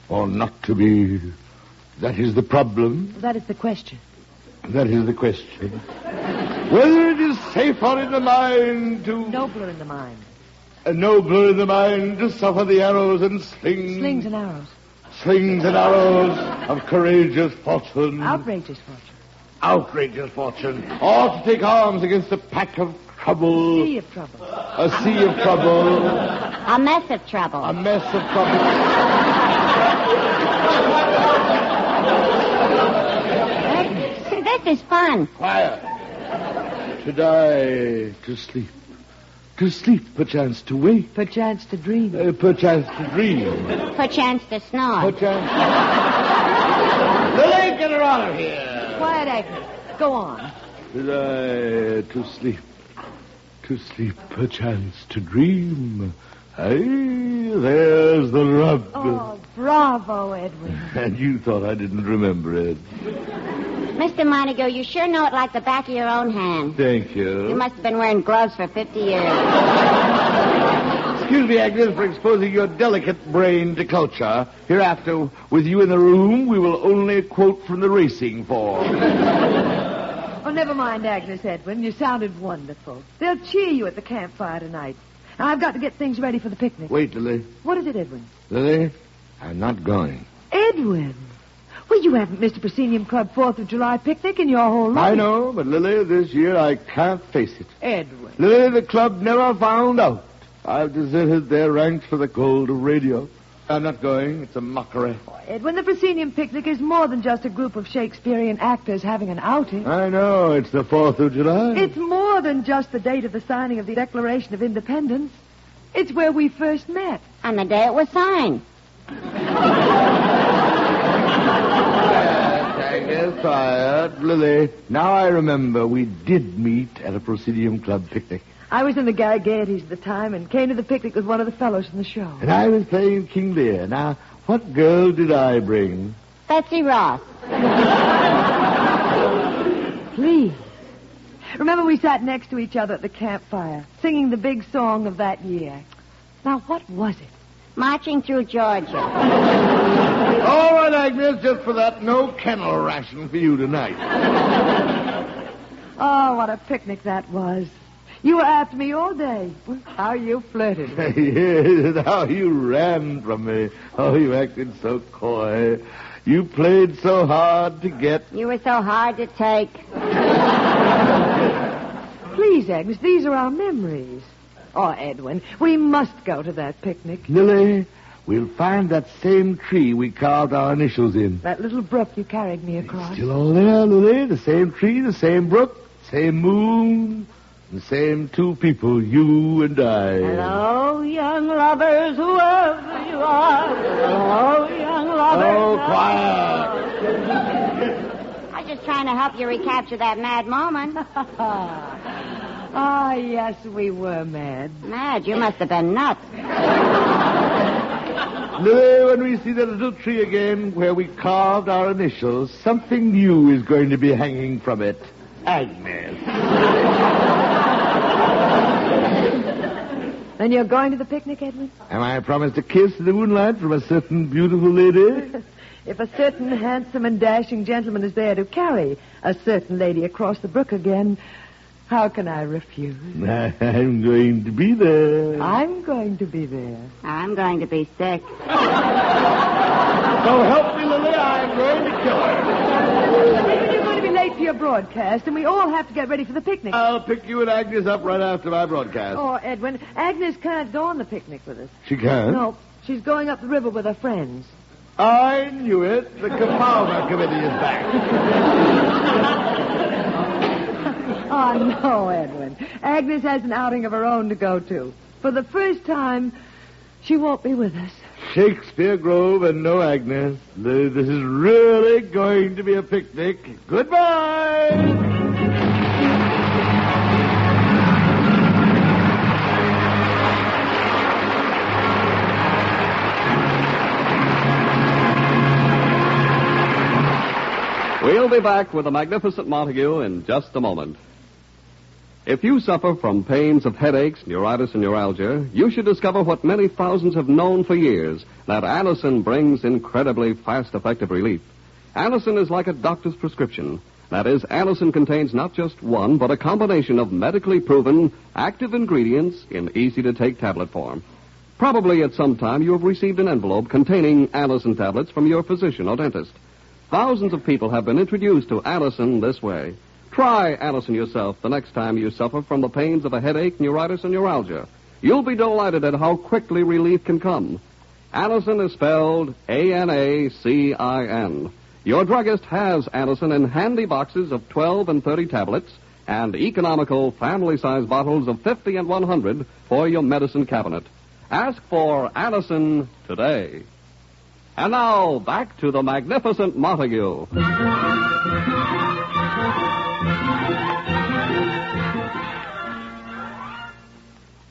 or not to be, that is the problem. That is the question. That is the question. Whether it is safer in the mind to... Nobler in the mind. Nobler in the mind to suffer the arrows and slings... Slings and arrows. Slings and arrows of courageous fortune. Outrageous fortune. Outrageous fortune. Or to take arms against a pack of trouble. A sea of trouble. A sea of trouble. A mess of trouble. A mess of trouble. This is fun. Quiet. To die, to sleep. To sleep, perchance to wake. Perchance to dream. Perchance to dream. Perchance to snore. Perchance to... Lily, get her out of here. Quiet, Agnes. Go on. To die, to sleep. To sleep, perchance to dream. Aye, there's the rub. Oh, bravo, Edwin. And you thought I didn't remember it. Mr. Montague, you sure know it like the back of your own hand. Thank you. You must have been wearing gloves for 50 years. Excuse me, Agnes, for exposing your delicate brain to culture. Hereafter, with you in the room, we will only quote from the racing form. Oh, never mind, Agnes, Edwin. You sounded wonderful. They'll cheer you at the campfire tonight. Now, I've got to get things ready for the picnic. Wait, Lily. What is it, Edwin? Lily, I'm not going. Edwin! Well, you haven't missed a Proscenium Club 4th of July picnic in your whole life. I know, but Lily, this year I can't face it. Edwin. Lily, the club never found out. I've deserted their ranks for the gold of radio. I'm not going. It's a mockery. Edwin, the Proscenium picnic is more than just a group of Shakespearean actors having an outing. I know. It's the 4th of July. It's more than just the date of the signing of the Declaration of Independence. It's where we first met. On the day it was signed. Yes, quiet. Lily, now I remember we did meet at a Proscenium Club picnic. I was in the Gaieties at the time and came to the picnic with one of the fellows from the show. And I was playing King Lear. Now, what girl did I bring? Betsy Ross. Please. Remember we sat next to each other at the campfire, singing the big song of that year. Now, what was it? Marching Through Georgia. All right, Agnes, just for that, no kennel ration for you tonight. Oh, what a picnic that was. You were after me all day. How you flirted. Yes, how you ran from me. Oh, you acted so coy. You played so hard to get. You were so hard to take. Please, Agnes, these are our memories. Oh, Edwin, we must go to that picnic. Lily, we'll find that same tree we carved our initials in. That little brook you carried me across. Still all there, Lily. The same tree, the same brook, same moon, the same two people, you and I. Hello, young lovers, whoever you are. Hello, young lovers. Oh, quiet. I was just trying to help you recapture that mad moment. Ah, yes, we were mad. Mad? You must have been nuts. Lily, when we see that little tree again where we carved our initials, something new is going to be hanging from it. Agnes. Then you're going to the picnic, Edwin? Am I promised a kiss in the moonlight from a certain beautiful lady? If a certain handsome and dashing gentleman is there to carry a certain lady across the brook again, how can I refuse? I'm going to be there. I'm going to be there. I'm going to be sick. So help me, Lily, I'm going to kill her. You're going to be late for your broadcast, and we all have to get ready for the picnic. I'll pick you and Agnes up right after my broadcast. Oh, Edwin, Agnes can't go on the picnic with us. She can't? No, she's going up the river with her friends. I knew it. The Kefauver Committee is back. Oh, no, Edwin. Agnes has an outing of her own to go to. For the first time, she won't be with us. Shakespeare Grove and no Agnes. This is really going to be a picnic. Goodbye. We'll be back with the magnificent Montague in just a moment. If you suffer from pains of headaches, neuritis, and neuralgia, you should discover what many thousands have known for years, that Anacin brings incredibly fast, effective relief. Anacin is like a doctor's prescription. That is, Anacin contains not just one, but a combination of medically proven active ingredients in easy-to-take tablet form. Probably at some time you have received an envelope containing Anacin tablets from your physician or dentist. Thousands of people have been introduced to Anacin this way. Try Anacin yourself the next time you suffer from the pains of a headache, neuritis, and neuralgia. You'll be delighted at how quickly relief can come. Anacin is spelled Anacin. Your druggist has Anacin in handy boxes of 12 and 30 tablets and economical family-size bottles of 50 and 100 for your medicine cabinet. Ask for Anacin today. And now, back to the magnificent Montague.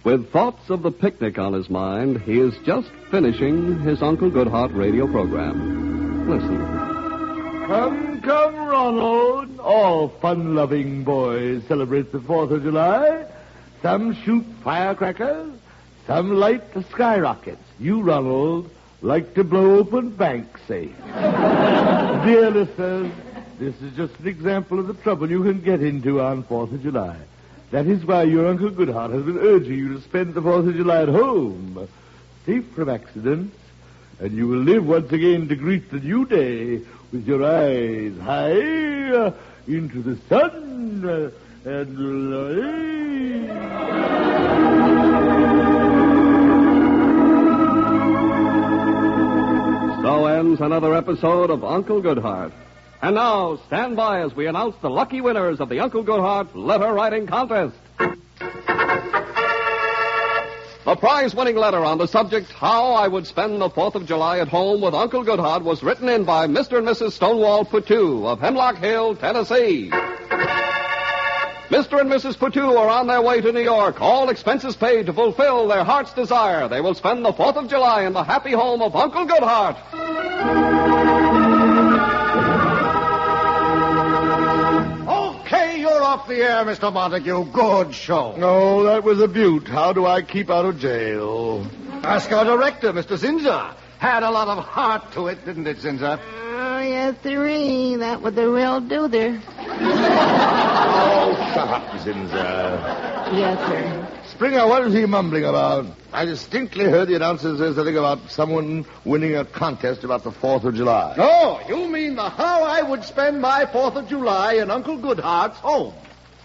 With thoughts of the picnic on his mind, he is just finishing his Uncle Goodhart radio program. Listen. Come, Ronald. All fun-loving boys celebrate the 4th of July. Some shoot firecrackers, some light the skyrockets. You, Ronald, like to blow open bank safes. Dear listeners, this is just an example of the trouble you can get into on 4th of July. That is why your Uncle Goodhart has been urging you to spend the 4th of July at home, safe from accidents, and you will live once again to greet the new day with your eyes high into the sun and light. So ends another episode of Uncle Goodhart. And now, stand by as we announce the lucky winners of the Uncle Goodhart letter writing contest. The prize-winning letter on the subject, How I Would Spend the 4th of July at Home with Uncle Goodhart, was written in by Mr. and Mrs. Stonewall Patu of Hemlock Hill, Tennessee. Mr. and Mrs. Patu are on their way to New York, all expenses paid to fulfill their heart's desire. They will spend the 4th of July in the happy home of Uncle Goodhart. Okay, you're off the air, Mr. Montague. Good show. Oh, that was a beaut. How do I keep out of jail? Ask our director, Mr. Zinza. Had a lot of heart to it, didn't it, Zinza? Oh, yes, sirree. That was the real doother. Oh, shut up, Zinza. Yes, sir. Springer, what is he mumbling about? I distinctly heard the announcer say something about someone winning a contest about the 4th of July. Oh, you mean the How I Would Spend My 4th of July in Uncle Goodhart's home.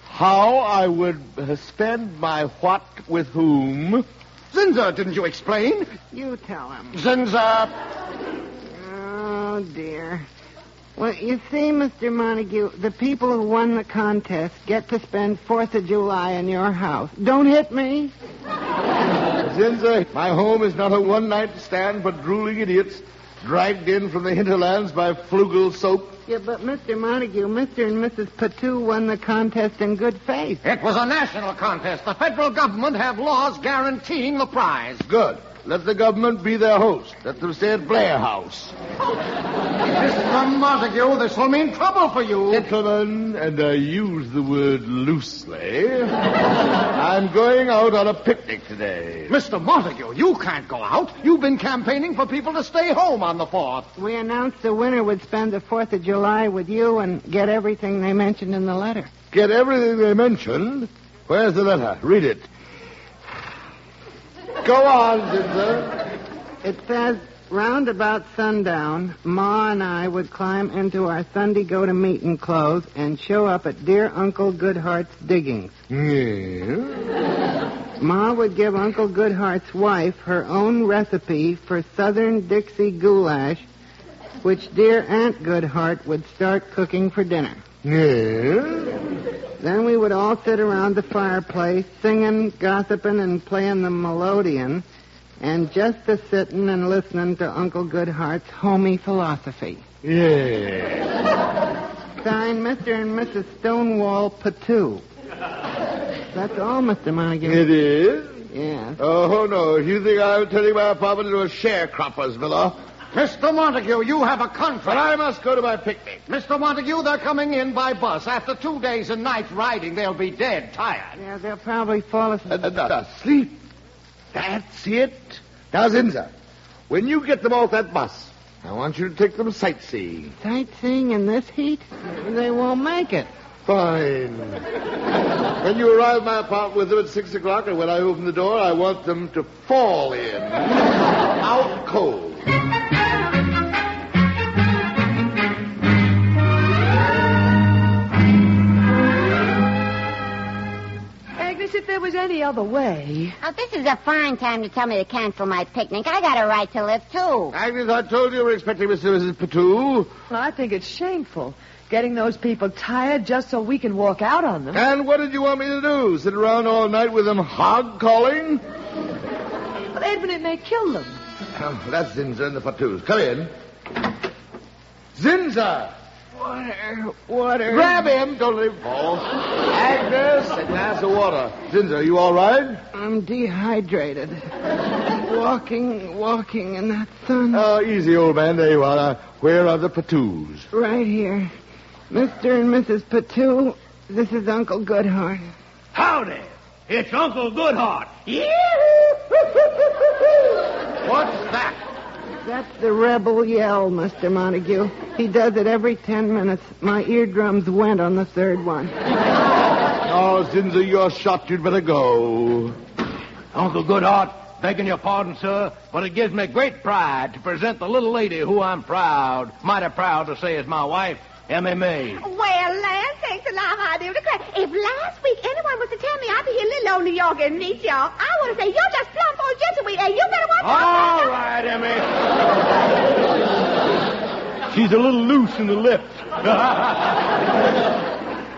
How I would spend my what with whom? Zinza, didn't you explain? You tell him. Zinza. Oh, dear. Well, you see, Mr. Montague, the people who won the contest get to spend 4th of July in your house. Don't hit me. Zinza, my home is not a one-night stand for drooling idiots dragged in from the hinterlands by flugel soap. Yeah, but Mr. Montague, Mr. and Mrs. Patu won the contest in good faith. It was a national contest. The federal government have laws guaranteeing the prize. Good. Let the government be their host. Let them stay at Blair House. Mr. Montague, this will mean trouble for you. Gentlemen, and I use the word loosely, I'm going out on a picnic today. Mr. Montague, you can't go out. You've been campaigning for people to stay home on the 4th. We announced the winner would spend the 4th of July with you and get everything they mentioned in the letter. Get everything they mentioned? Where's the letter? Read it. Go on, Zinza. It says, round about sundown, Ma and I would climb into our Sunday go-to-meeting clothes and show up at dear Uncle Goodhart's diggings. Yeah. Ma would give Uncle Goodhart's wife her own recipe for Southern Dixie goulash, which dear Aunt Goodhart would start cooking for dinner. Yeah. Then we would all sit around the fireplace, singing, gossiping, and playing the melodeon, and just a-sitting and listening to Uncle Goodhart's homey philosophy. Yeah. Signed, Mr. and Mrs. Stonewall Patu. That's all, Mr. Montague. It is? Yes. Oh, no. You think I'm turning my apartment into a sharecropper's villa? Mr. Montague, you have a contract. But I must go to my picnic. Mr. Montague, they're coming in by bus. After 2 days and nights riding, they'll be dead tired. Yeah, they'll probably fall asleep. Asleep? That's it. Now, Zinza, when you get them off that bus, I want you to take them sightseeing. Sightseeing in this heat? They won't make it. Fine. When you arrive at my apartment with them at 6 o'clock, and when I open the door, I want them to fall in. Out cold. If there was any other way. Oh, this is a fine time to tell me to cancel my picnic. I got a right to live, too. Agnes, I told you we're expecting Mr. and Mrs. Patu. Well, I think it's shameful. Getting those people tired just so we can walk out on them. And what did you want me to do? Sit around all night with them hog-calling? But, Edwin, it may kill them. Oh, that's Zinza and the Patus. Come in. Zinza! Water. Grab him. Don't let him fall. Agnes, a glass of water. Zinza, are you all right? I'm dehydrated. Walking in that sun. Oh, easy, old man. There you are. Where are the Patus? Right here. Mr. and Mrs. Patu, this is Uncle Goodhart. Howdy. It's Uncle Goodhart. What's that? That's the rebel yell, Mr. Montague. He does it every 10 minutes. My eardrums went on the third one. Oh, Zinza, you're shot. You'd better go. Uncle Goodhart, begging your pardon, sir, but it gives me great pride to present the little lady who I'm mighty proud to say is my wife, Emmy May. Well, Lance, thanks a lot, I do declare. If last week anyone was to tell me I'd be here in little old New York and meet y'all, I want to say you're just plumb full of gentleweed, and you better watch out. All right, Emmy. She's a little loose in the lips.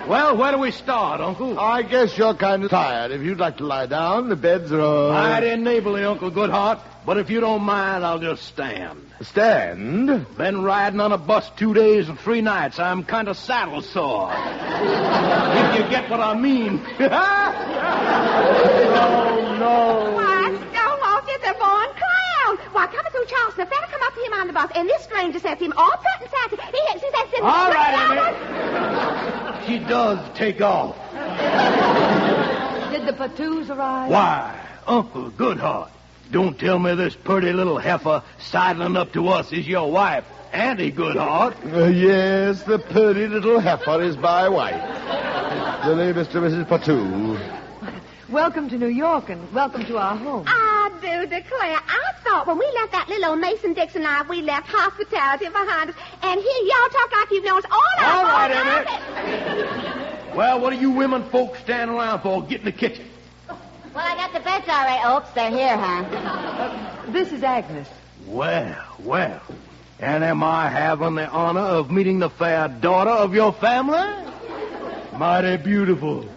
Well, where do we start, Uncle? I guess you're kind of tired. If you'd like to lie down, the beds are all... Mighty neighborly, Uncle Goodhart. But if you don't mind, I'll just stand. Stand? Been riding on a bus 2 days and 3 nights. I'm kind of saddle sore. If you get what I mean. Oh, no. Why, Stonewall did the born clown. Why, coming through Charleston, a fella come up to him on the bus, and this stranger says to him, all pert and sassy, he says to him... All right, Emmett. She does take off. Did the Patoos arrive? Why, Uncle Goodhart, don't tell me this pretty little heifer sidling up to us is your wife, Auntie Goodhart. Yes, the pretty little heifer is my wife. Lily, Mr. and Mrs. Patoo. Welcome to New York, and welcome to our home. I do declare, I thought when we left that little old Mason-Dixon life, we left hospitality behind us. And here y'all talk like you've known us all our All right, life. Emmett. Well, what are you women folks standing around for? Get in the kitchen. Well, I got the beds all right, Oaks. They're here, huh? This is Agnes. Well. And am I having the honor of meeting the fair daughter of your family? Mighty beautiful.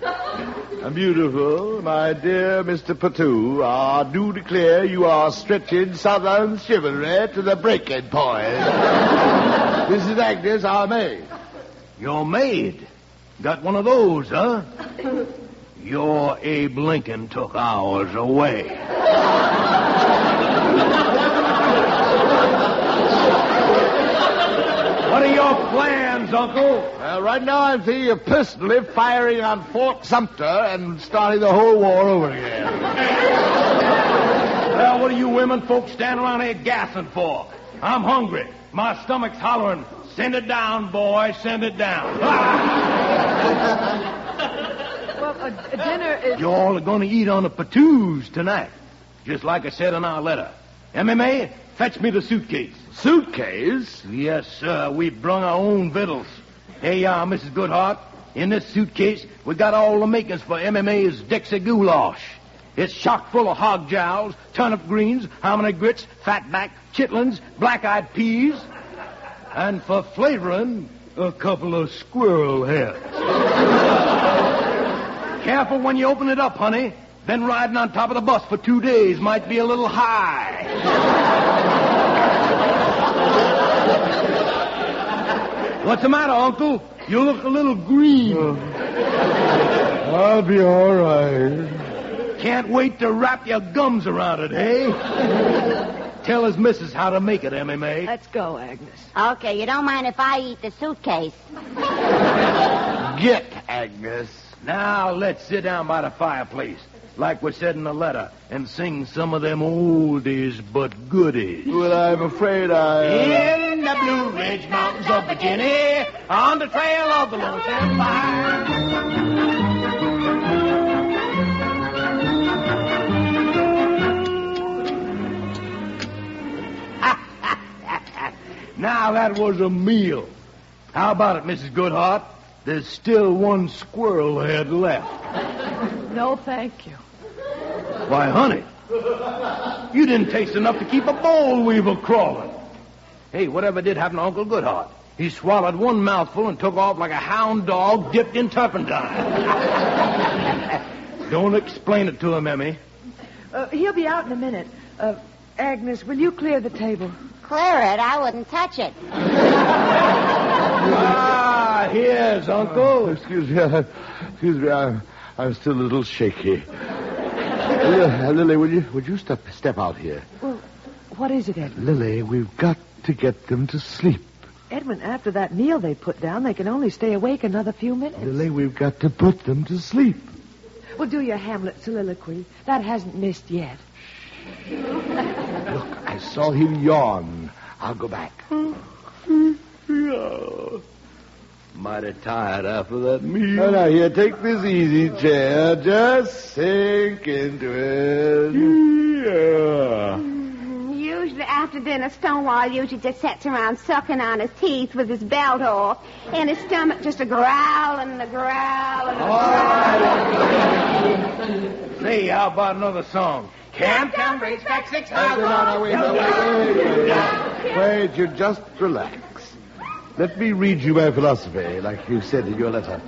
Beautiful, my dear Mr. Patoo. I do declare you are stretching southern chivalry to the breaking point. This is Agnes, our maid. Your maid? Got one of those, huh? Your Abe Lincoln took ours away. What are your plans, Uncle? Well, right now I'm thinking of personally firing on Fort Sumter and starting the whole war over again. Well, what are you women folks standing around here gassing for? I'm hungry. My stomach's hollering. Send it down, boy. Send it down. Well, dinner is... You all are going to eat on the Patoos tonight, just like I said in our letter. MMA, fetch me the suitcase. Suitcase? Yes, sir. We brung our own victuals. Here you are, Mrs. Goodhart. In this suitcase, we got all the makings for MMA's Dixie Goulash. It's chock full of hog jowls, turnip greens, hominy grits, fatback, chitlins, black-eyed peas, and for flavoring, a couple of squirrel heads. Careful when you open it up, honey. Been riding on top of the bus for 2 days. Might be a little high. What's the matter, Uncle? You look a little green. I'll be all right. Can't wait to wrap your gums around it, eh? Tell his missus how to make it, MMA. Let's go, Agnes. Okay, you don't mind if I eat the suitcase. Get, Agnes. Now, let's sit down by the fireplace, like we said in the letter, and sing some of them oldies but goodies. Well, I'm afraid In the Blue Ridge Mountains of Virginia, on the trail of the Lonesome Fire. Now, that was a meal. How about it, Mrs. Goodhart? There's still one squirrel head left. No, thank you. Why, honey, you didn't taste enough to keep a boll weevil crawling. Hey, whatever did happen to Uncle Goodhart? He swallowed one mouthful and took off like a hound dog dipped in turpentine. Don't explain it to him, Emmy. He'll be out in a minute. Agnes, will you clear the table? Clear it? I wouldn't touch it. Here's Uncle. Excuse me. I'm still a little shaky. Lily, would you step out here? Well, what is it, Edwin? Lily, we've got to get them to sleep. Edwin, after that meal they put down, they can only stay awake another few minutes. Lily, we've got to put them to sleep. Well, do your Hamlet soliloquy. That hasn't missed yet. Look, I saw him yawn. I'll go back. Mighty tired after that meal. Now, here, take this easy chair. Just sink into it. Yeah. Usually after dinner, Stonewall usually just sits around sucking on his teeth with his belt off, and his stomach just a growling and a growling and a growling. Say, how about another song? Camptown brings back 6 Wait, you just relax. Let me read you my philosophy, like you said in your letter.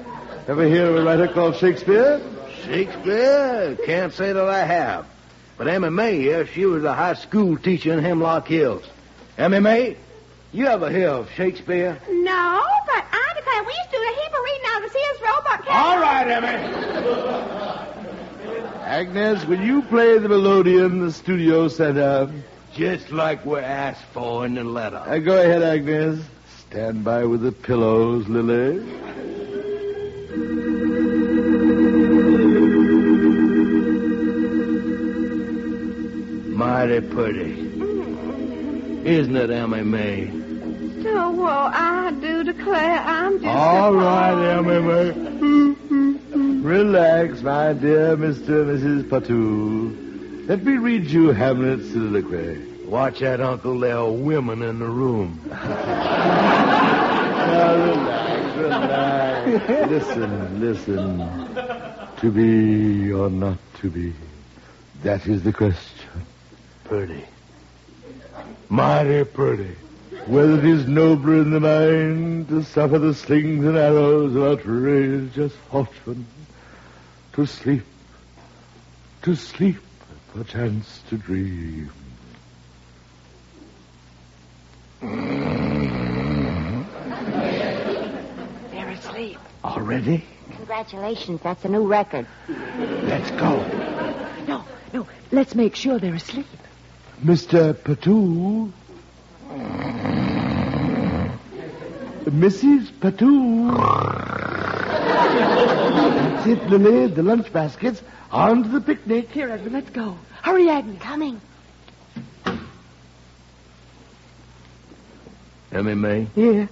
Ever hear of a writer called Shakespeare? Shakespeare? Can't say that I have. But MMA here, she was a high school teacher in Hemlock Hills. MMA, you ever hear of Shakespeare? No, but I declare we used to do a heap of reading out of the Sears Roebuck. All right, Emmy. Agnes, will you play the melodeon the studio sent out? Just like we're asked for in the letter. Go ahead, Agnes. Stand by with the pillows, Lily. Mighty pretty. Isn't it, MMA? Oh, well, I do declare I'm just... All right, MMA. Relax, my dear Mr. and Mrs. Patou. Let me read you Hamlet's soliloquy. Watch that, Uncle. There are women in the room. Now, relax. Listen. To be or not to be, that is the question. Pretty. Mighty pretty. Whether it is nobler in the mind to suffer the slings and arrows of outrageous fortune, to sleep, perchance to dream. They're asleep. Already? Congratulations, that's a new record. Let's go. No, let's make sure they're asleep. Mr. Patou. Mrs. Patou. That's it, Lily. The lunch baskets. On to the picnic. Here, Edward, let's go. Hurry, Agnes. Coming. MMA? Yeah.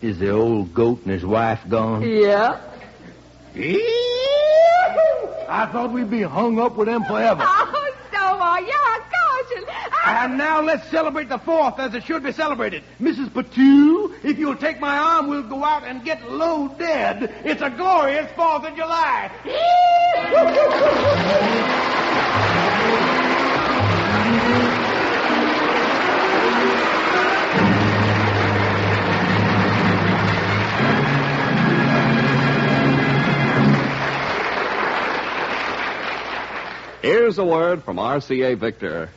Is the old goat and his wife gone? Yeah. I thought we'd be hung up with them forever. Oh, Stonewall, you're a caution. And now let's celebrate the 4th as it should be celebrated. Mrs. Patou, if you'll take my arm, we'll go out and get low dead. It's a glorious 4th of July. Here's a word from RCA Victor.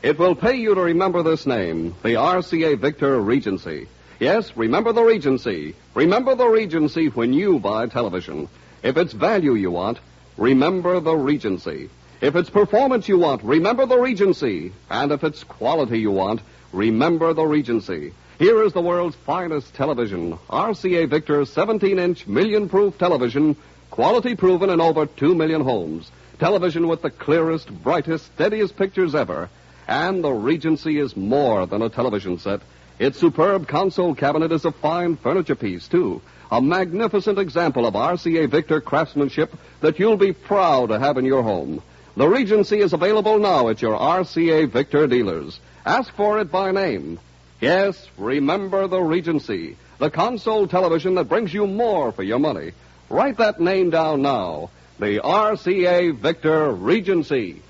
It will pay you to remember this name, the RCA Victor Regency. Yes, remember the Regency. Remember the Regency when you buy television. If it's value you want, remember the Regency. If it's performance you want, remember the Regency. And if it's quality you want, remember the Regency. Here is the world's finest television, RCA Victor 17-inch million-proof television, quality proven in over 2 million homes. Television with the clearest, brightest, steadiest pictures ever. And the Regency is more than a television set. Its superb console cabinet is a fine furniture piece, too. A magnificent example of RCA Victor craftsmanship that you'll be proud to have in your home. The Regency is available now at your RCA Victor dealers. Ask for it by name. Yes, remember the Regency, the console television that brings you more for your money. Write that name down now. The RCA Victor Regency.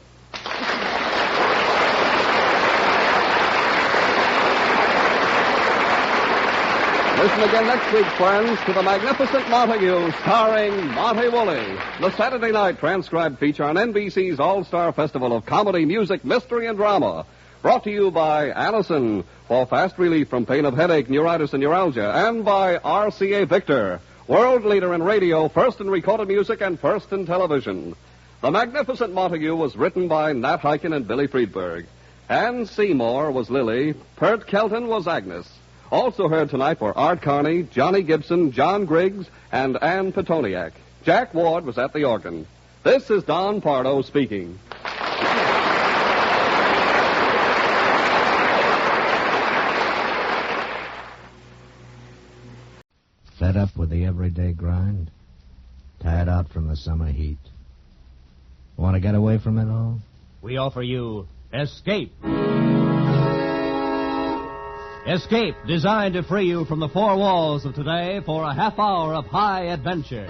Listen again next week, friends, to The Magnificent Montague, starring Monty Woolley. The Saturday night transcribed feature on NBC's All-Star Festival of Comedy, Music, Mystery, and Drama. Brought to you by Allison for fast relief from pain of headache, neuritis, and neuralgia, and by RCA Victor, world leader in radio, first in recorded music, and first in television. The Magnificent Montague was written by Nat Hiken and Billy Friedberg. Ann Seymour was Lily. Pert Kelton was Agnes. Also heard tonight were Art Carney, Johnny Gibson, John Griggs, and Ann Petoniak. Jack Ward was at the organ. This is Don Pardo speaking. Fed up with the everyday grind? Tired out from the summer heat? Want to get away from it all? We offer you Escape. Escape, designed to free you from the four walls of today for a half hour of high adventure.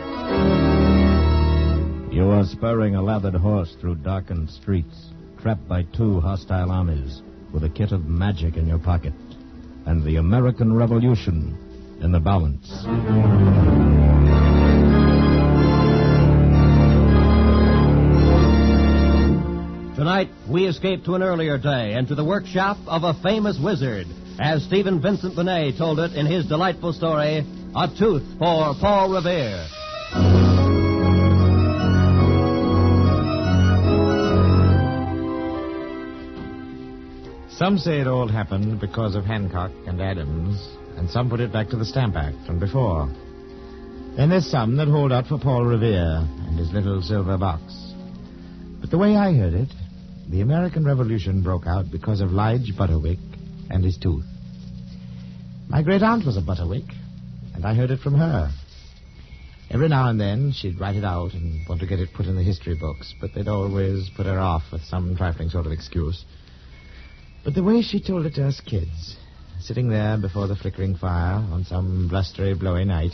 You are spurring a lathered horse through darkened streets, trapped by two hostile armies, with a kit of magic in your pocket, and the American Revolution in the balance. Tonight, we escape to an earlier day and to the workshop of a famous wizard, as Stephen Vincent Benet told it in his delightful story, A Tooth for Paul Revere. Some say it all happened because of Hancock and Adams, and some put it back to the Stamp Act from before. Then there's some that hold out for Paul Revere and his little silver box. But the way I heard it, the American Revolution broke out because of Lige Butterwick and his tooth. My great-aunt was a Butterwick, and I heard it from her. Every now and then she'd write it out and want to get it put in the history books, but they'd always put her off with some trifling sort of excuse. But the way she told it to us kids, sitting there before the flickering fire on some blustery, blowy night,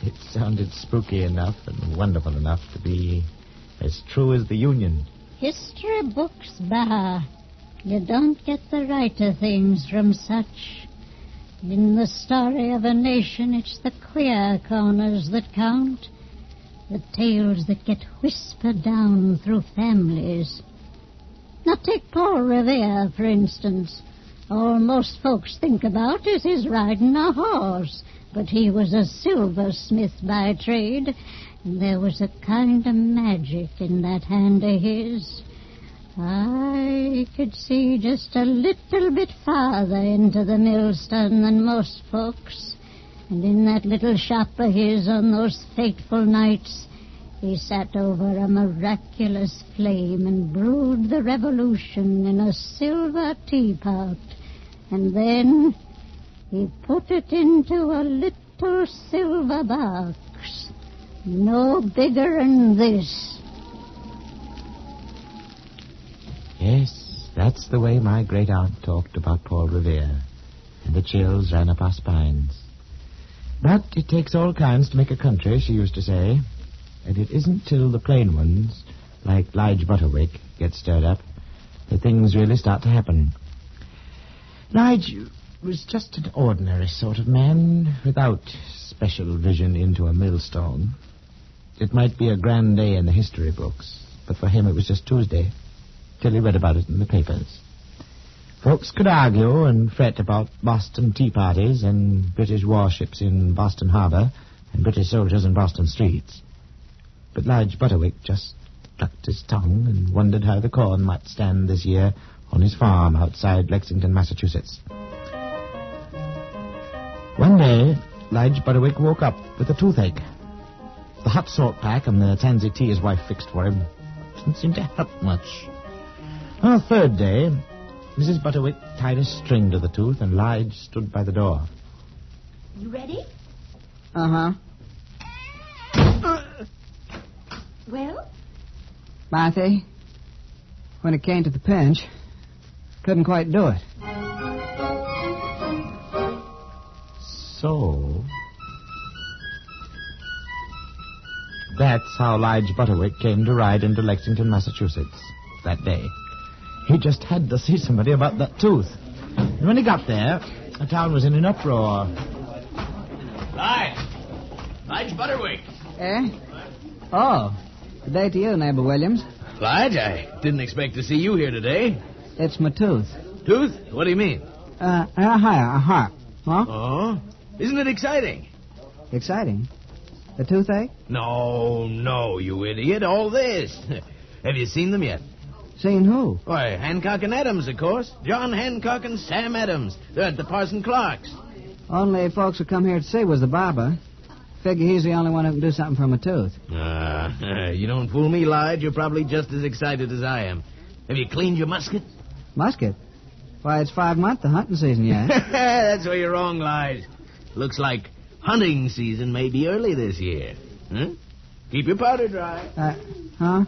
it sounded spooky enough and wonderful enough to be as true as the Union. History books, bah. You don't get the right of things from such. In the story of a nation, it's the queer corners that count. The tales that get whispered down through families. Now take Paul Revere, for instance. All most folks think about is his riding a horse. But he was a silversmith by trade, and there was a kind of magic in that hand of his. I could see just a little bit farther into the millstone than most folks. And in that little shop of his on those fateful nights, he sat over a miraculous flame and brewed the revolution in a silver teapot. And then he put it into a little silver box, no bigger than this. Yes, that's the way my great-aunt talked about Paul Revere, and the chills ran up our spines. But it takes all kinds to make a country, she used to say, and it isn't till the plain ones, like Lige Butterwick, get stirred up, that things really start to happen. Lige was just an ordinary sort of man, without special vision into a millstone. It might be a grand day in the history books, but for him it was just Tuesday, till he read about it in the papers. Folks could argue and fret about Boston tea parties and British warships in Boston Harbor and British soldiers in Boston streets. But Lige Butterwick just clucked his tongue and wondered how the corn might stand this year on his farm outside Lexington, Massachusetts. One day, Lige Butterwick woke up with a toothache. The hot salt pack and the tansy tea his wife fixed for him didn't seem to help much. On the third day, Mrs. Butterwick tied a string to the tooth and Lige stood by the door. You ready? Uh-huh. Well? Marthy, when it came to the pinch, couldn't quite do it. So, that's how Lige Butterwick came to ride into Lexington, Massachusetts that day. He just had to see somebody about that tooth. And when he got there, the town was in an uproar. Lige Butterwick. Eh? Oh, good day to you, neighbor Williams. Lige, I didn't expect to see you here today. It's my tooth. Tooth? What do you mean? Huh? Oh? Isn't it exciting? Exciting? The toothache? No, you idiot. All this. Have you seen them yet? Seen who? Why, Hancock and Adams, of course. John Hancock and Sam Adams. They're at the Parson Clark's. Only folks who come here to see was the barber. Figure he's the only one who can do something for my tooth. You don't fool me, Lige. You're probably just as excited as I am. Have you cleaned your musket? Musket? Why, it's 5 months the hunting season yet. That's where you're wrong, Lige. Looks like hunting season may be early this year. Huh? Keep your powder dry. Huh?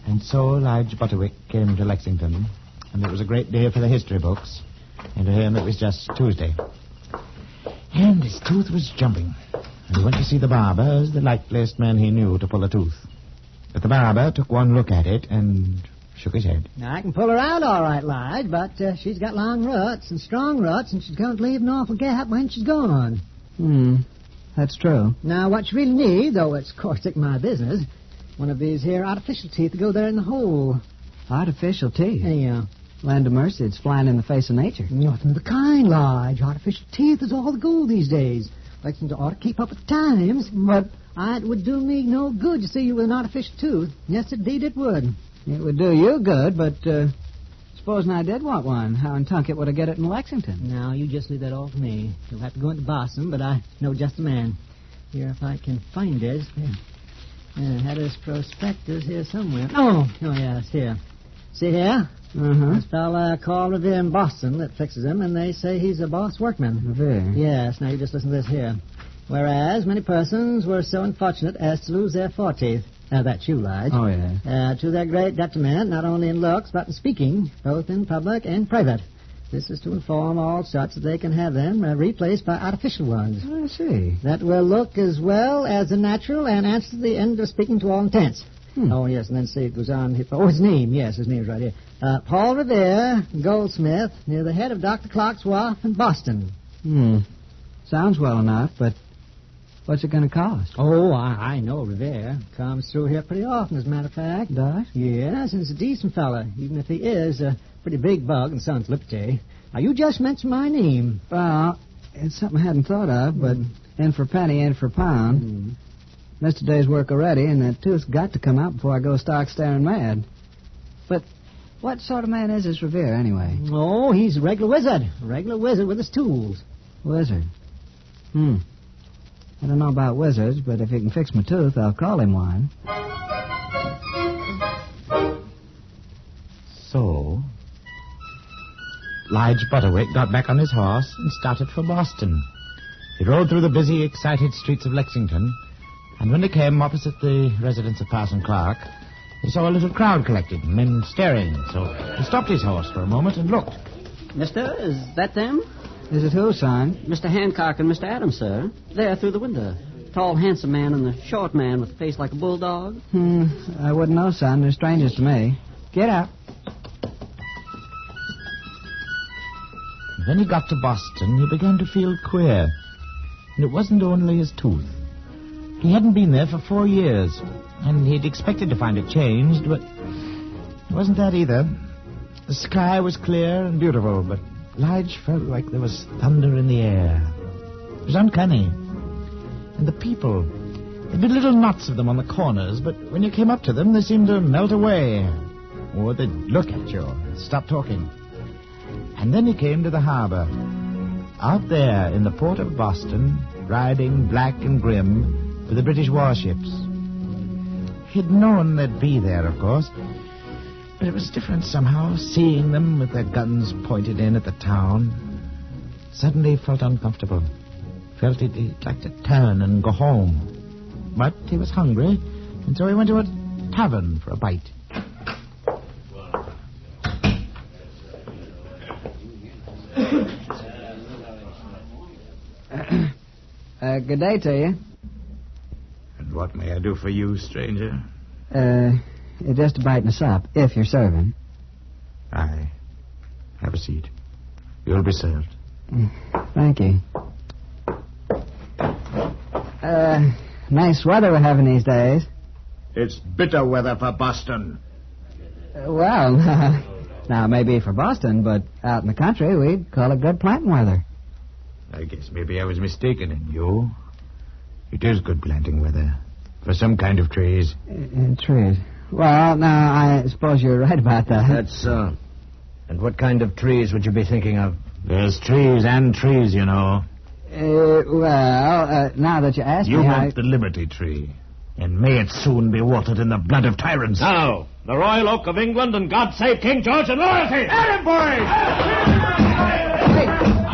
And so Lige Butterwick came to Lexington, and it was a great day for the history books. And to him it was just Tuesday. And his tooth was jumping. And he went to see the barber as the likeliest man he knew to pull a tooth. But the barber took one look at it and shook his head. Now, I can pull her out all right, Lige, but she's got long roots and strong roots, and she's going to leave an awful gap when she's gone. That's true. Now, what you really need, though it's caustic my business, One of these here artificial teeth to go there in the hole. Artificial teeth? Yeah. Land of mercy, it's flying in the face of nature. Nothing of the kind, Lodge. Artificial teeth is all the go these days. Lexington ought to keep up with the times. But it would do me no good to see you with an artificial tooth. Yes, indeed it would. It would do you good, but supposing I did want one, how in Tunket would I get it in Lexington? Now, you just leave that all to me. You'll have to go into Boston, but I know just the man. Here, if I can find it. I had his prospectus here somewhere. Oh, yes, here. See here? This fella called Revere in Boston that fixes him, and they say he's a boss workman. Revere? Yes, now you just listen to this here. Whereas many persons were so unfortunate as to lose their foreteeth. That's you, Lige. Oh, yeah. To their great detriment, not only in looks, but in speaking, both in public and private. This is to inform all such that they can have them replaced by artificial ones. I see. That will look as well as the natural and answer the end of speaking to all intents. Oh, yes, and then see, it goes on. His name. Yes, his name's right here. Paul Revere, goldsmith, near the head of Dr. Clark's Wharf in Boston. Sounds well enough, but what's it going to cost? Oh, I know Revere. Comes through here pretty often, as a matter of fact. Does? Yes, and he's a decent fella, even if he is a pretty big bug in son's liberty. Now, you just mentioned my name. Well, it's something I hadn't thought of, but in for penny, in for pound. Missed a day's work already, and that tooth's got to come out before I go stark staring mad. But what sort of man is this Revere, anyway? Oh, he's a regular wizard. A regular wizard with his tools. Wizard? I don't know about wizards, but if he can fix my tooth, I'll call him one. So, Lige Butterwick got back on his horse and started for Boston. He rode through the busy, excited streets of Lexington, and when he came opposite the residence of Parson Clark, he saw a little crowd collected, men staring. So he stopped his horse for a moment and looked. Mister, is that them? Is it who, son? Mr. Hancock and Mr. Adams, sir. There through the window. Tall, handsome man and the short man with a face like a bulldog. I wouldn't know, son. They're strangers to me. Get up. When he got to Boston, he began to feel queer. And it wasn't only his tooth. He hadn't been there for 4 years, and he'd expected to find it changed, but it wasn't that either. The sky was clear and beautiful, but Lige felt like there was thunder in the air. It was uncanny. And the people, there'd be little knots of them on the corners, but when you came up to them, they seemed to melt away. Or they'd look at you and stop talking. And then he came to the harbor. Out there in the port of Boston, riding black and grim, with the British warships. He'd known they'd be there, of course, but it was different somehow, seeing them with their guns pointed in at the town. Suddenly he felt uncomfortable. Felt he'd like to turn and go home. But he was hungry, and so he went to a tavern for a bite. Good day to you. And what may I do for you, stranger? Just a bite and a sup, if you're serving. Aye. Have a seat. You'll be served. Thank you. Nice weather we're having these days. It's bitter weather for Boston. Well, now, maybe for Boston, but out in the country, we'd call it good planting weather. I guess maybe I was mistaken in you. It is good planting weather. For some kind of trees. Trees. Well, now, I suppose you're right about that. That's so. And what kind of trees would you be thinking of? There's trees and trees, you know. Now that you ask me... You want the Liberty Tree. And may it soon be watered in the blood of tyrants. Now, the Royal Oak of England, and God save King George and loyalty! At him, boys! Wait,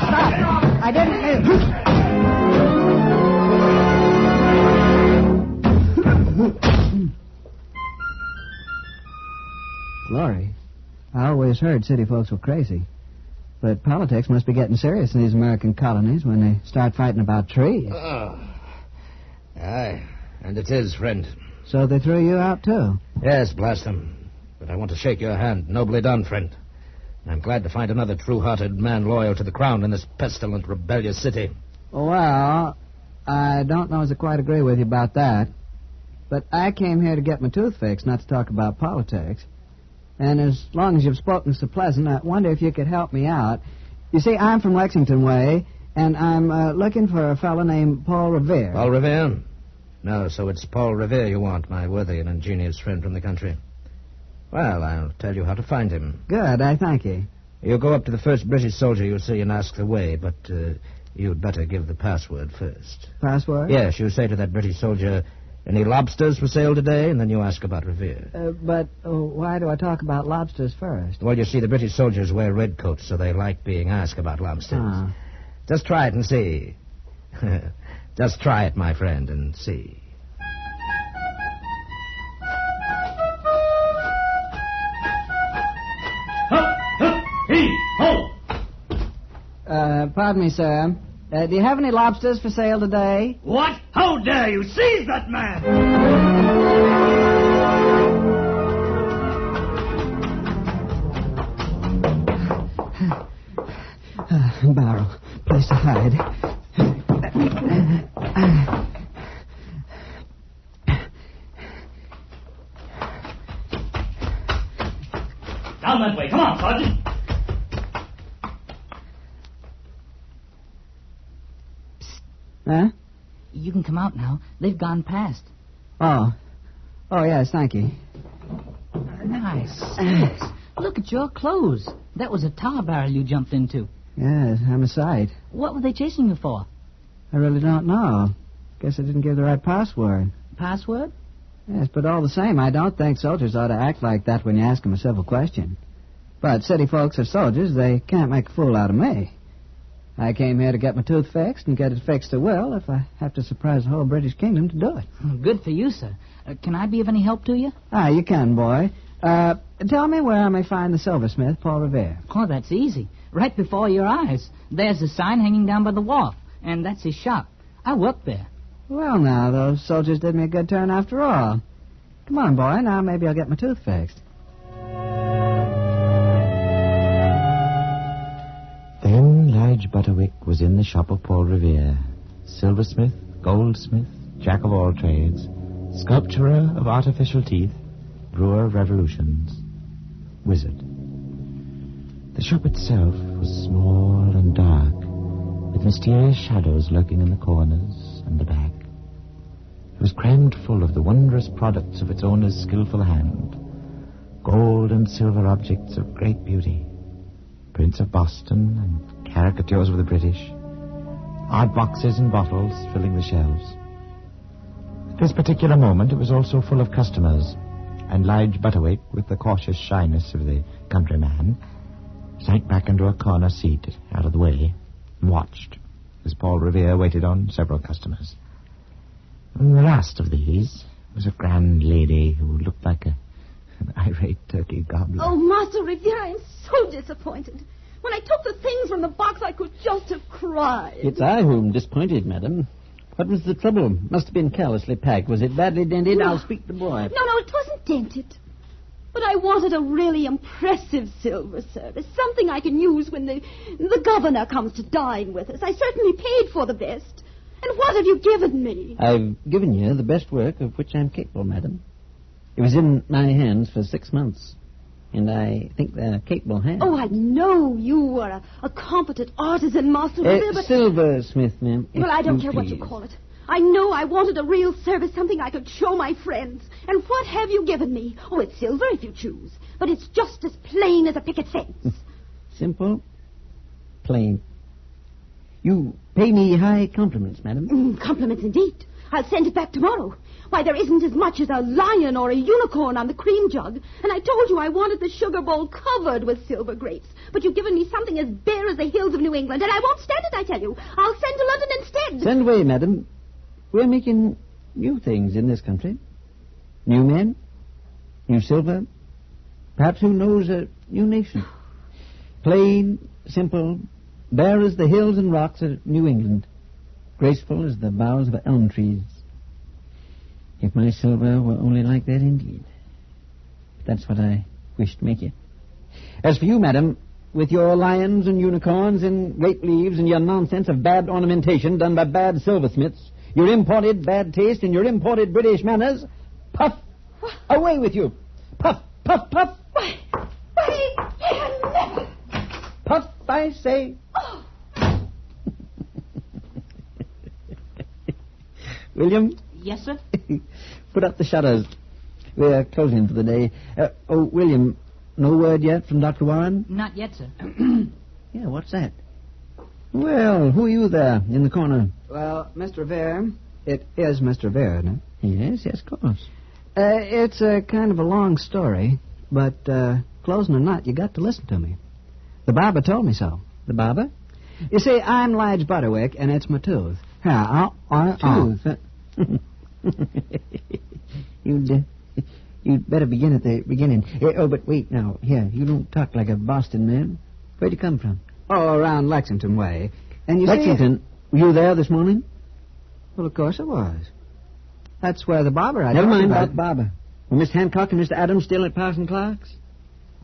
stop. I didn't... Glory. I always heard city folks were crazy. But politics must be getting serious in these American colonies when they start fighting about trees. Aye, and it is, friend. So they threw you out, too? Yes, blast them. But I want to shake your hand. Nobly done, friend. I'm glad to find another true-hearted man loyal to the crown in this pestilent, rebellious city. Well, I don't know as I quite agree with you about that. But I came here to get my tooth fixed, not to talk about politics. And as long as you've spoken so pleasant, I wonder if you could help me out. You see, I'm from Lexington way, and I'm looking for a fellow named Paul Revere. Paul Revere? No, so it's Paul Revere you want, my worthy and ingenious friend from the country. Well, I'll tell you how to find him. Good, I thank you. You go up to the first British soldier you see and ask the way, but you'd better give the password first. Password? Yes, you say to that British soldier, any lobsters for sale today? And then you ask about Revere. But why do I talk about lobsters first? Well, you see, the British soldiers wear red coats, so they like being asked about lobsters. Just try it and see. Just try it, my friend, and see. Pardon me, sir. Do you have any lobsters for sale today? What? How dare you seize that man? Barrel. Place to hide. Down that way. Come on, Sergeant. Huh? You can come out now. They've gone past. Oh, yes, thank you. Nice. Look at your clothes. That was a tar barrel you jumped into. Yes, I'm a sight. What were they chasing you for? I really don't know. Guess I didn't give the right password. Password? Yes, but all the same, I don't think soldiers ought to act like that when you ask them a civil question. But city folks are soldiers. They can't make a fool out of me. I came here to get my tooth fixed and get it fixed to will if I have to surprise the whole British kingdom to do it. Good for you, sir. Can I be of any help to you? You can, boy. Tell me where I may find the silversmith, Paul Revere. Oh, that's easy. Right before your eyes. There's a sign hanging down by the wharf, and that's his shop. I work there. Well, now, those soldiers did me a good turn after all. Come on, boy. Now maybe I'll get my tooth fixed. Then Lige Butterwick was in the shop of Paul Revere, silversmith, goldsmith, jack of all trades, sculpturer of artificial teeth, brewer of revolutions, wizard. The shop itself was small and dark, with mysterious shadows lurking in the corners and the back. It was crammed full of the wondrous products of its owner's skillful hand, gold and silver objects of great beauty, prints of Boston and caricatures of the British, odd boxes and bottles filling the shelves. At this particular moment, it was also full of customers, and Lige Butterwick, with the cautious shyness of the countryman, sank back into a corner seat out of the way and watched as Paul Revere waited on several customers. And the last of these was a grand lady who looked like an irate turkey gobbler. Oh, Master Revere, I am so disappointed. When I took the things from the box, I could just have cried. It's I who am disappointed, madam. What was the trouble? Must have been carelessly packed. Was it badly dented? No. I'll speak to the boy. No, it wasn't dented. But I wanted a really impressive silver service, something I can use when the governor comes to dine with us. I certainly paid for the best. And what have you given me? I've given you the best work of which I'm capable, madam. It was in my hands for 6 months, and I think they're capable hands. Oh, I know you are a competent artisan, Master Revere, but... Silversmith, ma'am. Well, I don't care what you call it. I know I wanted a real service, something I could show my friends. And what have you given me? Oh, it's silver if you choose, but it's just as plain as a picket fence. Simple, plain. You pay me high compliments, madam. Compliments indeed. I'll send it back tomorrow. Why, there isn't as much as a lion or a unicorn on the cream jug. And I told you I wanted the sugar bowl covered with silver grapes. But you've given me something as bare as the hills of New England, and I won't stand it, I tell you. I'll send to London instead. Send away, madam. We're making new things in this country. New men, new silver, perhaps, who knows, a new nation. Plain, simple, bare as the hills and rocks of New England, graceful as the boughs of elm trees. If my silver were only like that indeed. That's what I wish to make it. As for you, madam, with your lions and unicorns and grape leaves and your nonsense of bad ornamentation done by bad silversmiths, your imported bad taste and your imported British manners, Puff! Away with you! Puff, puff, puff! Why, he can never. Puff, I say. Oh. William? Yes, sir? Put up the shutters. We're closing for the day. William, no word yet from Dr. Warren? Not yet, sir. Yeah, what's that? Well, who are you there in the corner? Well, Mr. Revere, it is Mr. Revere, isn't it? Yes, of course. It's a kind of a long story, but closing or not, you got to listen to me. The barber told me so. The barber? You see, I'm Lige Butterwick, and it's my tooth. Here, Tooth? You'd better begin at the beginning. But wait now. Here, you don't talk like a Boston man. Where'd you come from? Oh, around Lexington way. And you Lexington? Were you there this morning? Well, of course it was. That's where the barber I Never told you mind about. about barber. Were Miss Hancock and Mr. Adams still at Parson Clark's?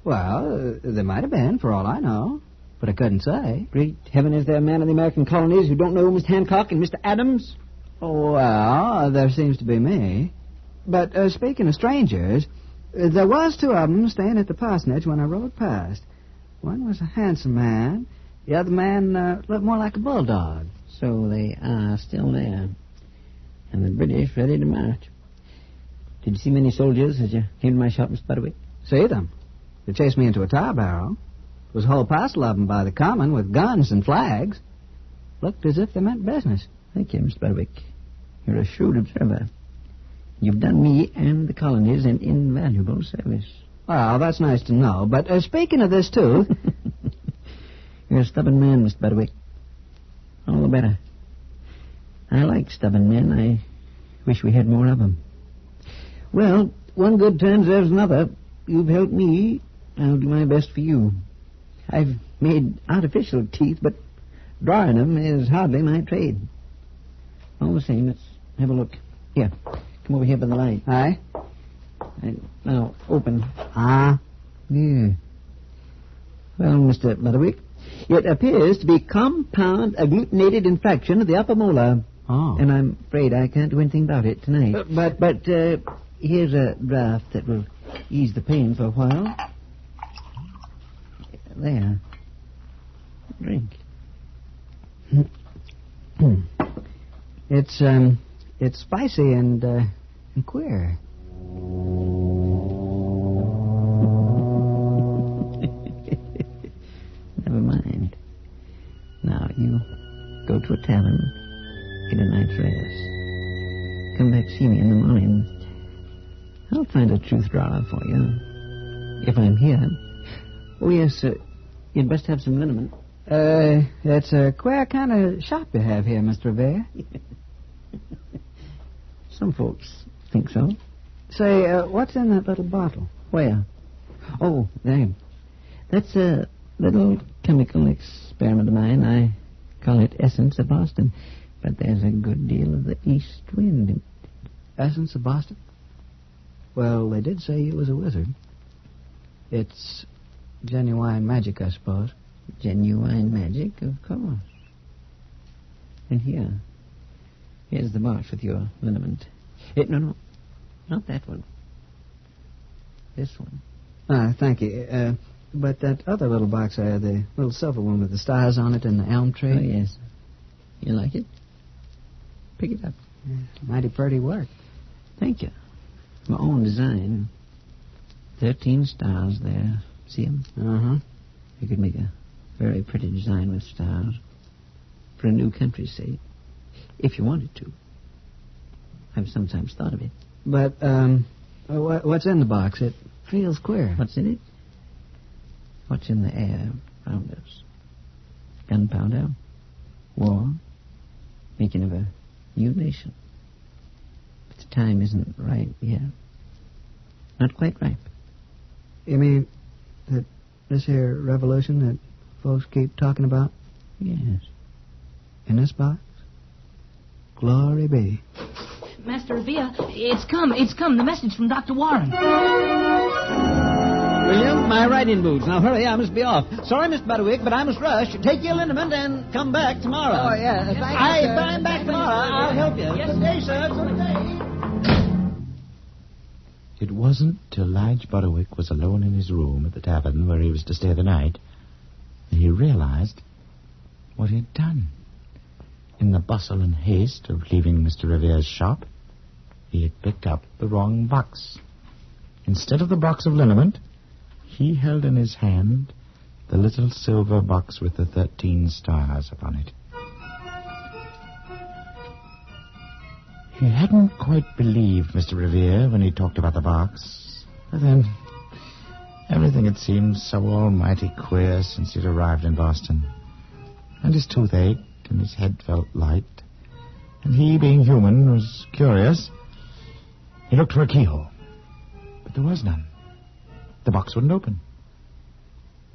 Well, they might have been, for all I know. But I couldn't say. Great heaven, is there a man in the American colonies who don't know Miss Hancock and Mr. Adams? Oh, well, there seems to be me. But speaking of strangers, there was two of them staying at the parsonage when I rode past. One was a handsome man. The other man looked more like a bulldog. So they are still there. And the British ready to march. Did you see many soldiers as you came to my shop, Mr. Butterwick? See them. They chased me into a tar barrel. There was a whole parcel of them by the common with guns and flags. Looked as if they meant business. Thank you, Mr. Butterwick. You're a shrewd observer. You've done me and the colonies an invaluable service. Well, that's nice to know. But speaking of this tooth... You're a stubborn man, Mr. Butterwick. All the better. I like stubborn men. I wish we had more of them. Well, one good turn deserves another. You've helped me. I'll do my best for you. I've made artificial teeth, but drawing them is hardly my trade. All the same, let's have a look. Here, come over here by the light. Aye? And now, open. Ah? Yeah. Well, Mr. Butterwick, it appears to be compound agglutinated infraction of the upper molar. Oh. And I'm afraid I can't do anything about it tonight. But here's a draft that will ease the pain for a while. There. Drink. It's spicy and queer. Never mind. Now you go to a tavern, get a night's rest. Come back, see me in the morning. I'll find a truth drawer for you. If I'm here. Oh, yes, you'd best have some liniment. It's a queer kind of shop you have here, Mr. Revere. Some folks think so. Say, what's in that little bottle? Where? Oh, there. That's a little chemical experiment of mine. I call it Essence of Boston. But there's a good deal of the east wind in it. Essence of Boston? Well, they did say you was a wizard. It's genuine magic, I suppose. Genuine magic, of course. And here's the box with your liniment. No, not that one. This one. Thank you. But that other little box there, the little silver one with the stars on it and the elm tree. Oh, yes. You like it? Pick it up. Mighty pretty work. Thank you. My own design. 13 stars there. See them? Uh-huh. You could make a very pretty design with stars. For a new country, say. If you wanted to. I've sometimes thought of it. But, what's in the box? It feels queer. What's in it? What's in the air around us? Gunpowder, war, making of a new nation. But the time isn't right yet. Not quite ripe. You mean that this here revolution that folks keep talking about? Yes. In this box? Glory be. Master Revere, it's come. The message from Dr. Warren. William, my riding boots. Now hurry, I must be off. Sorry, Mr. Butterwick, but I must rush. Take your liniment and come back tomorrow. Oh, yeah. Thank you, sir. I'm back tomorrow. I'll help you. Yes, Good day, sir. Good day. It wasn't till Lige Butterwick was alone in his room at the tavern where he was to stay the night that he realized what he had done. In the bustle and haste of leaving Mr. Revere's shop, he had picked up the wrong box. Instead of the box of liniment, he held in his hand the little silver box with the 13 stars upon it. He hadn't quite believed Mr. Revere when he talked about the box, but then everything had seemed so almighty queer since he'd arrived in Boston. And his tooth ached, and his head felt light, and he, being human, was curious. He looked for a keyhole, but there was none. The box wouldn't open.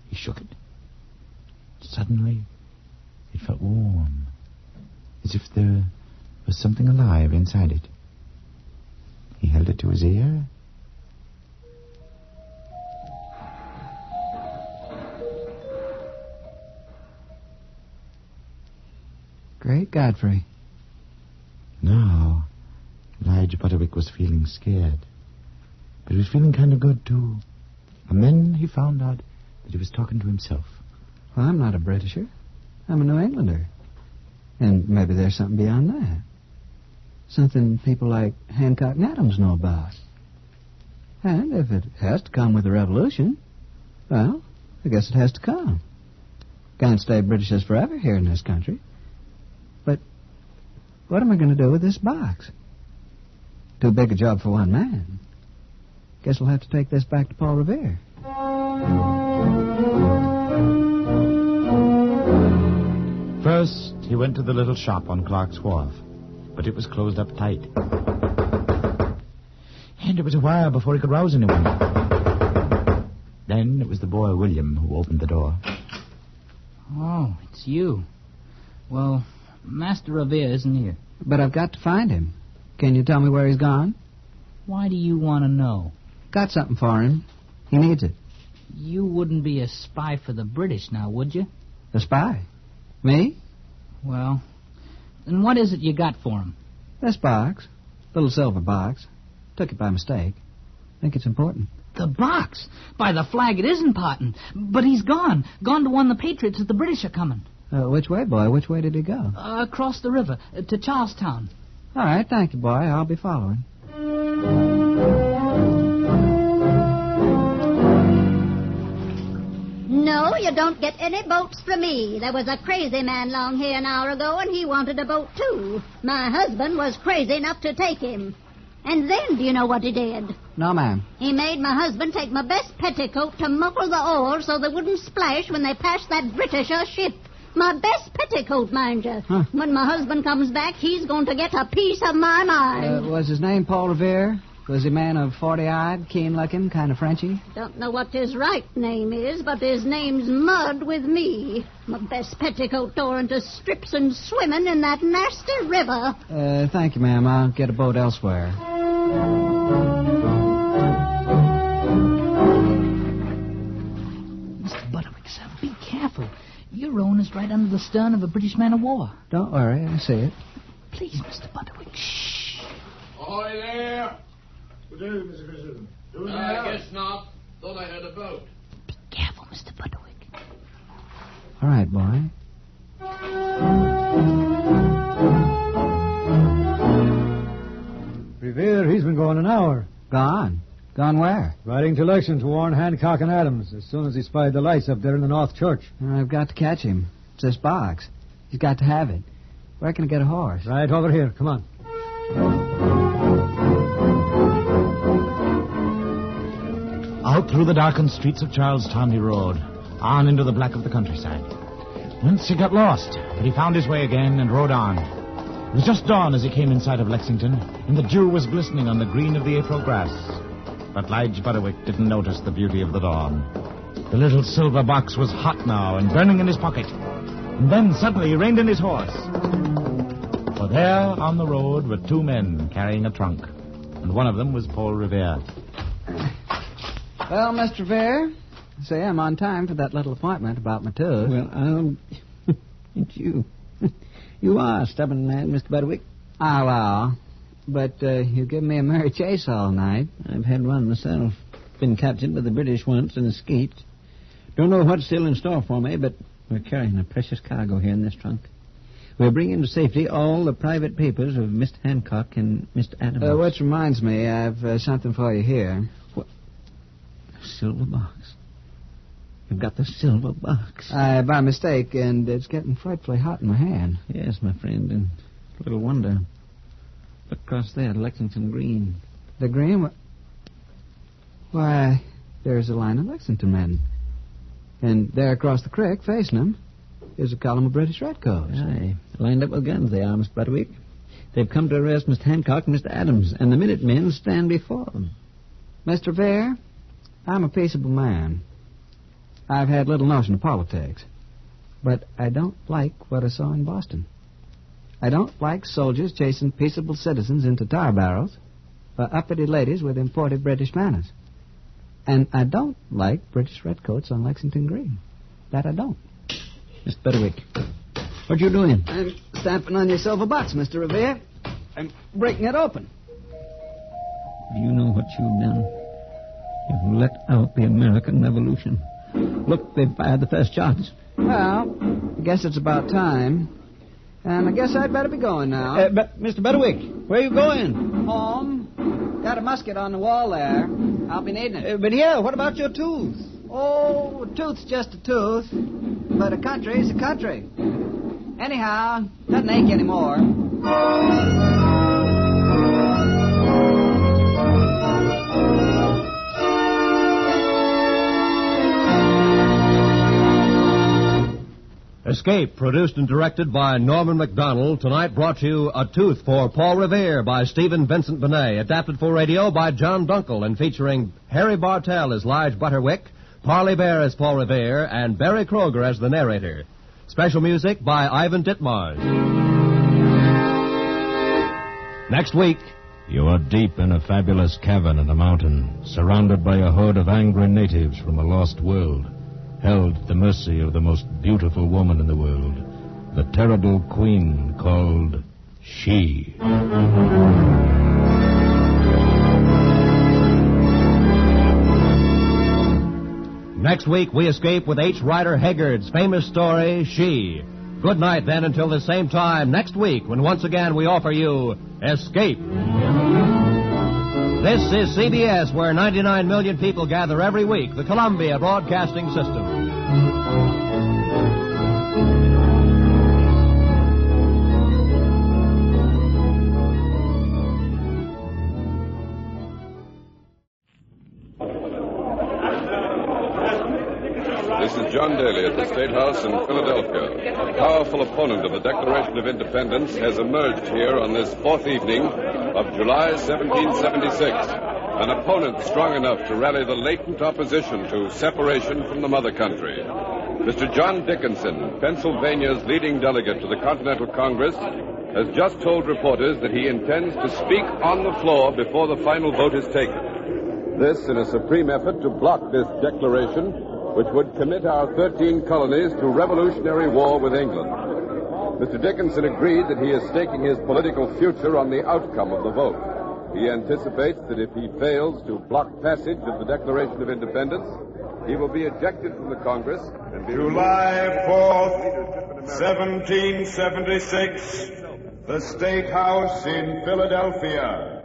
He shook it. Suddenly, it felt warm, as if there was something alive inside it. He held it to his ear. Great Godfrey. Now, Lige Butterwick was feeling scared. But he was feeling kind of good, too. And then he found out that he was talking to himself. Well, I'm not a Britisher. I'm a New Englander. And maybe there's something beyond that. Something people like Hancock and Adams know about. And if it has to come with the revolution, well, I guess it has to come. Can't stay Britishers forever here in this country. But what am I going to do with this box? Too big a job for one man. Guess we'll have to take this back to Paul Revere. First, he went to the little shop on Clark's Wharf, but it was closed up tight. And it was a while before he could rouse anyone. Then it was the boy William who opened the door. Oh, it's you. Well, Master Revere isn't here. But I've got to find him. Can you tell me where he's gone? Why do you want to know? Got something for him. He needs it. You wouldn't be a spy for the British now, would you? A spy? Me? Well, then what is it you got for him? This box. Little silver box. Took it by mistake. Think it's important. The box? By the flag, it is important. But he's gone. Gone to warn the Patriots that the British are coming. Which way, boy? Which way did he go? Across the river, to Charlestown. All right, thank you, boy. I'll be following. No, you don't get any boats from me. There was a crazy man along here an hour ago, and he wanted a boat, too. My husband was crazy enough to take him. And then, do you know what he did? No, ma'am. He made my husband take my best petticoat to muffle the oars so they wouldn't splash when they passed that Britisher ship. My best petticoat, mind you. Huh. When my husband comes back, he's going to get a piece of my mind. Was his name Paul Revere? Was he a man of 40-eyed, keen-looking, kind of Frenchy? Don't know what his right name is, but his name's Mud with me. My best petticoat tore into strips and swimming in that nasty river. Thank you, ma'am. I'll get a boat elsewhere. Mr. Butterwick, sir, be careful. Your own is right under the stern of a British man of war. Don't worry, I see it. Please, Mr. Butterwick, shh. Ahoy there! Good day, Mr. President. I guess not. Thought I had a boat. Be careful, Mr. Butterwick. All right, boy. Revere, he's been gone an hour. Gone? Gone where? Riding to Lexington to warn Hancock and Adams as soon as he spied the lights up there in the North Church. I've got to catch him. It's this box. He's got to have it. Where can I get a horse? Right over here. Come on. Out through the darkened streets of Charlestown he rode, on into the black of the countryside. Once he got lost, but he found his way again and rode on. It was just dawn as he came in sight of Lexington, and the dew was glistening on the green of the April grass. But Lige Butterwick didn't notice the beauty of the dawn. The little silver box was hot now and burning in his pocket. And then suddenly he reined in his horse. For there on the road were two men carrying a trunk, and one of them was Paul Revere. Well, Mr. Revere, say I'm on time for that little appointment about my tooth. Well, it's you. You are a stubborn man, Mr. Butterwick. Ah, well, But you give me a merry chase all night. I've had one myself. Been captured by the British once and escaped. Don't know what's still in store for me, but we're carrying a precious cargo here in this trunk. We're bringing to safety all the private papers of Mr. Hancock and Mr. Adams. Which reminds me, I've something for you here. What? A silver box. You've got the silver box. By mistake, and it's getting frightfully hot in my hand. Yes, my friend, and little wonder. Look across there, Lexington Green. The Green? Why, there's a line of Lexington men. And there across the creek, facing them, is a column of British redcoats. Aye, lined up with guns, they are, Miss Patriotic. They've come to arrest Mr. Hancock and Mr. Adams, and the Minutemen stand before them. Mr. Revere, I'm a peaceable man. I've had little notion of politics. But I don't like what I saw in Boston. I don't like soldiers chasing peaceable citizens into tar barrels for uppity ladies with imported British manners. And I don't like British redcoats on Lexington Green. That I don't. Mr. Patriotic, what you doing? I'm stamping on your silver box, Mr. Revere. I'm breaking it open. Do you know what you've done? You've let out the American Revolution. Look, they've fired the first shots. Well, I guess it's about time. And I guess I'd better be going now. But, Mr. Patriotic, where are you going? Home. Got a musket on the wall there. I'll be needing it. But here, what about your tooth? Oh, a tooth's just a tooth. But a country's a country. Anyhow, doesn't ache anymore. Escape, produced and directed by Norman MacDonald, tonight brought you A Tooth for Paul Revere by Stephen Vincent Benet, adapted for radio by John Dunkel, and featuring Harry Bartell as Lige Butterwick, Parley Bear as Paul Revere, and Barry Kroger as the narrator. Special music by Ivan Ditmars. Next week, you are deep in a fabulous cavern in the mountain, surrounded by a horde of angry natives from a lost world, held at the mercy of the most beautiful woman in the world, the terrible queen called She. Next week, we escape with H. Rider Haggard's famous story, She. Good night, then, until the same time next week, when once again we offer you Escape. This is CBS, where 99 million people gather every week, the Columbia Broadcasting System. This is John Daly at the State House in Philadelphia. A powerful opponent of the Declaration of Independence has emerged here on this fourth evening of July 1776. An opponent strong enough to rally the latent opposition to separation from the mother country. Mr. John Dickinson, Pennsylvania's leading delegate to the Continental Congress, has just told reporters that he intends to speak on the floor before the final vote is taken. This in a supreme effort to block this declaration, which would commit our 13 colonies to revolutionary war with England. Mr. Dickinson agreed that he is staking his political future on the outcome of the vote. He anticipates that if he fails to block passage of the Declaration of Independence, he will be ejected from the Congress and be... July 4th, 1776, the State House in Philadelphia.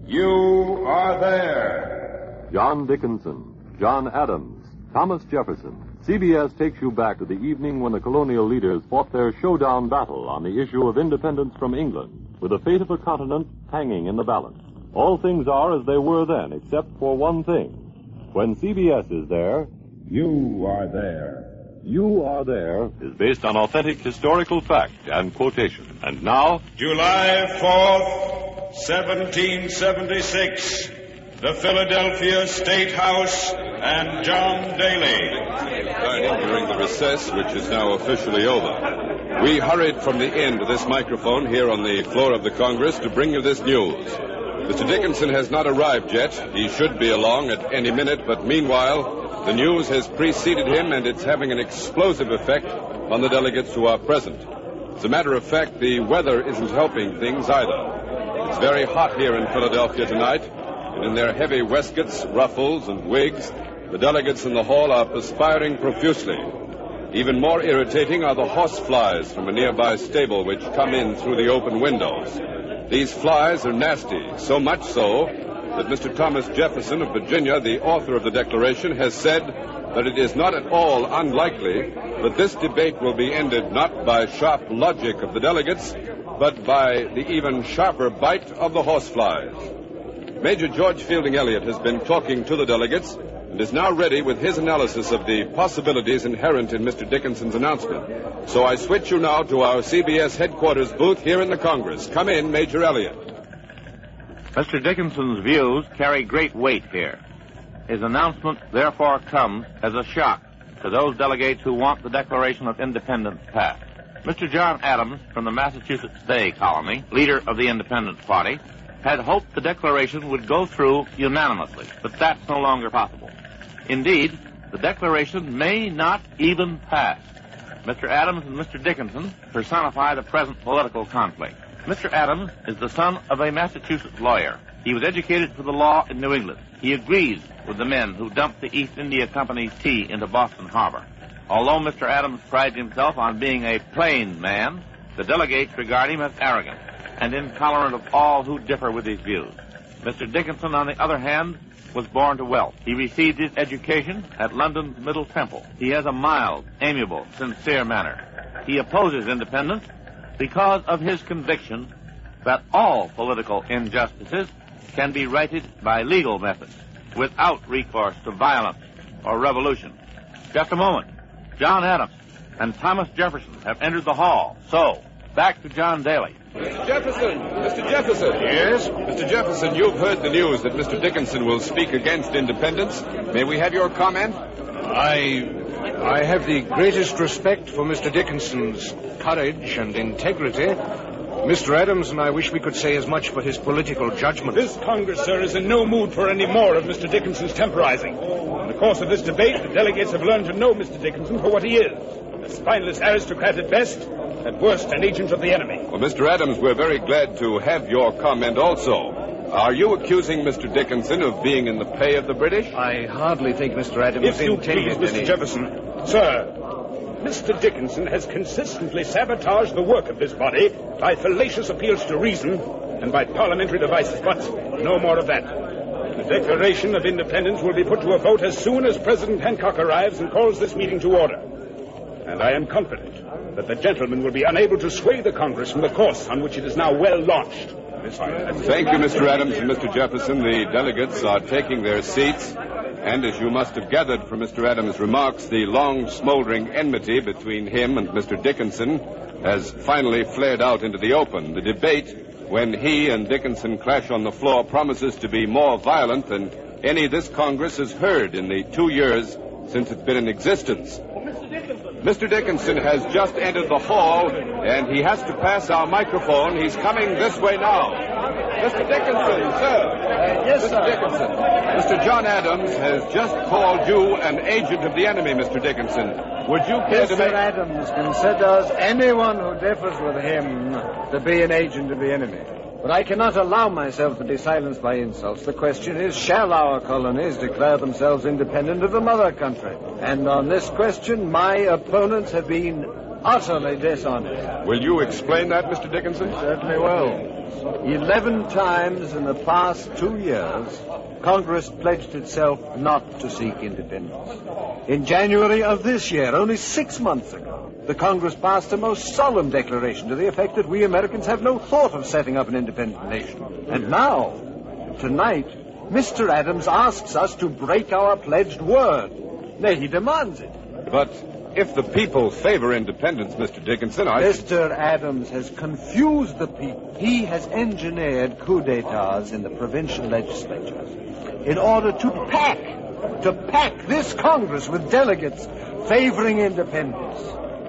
You are there. John Dickinson, John Adams, Thomas Jefferson. CBS takes you back to the evening when the colonial leaders fought their showdown battle on the issue of independence from England, with the fate of the continent hanging in the balance. All things are as they were then, except for one thing. When CBS is there, you are there. You Are There is based on authentic historical fact and quotation. And now, July 4th, 1776, the Philadelphia State House and John Daly. Dining during the recess, which is now officially over. We hurried from the inn to this microphone here on the floor of the Congress to bring you this news. Mr. Dickinson has not arrived yet. He should be along at any minute, but meanwhile, the news has preceded him, and it's having an explosive effect on the delegates who are present. As a matter of fact, the weather isn't helping things either. It's very hot here in Philadelphia tonight, and in their heavy waistcoats, ruffles, and wigs, the delegates in the hall are perspiring profusely. Even more irritating are the horse flies from a nearby stable which come in through the open windows. These flies are nasty, so much so that Mr. Thomas Jefferson of Virginia, the author of the Declaration, has said that it is not at all unlikely that this debate will be ended not by sharp logic of the delegates, but by the even sharper bite of the horseflies. Major George Fielding Eliot has been talking to the delegates and is now ready with his analysis of the possibilities inherent in Mr. Dickinson's announcement. So I switch you now to our CBS headquarters booth here in the Congress. Come in, Major Eliot. Mr. Dickinson's views carry great weight here. His announcement, therefore, comes as a shock to those delegates who want the Declaration of Independence passed. Mr. John Adams, from the Massachusetts Bay Colony, leader of the Independence Party, had hoped the Declaration would go through unanimously, but that's no longer possible. Indeed, the Declaration may not even pass. Mr. Adams and Mr. Dickinson personify the present political conflict. Mr. Adams is the son of a Massachusetts lawyer. He was educated for the law in New England. He agrees with the men who dumped the East India Company's tea into Boston Harbor. Although Mr. Adams prides himself on being a plain man, the delegates regard him as arrogant and intolerant of all who differ with his views. Mr. Dickinson, on the other hand, was born to wealth. He received his education at London's Middle Temple. He has a mild, amiable, sincere manner. He opposes independence because of his conviction that all political injustices can be righted by legal methods without recourse to violence or revolution. Just a moment. John Adams and Thomas Jefferson have entered the hall. So, back to John Daly. Mr. Jefferson! Mr. Jefferson! Yes? Mr. Jefferson, you've heard the news that Mr. Dickinson will speak against independence. May we have your comment? I have the greatest respect for Mr. Dickinson's courage and integrity. Mr. Adams and I wish we could say as much for his political judgment. This Congress, sir, is in no mood for any more of Mr. Dickinson's temporizing. In the course of this debate, the delegates have learned to know Mr. Dickinson for what he is. A spineless aristocrat at best, at worst an agent of the enemy. Well, Mr. Adams, we're very glad to have your comment also. Are you accusing Mr. Dickinson of being in the pay of the British? I hardly think Mr. Adams if you intended please, Mr. Jefferson. Sir, Mr. Dickinson has consistently sabotaged the work of this body by fallacious appeals to reason and by parliamentary devices, but no more of that. The Declaration of Independence will be put to a vote as soon as President Hancock arrives and calls this meeting to order. And I am confident that the gentleman will be unable to sway the Congress from the course on which it is now well launched. Thank you, Mr. Adams and Mr. Jefferson. The delegates are taking their seats. And as you must have gathered from Mr. Adams' remarks, the long smoldering enmity between him and Mr. Dickinson has finally flared out into the open. The debate, when he and Dickinson clash on the floor, promises to be more violent than any this Congress has heard in the 2 years since it's been in existence. Mr. Dickinson has just entered the hall, and he has to pass our microphone. He's coming this way now. Mr. Dickinson, sir. Yes, sir. Mr. Dickinson. Mr. John Adams has just called you an agent of the enemy, Mr. Dickinson. Would you care to make... Mr. Adams considers anyone who differs with him to be an agent of the enemy. But I cannot allow myself to be silenced by insults. The question is, shall our colonies declare themselves independent of the mother country? And on this question, my opponents have been utterly dishonest. Will you explain that, Mr. Dickinson? Certainly will. 11 times in the past 2 years, Congress pledged itself not to seek independence. In January of this year, only 6 months ago, the Congress passed a most solemn declaration to the effect that we Americans have no thought of setting up an independent nation. And now, tonight, Mr. Adams asks us to break our pledged word. Nay, he demands it. But if the people favor independence, Mr. Dickinson, Mr. Adams has confused the people. He has engineered coups d'etats in the provincial legislatures in order to pack this Congress with delegates favoring independence.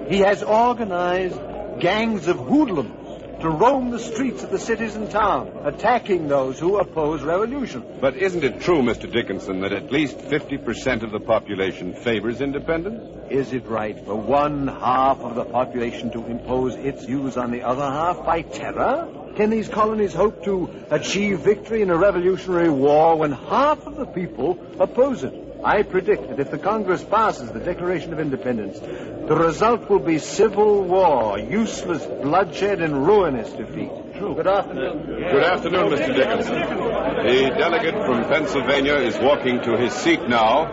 He has organized gangs of hoodlums to roam the streets of the cities and towns, attacking those who oppose revolution. But isn't it true, Mr. Dickinson, that at least 50% of the population favors independence? Is it right for one half of the population to impose its views on the other half by terror? Can these colonies hope to achieve victory in a revolutionary war when half of the people oppose it? I predict that if the Congress passes the Declaration of Independence, the result will be civil war, useless bloodshed, and ruinous defeat. Good afternoon. Good afternoon, Mr. Dickinson. The delegate from Pennsylvania is walking to his seat now.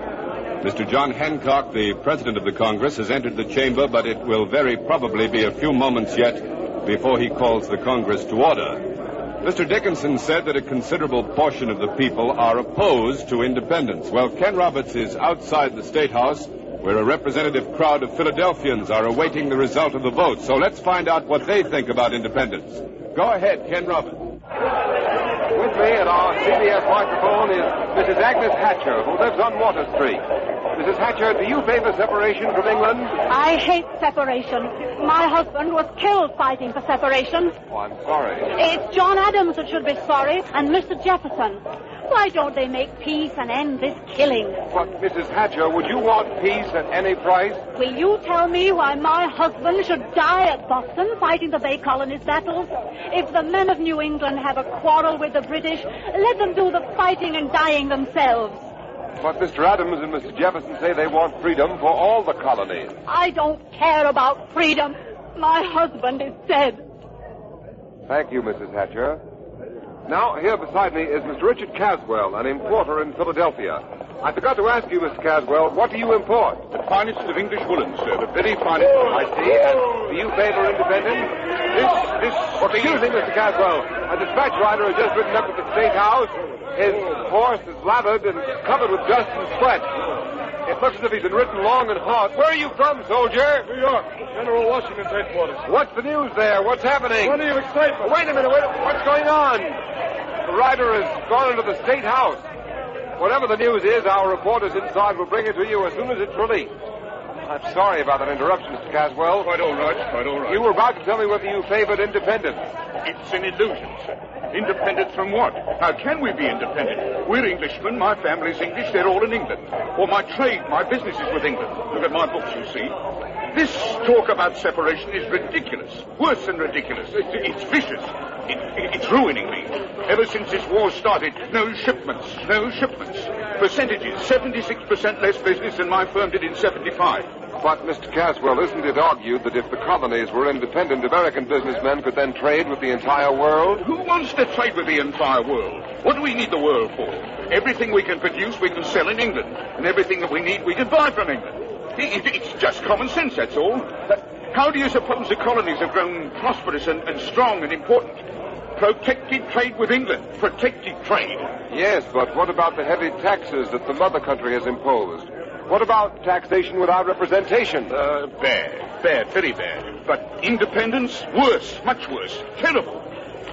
Mr. John Hancock, the president of the Congress, has entered the chamber, but it will very probably be a few moments yet before he calls the Congress to order. Mr. Dickinson said that a considerable portion of the people are opposed to independence. Well, Ken Roberts is outside the State House, where a representative crowd of Philadelphians are awaiting the result of the vote. So let's find out what they think about independence. Go ahead, Ken Roberts. With me at our CBS microphone is Mrs. Agnes Hatcher, who lives on Water Street. Mrs. Hatcher, do you favor separation from England? I hate separation. My husband was killed fighting for separation. Oh, I'm sorry. It's John Adams that should be sorry, and Mr. Jefferson. Why don't they make peace and end this killing? But, Mrs. Hatcher, would you want peace at any price? Will you tell me why my husband should die at Boston fighting the Bay Colonies battles? If the men of New England have a quarrel with the British, let them do the fighting and dying themselves. But Mr. Adams and Mr. Jefferson say they want freedom for all the colonies. I don't care about freedom. My husband is dead. Thank you, Mrs. Hatcher. Now, here beside me is Mr. Richard Caswell, an importer in Philadelphia. I forgot to ask you, Mr. Caswell, what do you import? The finest of English woolen, sir. The very finest. I see. And do you favor independence? Excuse me, Mr. Caswell. A dispatch rider has just ridden up to the State House. His horse is lathered and covered with dust and sweat. It looks as if he's been ridden long and hard. Where are you from, soldier? New York. General Washington's headquarters. What's the news there? What's happening? Plenty of excitement. Wait a minute. What's going on? The rider has gone into the State House. Whatever the news is, our reporters inside will bring it to you as soon as it's released. I'm sorry about that interruption, Mr. Caswell. Quite all right. You were about to tell me whether you favored independence. It's an illusion, sir. Independent from what? How can we be independent? We're Englishmen, my family's English, they're all in England. Or my trade, my business is with England. Look at my books, you see. This talk about separation is ridiculous. Worse than ridiculous. It's vicious. It's ruining me. Ever since this war started, no shipments. Percentages, 76% less business than my firm did in 75. But, Mr. Caswell, isn't it argued that if the colonies were independent, American businessmen could then trade with the entire world? Who wants to trade with the entire world? What do we need the world for? Everything we can produce, we can sell in England. And everything that we need, we can buy from England. It's just common sense, that's all. How do you suppose the colonies have grown prosperous and strong and important? Protected trade with England. Protected trade. Yes, but what about the heavy taxes that the mother country has imposed? What about taxation without representation? Bad, very bad. But independence? Worse, much worse. Terrible.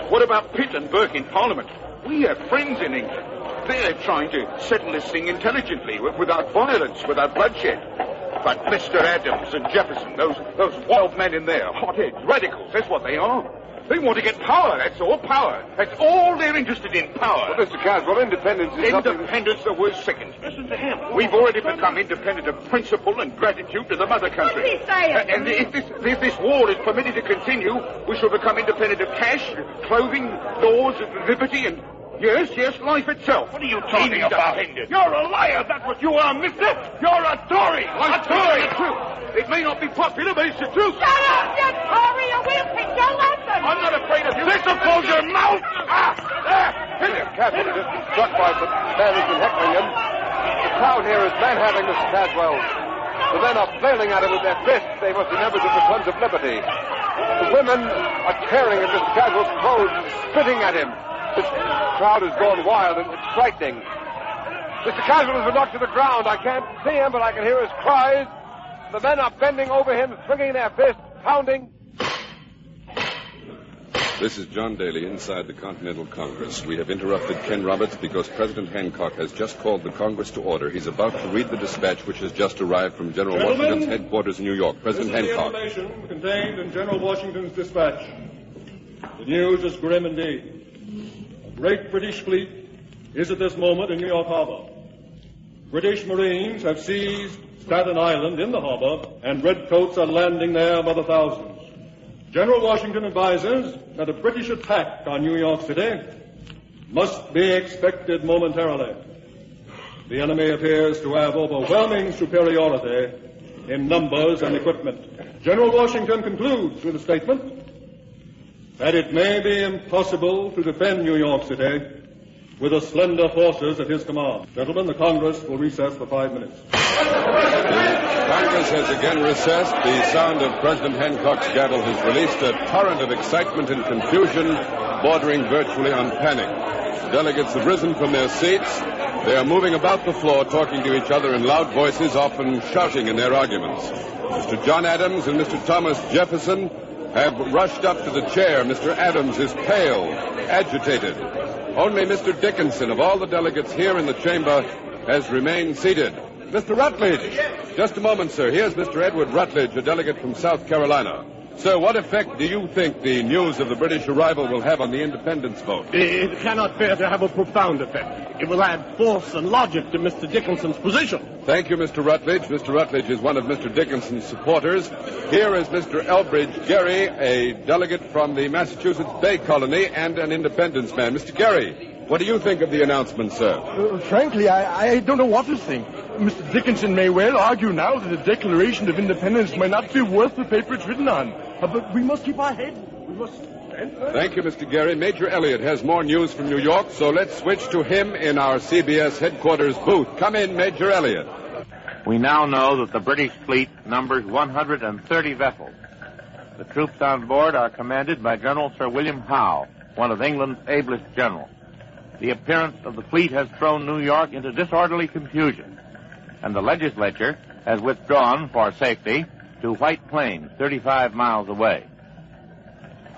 What about Pitt and Burke in Parliament? We have friends in England. They're trying to settle this thing intelligently, without violence, without bloodshed. But Mr. Adams and Jefferson, those wild men in there, hotheads, radicals, that's what they are. They want to get power, that's all, power. That's all they're interested in, power. Well, Mr. Caswell, independence is Independence, the worst second. Listen to him. We've already become independent of principle and gratitude to the mother country. What's he saying? And if this war is permitted to continue, we shall become independent of cash, clothing, laws, liberty, and... Yes, life itself. What are you talking about? You're a liar, that's what you are, mister. You're a Tory. A Tory. The truth. It may not be popular, but it's the truth. Shut up, you Tory, or we'll teach you a lesson. I'm not afraid of you. Listen, close your mouth. Mr. Caswell has just been struck by some man who's been heckling him. The crowd here is manhandling Mr. Caswell. The men are flailing at him with their fists. They must be members of the Sons of Liberty. The women are tearing at Mr. Caswell's clothes and spitting at him. This crowd has gone wild, and it's frightening. Mr. Caswell has been knocked to the ground. I can't see him, but I can hear his cries. The men are bending over him, swinging their fists, pounding. This is John Daly inside the Continental Congress. We have interrupted Ken Roberts because President Hancock has just called the Congress to order. He's about to read the dispatch which has just arrived from General Washington's headquarters in New York. President Hancock. This is the information contained in General Washington's dispatch. The news is grim indeed. A great British fleet is at this moment in New York Harbor. British Marines have seized Staten Island in the harbor, and redcoats are landing there by the thousands. General Washington advises that a British attack on New York City must be expected momentarily. The enemy appears to have overwhelming superiority in numbers and equipment. General Washington concludes with a statement that it may be impossible to defend New York City with the slender forces at his command. Gentlemen, the Congress will recess for 5 minutes. Congress has again recessed. The sound of President Hancock's gavel has released a torrent of excitement and confusion bordering virtually on panic. The delegates have risen from their seats. They are moving about the floor, talking to each other in loud voices, often shouting in their arguments. Mr. John Adams and Mr. Thomas Jefferson have rushed up to the chair. Mr. Adams is pale, agitated. Only Mr. Dickinson, of all the delegates here in the chamber, has remained seated. Mr. Rutledge. Just a moment, sir. Here's Mr. Edward Rutledge, a delegate from South Carolina. Sir, what effect do you think the news of the British arrival will have on the independence vote? It cannot fail to have a profound effect. It will add force and logic to Mr. Dickinson's position. Thank you, Mr. Rutledge. Mr. Rutledge is one of Mr. Dickinson's supporters. Here is Mr. Elbridge Gerry, a delegate from the Massachusetts Bay Colony and an independence man. Mr. Gerry, what do you think of the announcement, sir? Frankly, I don't know what to think. Mr. Dickinson may well argue now that a Declaration of Independence may not be worth the paper it's written on. But we must keep our head. We must stand firm. Thank you, Mr. Gerry. Major Elliott has more news from New York, so let's switch to him in our CBS headquarters booth. Come in, Major Elliott. We now know that the British fleet numbers 130 vessels. The troops on board are commanded by General Sir William Howe, one of England's ablest generals. The appearance of the fleet has thrown New York into disorderly confusion, and the legislature has withdrawn for safety to White Plains, 35 miles away.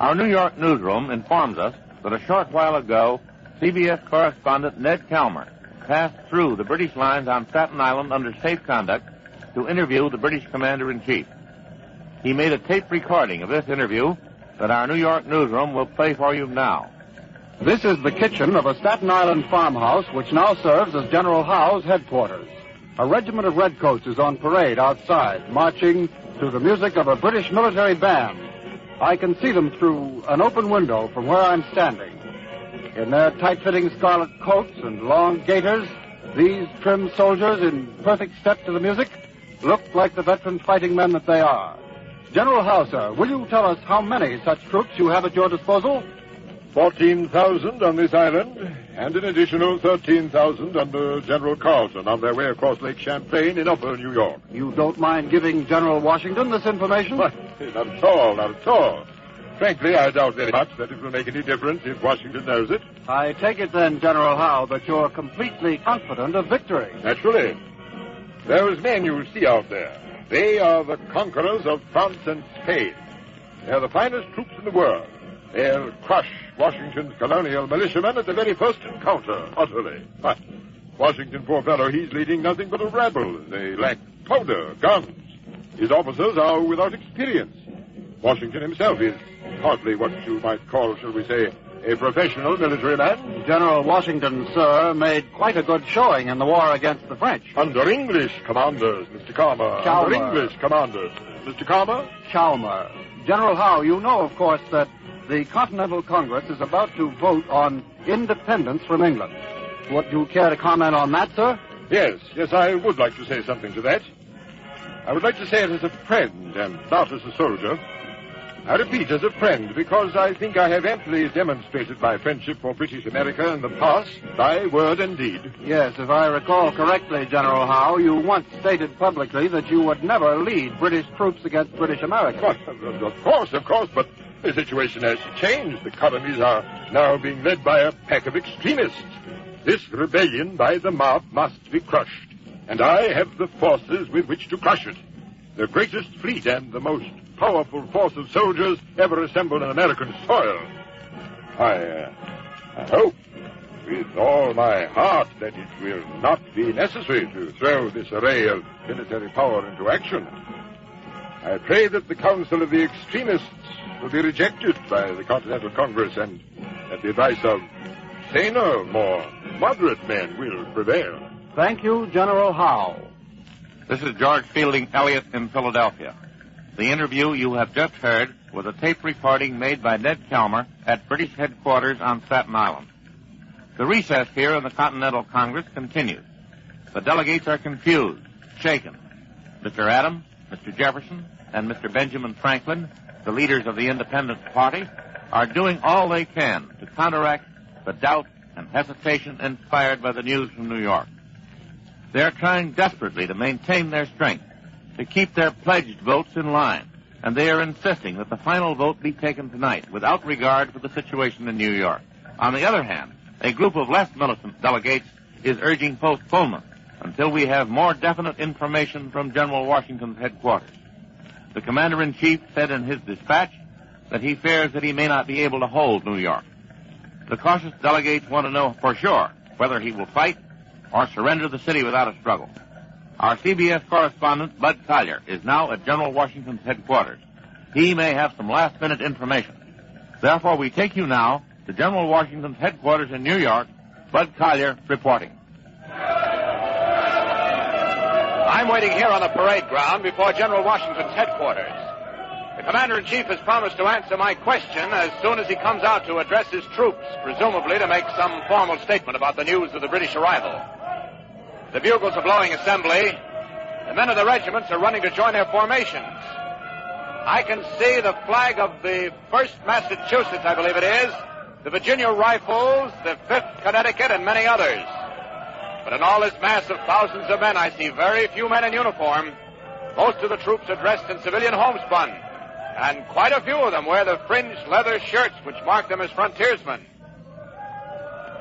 Our New York newsroom informs us that a short while ago, CBS correspondent Ned Calmer passed through the British lines on Staten Island under safe conduct to interview the British commander-in-chief. He made a tape recording of this interview that our New York newsroom will play for you now. This is the kitchen of a Staten Island farmhouse which now serves as General Howe's headquarters. A regiment of redcoats is on parade outside, marching to the music of a British military band. I can see them through an open window from where I'm standing. In their tight-fitting scarlet coats and long gaiters, these trim soldiers in perfect step to the music look like the veteran fighting men that they are. General Howe, sir, will you tell us how many such troops you have at your disposal? 14,000 on this island, and an additional 13,000 under General Carleton on their way across Lake Champlain in upper New York. You don't mind giving General Washington this information? What? Not at all, not at all. Frankly, I doubt very much that it will make any difference if Washington knows it. I take it then, General Howe, that you're completely confident of victory. Naturally. Those men you see out there, they are the conquerors of France and Spain. They are the finest troops in the world. They'll crush Washington's colonial militiamen at the very first encounter, utterly. But Washington, poor fellow, he's leading nothing but a rabble. They lack powder, guns. His officers are without experience. Washington himself is hardly what you might call, shall we say, a professional military man. General Washington, sir, made quite a good showing in the war against the French. Under English commanders, Mr. Calmer. Chalmer. Under English commanders. Mr. Calmer? Chalmer. General Howe, you know, of course, that the Continental Congress is about to vote on independence from England. Would you care to comment on that, sir? Yes, I would like to say something to that. I would like to say it as a friend and not as a soldier. I repeat, as a friend, because I think I have amply demonstrated my friendship for British America in the past, by word and deed. Yes, if I recall correctly, General Howe, you once stated publicly that you would never lead British troops against British America. Well, of course, but the situation has changed. The colonies are now being led by a pack of extremists. This rebellion by the mob must be crushed, and I have the forces with which to crush it. The greatest fleet and the most powerful force of soldiers ever assembled on American soil. I hope with all my heart that it will not be necessary to throw this array of military power into action. I pray that the counsel of the extremists will be rejected by the Continental Congress and that the advice of saner, more moderate men will prevail. Thank you, General Howe. This is George Fielding Elliott in Philadelphia. The interview you have just heard was a tape recording made by Ned Kelmer at British headquarters on Staten Island. The recess here in the Continental Congress continues. The delegates are confused, shaken. Mr. Adams, Mr. Jefferson, and Mr. Benjamin Franklin, the leaders of the Independent Party, are doing all they can to counteract the doubt and hesitation inspired by the news from New York. They are trying desperately to maintain their strength, to keep their pledged votes in line, and they are insisting that the final vote be taken tonight without regard for the situation in New York. On the other hand, a group of less militant delegates is urging postponement until we have more definite information from General Washington's headquarters. The Commander-in-Chief said in his dispatch that he fears that he may not be able to hold New York. The cautious delegates want to know for sure whether he will fight or surrender the city without a struggle. Our CBS correspondent, Bud Collier, is now at General Washington's headquarters. He may have some last-minute information. Therefore, we take you now to General Washington's headquarters in New York. Bud Collier reporting. I'm waiting here on the parade ground before General Washington's headquarters. The Commander-in-Chief has promised to answer my question as soon as he comes out to address his troops, presumably to make some formal statement about the news of the British arrival. The bugles are blowing assembly. The men of the regiments are running to join their formations. I can see the flag of the 1st Massachusetts, I believe it is, the Virginia Rifles, the 5th Connecticut, and many others. But in all this mass of thousands of men, I see very few men in uniform. Most of the troops are dressed in civilian homespun, and quite a few of them wear the fringed leather shirts which mark them as frontiersmen.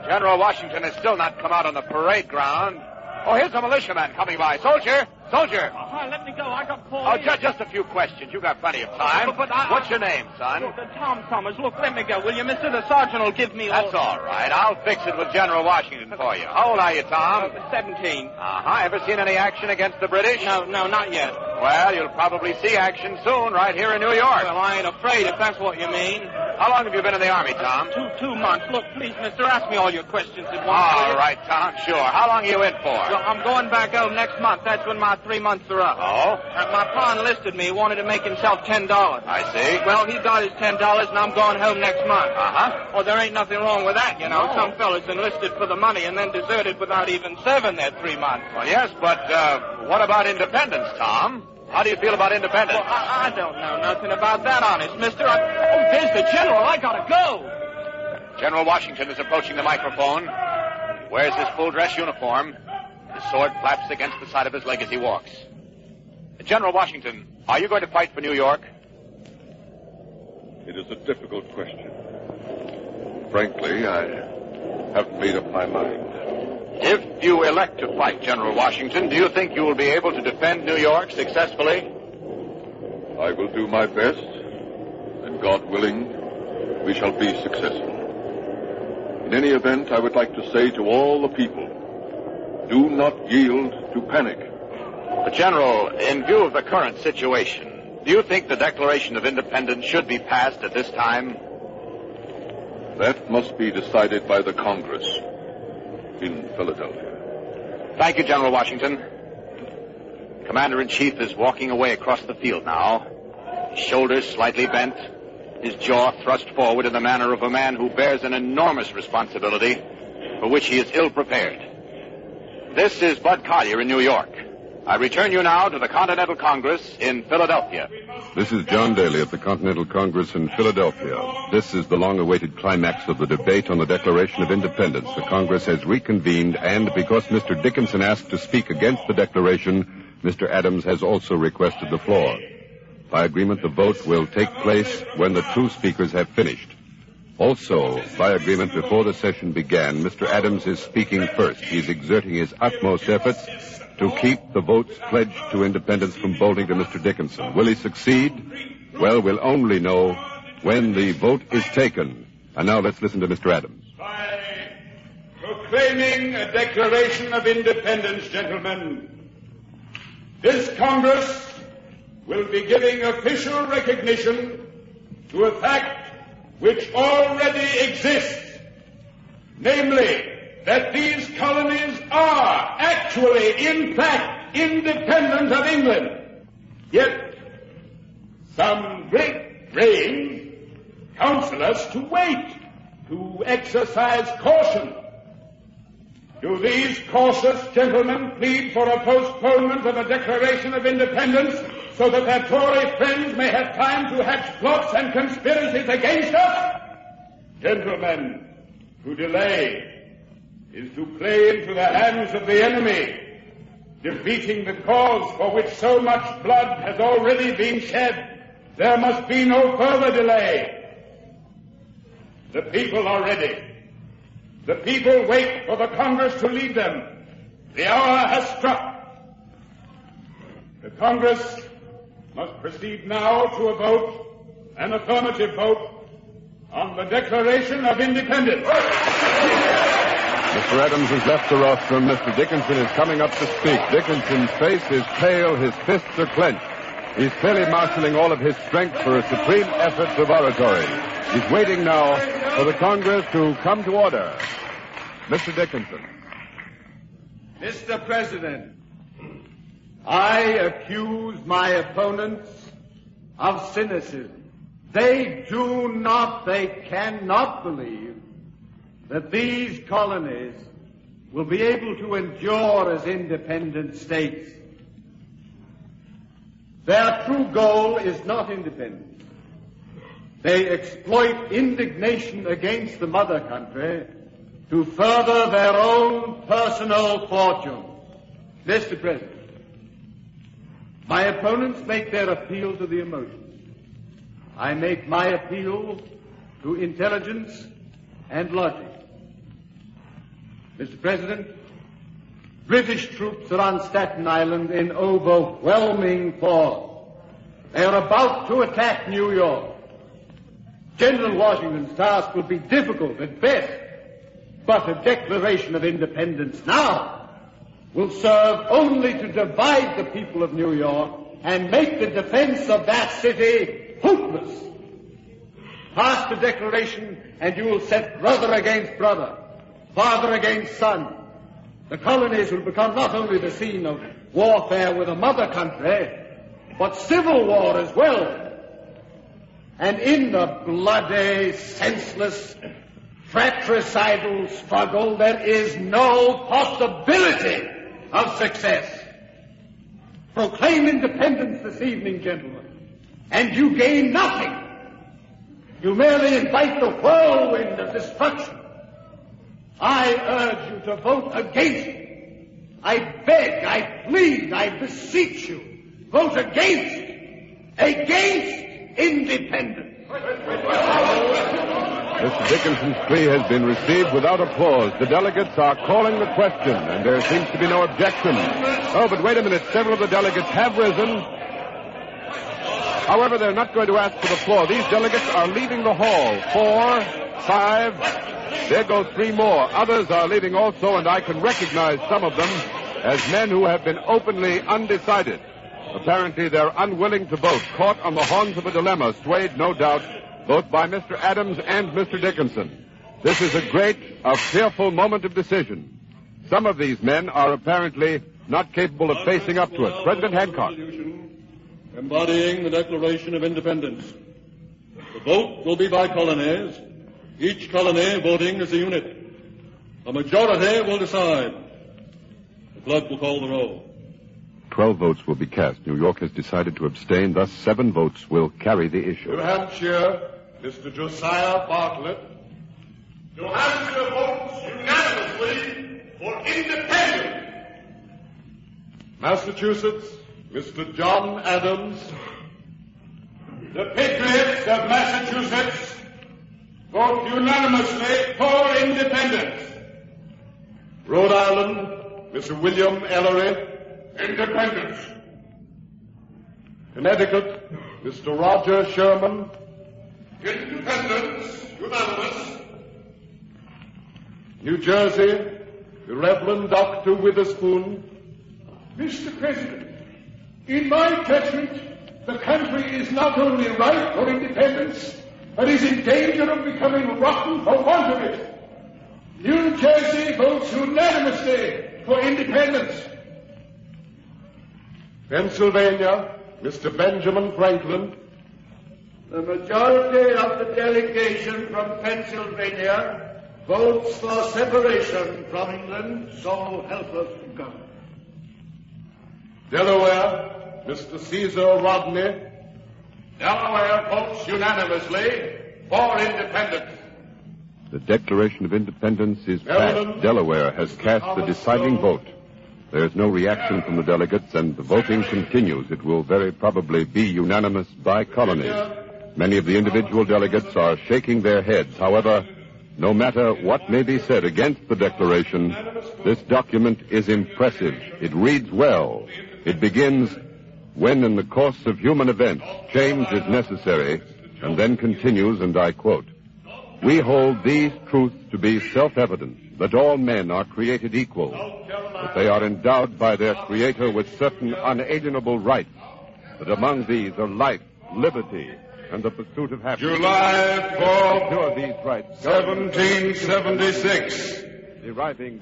General Washington has still not come out on the parade ground. Oh, here's a militiaman coming by. Soldier! Soldier! Let me go. I got called. Oh, just a few questions. You got plenty of time. What's your name, son? Look, Tom Summers. Look, let me go, will you, mister? The sergeant will give me all... That's all right. I'll fix it with General Washington for you. How old are you, Tom? 17. Uh-huh. Ever seen any action against the British? No, not yet. Well, you'll probably see action soon right here in New York. Well, I ain't afraid, if that's what you mean. How long have you been in the Army, Tom? 2 months. Look, please, mister, ask me all your questions at once. All right, Tom, sure. How long are you in for? Well, I'm going back home next month. That's when my 3 months are up. Oh? My pa enlisted me. He wanted to make himself $10. I see. Well, he got his $10, and I'm going home next month. Uh-huh. Oh, there ain't nothing wrong with that, you know. No. Some fellas enlisted for the money and then deserted without even serving their 3 months. Well, yes, but what about independence, Tom? How do you feel about independence? Well, I don't know nothing about that, honest, mister. Oh, there's the general. I gotta go. General Washington is approaching the microphone. Wears his full dress uniform. His sword flaps against the side of his leg as he walks. General Washington, are you going to fight for New York? It is a difficult question. Frankly, I haven't made up my mind. If you elect to fight, General Washington, do you think you will be able to defend New York successfully? I will do my best, and God willing, we shall be successful. In any event, I would like to say to all the people, do not yield to panic. But, General, in view of the current situation, do you think the Declaration of Independence should be passed at this time? That must be decided by the Congress in Philadelphia. Thank you, General Washington. Commander-in-Chief is walking away across the field now, his shoulders slightly bent, his jaw thrust forward in the manner of a man who bears an enormous responsibility for which he is ill-prepared. This is Bud Collier in New York. I return you now to the Continental Congress in Philadelphia. This is John Daly at the Continental Congress in Philadelphia. This is the long-awaited climax of the debate on the Declaration of Independence. The Congress has reconvened, and because Mr. Dickinson asked to speak against the Declaration, Mr. Adams has also requested the floor. By agreement, the vote will take place when the two speakers have finished. Also, by agreement, before the session began, Mr. Adams is speaking first. He's exerting his utmost efforts to keep the votes pledged to independence from bolting to Mr. Dickinson. Will he succeed? Well, we'll only know when the vote is taken. And now let's listen to Mr. Adams. By proclaiming a Declaration of Independence, gentlemen, this Congress will be giving official recognition to a fact which already exists, namely that these colonies are actually, in fact, independent of England. Yet, some great brains counsel us to wait, to exercise caution. Do these cautious gentlemen plead for a postponement of a declaration of independence so that their Tory friends may have time to hatch plots and conspiracies against us? Gentlemen, to delay is to play into the hands of the enemy, defeating the cause for which so much blood has already been shed. There must be no further delay. The people are ready. The people wait for the Congress to lead them. The hour has struck. The Congress must proceed now to a vote, an affirmative vote, on the Declaration of Independence. Mr. Adams has left the rostrum. Mr. Dickinson is coming up to speak. Dickinson's face is pale. His fists are clenched. He's clearly marshaling all of his strength for a supreme effort of oratory. He's waiting now for the Congress to come to order. Mr. Dickinson. Mr. President, I accuse my opponents of cynicism. They cannot believe that these colonies will be able to endure as independent states. Their true goal is not independence. They exploit indignation against the mother country to further their own personal fortune. Mr. President, my opponents make their appeal to the emotions. I make my appeal to intelligence and logic. Mr. President, British troops are on Staten Island in overwhelming force. They are about to attack New York. General Washington's task will be difficult at best, but a declaration of independence now will serve only to divide the people of New York and make the defense of that city hopeless. Pass the declaration and you will set brother against brother, father against son. The colonies will become not only the scene of warfare with a mother country, but civil war as well. And in the bloody, senseless, fratricidal struggle, there is no possibility of success. Proclaim independence this evening, gentlemen, and you gain nothing. You merely invite the whirlwind of destruction. I urge you to vote against it. I beg, I plead, I beseech you, vote against independence. Mr. Dickinson's plea has been received without applause. The delegates are calling the question, and there seems to be no objection. Oh, but wait a minute. Several of the delegates have risen. However, they're not going to ask for the floor. These delegates are leaving the hall. 4, 5, there go 3 more. Others are leaving also, and I can recognize some of them as men who have been openly undecided. Apparently, they're unwilling to vote, caught on the horns of a dilemma, swayed, no doubt, both by Mr. Adams and Mr. Dickinson. This is a great, a fearful moment of decision. Some of these men are apparently not capable of facing up to it. President Hancock. Embodying the Declaration of Independence. The vote will be by colonies, each colony voting as a unit. A majority will decide. The clerk will call the roll. 12 votes will be cast. New York has decided to abstain. Thus, 7 votes will carry the issue. New Hampshire, Mr. Josiah Bartlett. New Hampshire votes unanimously for independence. Massachusetts, Mr. John Adams. The Patriots of Massachusetts vote unanimously for independence. Rhode Island, Mr. William Ellery. Independence. Connecticut, Mr. Roger Sherman. Independence, unanimous. New Jersey, the Reverend Dr. Witherspoon. Mr. President, in my judgment, The country is not only ripe for independence, but is in danger of becoming rotten for want of it. New Jersey votes unanimously for independence. Pennsylvania, Mr. Benjamin Franklin. The majority of the delegation from Pennsylvania votes for separation from England, so help us God. Delaware, Mr. Caesar Rodney. Delaware votes unanimously for independence. The Declaration of Independence is passed. Delaware has cast the deciding vote. There is no reaction from the delegates, and the voting continues. It will very probably be unanimous by colonies. Many of the individual delegates are shaking their heads. However, no matter what may be said against the Declaration, this document is impressive. It reads well. It begins, when in the course of human events change is necessary, and then continues, and I quote, "We hold these truths to be self-evident, that all men are created equal, that they are endowed by their Creator with certain unalienable rights, that among these are life, liberty, and the pursuit of happiness." July 4th, Secure these rights. 1776.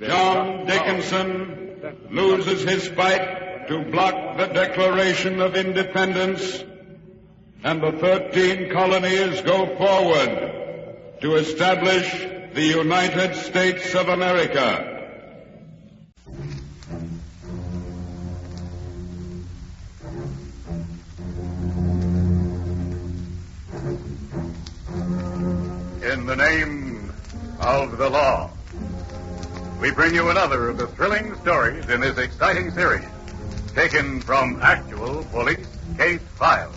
John Dickinson loses his fight to block the Declaration of Independence, and the 13 colonies go forward to establish the United States of America. In the name of the law, we bring you another of the thrilling stories in this exciting series, taken from actual police case files.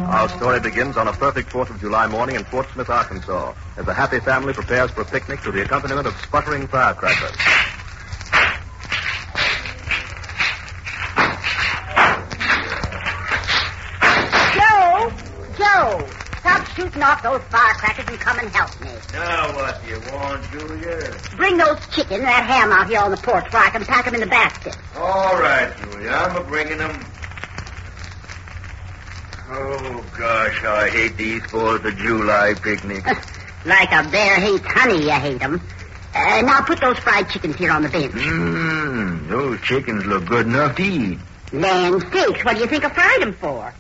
Our story begins on a perfect 4th of July morning in Fort Smith, Arkansas, as a happy family prepares for a picnic to the accompaniment of sputtering firecrackers. Joe, stop shooting off those firecrackers and come and help me. Now what do you want, Julia? Bring those chicken and that ham out here on the porch where I can pack them in the basket. All right, Julia, I'm a-bringing them. Oh, gosh, I hate these 4th of July picnics. Like a bear hates honey, you hate them. Now put those fried chickens here on the bench. Those chickens look good enough to eat. Land sakes, what do you think I fried them for?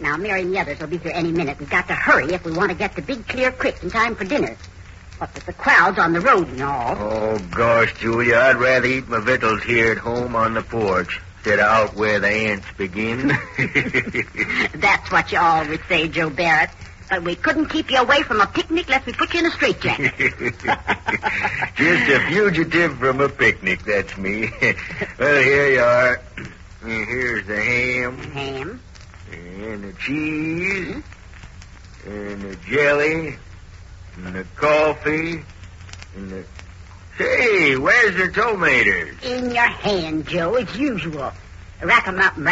Now, Mary and the others will be here any minute. We've got to hurry if we want to get to Big Clear Creek in time for dinner. What with the crowds on the road and all. Oh, gosh, Julia, I'd rather eat my victuals here at home on the porch instead of out where the ants begin. That's what you always say, Joe Barrett. But we couldn't keep you away from a picnic lest we put you in a straitjacket. Just a fugitive from a picnic, that's me. Well, here you are. Here's the ham. Ham? And the cheese. And the jelly. And the coffee. And the... Say, where's the tomatoes? In your hand, Joe, as usual. Rack 'em up in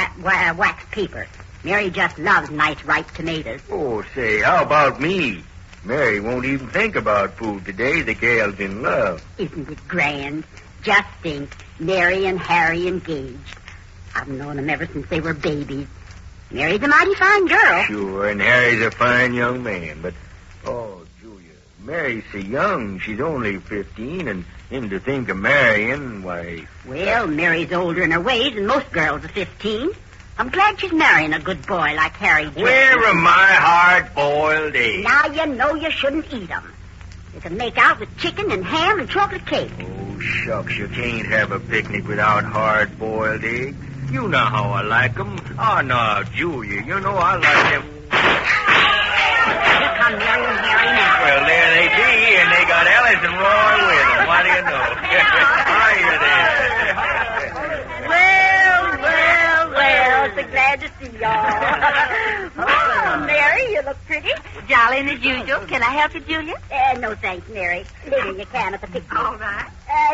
wax paper. Mary just loves nice ripe tomatoes. Oh, say, how about me? Mary won't even think about food today. The gal's in love. Isn't it grand? Just think, Mary and Harry engaged. I've known them ever since they were babies. Mary's a mighty fine girl. Sure, and Harry's a fine young man, but... Oh, Julia, Mary's so young. She's only 15, and to think of marrying, why... Well, Mary's older in her ways, and most girls are 15. I'm glad she's marrying a good boy like Harry Jones. Where are my hard-boiled eggs? Now you know you shouldn't eat them. You can make out with chicken and ham and chocolate cake. Oh, shucks, you can't have a picnic without hard-boiled eggs. You know how I like them. Oh, no, Julia, you know I like them. Here come Mary and Harry now. Well, there they be, and they got Alice and Roy with them. What do you know? Hiya there. Well, so glad to see y'all. Oh, Mary, you look pretty. Jolly as usual. Can I help you, Julia? No, thanks, Mary. Later you can at the picnic. All right.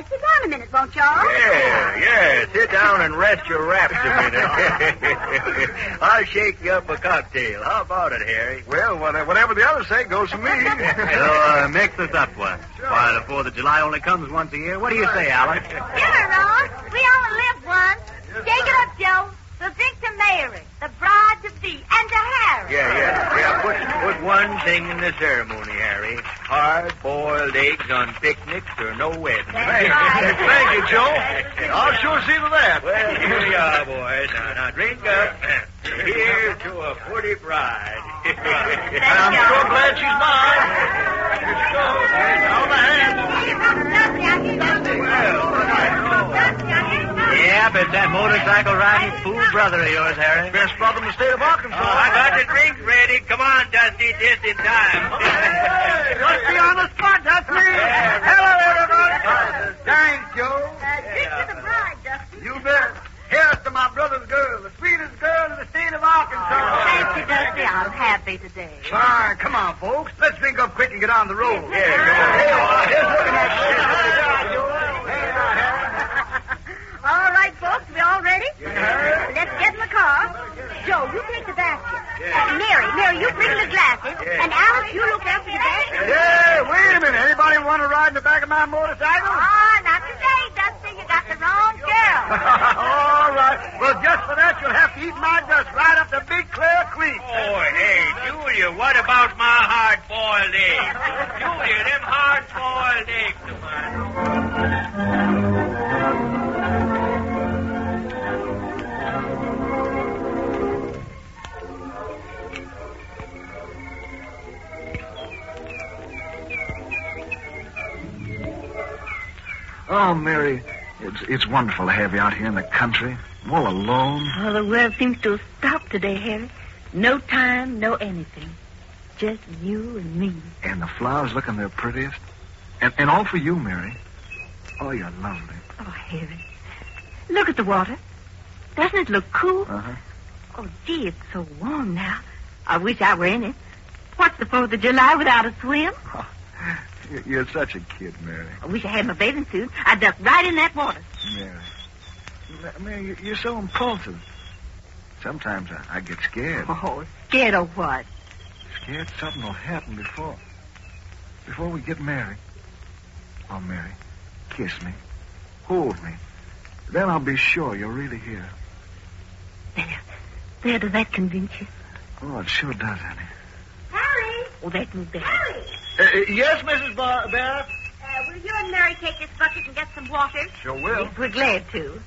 Sit down a minute, won't y'all? Yeah. Sit down and rest your wraps a minute. I'll shake you up a cocktail. How about it, Harry? Well, whatever the others say goes for me. So, mix us up one. Why, the 4th of July only comes once a year. What do you say, Alice? Sure, Ron. We only live once. Shake it up, Joe. So drink to Mary, the bride-to-be, and to Harry. Yeah. Put one thing in the ceremony, Harry. Hard-boiled eggs on picnics or no wedding. That's right. Thank you, Joe. I'll sure see to that. Well, here we are, boys. Now drink up. Here's to a pretty bride. I'm sure glad she's mine. Here she goes. All the hands. Yeah, but that motorcycle riding fool brother of yours, Harry. Best brother in the state of Arkansas. I got the drink ready. Come on, Dusty, just in time. Dusty on the spot, Dusty. Hello, everybody. Thanks, Joe. Drink to the bride, Dusty. You bet. Here's to my brother's girl, the sweetest girl in the state of Arkansas. Thank you, Dusty. I'm happy today. Fine. Come on, folks. Let's drink up quick and get on the road. All right, folks, we all ready? Let's get in the car. Joe, you take the basket. Mary, you bring the glasses. And Alice, you look after the basket. Yeah, wait a minute. Anybody want to ride in the back of my motorcycle? Oh, not today, Dusty. You got the wrong girl. All right. Well, just for that, you'll have to eat my dust right up to Big Clear Creek. Oh, hey, Julia, what about my hard-boiled eggs? Julia, them hard-boiled eggs of mine. Oh, Mary, it's wonderful to have you out here in the country, all alone. Oh, the world seems to have stopped today, Harry. No time, no anything. Just you and me. And the flowers looking their prettiest. And all for you, Mary. Oh, you're lovely. Oh, Harry. Look at the water. Doesn't it look cool? Uh-huh. Oh, gee, it's so warm now. I wish I were in it. What's the 4th of July without a swim? Oh, you're such a kid, Mary. I wish I had my bathing suit. I'd duck right in that water. Mary, you're so impulsive. Sometimes I get scared. Oh, scared of what? Scared something will happen before we get married. Oh, Mary, kiss me. Hold me. Then I'll be sure you're really here. There, does that convince you? Oh, it sure does, honey. Harry! Oh, that's me better. Harry! Yes, Mrs. Barrett? Will you and Mary take this bucket and get some water? Sure will. Yes, we're glad to.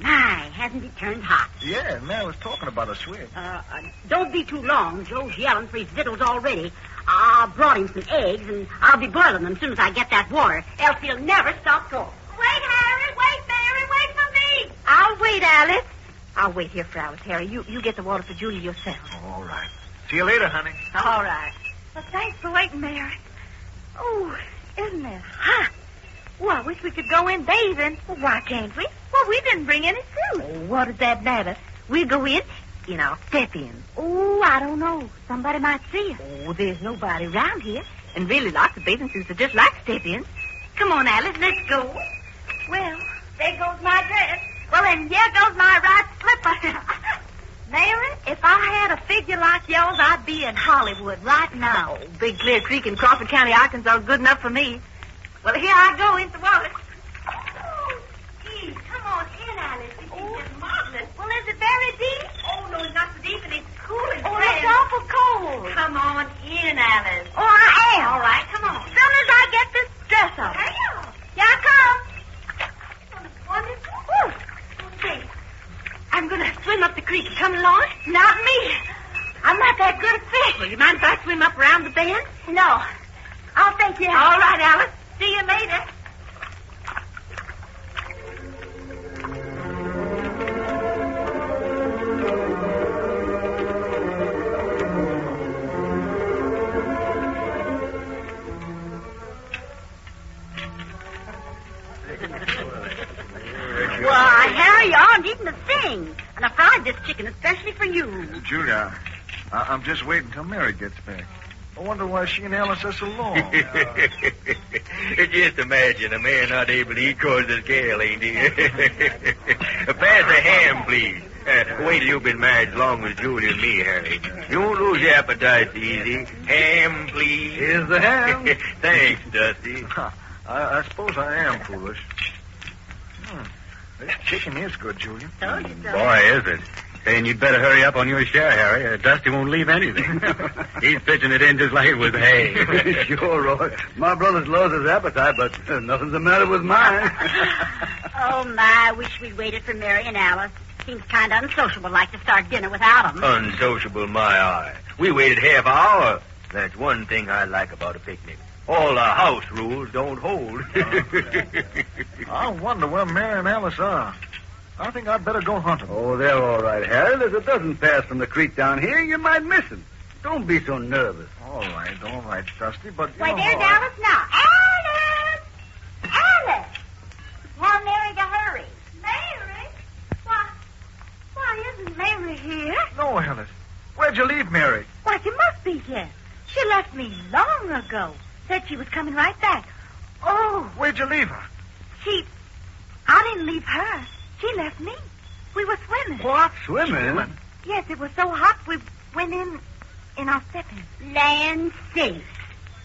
My, hasn't it turned hot? Yeah, man was talking about a swim. Don't be too long. Joe's yelling for his victuals already. I brought him some eggs, and I'll be boiling them as soon as I get that water. Else he'll never stop talking. Wait, Harry! Wait, Mary! Wait for me! I'll wait, Alice. I'll wait here for Alice, Harry. You get the water for Julie yourself. Oh, all right. See you later, honey. All right. Well, thanks for waiting, Mary. Oh, isn't it hot? Oh, I wish we could go in bathing. Well, why can't we? Well, we didn't bring any suit. Oh, what does that matter? We'll go in our step-in. Oh, I don't know. Somebody might see us. Oh, there's nobody around here. And really, lots of bathing suits are just like step-ins. Come on, Alice, let's go. Well, there goes my dress. Well, and here goes my right slipper. Mary, if I had a figure like yours, I'd be in Hollywood right now. Oh, Big Clear Creek in Crawford County, Arkansas is good enough for me. Well, here I go into the water. Oh, gee, come on in, Alice. This is just marvelous. Well, is it very deep? Oh, no, it's not so deep, and it's cool and fresh. Oh, it's awful cold. Come on in, Alice. Oh, I am. All right, come on. As soon as I get this dress on. Hurry on. Here I come. Wonderful. Okay. I'm going to swim up the creek. You coming along? Not me. I'm not that good at fish. Well, you mind if I swim up around the bend? No. I'll thank you. All right, Alice. See you later. Why, Harry, you aren't eating a thing. And I fried this chicken especially for you. Julia, I'm just waiting till Mary gets back. I wonder why she and Alice are so long. Just imagine a man not able to eat cause his gal, ain't he? Pass a ham, please. Wait till you've been married as long as Julie and me, Harry. You won't lose your appetite easy. Ham, please. Here's the ham. Thanks, Dusty. I suppose I am foolish. This chicken is good, Julian. Boy, is it. Saying you'd better hurry up on your share, Harry. Dusty won't leave anything. He's pitching it in just like it was hay. Sure, Roy. My brother's lost his appetite, but nothing's the matter with mine. Oh, my, I wish we'd waited for Mary and Alice. Seems kind of unsociable like to start dinner without them. Unsociable, my eye. We waited half hour. That's one thing I like about a picnic. All the house rules don't hold. I wonder where Mary and Alice are. I think I'd better go hunt them. Oh, they're all right, Harry. There's a dozen paths from the creek down here. You might miss them. Don't be so nervous. All right, Dusty, but... Why, there's Alice now. Alice! Alice! Tell Mary to hurry. Mary? Why isn't Mary here? No, Alice. Where'd you leave Mary? Why, she must be here. She left me long ago. Said she was coming right back. Oh. Where'd you leave her? I didn't leave her. She left me. We were swimming. What? Swimming? Yes, it was so hot we went in our stepping. Land safe.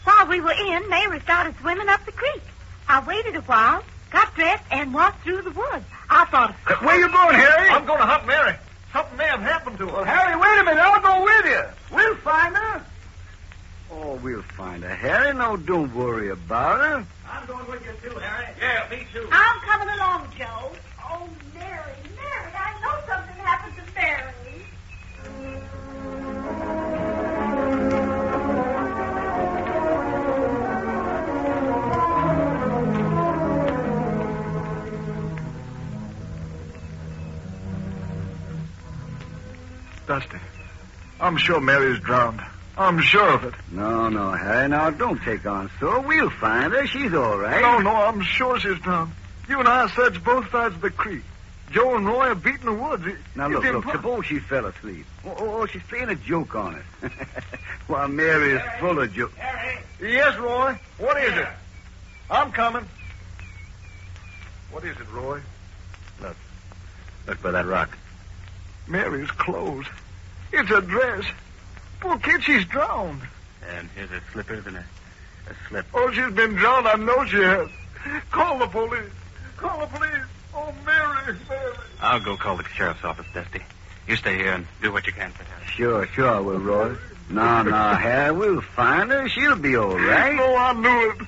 While we were in, Mary started swimming up the creek. I waited a while, got dressed, and walked through the woods. I thought... Where you going, Harry? I'm going to hunt Mary. Something may have happened to her. Well, Harry, wait a minute. I'll go with you. We'll find her. Oh, we'll find her, Harry. No, don't worry about her. I'm going with you, too, Harry. Yeah, me too. I'm coming along, Joe. Oh, Mary, I know something happened to Mary. Dusty, I'm sure Mary's drowned. I'm sure of it. No, Harry. Now, don't take on so. We'll find her. She's all right. No, I'm sure she's drowned. You and I searched both sides of the creek. Joe and Roy are beating the woods. Now, look, suppose she fell asleep. Oh, she's playing a joke on us. Why, Mary is full of jokes. Harry? Yes, Roy. What is it? I'm coming. What is it, Roy? Look by that rock. Mary's clothes. It's a dress. Poor kid, she's drowned. And here's her slippers and a slip. Oh, she's been drowned. I know she has. Call the police. Call the police. Oh, Mary. I'll go call the sheriff's office, Dusty. You stay here and do what you can for her. Sure, I will, Roy. No, Harry, we'll find her. She'll be all right. No, I knew it.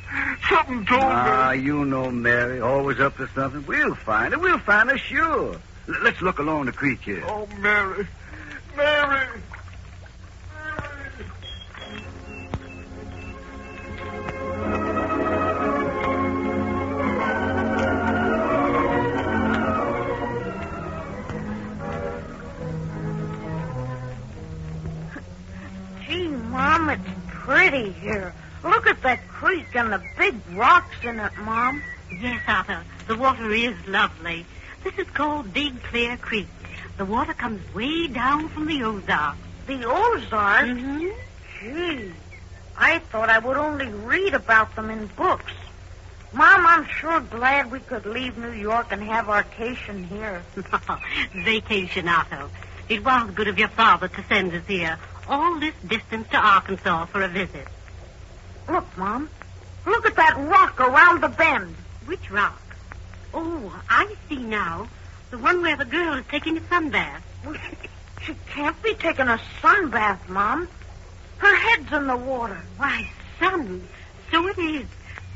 Something told me. You know Mary, always up to something. We'll find her. We'll find her, sure. Let's look along the creek here. Oh, Mary. Mary. Mom, it's pretty here. Look at that creek and the big rocks in it, Mom. Yes, Arthur. The water is lovely. This is called Big Clear Creek. The water comes way down from the Ozarks. The Ozarks? Mm-hmm. Gee, I thought I would only read about them in books. Mom, I'm sure glad we could leave New York and have our vacation here. Vacation, Arthur. It was good of your father to send us here. All this distance to Arkansas for a visit. Look, Mom. Look at that rock around the bend. Which rock? Oh, I see now. The one where the girl is taking a sunbath. Well, she can't be taking a sunbath, Mom. Her head's in the water. Why, son, so it is.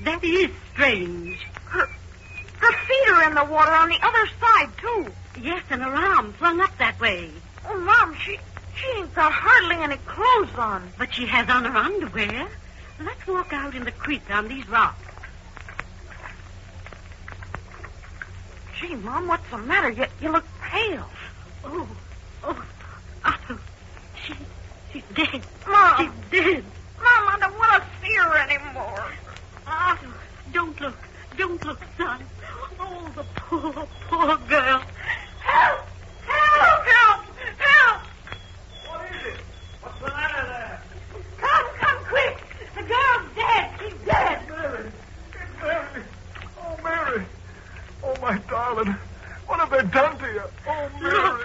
That is strange. Her feet are in the water on the other side, too. Yes, and her arm flung up that way. Oh, Mom, she ain't got hardly any clothes on. But she has on her underwear. Let's walk out in the creek on these rocks. Gee, Mom, what's the matter? You look pale. Oh, Otto, she's dead. Mom. She's dead. Mom, I don't want to see her anymore. Otto, don't look, son. Oh, the poor girl. Help! Help! What is it? What's the matter there? Come quick! Oh, my darling. What have they done to you? Oh, Mary.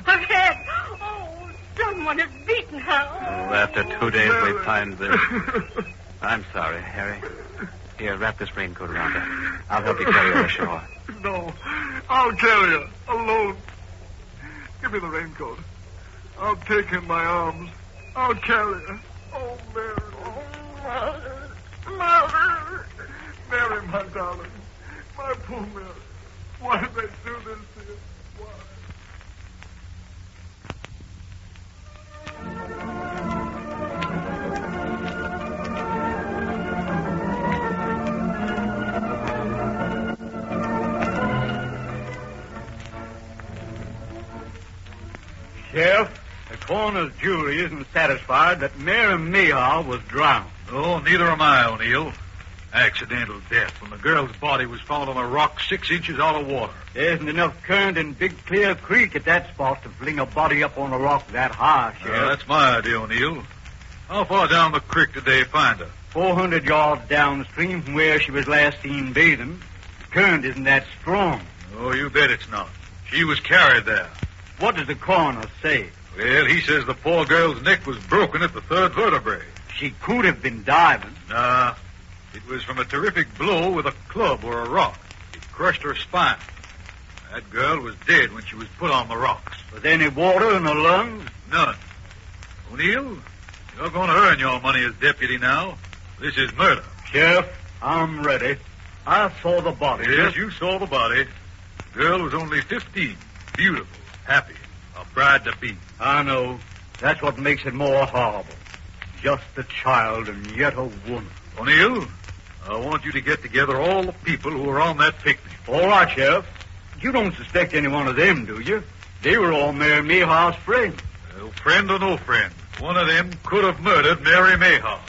Her head. Oh, someone has beaten her. Oh, after 2 days we find this. I'm sorry, Harry. Here, wrap this raincoat around her. I'll help you carry her ashore. No, I'll carry her alone. Give me the raincoat. I'll take her in my arms. I'll carry her. Oh, Mary. Oh, Mary. Mary, my darling. My poor Mary. Why did they do this to you? Why? Sheriff, the coroner's jury isn't satisfied that Mary Mayhaw was drowned. Oh, neither am I, O'Neill. Accidental death when the girl's body was found on a rock 6 inches out of water. There isn't enough current in Big Clear Creek at that spot to fling a body up on a rock that high, Sheriff. That's my idea, O'Neill. How far down the creek did they find her? 400 yards downstream from where she was last seen bathing. The current isn't that strong. Oh, you bet it's not. She was carried there. What does the coroner say? Well, he says the poor girl's neck was broken at the third vertebrae. She could have been diving. Nah, it was from a terrific blow with a club or a rock. It crushed her spine. That girl was dead when she was put on the rocks. Was there any water in her lungs? None. O'Neill, you're going to earn your money as deputy now. This is murder. Sheriff, I'm ready. I saw the body. Yes, you saw the body. The girl was only 15. Beautiful, happy, a bride to be. I know. That's what makes it more horrible. Just a child and yet a woman. O'Neill, I want you to get together all the people who were on that picnic. All right, Sheriff. You don't suspect any one of them, do you? They were all Mary Mayhaw's friends. Well, friend or no friend, one of them could have murdered Mary Mayhaw.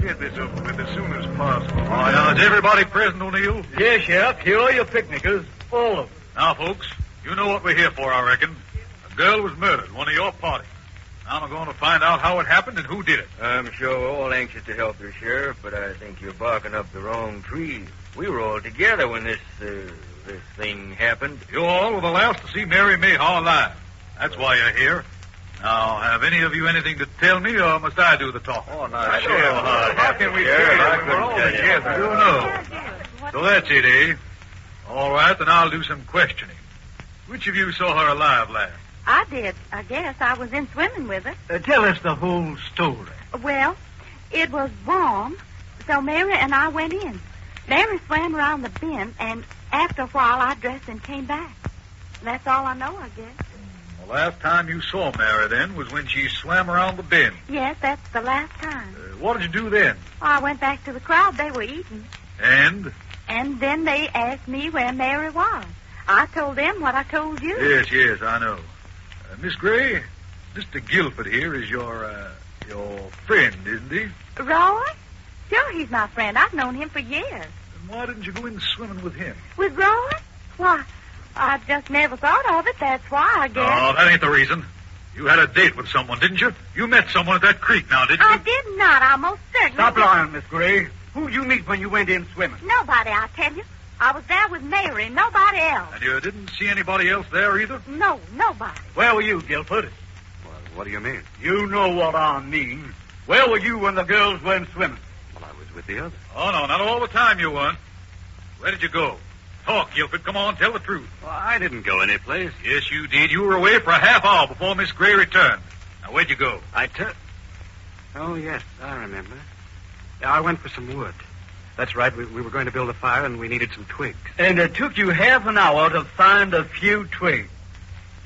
Get this over with as soon as possible. Oh, now, is everybody present, O'Neill? Yes, Sheriff. Here are your picnickers. All of them. Now, folks, you know what we're here for, I reckon. A girl was murdered, one of your party. Now I'm going to find out how it happened and who did it. I'm sure we're all anxious to help you, Sheriff, but I think you're barking up the wrong tree. We were all together when this thing happened. You all were the last to see Mary Mayhaw alive. That's why you're here. Now, have any of you anything to tell me, or must I do the talking? Oh, no, Sheriff. How can we tell you when we're all together? You know. So that's it, eh? All right, then I'll do some questioning. Which of you saw her alive last? I did, I guess. I was in swimming with her. Tell us the whole story. Well, it was warm, so Mary and I went in. Mary swam around the bend, and after a while I dressed and came back. That's all I know, I guess. The last time you saw Mary, then, was when she swam around the bend. Yes, that's the last time. What did you do then? I went back to the crowd. They were eating. And? And then they asked me where Mary was. I told them what I told you. Yes, I know. Miss Gray, Mr. Guilford here is your friend, isn't he? Roy? Sure, he's my friend. I've known him for years. Then why didn't you go in swimming with him? With Roy? Why, I just never thought of it. That's why, I guess. No, that ain't the reason. You had a date with someone, didn't you? You met someone at that creek now, didn't you? I did not. I most certainly Stop lying, Miss Gray. Who'd you meet when you went in swimming? Nobody, I'll tell you. I was there with Mary, nobody else. And you didn't see anybody else there either? No, nobody. Where were you, Guilford? Well, what do you mean? You know what I mean. Where were you when the girls went swimming? Well, I was with the others. Oh, no, not all the time you weren't. Where did you go? Talk, Guilford. Come on, tell the truth. Well, I didn't go anyplace. Yes, you did. You were away for a half hour before Miss Gray returned. Now, where'd you go? Oh, yes, I remember. I went for some wood. That's right. We were going to build a fire, and we needed some twigs. And it took you half an hour to find a few twigs.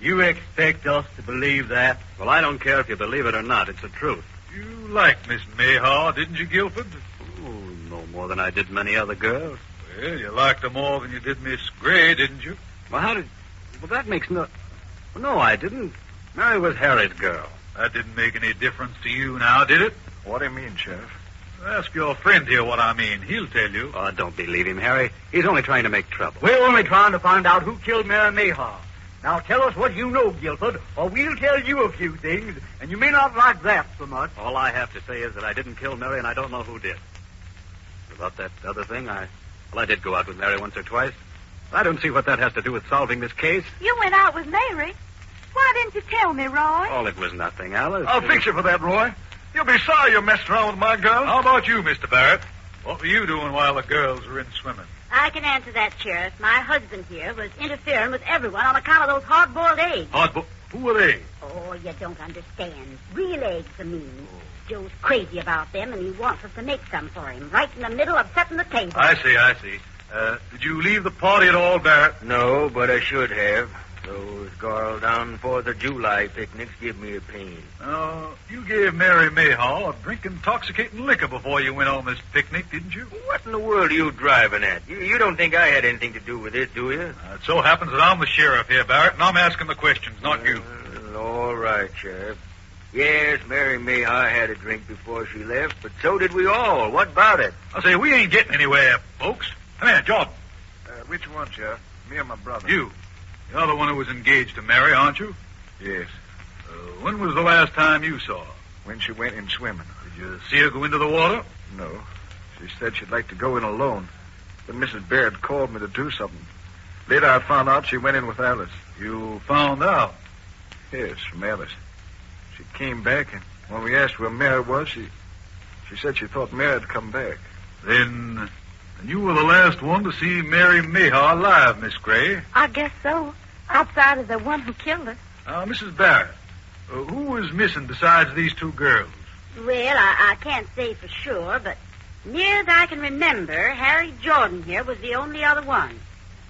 You expect us to believe that? Well, I don't care if you believe it or not. It's the truth. You liked Miss Mayhaw, didn't you, Guilford? Oh, no more than I did many other girls. Well, you liked her more than you did Miss Gray, didn't you? Well, that makes no... Well, no, I didn't. Mary was Harry's girl. That didn't make any difference to you now, did it? What do you mean, Sheriff? Ask your friend here what I mean. He'll tell you. Oh, don't believe him, Harry. He's only trying to make trouble. We're only trying to find out who killed Mary Mayhaw. Now tell us what you know, Guilford, or we'll tell you a few things, and you may not like that so much. All I have to say is that I didn't kill Mary, and I don't know who did. About that other thing, I did go out with Mary once or twice. I don't see what that has to do with solving this case. You went out with Mary. Why didn't you tell me, Roy? Oh, it was nothing, Alice. I'll fix you for that, Roy. You'll be sorry you messed around with my girl. How about you, Mr. Barrett? What were you doing while the girls were in swimming? I can answer that, Sheriff. My husband here was interfering with everyone on account of those hard-boiled eggs. Who are they? Oh, you don't understand. Real eggs, I mean. Joe's crazy about them, and he wants us to make some for him, right in the middle of setting the table. I see. Did you leave the party at all, Barrett? No, but I should have. Those girls down for the July picnics give me a pain. You gave Mary Mayhaw a drink intoxicating liquor before you went on this picnic, didn't you? What in the world are you driving at? You don't think I had anything to do with it, do you? It so happens that I'm the sheriff here, Barrett, and I'm asking the questions, not you. All right, Sheriff. Yes, Mary Mayhaw had a drink before she left, but so did we all. What about it? I say, we ain't getting anywhere, folks. Come here, Jordan. Which one, Sheriff? Me or my brother? You. You're the one who was engaged to Mary, aren't you? Yes. When was the last time you saw her? When she went in swimming. Did you see her go into the water? No. She said she'd like to go in alone. Then Mrs. Baird called me to do something. Later I found out she went in with Alice. You found out? Yes, from Alice. She came back, and when we asked where Mary was, she said she thought Mary had come back. Then you were the last one to see Mary Mayhaw alive, Miss Gray. I guess so. Outside of the one who killed her. Mrs. Barrett, who was missing besides these two girls? Well, I can't say for sure, but near as I can remember, Harry Jordan here was the only other one.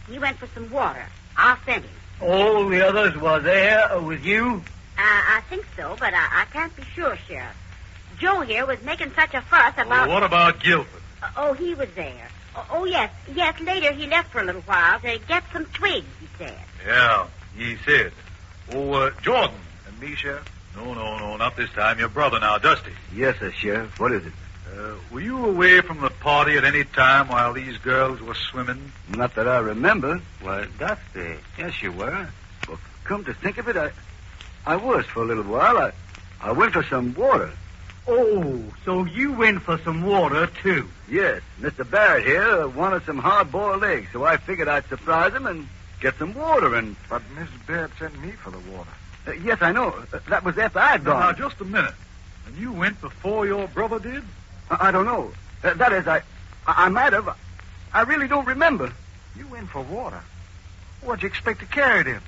He went for some water. I sent him. All the others were there with you? I think so, but I can't be sure, Sheriff. Joe here was making such a fuss about... What about Guilford? He was there. Yes, later he left for a little while to get some twigs, he said. Yeah, he said. Jordan. And me, Sheriff? No, not this time. Your brother now, Dusty. Yes, sir, Sheriff. What is it? Were you away from the party at any time while these girls were swimming? Not that I remember. Well, Dusty, yes, you were. Well, come to think of it, I was for a little while. I went for some water. Oh, so you went for some water, too? Yes. Mr. Barrett here wanted some hard-boiled eggs, so I figured I'd surprise him and get some water and... But Mrs. Barrett sent me for the water. Yes, I know. That was after I'd gone. Now, just a minute. And you went before your brother did? I don't know. That is, I might have. I really don't remember. You went for water? What'd you expect to carry it in?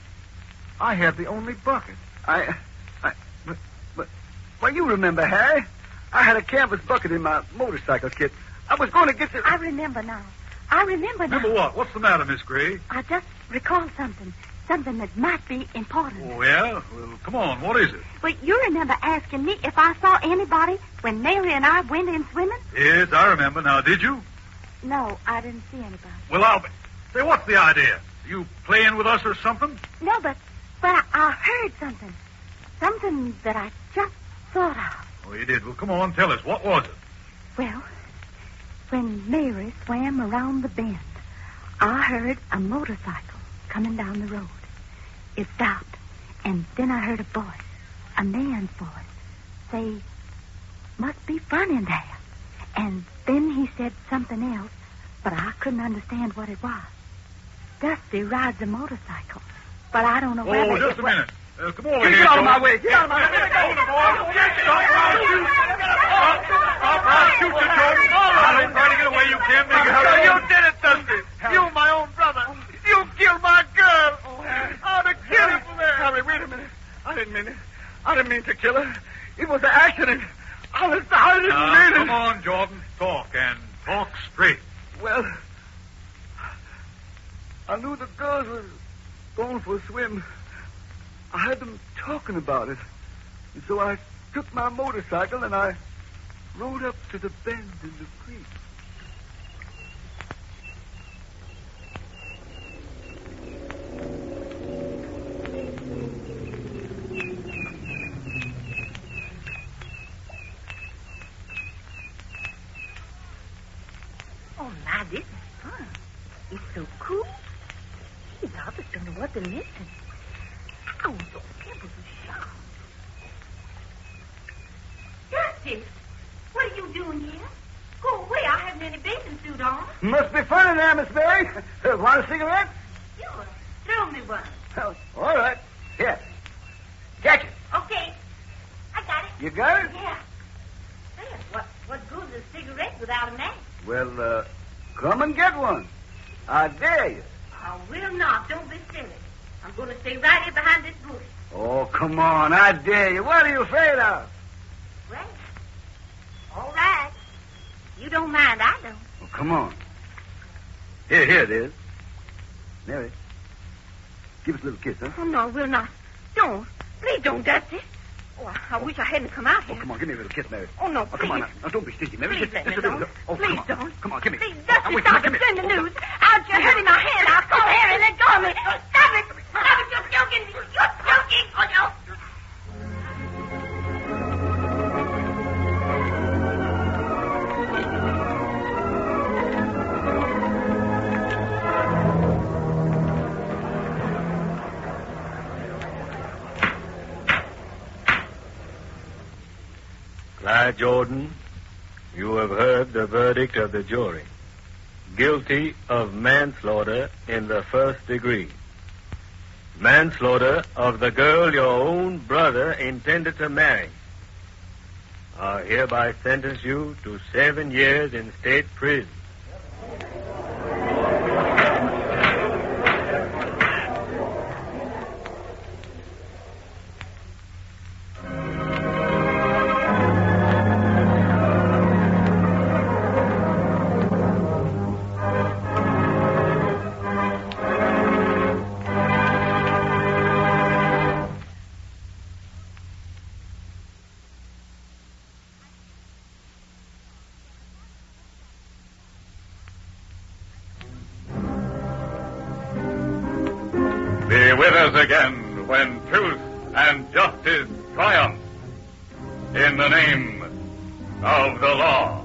I had the only bucket. Well, you remember, Harry. I had a canvas bucket in my motorcycle kit. I was going to get the... I remember now. Remember what? What's the matter, Miss Gray? I just recalled something. Something that might be important. Oh, yeah? Well, come on. What is it? Well, you remember asking me if I saw anybody when Mary and I went in swimming? Yes, I remember. Now, did you? No, I didn't see anybody. Well, Say, what's the idea? You playing with us or something? No, but I heard something. Something that I just thought of. Oh, you did? Well, come on, tell us. What was it? Well, when Mary swam around the bend, I heard a motorcycle coming down the road. It stopped, and then I heard a voice, a man's voice, say, "Must be fun in there." And then he said something else, but I couldn't understand what it was. Dusty rides a motorcycle, but I don't know whether... Oh, just a minute. Come over Get here, out of my Joe. way. Get out of my way. I'll shoot you, Joe. I'll try to get away. You can't make it. You did it, Dusty. You, my own brother. You killed my girl. I'd have killed you for that. Harry, wait a minute. I didn't mean it. I didn't mean to kill her. It was an accident. I didn't mean it. Come on, Jordan. Talk, and talk straight. Well, I knew the girls were going for a swim. I heard them talking about it. And so I took my motorcycle and I rode up to the bend in the creek. It's so cool. These others don't know what they're missing. Oh, those pimples are sharp. Justice, what are you doing here? Go away. I haven't any bathing suit on. Must be fun in there, Miss Mary. Want a cigarette? Sure. Throw me one. Oh, all right. Here. Catch it. Okay. I got it. You got it? Yeah. Well, what good is a cigarette without a match? Well, come and get one. I dare you. I will not. Don't be silly. I'm going to stay right here behind this bush. Oh, come on. I dare you. What are you afraid of? Well, all right. You don't mind, I don't. Oh, come on. Here it is. Mary, give us a little kiss, huh? Oh, no, we'll not. Don't. Please don't, Dusty. Oh, I wish I hadn't come out here. Oh, come on. Give me a little kiss, Mary. Oh, no, Oh, please. come on. Now, don't be stingy, Mary. Please let me Just a alone. little. Oh, Please come on. don't. Come on, give me. Please, Dusty, wait, stop give it. me. Send the news. Out, you're hurting my hand. I'll call Harry and let go of me. Stop it. Stop it. You're joking. You're joking. Oh, no. Clyde Jordan, you have heard the verdict of the jury. Guilty of manslaughter in the first degree. Manslaughter of the girl your own brother intended to marry. I hereby sentence you to 7 years in state prison. Be with us again when truth and justice triumph in the name of the law.